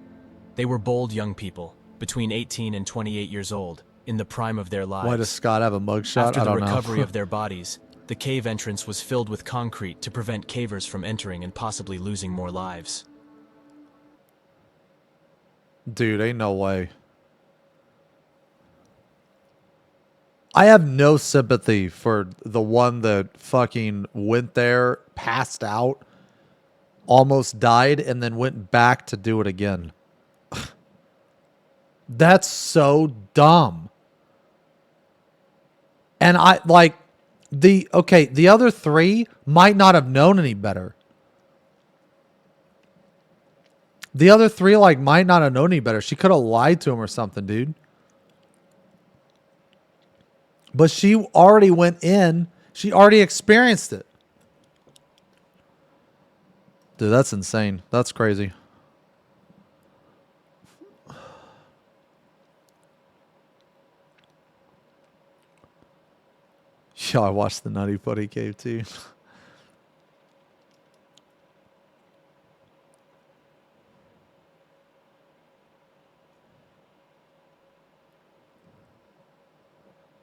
They were bold young people, between 18 and 28 years old, in the prime of their lives. Why does Scott have a mugshot? After I the don't recovery know. of their bodies, the cave entrance was filled with concrete to prevent cavers from entering and possibly losing more lives. Dude, ain't no way. I have no sympathy for the one that fucking went there, passed out, almost died, and then went back to do it again. That's so dumb. And the other 3 might not have known any better. The other 3 might not have known any better. She could have lied to him or something, dude. But she already went in. She already experienced it. Dude, that's insane. That's crazy. Yeah, I watched the Nutty Putty cave too.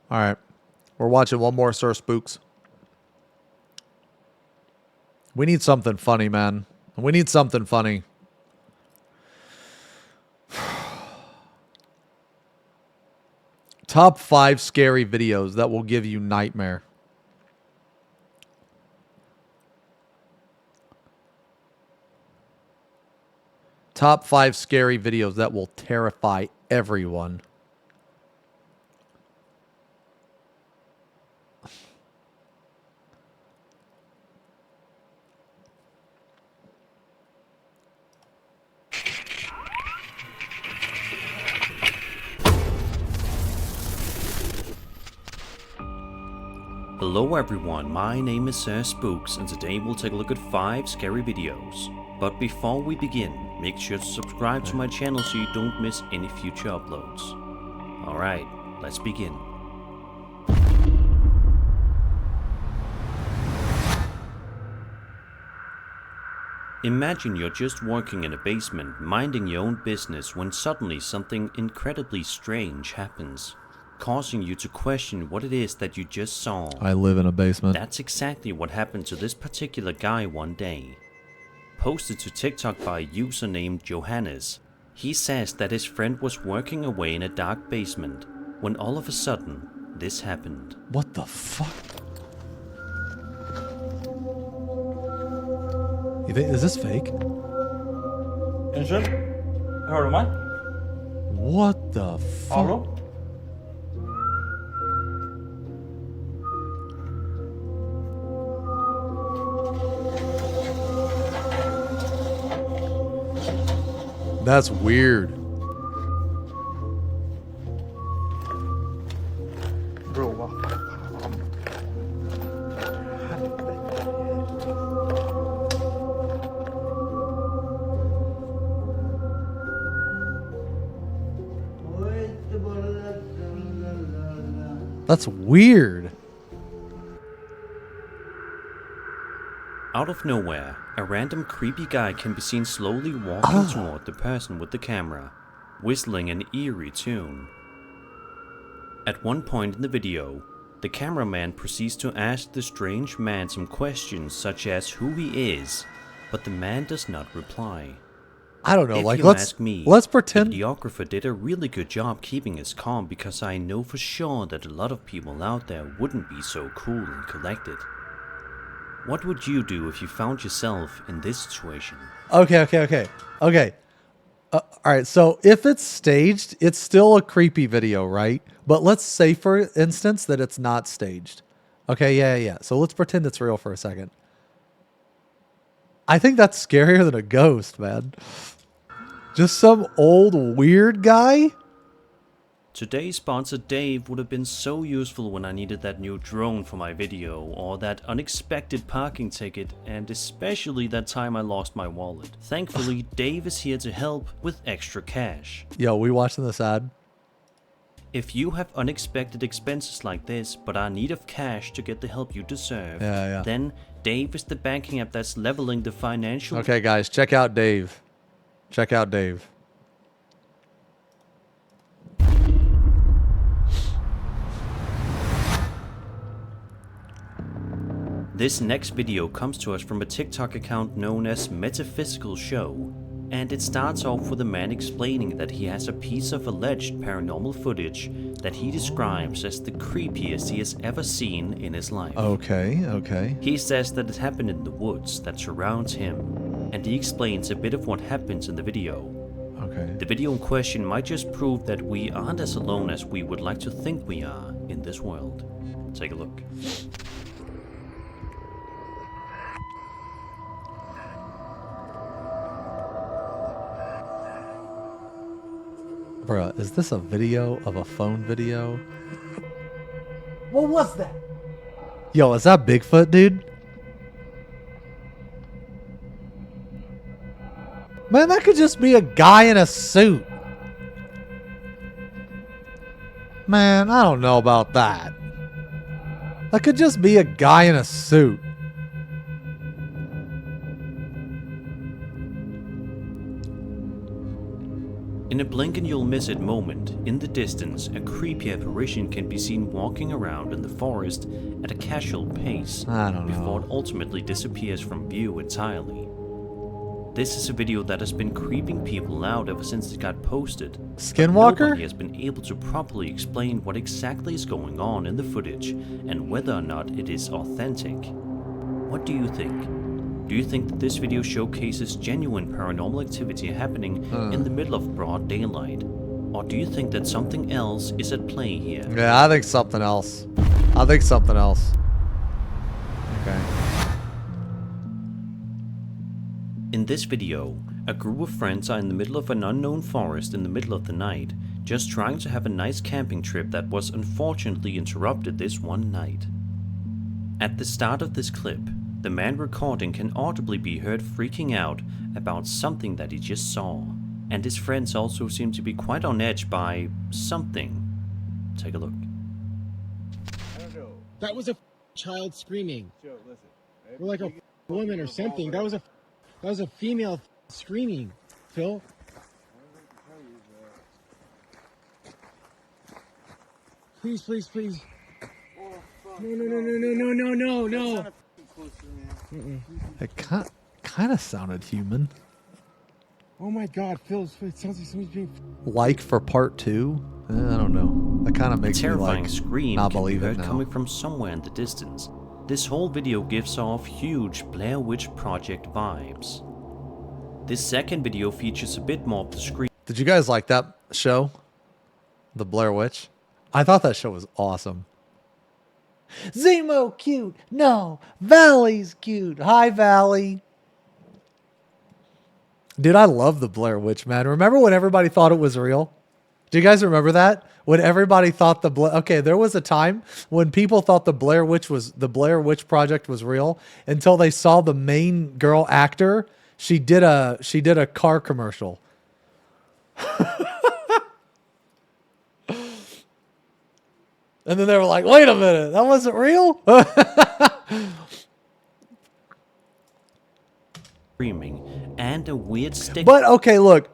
All right. We're watching one more Sir Spooks. We need something funny, man. We need something funny. Top 5 scary videos that will give you nightmare. Top 5 scary videos that will terrify everyone. Hello everyone, my name is Sir Spooks, and today we'll take a look at 5 scary videos. But before we begin, make sure to subscribe to my channel so you don't miss any future uploads. Alright, let's begin. Imagine you're just working in a basement, minding your own business, when suddenly something incredibly strange happens, causing you to question what it is that you just saw. I live in a basement. That's exactly what happened to this particular guy one day. Posted to TikTok by a user named Johannes, he says that his friend was working away in a dark basement when all of a sudden this happened. What the fuck? You think, is this fake? Unnskyld? Hører du meg? What the fuck? Hallo? That's weird. Bro, hva faen? That's weird. Out of nowhere, a random creepy guy can be seen slowly walking toward the person with the camera, whistling an eerie tune. At one point in the video, the cameraman proceeds to ask the strange man some questions such as who he is, but the man does not reply. I don't know, If like you let's ask me, pretend the videographer did a really good job keeping his calm, because I know for sure that a lot of people out there wouldn't be so cool and collected. What would you do if you found yourself in this situation? Okay. All right, so if it's staged, it's still a creepy video, right? But let's say, for instance, that it's not staged. Okay, yeah. So let's pretend it's real for a second. I think that's scarier than a ghost, man. Just some old weird guy? Today's sponsor Dave would have been so useful when I needed that new drone for my video, or that unexpected parking ticket, and especially that time I lost my wallet. Thankfully, Dave is here to help with extra cash. Yo, we watching this ad? If you have unexpected expenses like this, but are in need of cash to get the help you deserve, Yeah. then Dave is the banking app that's leveling the financial... Okay, guys, check out Dave. Check out Dave. This next video comes to us from a TikTok account known as Metaphysical Show, and it starts off with a man explaining that he has a piece of alleged paranormal footage that he describes as the creepiest he has ever seen in his life. Okay. He says that it happened in the woods that surrounds him, and he explains a bit of what happens in the video. Okay. The video in question might just prove that we aren't as alone as we would like to think we are in this world. Take a look. Bruh, is this a video of a phone video? What was that? Yo, is that Bigfoot, dude? Man, that could just be a guy in a suit. Man, I don't know about that. That could just be a guy in a suit. In a blink and you'll miss it moment, in the distance, a creepy apparition can be seen walking around in the forest at a casual pace before it ultimately disappears from view entirely. This is a video that has been creeping people out ever since it got posted. Skinwalker? Nobody has been able to properly explain what exactly is going on in the footage and whether or not it is authentic. What do you think? Do you think that this video showcases genuine paranormal activity happening in the middle of broad daylight? Or do you think that something else is at play here? Yeah, I think something else. Okay. In this video, a group of friends are in the middle of an unknown forest in the middle of the night, just trying to have a nice camping trip that was unfortunately interrupted this one night. At the start of this clip, the man recording can audibly be heard freaking out about something that he just saw, and his friends also seem to be quite on edge by something. Take a look. That was a child screaming. Or like a woman or something. That was a female screaming. Phil. Please. No. It kind of sounded human. Oh my God, Phil! It sounds like somebody's being. Like for part 2? I don't know. That kind of makes me terrifying like scream not can be believe it heard now. coming from somewhere in the distance. This whole video gives off huge Blair Witch Project vibes. This second video features a bit more of the scream. Did you guys like that show? The Blair Witch? I thought that show was awesome. Zemo cute. No, Valley's cute. Hi, Valley. Dude, I love the Blair Witch, man. Remember when everybody thought it was real? Do you guys remember that? When everybody thought okay, there was a time when people thought the Blair Witch Project was real until they saw the main girl actor. She did a car commercial. And then they were like, wait a minute, that wasn't real? Screaming and a weird stick. But okay, look.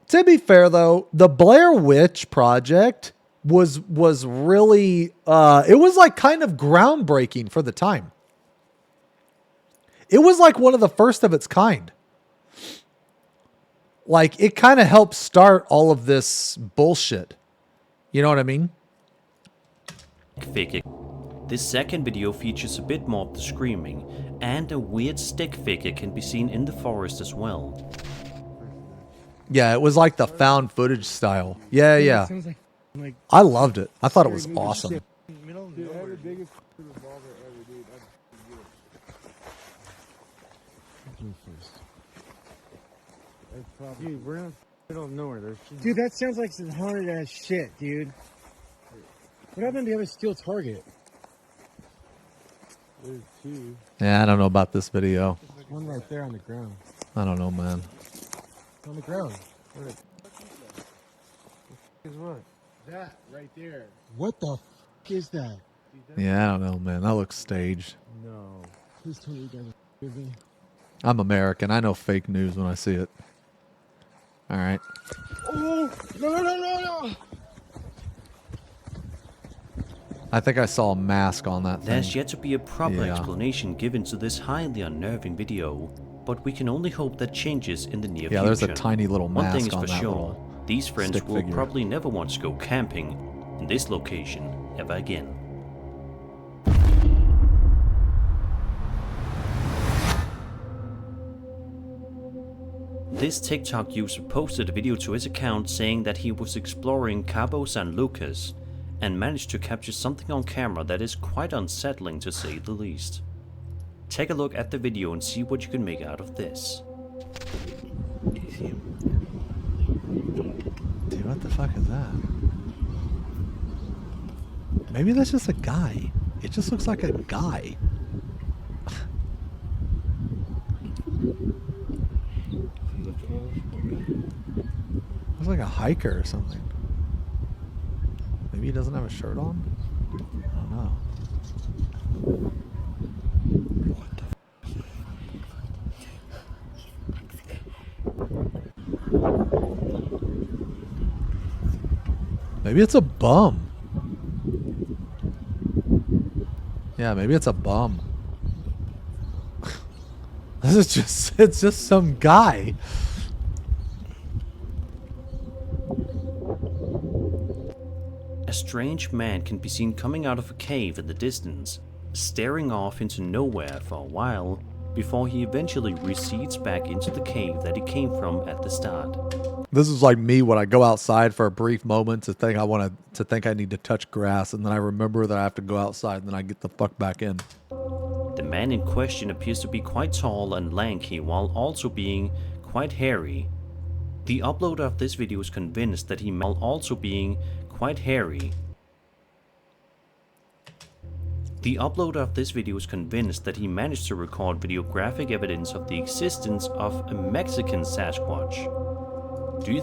To be fair though, the Blair Witch Project was really it was like kind of groundbreaking for the time. It was like one of the first of its kind. Like it kind of helped start all of this bullshit. You know what I mean? This second video features a bit more of the screaming, and a weird stick figure can be seen in the forest as well. Yeah, it was like the found footage style. Yeah, Dude, it yeah. sounds like I loved it. I thought it was scary movie awesome. shit. Dude, I had the biggest revolver ever, dude. Dude, we're not middle of nowhere. There's Dude, that sounds like some haunted ass shit, dude. What happened to the other steel target? There's two. Yeah, I don't know about this video. There's one right there on the ground. I don't know, man. On the ground. Where is what? That right there. What the f is that? Yeah, I don't know, man. That looks staged. No. Please tell me you guys are with me. I'm American. I know fake news when I see it. All right. Oh, no. I think I saw a mask on that thing. There's yet to be a proper Yeah. explanation given to this highly unnerving video, but we can only hope that changes in the near future. Yeah, there's a tiny little One thing mask is on for that sure, little these friends stick will figure. probably never want to go camping in this location ever again. This TikTok user posted a video to his account saying that he was exploring Cabo San Lucas and managed to capture something on camera that is quite unsettling to say the least. Take a look at the video and see what you can make out of this. Dude, what the fuck is that? Maybe that's just a guy. It just looks like a guy. Looks like a hiker or something. Maybe he doesn't have a shirt on? I don't know. Maybe it's a bum. Yeah, maybe it's a bum. It's just some guy. A strange man can be seen coming out of a cave in the distance, staring off into nowhere for a while, before he eventually recedes back into the cave that he came from at the start. This is like me when I go outside for a brief moment to think I need to touch grass, and then I remember that I have to go outside, and then I get the fuck back in. The man in question appears to be quite tall and lanky while also being quite hairy. The uploader of this video is convinced that he may also being quite hairy. The uploader of this video is convinced that he managed to record videographic evidence of the existence of a Mexican Sasquatch. Do you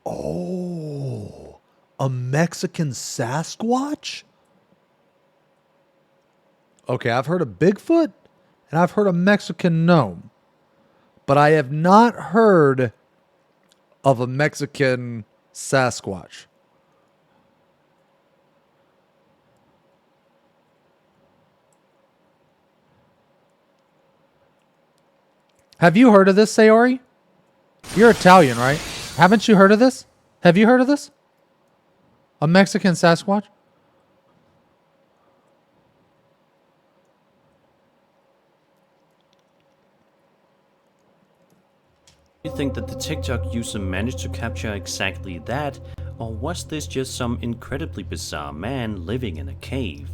Oh, a Mexican Sasquatch? Okay, I've heard of Bigfoot and I've heard of Mexican gnome, but I have not heard of a Mexican Sasquatch. Have you heard of this, Sayori? You're Italian, right? Haven't you heard of this? Have you heard of this? A Mexican Sasquatch? You think that the TikTok user managed to capture exactly that, or was this just some incredibly bizarre man living in a cave?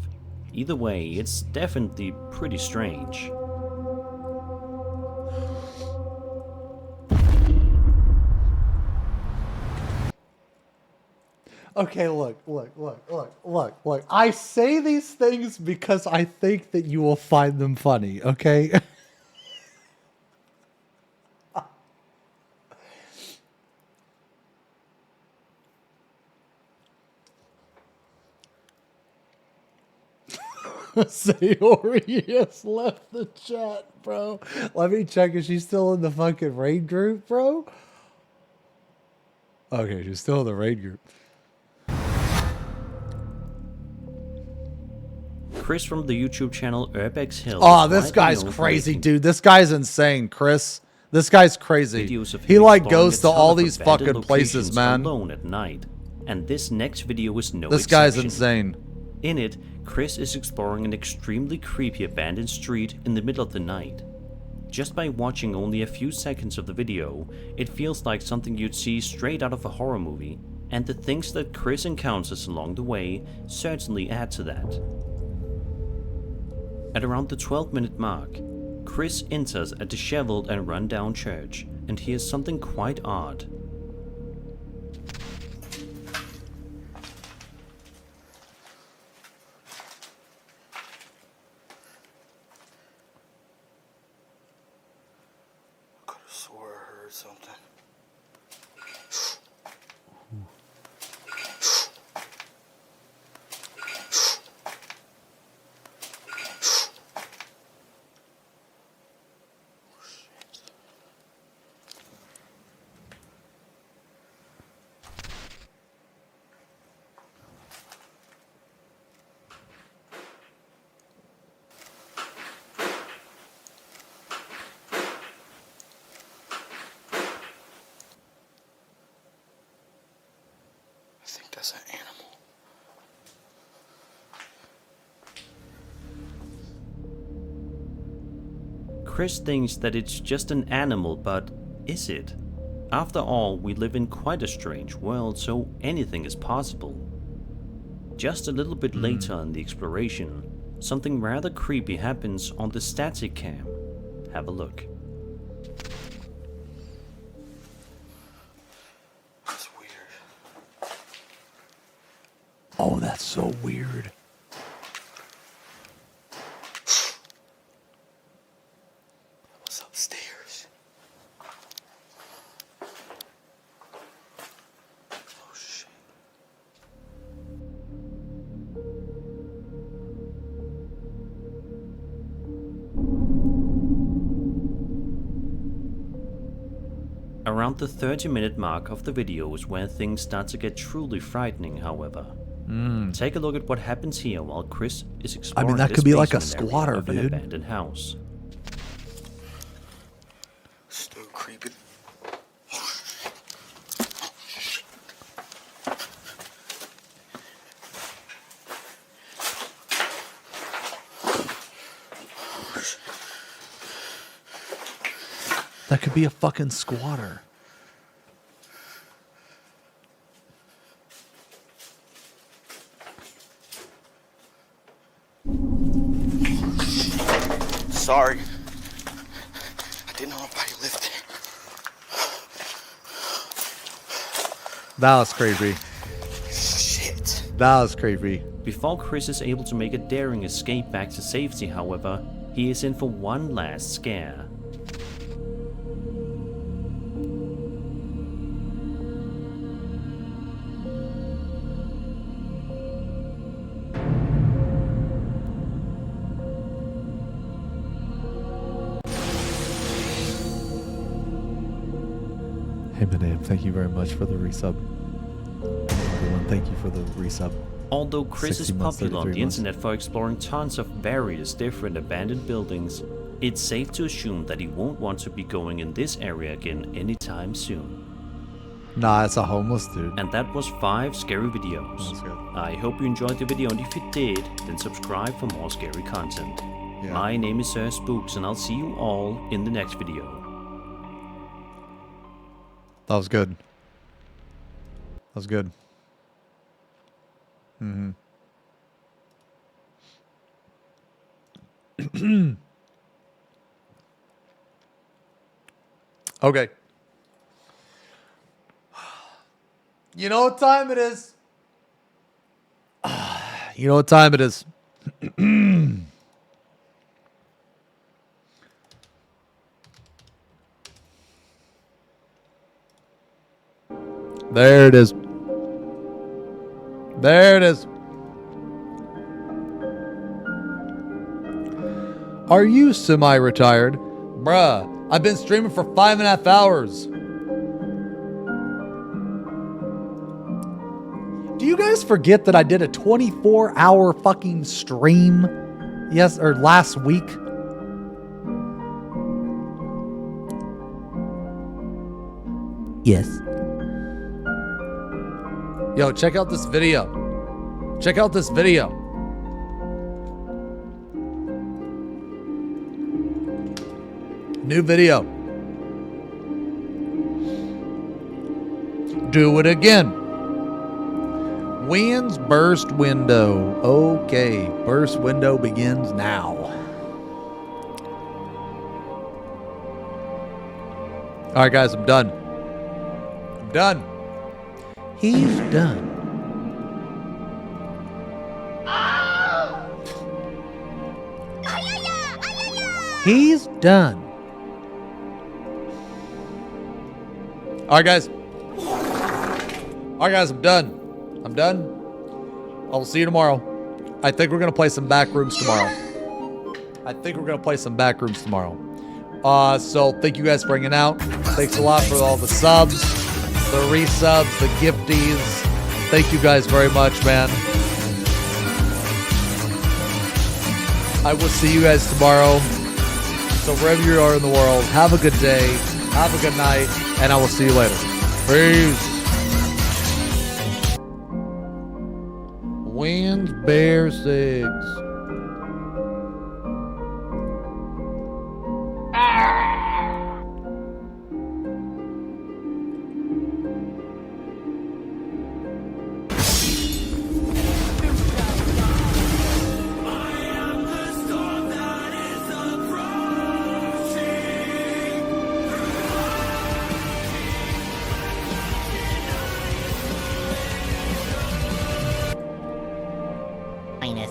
Either way, it's definitely pretty strange. Okay, look. I say these things because I think that you will find them funny, okay? Sayori has left the chat, bro. Let me check if she's still in the fucking raid group, bro. Okay, she's still in the raid group. Chris from the YouTube channel Urbex Hill. Oh, this guy's crazy, dude. This guy's insane, Chris. This guy's crazy. He like goes to all these fucking places, man. Alone at night. And this next video is no This guy's exception. insane. In it, Chris is exploring an extremely creepy abandoned street in the middle of the night. Just by watching only a few seconds of the video, it feels like something you'd see straight out of a horror movie, and the things that Chris encounters along the way certainly add to that. At around the 12-minute mark, Chris enters a disheveled and run-down church and hears something quite odd. Something. I think that's an animal. Chris thinks that it's just an animal, but is it? After all, we live in quite a strange world, so anything is possible. Just a little bit later in the exploration, something rather creepy happens on the static cam. Have a look. Oh, that's so weird. What's upstairs? Oh shit. Around the 30-minute mark of the video is where things start to get truly frightening, however. Take a look at what happens here while Chris is exploring. I mean, that this could be like a basement area squatter, of an dude. abandoned house. Still creeping. That could be a fucking squatter. Sorry. I didn't know nobody lived there. That was creepy. Shit. That was creepy. Before Chris is able to make a daring escape back to safety, however, he is in for one last scare. Hey, Madame, thank you very much for the resub. Everyone, thank you for the resub. Although Chris is 60 months, popular on 33 the months. internet for exploring tons of various different abandoned buildings, it's safe to assume that he won't want to be going in this area again anytime soon. Nah, it's a homeless dude. And that was 5 scary videos. I hope you enjoyed the video, and if you did, then subscribe for more scary content. Yeah. My name is Sir Spooks, and I'll see you all in the next video. That was good. That was good. Okay. You know what time it is? You know what time it is? There it is. There it is. Are you semi-retired? Bruh, I've been streaming for 5.5 hours. Do you guys forget that I did a 24-hour fucking stream? Yes, or last week? Yes. Yo, check out this video. Check out this video. New video. Do it again. Winds burst window. Okay, burst window begins now. All right, guys, I'm done. I'm done. He's done. He's done. All right, guys. All right, guys, I'm done. I'm done. I will see you tomorrow. I think we're going to play some back rooms tomorrow. So thank you guys for hanging out. Thanks a lot for all the subs, the resubs, the gifties. Thank you guys very much, man. I will see you guys tomorrow. So wherever you are in the world, have a good day, have a good night, and I will see you later. Peace. Winds bear cigs.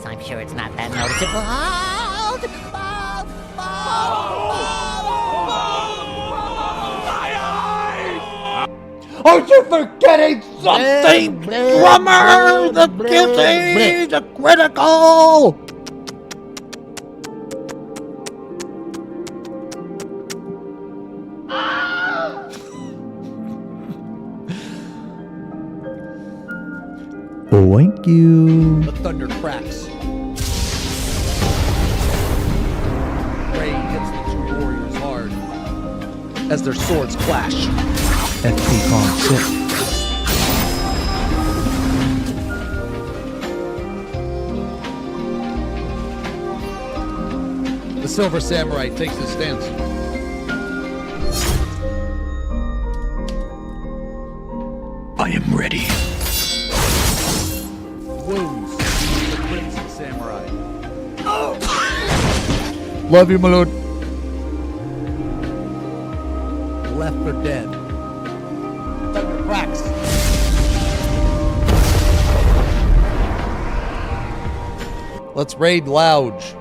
I'm sure it's not that noticeable. Are you forgetting something, drummer? The guilty, the critical. Thank you. The thunder cracks. Ray hits the two warriors hard as their swords clash. FP Con 6. The silver samurai takes his stance. I am ready. Wounds the crimson samurai. Oh. Love you, my lord. Left for dead. Thunder cracks. Let's raid Louge.